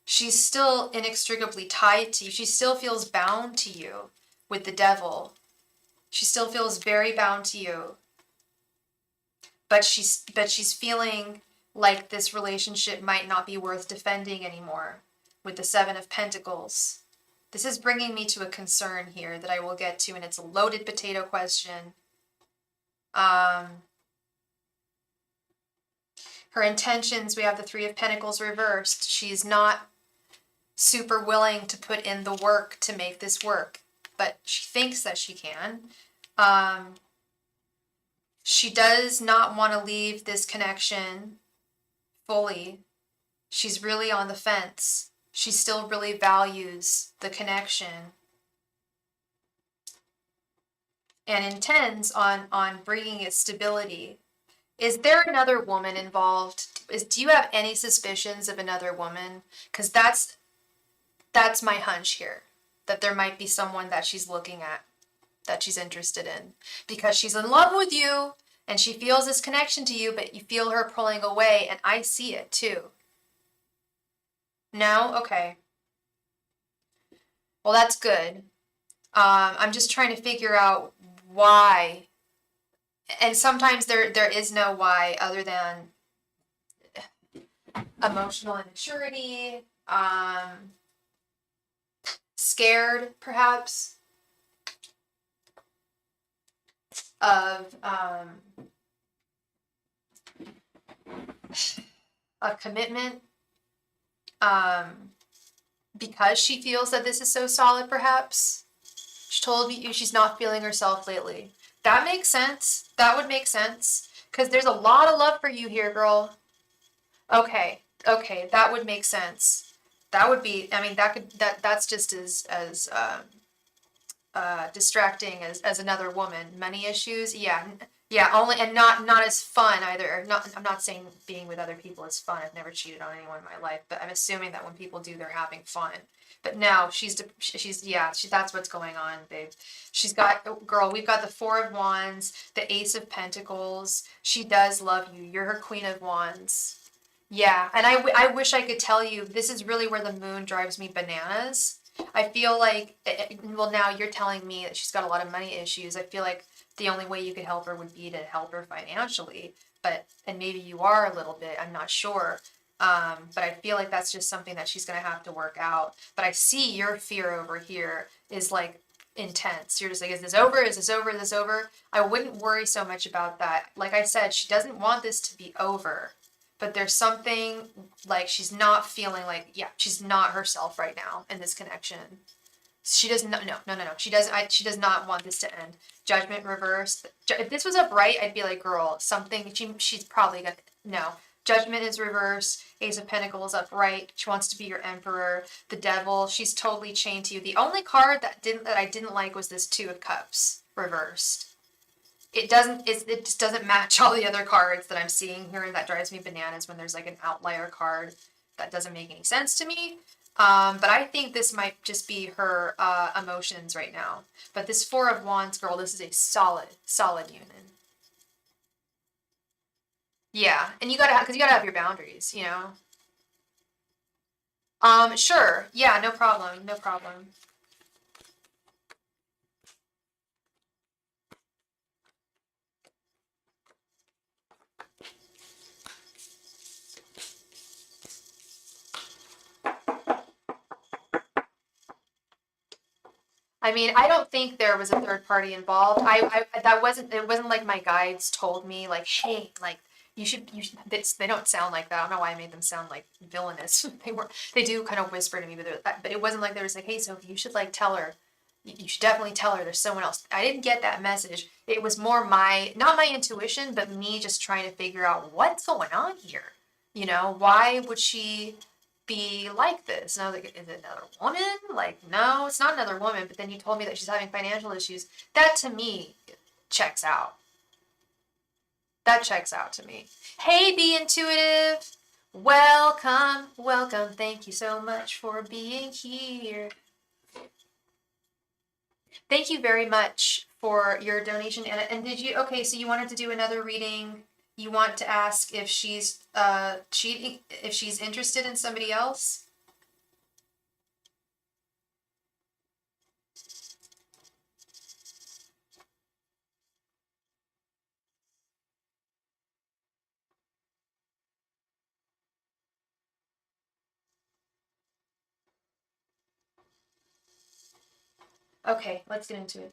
She's still inextricably tied to you. She still feels bound to you with the Devil. She still feels very bound to you. But she's feeling like this relationship might not be worth defending anymore with the Seven of Pentacles. This is bringing me to a concern here that I will get to, and it's a loaded potato question. Her intentions, we have the Three of Pentacles reversed. She's not super willing to put in the work to make this work, but she thinks that she can. She does not want to leave this connection fully. She's really on the fence. She still really values the connection and intends on bringing it stability. Is there another woman involved? Do you have any suspicions of another woman? Because that's my hunch here, that there might be someone that she's looking at, that she's interested in, because she's in love with you and she feels this connection to you, but you feel her pulling away, and I see it too. No? Okay. Well, that's good. I'm just trying to figure out why. And sometimes there is no why other than emotional immaturity, scared perhaps of commitment, because she feels that this is so solid. Perhaps she told you she's not feeling herself lately. That makes sense. That would make sense, because there's a lot of love for you here, girl. Okay, that would make sense. That would be, I mean, that's just as distracting as another woman. Money issues, yeah, only, and not as fun either. Not, I'm not saying being with other people is fun. I've never cheated on anyone in my life, but I'm assuming that when people do, they're having fun. But now that's what's going on, babe. She's got, girl, we've got the Four of Wands, the Ace of Pentacles. She does love you. You're her Queen of Wands. Yeah, and I wish I could tell you, this is really where the moon drives me bananas. I feel like, well, now you're telling me that she's got a lot of money issues. I feel like the only way you could help her would be to help her financially, and maybe you are a little bit, I'm not sure. But I feel like that's just something that she's going to have to work out. But I see your fear over here is like intense. You're just like, is this over? Is this over? Is this over? I wouldn't worry so much about that. Like I said, she doesn't want this to be over. But there's something like she's not feeling like, yeah, she's not herself right now in this connection. She does not, no. She does not want this to end. Judgment reversed. If this was upright, I'd be like, girl, something, she's probably gonna, no. Judgment is reversed. Ace of Pentacles upright. She wants to be your emperor. The Devil, she's totally chained to you. The only card that I didn't like was this Two of Cups reversed. It just doesn't match all the other cards that I'm seeing here, and that drives me bananas when there's like an outlier card that doesn't make any sense to me. But I think this might just be her emotions right now. But this Four of Wands, girl, this is a solid union. Yeah, and you gotta have your boundaries, you know. Sure, yeah, no problem. I mean, I don't think there was a third party involved. It wasn't like my guides told me like, hey, like you should, they don't sound like that. I don't know why I made them sound like villainous. They do kind of whisper to me, but it wasn't like they was like, hey, Sophie, you should like tell her, you should definitely tell her there's someone else. I didn't get that message. It was more not my intuition, but me just trying to figure out what's going on here. You know, why would she be like this? And I was like, is it another woman? Like, no, it's not another woman. But then you told me that she's having financial issues. That to me checks out. That checks out to me. Hey, Be Intuitive. Welcome. Thank you so much for being here. Thank you very much for your donation. And did you, okay, so you wanted to do another reading. You want to ask if she's cheating, if she's interested in somebody else? Okay, let's get into it.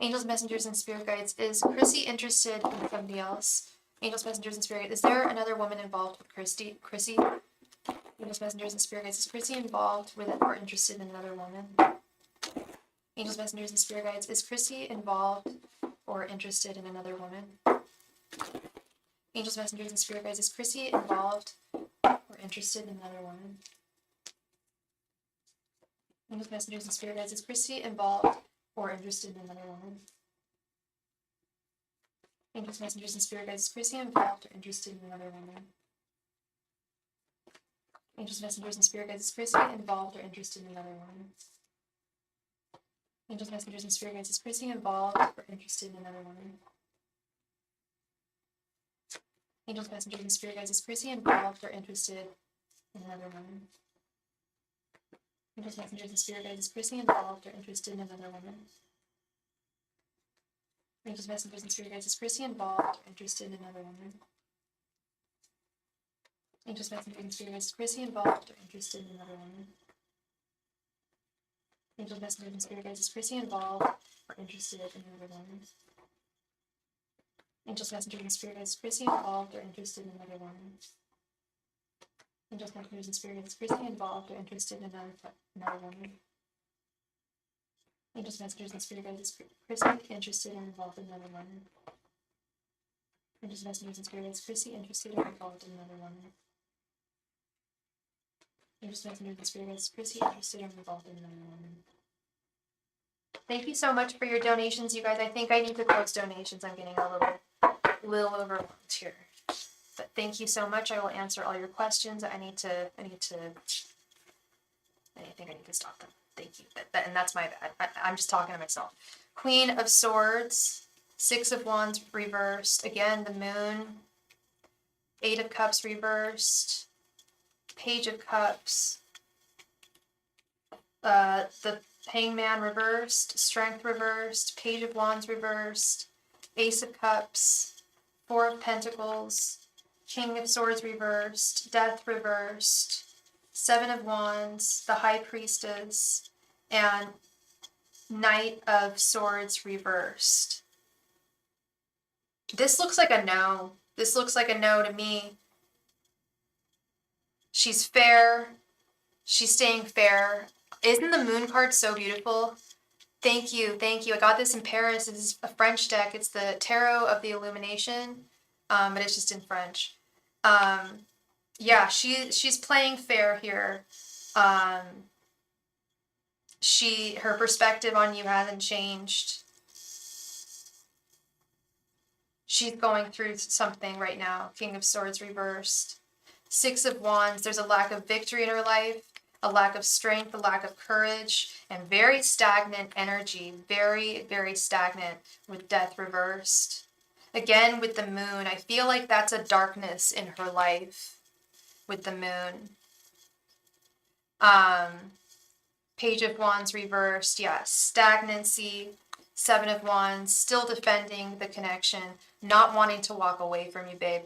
Angels, messengers, and spirit guides. Is Chrissy interested in somebody else? Angels, messengers, and spirit guides. Is there another woman involved with Chrissy? Angels, messengers, and spirit guides. Is Chrissy involved with or interested in another woman? Angels, messengers, and spirit guides. Is Chrissy involved or interested in another woman? Angels, messengers, and spirit guides. Is Chrissy involved or interested in another woman? Angels, messengers, and spirit guides. Is Chrissy involved or interested in another woman? Angels, messengers, and spirit guides. Is Chrissy involved or interested in another woman? Angels, messengers, and spirit guides. Is Chrissy involved or interested in another woman? Angels, messengers, and spirit guides. Is Chrissy involved or interested in another woman? Angels, messengers, and spirit guides. Is Chrissy involved or interested in another woman? Angels, messengers, and spirit guides. Is Chrissy involved or interested in another woman? Angels, messengers, and spirit guides. Is Chrissy involved or interested in another woman? Angels, messengers, and spirit guides. Is Chrissy involved or interested in another woman? Angels, messengers, and spirit guides. Is Chrissy involved or interested in another woman? Angels, messengers, and spirit guides. Is Chrissy involved or interested in another woman? Angels, messengers, and spirit guides. Is Chrissy involved or interested in another woman? Angels, messengers, and spirit guides. Is Chrissy interested or involved in another woman? Angels, messengers, and spirit guides. Is Chrissy interested or involved in another woman? Angels, messengers, and spirit guides. Is Chrissy interested or involved in another woman? Thank you so much for your donations, you guys. I think I need to close donations. I'm getting a little overwhelmed here. But thank you so much. I will answer all your questions. I think I need to stop them. Thank you. And that's my bad. I'm just talking to myself. Queen of Swords, Six of Wands reversed. Again, the Moon. Eight of Cups reversed. Page of Cups. The Hangman reversed. Strength reversed. Page of Wands reversed. Ace of Cups. Four of Pentacles. King of Swords reversed. Death reversed. Seven of Wands. The High Priestess. And Knight of Swords reversed. This looks like a no. This looks like a no to me. She's fair. She's staying fair. Isn't the Moon card so beautiful? Thank you, thank you. I got this in Paris. This is a French deck. It's the Tarot of the Illumination, but it's just in French. Yeah, she's playing fair here. Her perspective on you hasn't changed. She's going through something right now. King of Swords reversed. Six of Wands. There's a lack of victory in her life, a lack of strength, a lack of courage, and very stagnant energy. Very, very stagnant with Death reversed. Again, with the Moon, I feel like that's a darkness in her life with the Moon. Page of Wands reversed. Yes, stagnancy. Seven of Wands, still defending the connection, not wanting to walk away from you, babe.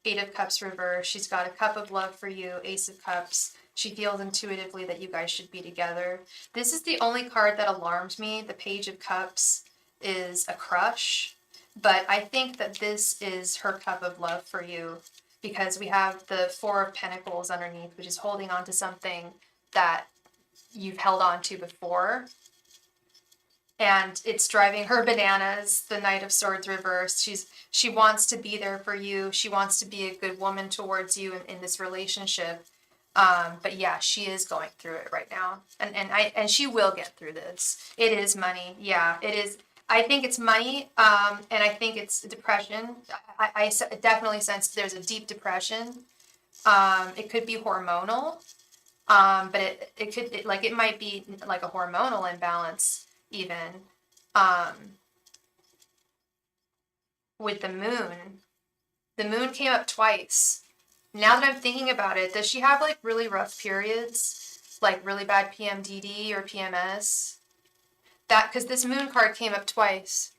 Eight of Cups reversed. She's got a cup of love for you. Ace of Cups. She feels intuitively that you guys should be together. This is the only card that alarmed me. The Page of Cups is a crush. But I think that this is her cup of love for you, because we have the Four of Pentacles underneath, which is holding on to something that you've held on to before. And it's driving her bananas. The Knight of Swords reversed. She wants to be there for you. She wants to be a good woman towards you in this relationship. But yeah, she is going through it right now. And she will get through this. It is money. Yeah, it is. I think it's money. And I think it's depression. I definitely sense there's a deep depression. It could be hormonal. But it might be like a hormonal imbalance even. With the Moon. The Moon came up twice. Now that I'm thinking about it, does she have like really rough periods? Like really bad PMDD or PMS? Because this Moon card came up twice.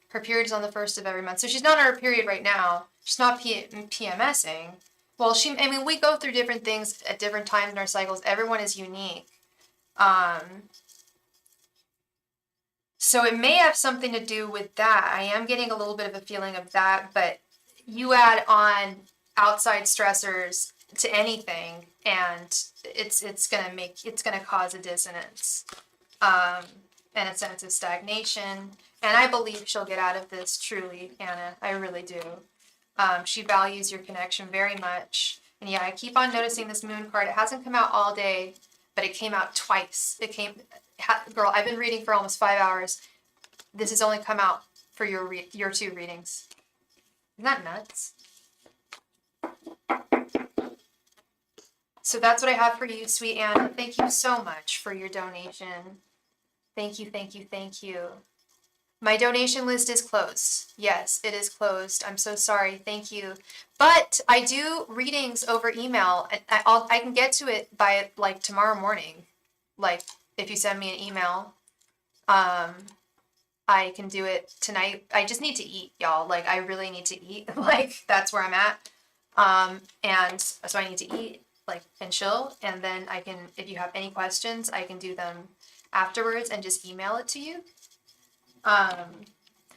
Her period is on the 1st of every month. So she's not on her period right now. She's not PMSing. Well, I mean, we go through different things at different times in our cycles. Everyone is unique. So it may have something to do with that. I am getting a little bit of a feeling of that, but you add on outside stressors to anything, and it's gonna cause a dissonance, and a sense of stagnation. And I believe she'll get out of this, truly, Anna. I really do. She values your connection very much. And yeah, I keep on noticing this moon card. It hasn't come out all day, but it came out twice. Girl, I've been reading for almost 5 hours. This has only come out for your 2 readings. Isn't that nuts? So that's what I have for you, sweet Anna. Thank you so much for your donation. Thank you, thank you, thank you. My donation list is closed. Yes, it is closed. I'm so sorry. Thank you. But I do readings over email. I can get to it by like tomorrow morning. Like if you send me an email, I can do it tonight. I just need to eat, y'all. Like I really need to eat. Like that's where I'm at. And so I need to eat, like, and chill. And then I can, if you have any questions, I can do them afterwards and just email it to you.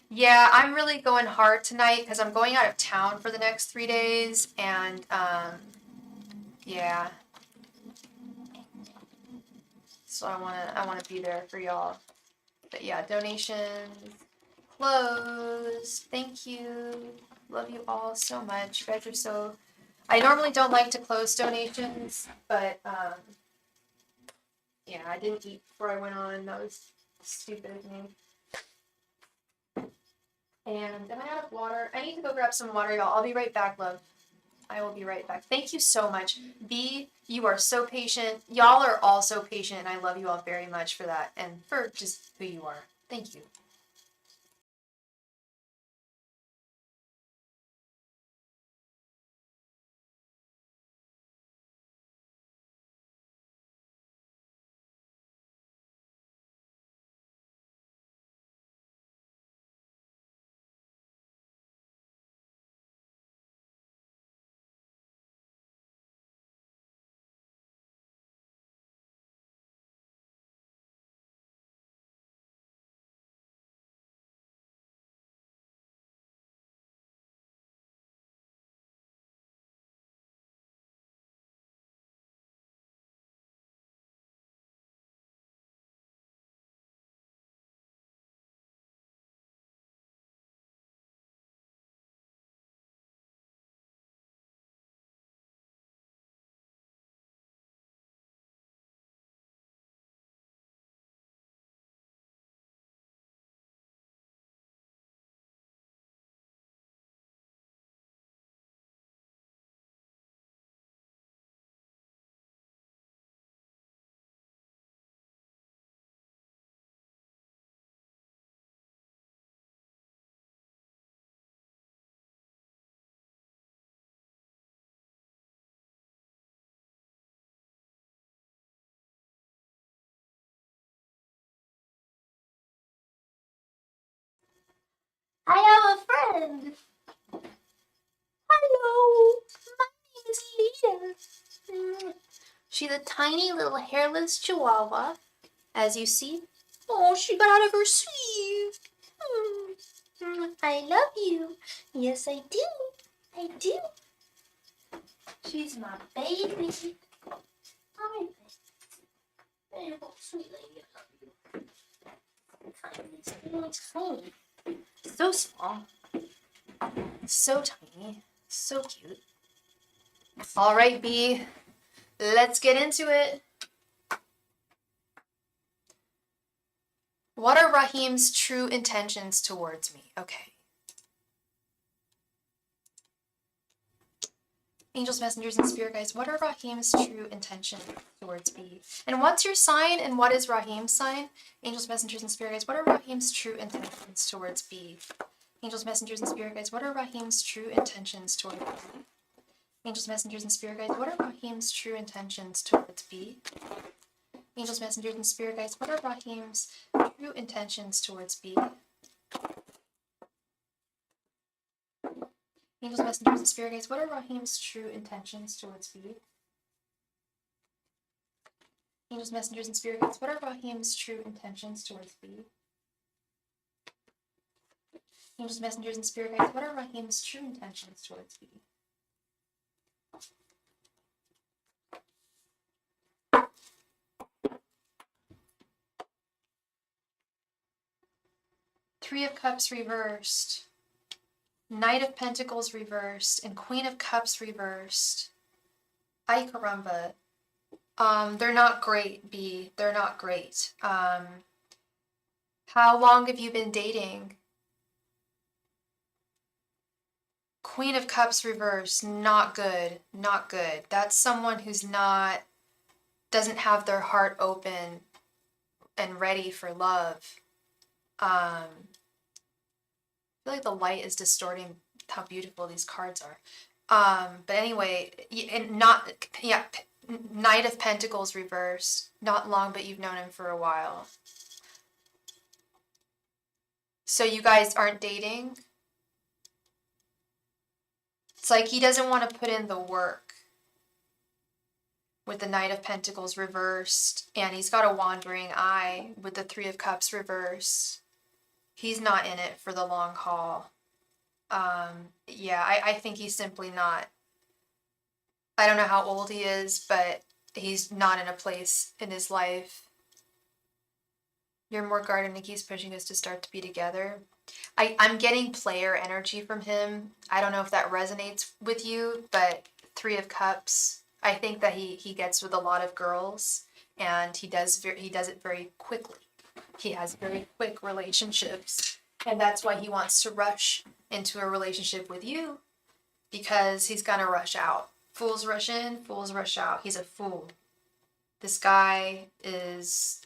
Yeah, I'm really going hard tonight because I'm going out of town for the next 3 days, and yeah. So I wanna be there for y'all. But yeah, donations closed. Thank you. Love you all so much. You guys are so. I normally don't like to close donations, but yeah, I didn't eat before I went on. That was stupid of me. And am I out of water? I need to go grab some water, y'all. I'll be right back, love. I will be right back. Thank you so much. B, you are so patient. Y'all are all so patient, and I love you all very much for that and for just who you are. Thank you. I have a friend. Hello, my name is Lita. She's a tiny little hairless chihuahua, as you see. Oh, she got out of her sleeve. I love you. Yes, I do. I do. She's my baby. Hi, baby. Oh, sweet lady. Tiny, tiny. So small. So tiny. So cute. All right, B. Let's get into it. What are Rahim's true intentions towards me? Okay. Angels, messengers, and spirit guides, what are Rahim's true intentions towards me? And what's your sign and what is Rahim's sign? Angels, messengers, and spirit guides, what are Rahim's true intentions towards B? Angels, messengers, and spirit guides, what are Rahim's true intentions towards B? Angels, messengers, and spirit guides, what are Rahim's true intentions towards B? Angels, messengers, and spirit guides, what are Rahim's true intentions towards B? Angels, messengers, and spirit guides, what are Rahim's true intentions towards me? Angels, messengers, and spirit guides, what are Rahim's true intentions towards me? Angels, messengers, and spirit guides, what are Rahim's true intentions towards me? Three of Cups reversed, Knight of Pentacles reversed, and Queen of Cups reversed. Ay caramba. They're not great, B. They're not great. How long have you been dating? Queen of Cups reversed, not good, not good. That's someone who's doesn't have their heart open and ready for love. I feel like the light is distorting how beautiful these cards are. But anyway, Knight of Pentacles reversed, not long, but you've known him for a while. So you guys aren't dating? It's like he doesn't want to put in the work with the Knight of Pentacles reversed, and he's got a wandering eye with the Three of Cups reversed. He's not in it for the long haul. Yeah, I think he's simply not. I don't know how old he is, but he's not in a place in his life. You're more guarded and he's pushing us to start to be together. I'm getting player energy from him. I don't know if that resonates with you, but Three of Cups, I think that he gets with a lot of girls, and he does it very quickly. He has very quick relationships, and that's why he wants to rush into a relationship with you, because he's gonna rush out. Fools rush in, fools rush out. He's a fool. This guy is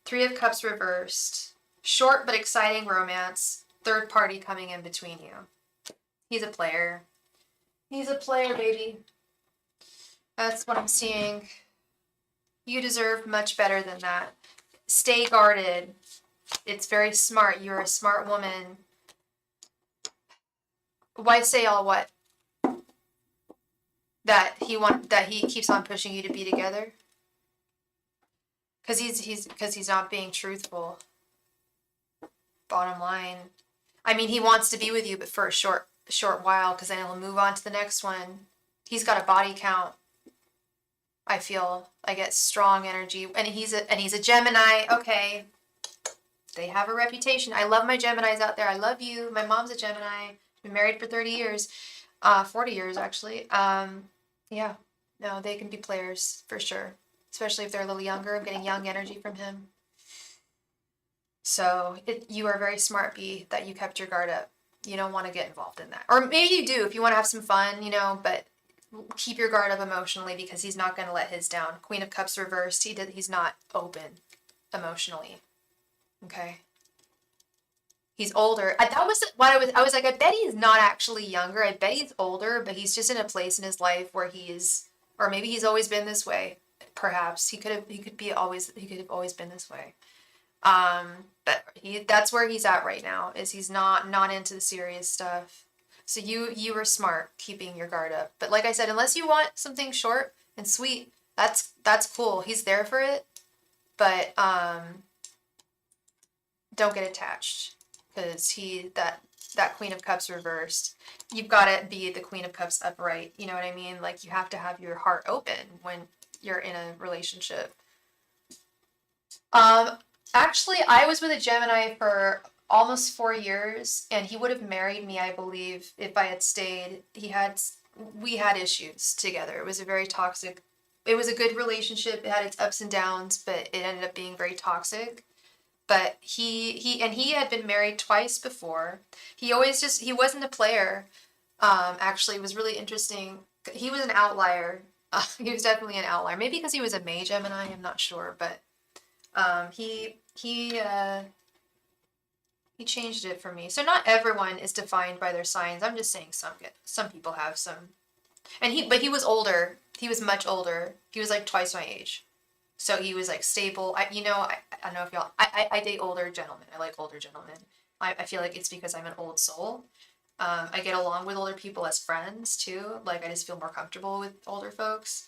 Three of Cups reversed. Short but exciting romance. Third party coming in between you. He's a player. He's a player, baby. That's what I'm seeing. You deserve much better than that. Stay guarded. It's very smart. You're a smart woman. Why say all what? That he keeps on pushing you to be together? Because he's not being truthful. Bottom line. I mean, he wants to be with you, but for a short while, because then he'll move on to the next one. He's got a body count. I feel I get strong energy, and he's a Gemini. Okay, they have a reputation. I love my Geminis out there. I love you. My mom's a Gemini. Been married for 30 years, 40 years actually. Yeah, no, they can be players for sure, especially if they're a little younger. I'm getting young energy from him. So you are very smart, B, that you kept your guard up. You don't want to get involved in that. Or maybe you do if you want to have some fun, but keep your guard up emotionally, because he's not going to let his down. Queen of Cups reversed. He's not open emotionally. Okay. He's older. That was what I was like, I bet he's not actually younger. I bet he's older, but he's just in a place in his life where or maybe he's always been this way. Perhaps he could have always been this way. But that's where he's at right now, is he's not into the serious stuff. So you were smart keeping your guard up. But like I said, unless you want something short and sweet, that's cool. He's there for it. But don't get attached, because that Queen of Cups reversed. You've got to be the Queen of Cups upright. You know what I mean? Like, you have to have your heart open when you're in a relationship. Actually, I was with a Gemini for almost 4 years, and he would have married me, I believe, if I had stayed. We had issues together. It was a very toxic. It was a good relationship. It had its ups and downs, but it ended up being very toxic. But he had been married twice before. He wasn't a player. Actually, it was really interesting. He was an outlier. He was definitely an outlier. Maybe because he was a May Gemini, I'm not sure, but he changed it for me. So not everyone is defined by their signs. I'm just saying some people have some. But he was older. He was much older. He was like twice my age. So he was like stable. I don't know if y'all, I date older gentlemen. I like older gentlemen. I feel like it's because I'm an old soul. I get along with older people as friends too. Like I just feel more comfortable with older folks,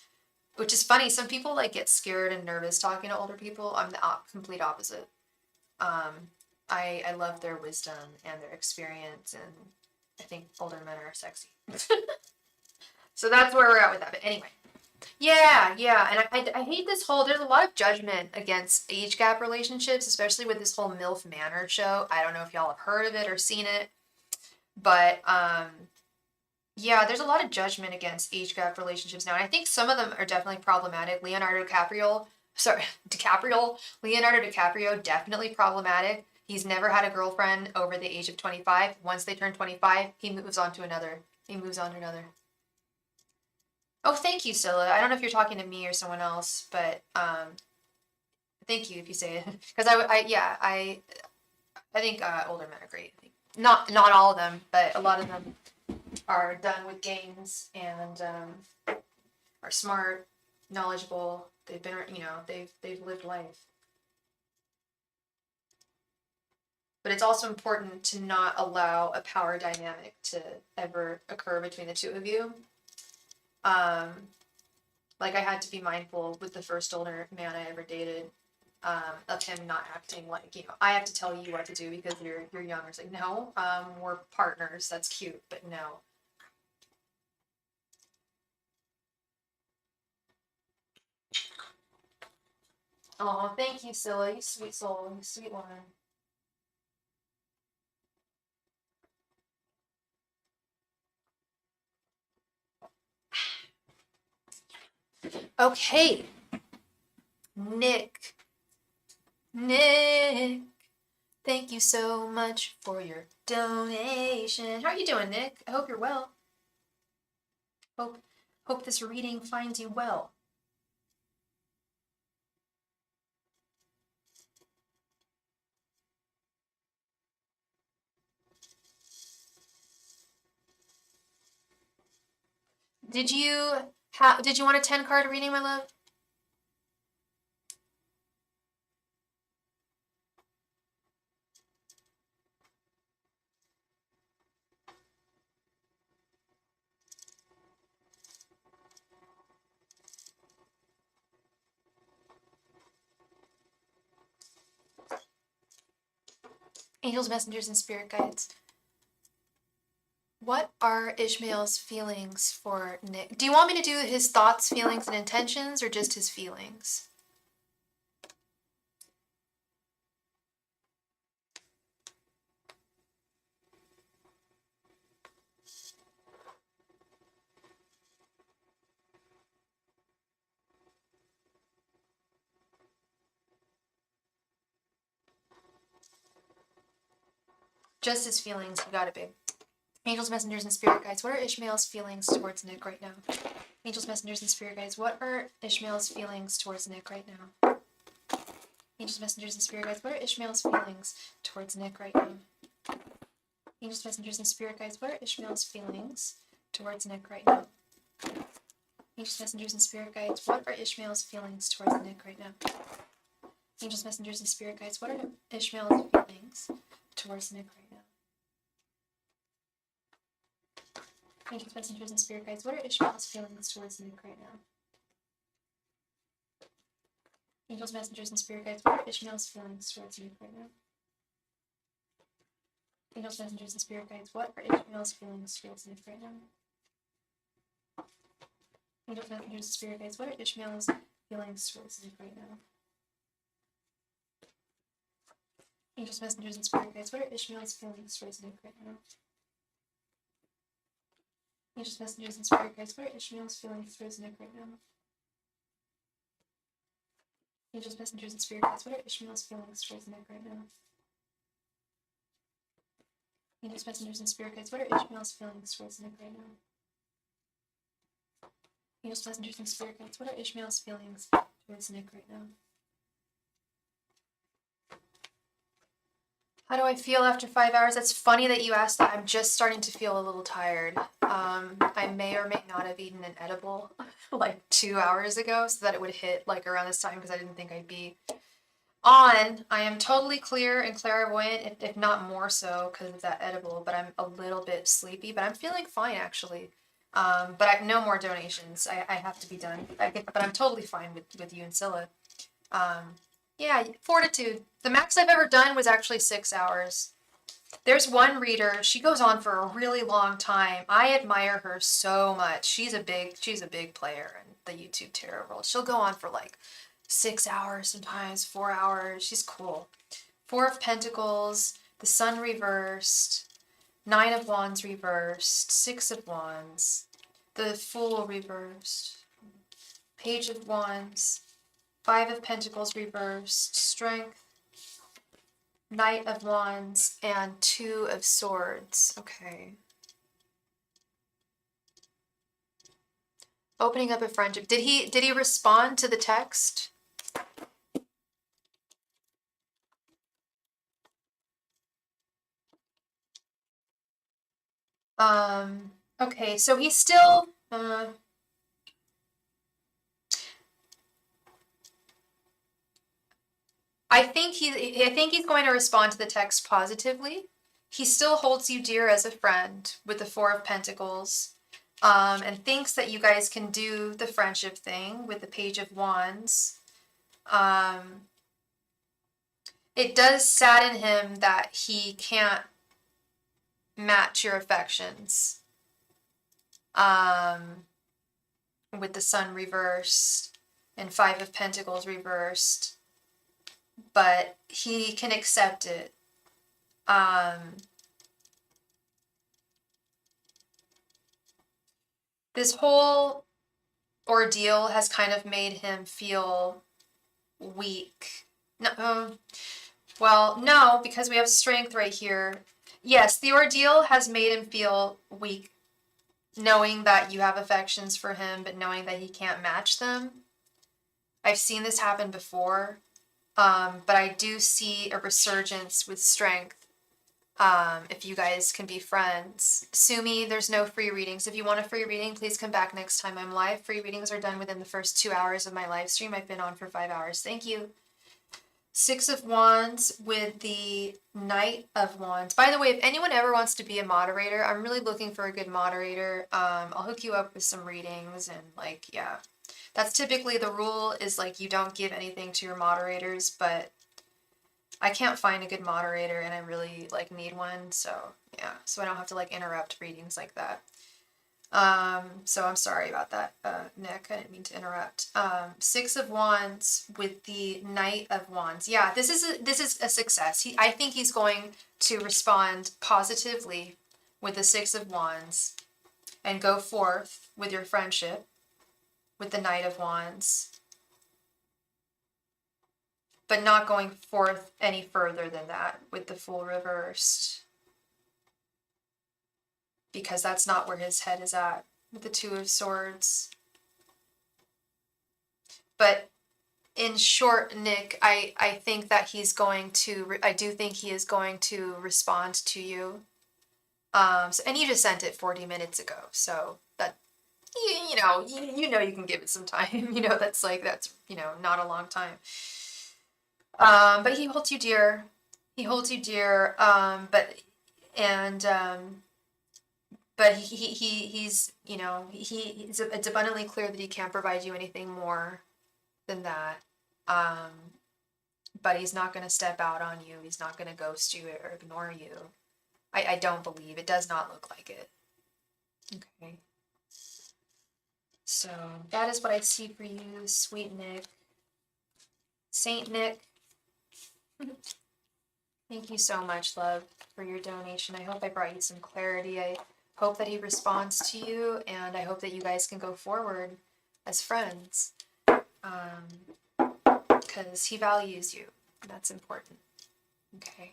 which is funny. Some people like get scared and nervous talking to older people. I'm the complete opposite. Um, I love their wisdom and their experience, and I think older men are sexy. So that's where we're at with that. But anyway, yeah, and I hate this whole. There's a lot of judgment against age gap relationships, especially with this whole MILF Manor show. I don't know if y'all have heard of it or seen it, but yeah, there's a lot of judgment against age gap relationships now, and I think some of them are definitely problematic. Leonardo DiCaprio, definitely problematic. He's never had a girlfriend over the age of 25. Once they turn 25, he moves on to another. Oh, thank you, Scylla. I don't know if you're talking to me or someone else, but thank you if you say it. Because I think older men are great. Not all of them, but a lot of them are done with games and are smart, knowledgeable. They've been, they've lived life. But it's also important to not allow a power dynamic to ever occur between the two of you. Like I had to be mindful with the first older man I ever dated, of him not acting like, I have to tell you what to do because you're young. It's like, no, we're partners. That's cute, but no. Oh, thank you, Scylla. You sweet soul. You sweet woman. Okay. Nick. Thank you so much for your donation. How are you doing, Nick? I hope you're well. Hope this reading finds you well. Did you want a 10 card reading, my love? Angels, messengers, and spirit guides. What are Ishmael's feelings for Nick? Do you want me to do his thoughts, feelings, and intentions, or just his feelings? Just his feelings. You got it, babe. Angels, messengers, and spirit guides. What are Ishmael's feelings towards Nick right now? Angels, messengers, and spirit guides. What are Ishmael's feelings towards Nick right now? Angels, messengers, and spirit guides. What are Ishmael's feelings towards Nick right now? Angels, messengers, and spirit guides. What are Ishmael's feelings towards Nick right now? Angels, messengers, and spirit guides. What are Ishmael's feelings towards Nick right now? Angels, messengers, and spirit guides. What are Ishmael's feelings towards Nick right now? Angels, messengers, and spirit guides. What are Ishmael's feelings towards Nick right now? Angels, messengers, and spirit guides. What are Ishmael's feelings towards Nick right now? Angels, messengers, and spirit guides. What are Ishmael's feelings towards Nick right now? Angels, messengers, and spirit guides. What are Ishmael's feelings towards Nick right now? Angels, messengers, and spirit guides. What are Ishmael's feelings towards Nick right now? Angels, messengers, and spirit guides. What are Ishmael's feelings towards Nick right now? Angels, messengers, and spirit guides. What are Ishmael's feelings towards Nick right now? Angels, messengers, and spirit guides. What are Ishmael's feelings towards Nick right now? Angels, messengers, and spirit guides. What are Ishmael's feelings towards Nick right now? How do I feel after 5 hours? That's funny that you asked that. I'm just starting to feel a little tired. I may or may not have eaten an edible like 2 hours ago so that it would hit like around this time because I didn't think I'd be I am totally clear and clairvoyant, if not more so because of that edible, but I'm a little bit sleepy, but I'm feeling fine actually. But I no more donations. I have to be done. But I'm totally fine with you and Scylla. Yeah, fortitude. The max I've ever done was actually 6 hours. There's one reader, she goes on for a really long time. I admire her so much. She's a big player in the YouTube tarot world. She'll go on for like 6 hours, sometimes 4 hours. She's cool. Four of Pentacles, the Sun reversed, Nine of Wands reversed, Six of Wands, the Fool reversed, Page of Wands, Five of Pentacles reversed, Strength, Knight of Wands, and Two of Swords. Okay. Opening up a friendship. Did he respond to the text? Okay, so he's still I think he's going to respond to the text positively. He still holds you dear as a friend with the Four of Pentacles, and thinks that you guys can do the friendship thing with the Page of Wands. It does sadden him that he can't match your affections. With the Sun reversed and Five of Pentacles reversed, but he can accept it. This whole ordeal has kind of made him feel weak. No, well, no, because we have strength right here. Yes, the ordeal has made him feel weak, knowing that you have affections for him, but knowing that he can't match them. I've seen this happen before, but I do see a resurgence with strength. If you guys can be friends. Sumi, there's no free readings. If you want a free reading, please come back next time I'm live. Free readings are done within the first 2 hours of my live stream. I've been on for 5 hours. Thank you. Six of Wands with the Knight of Wands. By the way, if anyone ever wants to be a moderator, I'm really looking for a good moderator. I'll hook you up with some readings and like, yeah. That's typically the rule, is like you don't give anything to your moderators, but I can't find a good moderator and I really like need one, so yeah, so I don't have to like interrupt readings like that. So I'm sorry about that, Nick. I didn't mean to interrupt. Six of Wands with the Knight of Wands. Yeah, this is a success. I think he's going to respond positively with the Six of Wands and go forth with your friendship with the Knight of Wands, but not going forth any further than that with the Fool reversed, because that's not where his head is at with the Two of Swords. But in short, Nick, I think that he's going to, I do think he is going to respond to you. And you just sent it 40 minutes ago, so that, you know you can give it some time. That's not a long time. But he holds you dear. He holds you dear. But he's it's abundantly clear that he can't provide you anything more than that. But he's not going to step out on you. He's not going to ghost you or ignore you. I don't believe. It does not look like it. Okay. So that is what I see for you, sweet Nick. Saint Nick. Thank you so much, love, for your donation. I hope I brought you some clarity. I hope that he responds to you, and I hope that you guys can go forward as friends, because he values you. That's important. Okay.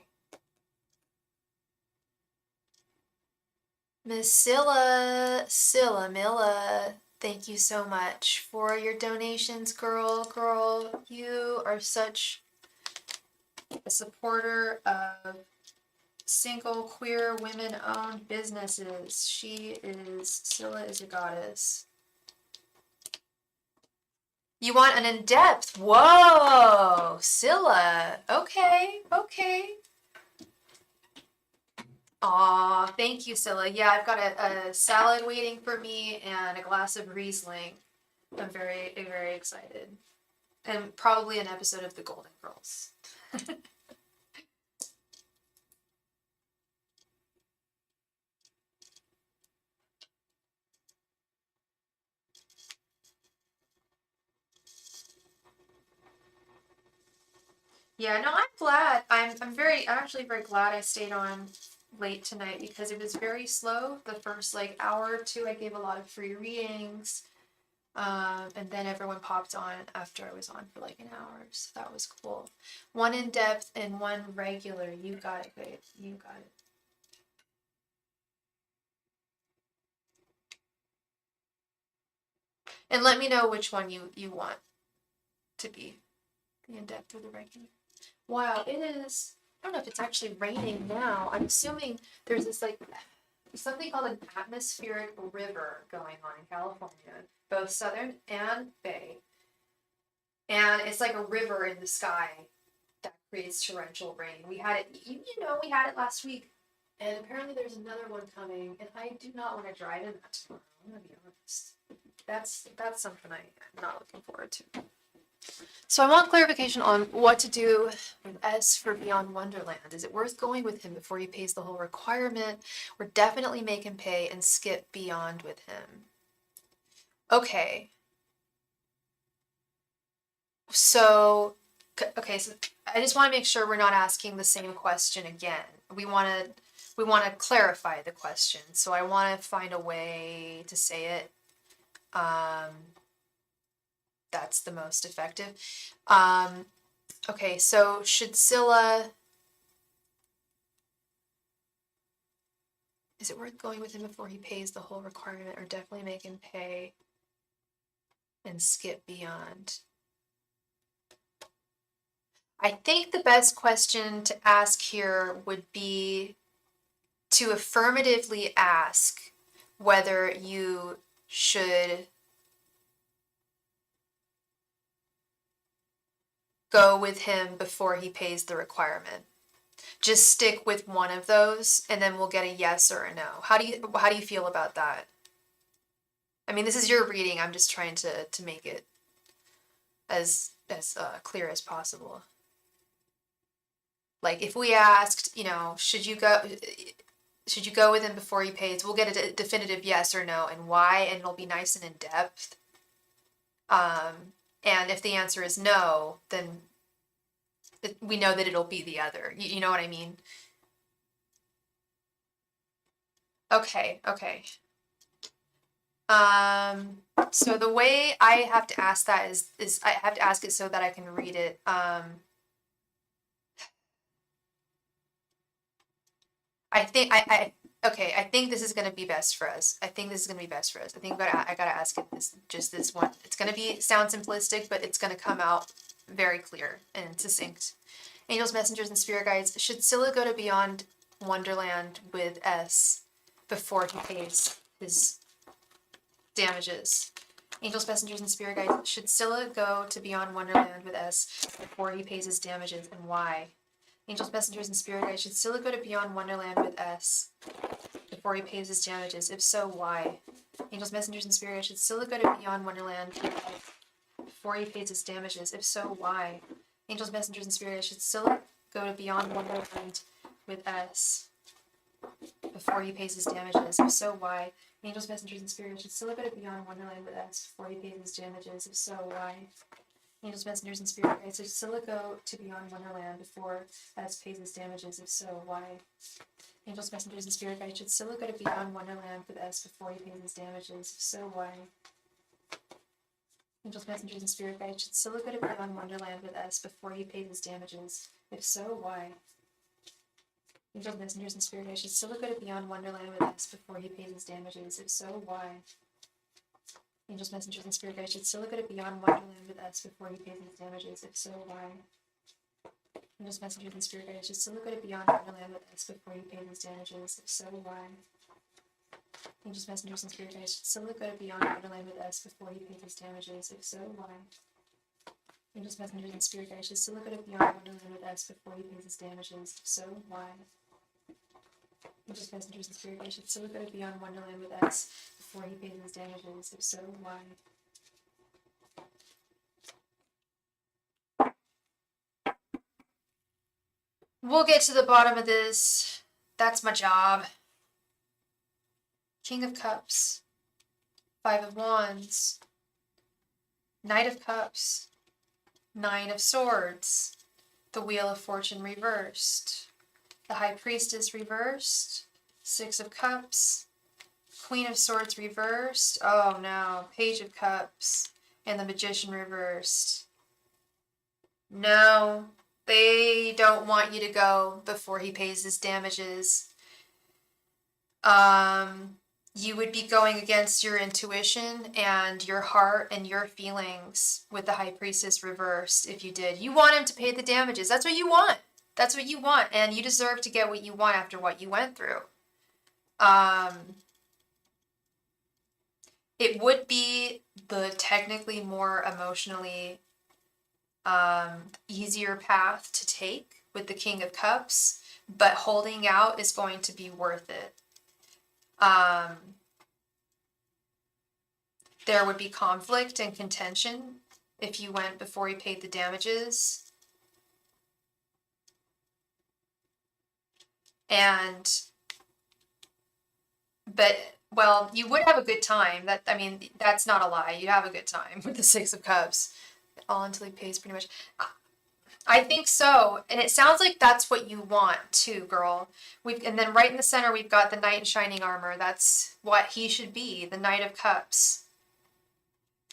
Miss Scylla Milla, thank you so much for your donations, girl. You are such a supporter of single, queer, women-owned businesses. Scylla is a goddess. You want an in-depth? Whoa, Scylla. Okay, okay. Aw, thank you, Scylla. Yeah, I've got a salad waiting for me and a glass of Riesling. I'm very, very excited. And probably an episode of The Golden Girls. Yeah, no, I'm glad. I'm actually very glad I stayed on late tonight because it was very slow. The first like hour or two, I gave a lot of free readings. And then everyone popped on after I was on for like an hour, so that was cool. One in depth and one regular. You got it, babe. You got it. And let me know which one you want to be, the in depth or the regular. Wow, it is. I don't know if it's actually raining now. I'm assuming there's this like something called an atmospheric river going on in California, both southern and bay. And it's like a river in the sky that creates torrential rain. We had it, we had it last week. And apparently there's another one coming, and I do not want to drive in that tomorrow. I'm gonna be honest. That's something I'm not looking forward to. So I want clarification on what to do with S for Beyond Wonderland. Is it worth going with him before he pays the whole requirement, or definitely make him pay and skip Beyond with him? Okay. So so I just want to make sure we're not asking the same question again. We want to clarify the question. So I want to find a way to say it that's the most effective. Okay, so should Scylla, is it worth going with him before he pays the whole requirement, or definitely make him pay and skip Beyond? I think the best question to ask here would be to affirmatively ask whether you should go with him before he pays the requirement. Just stick with one of those and then we'll get a yes or a no. How do you feel about that? I mean, this is your reading. I'm just trying to make it as clear as possible. Like if we asked, should you go with him before he pays? We'll get a definitive yes or no and why, and it'll be nice and in depth. And if the answer is no, then we know that it'll be the other. You know what I mean? Okay. So the way I have to ask that is I have to ask it so that I can read it. I think I think this is gonna be best for us. I think I gotta ask it this one. It's gonna sound simplistic, but it's gonna come out very clear and succinct. Angels, messengers, and spirit guides. Should Scylla go to Beyond Wonderland with S before he pays his damages? Angels, messengers, and spirit guides. Should Scylla go to Beyond Wonderland with S before he pays his damages, and why? Angels, messengers, and spirit guides. Should Scylla go to Beyond Wonderland with S before he pays his damages? If so, why? Angels, messengers, and spirit guides. Should Scylla go to Beyond Wonderland with S before he pays his damages? If so, why? Angels, messengers, and spirit guides. Should Scylla go to Beyond Wonderland with S before he pays his damages? If so, why? Angels, messengers, and spirits. Should Scylla go to Beyond Wonderland with S before he pays his damages? If so, why? Angels, messengers, and spirit guides. Should Scylla go to Beyond Wonderland before S pays his damages? If so, why? Angels, messengers, and spirit guides. Should Scylla go to Beyond Wonderland with S before he pays his damages? If so, why? Angels, messengers, and spirit guides. Should Scylla go to Beyond Wonderland with S before he pays his damages? If so, why? Angels, messengers, and spirit guides. Should Scylla go to Beyond Wonderland with S before he pays his damages? If so, why? Angels, messengers, and spirit guides. Should Scylla go to Beyond Wonderland with S before he pays his damages? If so, why? Angels, messengers, and spirit guides. Should Scylla go to Beyond Wonderland with S before he pays his damages? If so, why? Angels, messengers, and spirit guides. Should Scylla go to Beyond Wonderland with S before he pays his damages? If so, why? We're just messengers and spirit guides. Just to look at it beyond Wonderland with S before he pays his damages. If so, why? We're just messengers and spirit guides. Just to look at it beyond Wonderland with S before he pays his damages. If so, why? We'll get to the bottom of this. That's my job. King of Cups. 5 of Wands. Knight of Cups. 9 of Swords. The Wheel of Fortune reversed. The High Priestess reversed. 6 of Cups. Queen of Swords reversed. Oh no. Page of Cups. And the Magician reversed. No. They don't want you to go before he pays his damages. You would be going against your intuition and your heart and your feelings with the High Priestess reversed if you did. You want him to pay the damages. That's what you want. That's what you want. And you deserve to get what you want after what you went through. It would be the technically more emotionally easier path to take with the King of Cups, but holding out is going to be worth it. There would be conflict and contention if you went before he paid the damages. Well, you would have a good time. That's not a lie. You'd have a good time with the 6 of Cups. All until he pays, pretty much. I think so. And it sounds like that's what you want too, girl. And then right in the center, we've got the Knight in Shining Armor. That's what he should be, the Knight of Cups.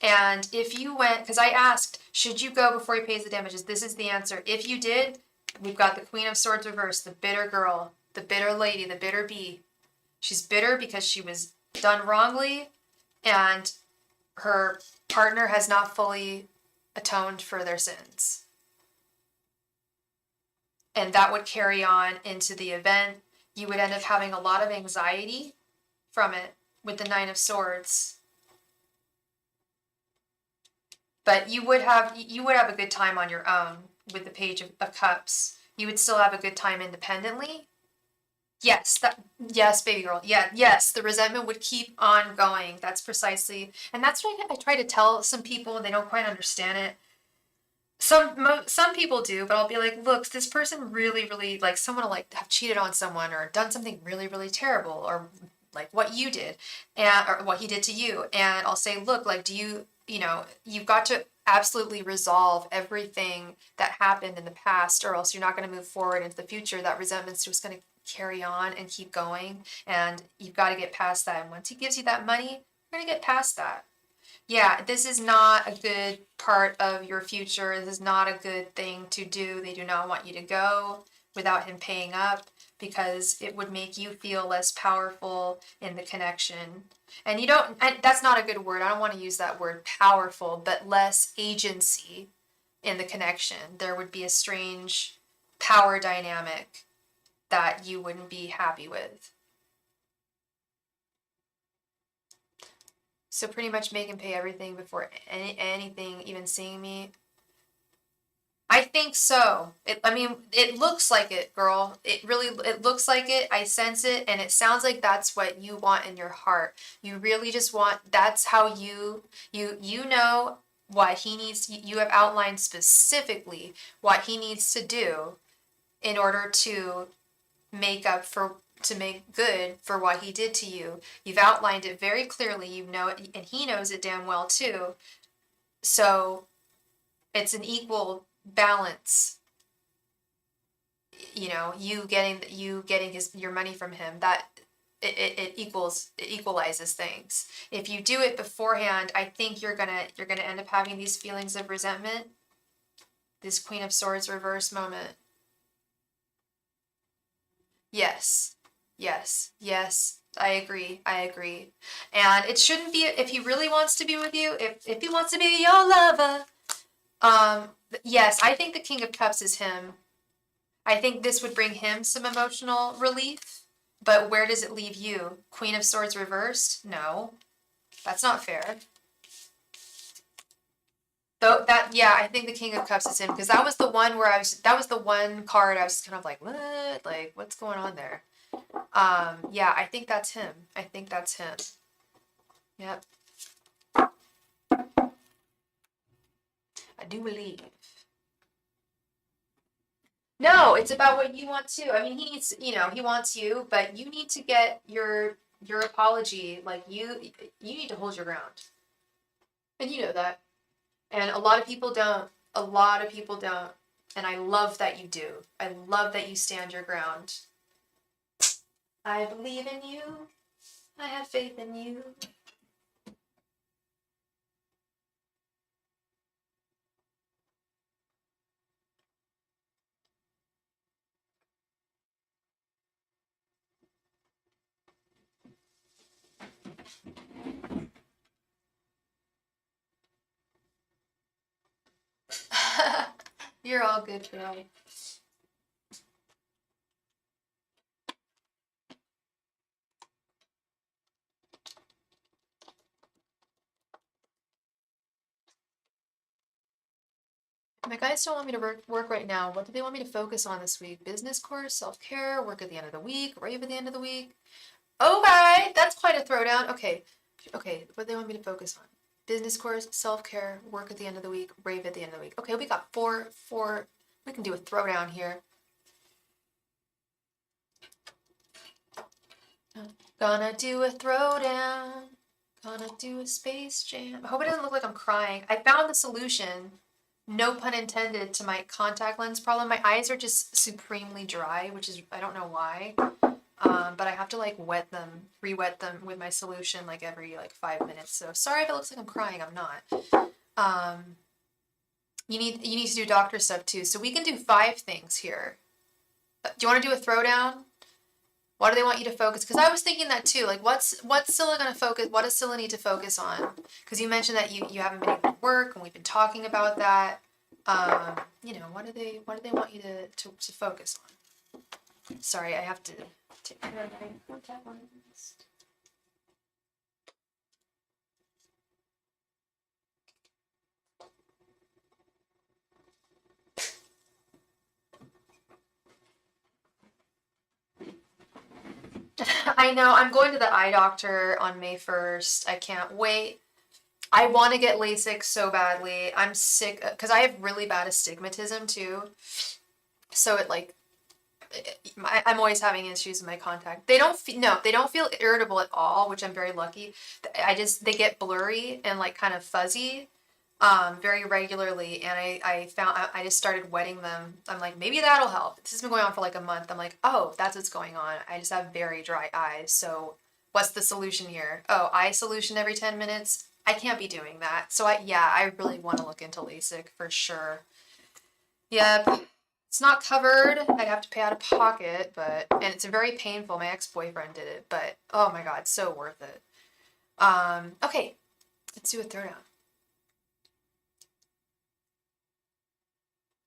And if you went, because I asked, should you go before he pays the damages? This is the answer. If you did, we've got the Queen of Swords reversed, the bitter girl, the bitter lady, the bitter bee. She's bitter because she was done wrongly and her partner has not fully atoned for their sins. And that would carry on into the event. You would end up having a lot of anxiety from it with the 9 of Swords. But you would have a good time on your own with the Page of Cups. You would still have a good time independently. Yes, baby girl. Yeah, yes, the resentment would keep on going. That's precisely, and that's what I try to tell some people, and they don't quite understand it. Some people do, but I'll be like, look, this person really, really, like, someone will like have cheated on someone or done something really, really terrible, or like what you did, or what he did to you, and I'll say, look, like, you've got to absolutely resolve everything that happened in the past, or else you're not going to move forward into the future. That resentment's just going to carry on and keep going, and you've got to get past that. And once he gives you that money, you're going to get past that. Yeah, this is not a good part of your future. This is not a good thing to do. They do not want you to go without him paying up, because it would make you feel less powerful in the connection. And that's not a good word. I don't want to use that word, powerful, but less agency in the connection. There would be a strange power dynamic that you wouldn't be happy with. So pretty much make him pay everything before anything, even seeing me. I think so. It looks like it, girl. It looks like it. I sense it, and it sounds like that's what you want in your heart. You really just want, that's how you know what he needs. You have outlined specifically what he needs to do in order to make good for what he did to you. You've outlined it very clearly, you know it, and he knows it damn well too. So it's an equal balance. You getting your money from him, that it equalizes things. If you do it beforehand, I think you're gonna end up having these feelings of resentment, this Queen of Swords reverse moment. Yes. I agree. And it shouldn't be, if he really wants to be with you, if he wants to be your lover, yes, I think the King of Cups is him. I think this would bring him some emotional relief, but where does it leave you? Queen of Swords reversed? No, that's not fair. Though that, yeah, I think the King of Cups is him because that was the one where that was the one card I was kind of like, what? Like, what's going on there? Yeah, I think that's him. I think that's him. Yep. I do believe. No, it's about what you want too. I mean, he needs, he wants you, but you need to get your apology. Like you need to hold your ground. And you know that. And a lot of people don't. A lot of people don't. And I love that you do. I love that you stand your ground. I believe in you. I have faith in you. You're all good, girl. My guys don't want me to work right now. What do they want me to focus on this week? Business course, self-care, work at the end of the week, rave at the end of the week. Okay, that's quite a throwdown. Okay, what do they want me to focus on? Business course, self-care, work at the end of the week, rave at the end of the week. Okay, we got four. We can do a throwdown here. Gonna do a throwdown. Gonna do a space jam. I hope it doesn't look like I'm crying. I found the solution, no pun intended, to my contact lens problem. My eyes are just supremely dry, which is, I don't know why. But I have to like re-wet them with my solution like every like 5 minutes. So sorry if it looks like I'm crying, I'm not. You need to do doctor stuff too. So we can do 5 things here. Do you want to do a throwdown? What do they want you to focus? Because I was thinking that too. Like, what's Scylla gonna focus? What does Scylla need to focus on? Because you mentioned that you haven't been able to work, and we've been talking about that. What do they want you to focus on? Sorry, I have to take care of my contact lens. I know. I'm going to the eye doctor on May 1st. I can't wait. I want to get LASIK so badly. I'm sick because I have really bad astigmatism too. So I'm always having issues with my contact. They don't feel irritable at all, which I'm very lucky. They get blurry and like kind of fuzzy, very regularly. And I just started wetting them. I'm like, maybe that'll help. This has been going on for like a month. I'm like, oh, that's what's going on. I just have very dry eyes. So what's the solution here? Oh, eye solution every 10 minutes. I can't be doing that. So I really want to look into LASIK for sure. Yep. It's not covered. I'd have to pay out of pocket, and it's very painful. My ex-boyfriend did it, but oh my God, so worth it. Okay, let's do a throwdown.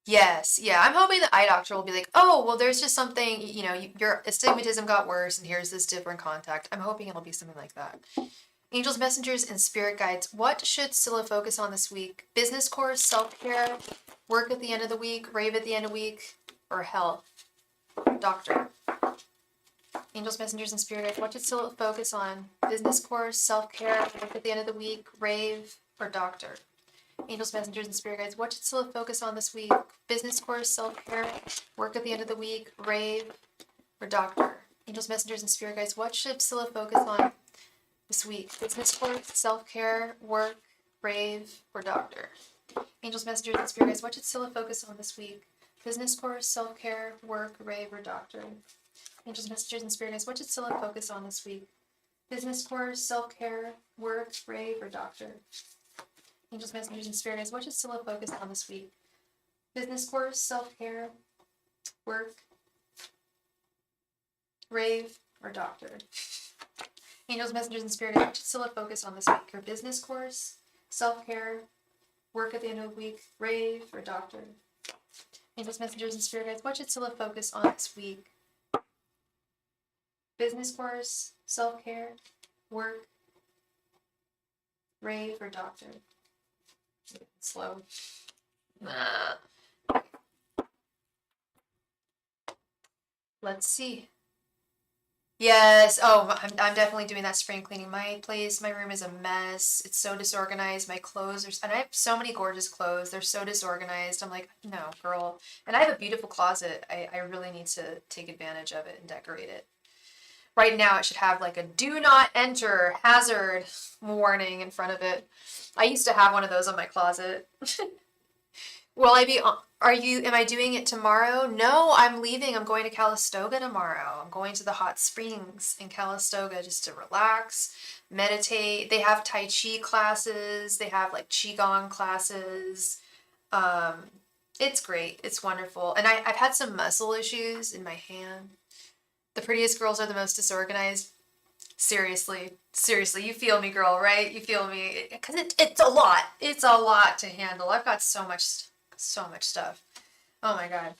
Yes, yeah. I'm hoping the eye doctor will be like, oh, well, there's just something, your astigmatism got worse, and here's this different contact. I'm hoping it'll be something like that. Angels, messengers, and spirit guides. What should Scylla focus on this week? Business course, self-care, work at the end of the week, rave at the end of the week, or health? Doctor. Angels, messengers, and spirit guides. What should Scylla focus on? Business course, self-care, work at the end of the week, rave, or doctor? Angels, messengers, and spirit guides. What should Scylla focus on this week? Business course, self-care, work at the end of the week, rave, or doctor? Angels, messengers, and spirit guides. What should Scylla focus on this week? Business course, self-care, work, rave, or doctor? Angels, messengers, and spirit guides. What should Scylla focus on this week? Business course, self-care, work, rave, or doctor? Angels, messengers, and spirit guides. What should Scylla focus on this week? Business course, self-care, work, rave, or doctor? Angels, messengers, and spirit guides. What should Scylla focus on this week? Business course, self-care, work, rave, or doctor? Angels, messengers, and spirit guides. What should Scylla focus on this week? Her business course, self-care, work at the end of the week, rave, or doctor? Angels, messengers, and spirit guides. What should Scylla focus on this week? Business course, self-care, work, rave, or doctor? Slow. Let's see. Yes. Oh, I'm definitely doing that spring cleaning. My place, my room is a mess. It's so disorganized. My clothes are, and I have so many gorgeous clothes. They're so disorganized. I'm like, no, girl. And I have a beautiful closet. I really need to take advantage of it and decorate it. Right now, it should have like a do not enter hazard warning in front of it. I used to have one of those on my closet. Will I be, am I doing it tomorrow? No, I'm leaving. I'm going to Calistoga tomorrow. I'm going to the hot springs in Calistoga just to relax, meditate. They have Tai Chi classes, they have like Qigong classes. Um, it's great. It's wonderful. And I've had some muscle issues in my hand. The prettiest girls are the most disorganized. Seriously, seriously, you feel me, girl, right? You feel me? Because it's a lot. It's a lot to handle. I've got so much stuff. Oh my god.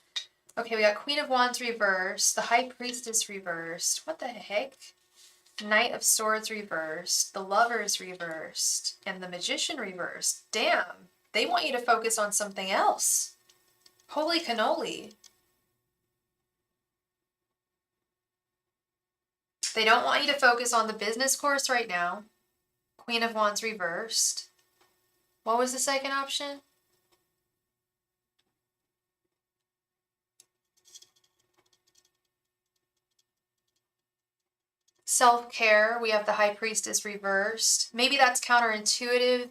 Okay, we got Queen of Wands reversed, the High Priestess reversed. What the heck? Knight of Swords reversed, the Lovers reversed, and the Magician reversed. Damn. They want you to focus on something else. Holy cannoli. They don't want you to focus on the business course right now. Queen of Wands reversed. What was the second option? Self-care. We have the High Priestess reversed. Maybe that's counterintuitive.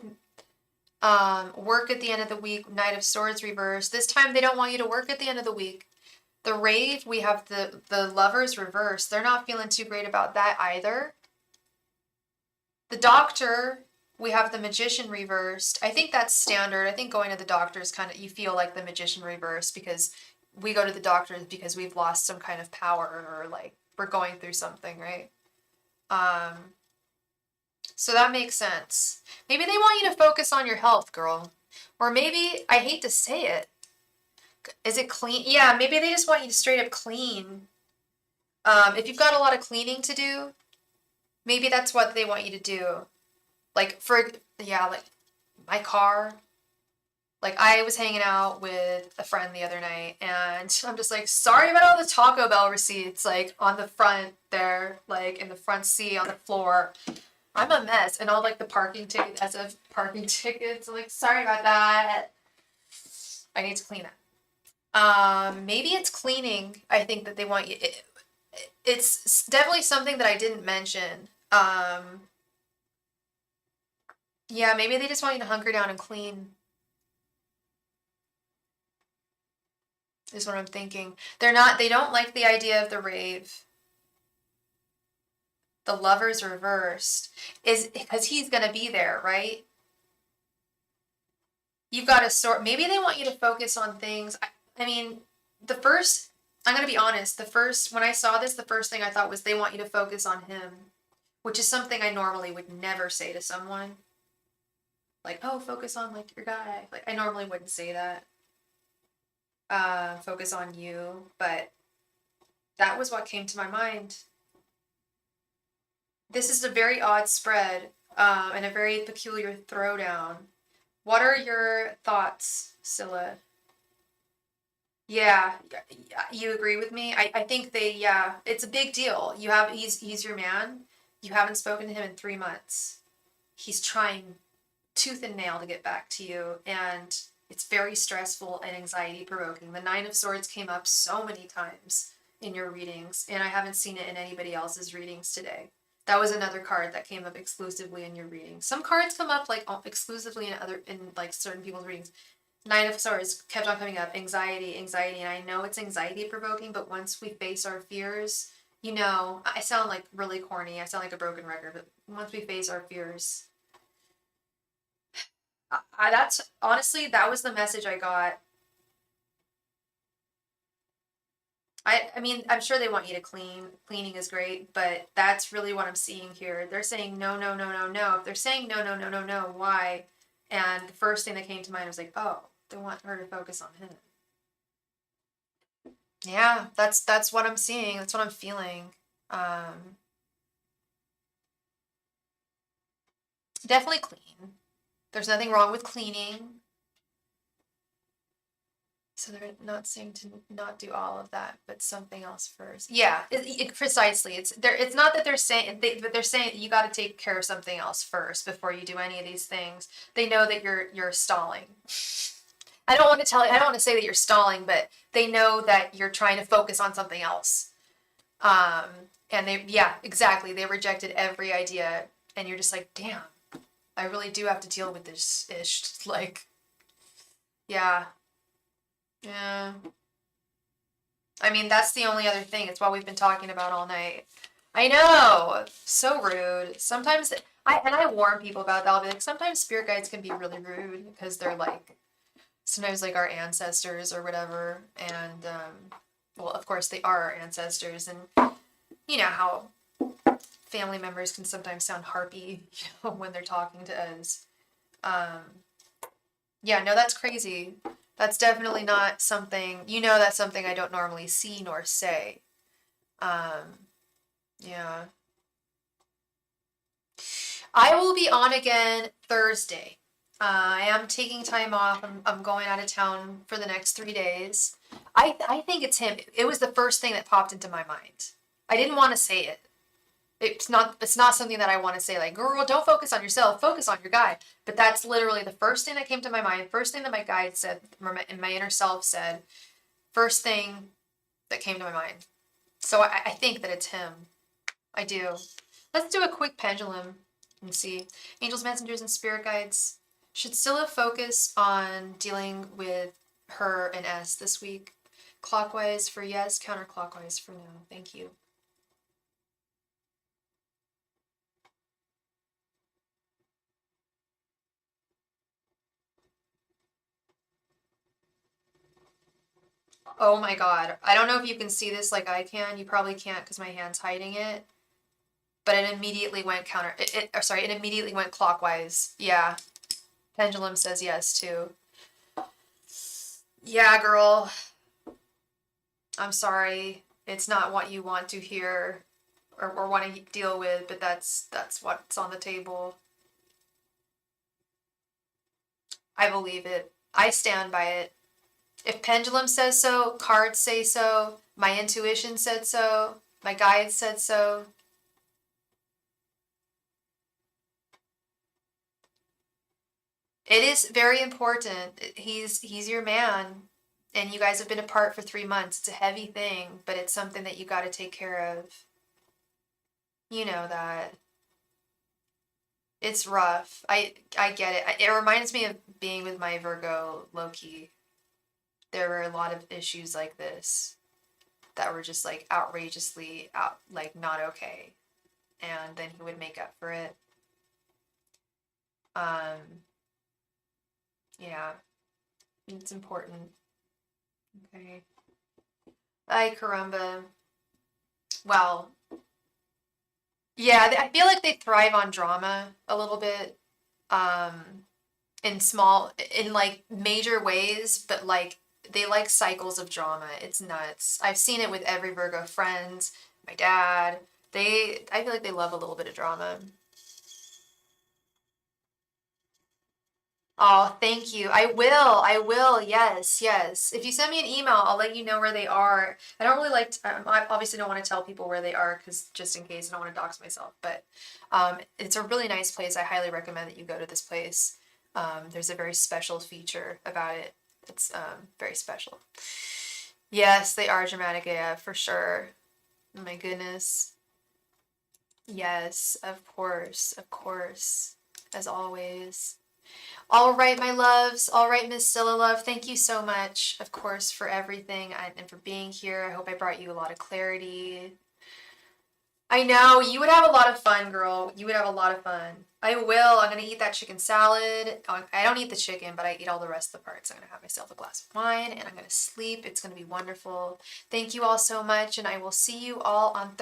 Work at the end of the week. Knight of Swords reversed. This time they don't want you to work at the end of the week. The Rave, we have the Lovers reversed. They're not feeling too great about that either. The Doctor, we have the Magician reversed. I think that's standard. I think going to the doctor is kind of, you feel like the Magician reversed because we go to the doctors because we've lost some kind of power or like we're going through something, right? So that makes sense. Maybe they want you to focus on your health, girl. Or maybe, I hate to say it, is it clean? Yeah, maybe they just want you to straight up clean. If you've got a lot of cleaning to do, maybe that's what they want you to do. Like like my car. Like I was hanging out with a friend the other night and I'm just like, sorry about all the Taco Bell receipts, like on the front there, like in the front seat on the floor. I'm a mess. And all like the parking tickets, as of parking tickets, I'm like, sorry about that. I need to clean it. Maybe it's cleaning. I think that they want you. It's definitely something that I didn't mention. Yeah, maybe they just want you to hunker down and clean. Is what I'm thinking. They don't like the idea of the rave. The Lovers reversed is because he's gonna be there, right? You've got to sort. Maybe they want you to focus on things. I mean, the first. I'm gonna be honest. The first when I saw this, the first thing I thought was they want you to focus on him, which is something I normally would never say to someone. Like, oh, focus on like your guy. Like I normally wouldn't say that. Focus on you, but that was what came to my mind. This is a very odd spread, and a very peculiar throwdown. What are your thoughts, Scylla? Yeah, you agree with me? I think yeah, it's a big deal. He's your man. You haven't spoken to him in 3 months. He's trying tooth and nail to get back to you, and it's very stressful and anxiety provoking. The Nine of Swords came up so many times in your readings, and I haven't seen it in anybody else's readings today. That was another card that came up exclusively in your reading. Some cards come up like exclusively in like certain people's readings. Nine of Swords kept on coming up. Anxiety, anxiety, and I know it's anxiety provoking, but once we face our fears, I sound like really corny. I sound like a broken record, but once we face our fears, that's honestly that was the message I got. I mean, I'm sure they want you to clean. Cleaning is great, but that's really what I'm seeing here. They're saying no, no, no, no, no. If they're saying no, no, no, no, no, why? And the first thing that came to mind was like, oh, they want her to focus on him. Yeah, that's what I'm seeing. That's what I'm feeling. Um, Definitely clean. There's nothing wrong with cleaning. So they're not saying to not do all of that, but something else first. Yeah, precisely. It's not that they're saying, but they're saying you got to take care of something else first before you do any of these things. They know that you're stalling. I don't want to tell. I don't want to say that you're stalling, but they know that you're trying to focus on something else. Um, and yeah, exactly. They rejected every idea, and you're just like, damn, I really do have to deal with this ish. Like, yeah. Yeah. I mean, that's the only other thing. It's what we've been talking about all night. I know. So rude. Sometimes I warn people about that. I'll be like, sometimes spirit guides can be really rude because they're like sometimes like our ancestors or whatever. And well, of course they are our ancestors, and you know how family members can sometimes sound harpy, when they're talking to us. Um, yeah, no, that's crazy. That's definitely not something, that's something I don't normally see nor say. Um, yeah. I will be on again Thursday. I am taking time off. I'm going out of town for the next 3 days. I think it's him. It was the first thing that popped into my mind. I didn't want to say it. It's not something that I want to say, like, girl, don't focus on yourself, focus on your guide. But that's literally the first thing that came to my mind, first thing that my guide said, and my inner self said, first thing that came to my mind. So I think that it's him. I do. Let's do a quick pendulum and see. Angels, messengers, and spirit guides. Should Scylla focus on dealing with her and S this week? Clockwise for yes, counterclockwise for no. Thank you. Oh my god. I don't know if you can see this like I can. You probably can't because my hand's hiding it. But it immediately went it immediately went clockwise. Yeah. Pendulum says yes too. Yeah, girl. I'm sorry. It's not what you want to hear or want to deal with, but that's what's on the table. I believe it. I stand by it. If pendulum says so, cards say so, my intuition said so, my guides said so. It is very important. He's your man, and you guys have been apart for 3 months. It's a heavy thing, but it's something that you got to take care of. You know that. It's rough. I get it. It reminds me of being with my Virgo Loki. There were a lot of issues like this that were just like outrageously like not okay, and then he would make up for it. Um, yeah, it's important. Okay. Ay, caramba. Well, yeah, I feel like they thrive on drama a little bit. Um, in like major ways, but like they like cycles of drama. It's nuts. I've seen it with every Virgo friend, my dad. I feel like they love a little bit of drama. Oh, thank you. I will. I will. Yes, yes. If you send me an email, I'll let you know where they are. I don't really like I obviously don't want to tell people where they are because just in case I don't want to dox myself. But it's a really nice place. I highly recommend that you go to this place. There's a very special feature about it. It's very special. Yes, they are dramatic AF for sure. Oh my goodness. Yes, of course, of course, as always. All right, my loves. All right, Miss Scylla love. Thank you so much, of course, for everything and for being here. I hope I brought you a lot of clarity. I know you would have a lot of fun, girl. You would have a lot of fun. I will. I'm gonna eat that chicken salad. I don't eat the chicken, but I eat all the rest of the parts. I'm gonna have myself a glass of wine and I'm gonna sleep. It's gonna be wonderful. Thank you all so much, and I will see you all on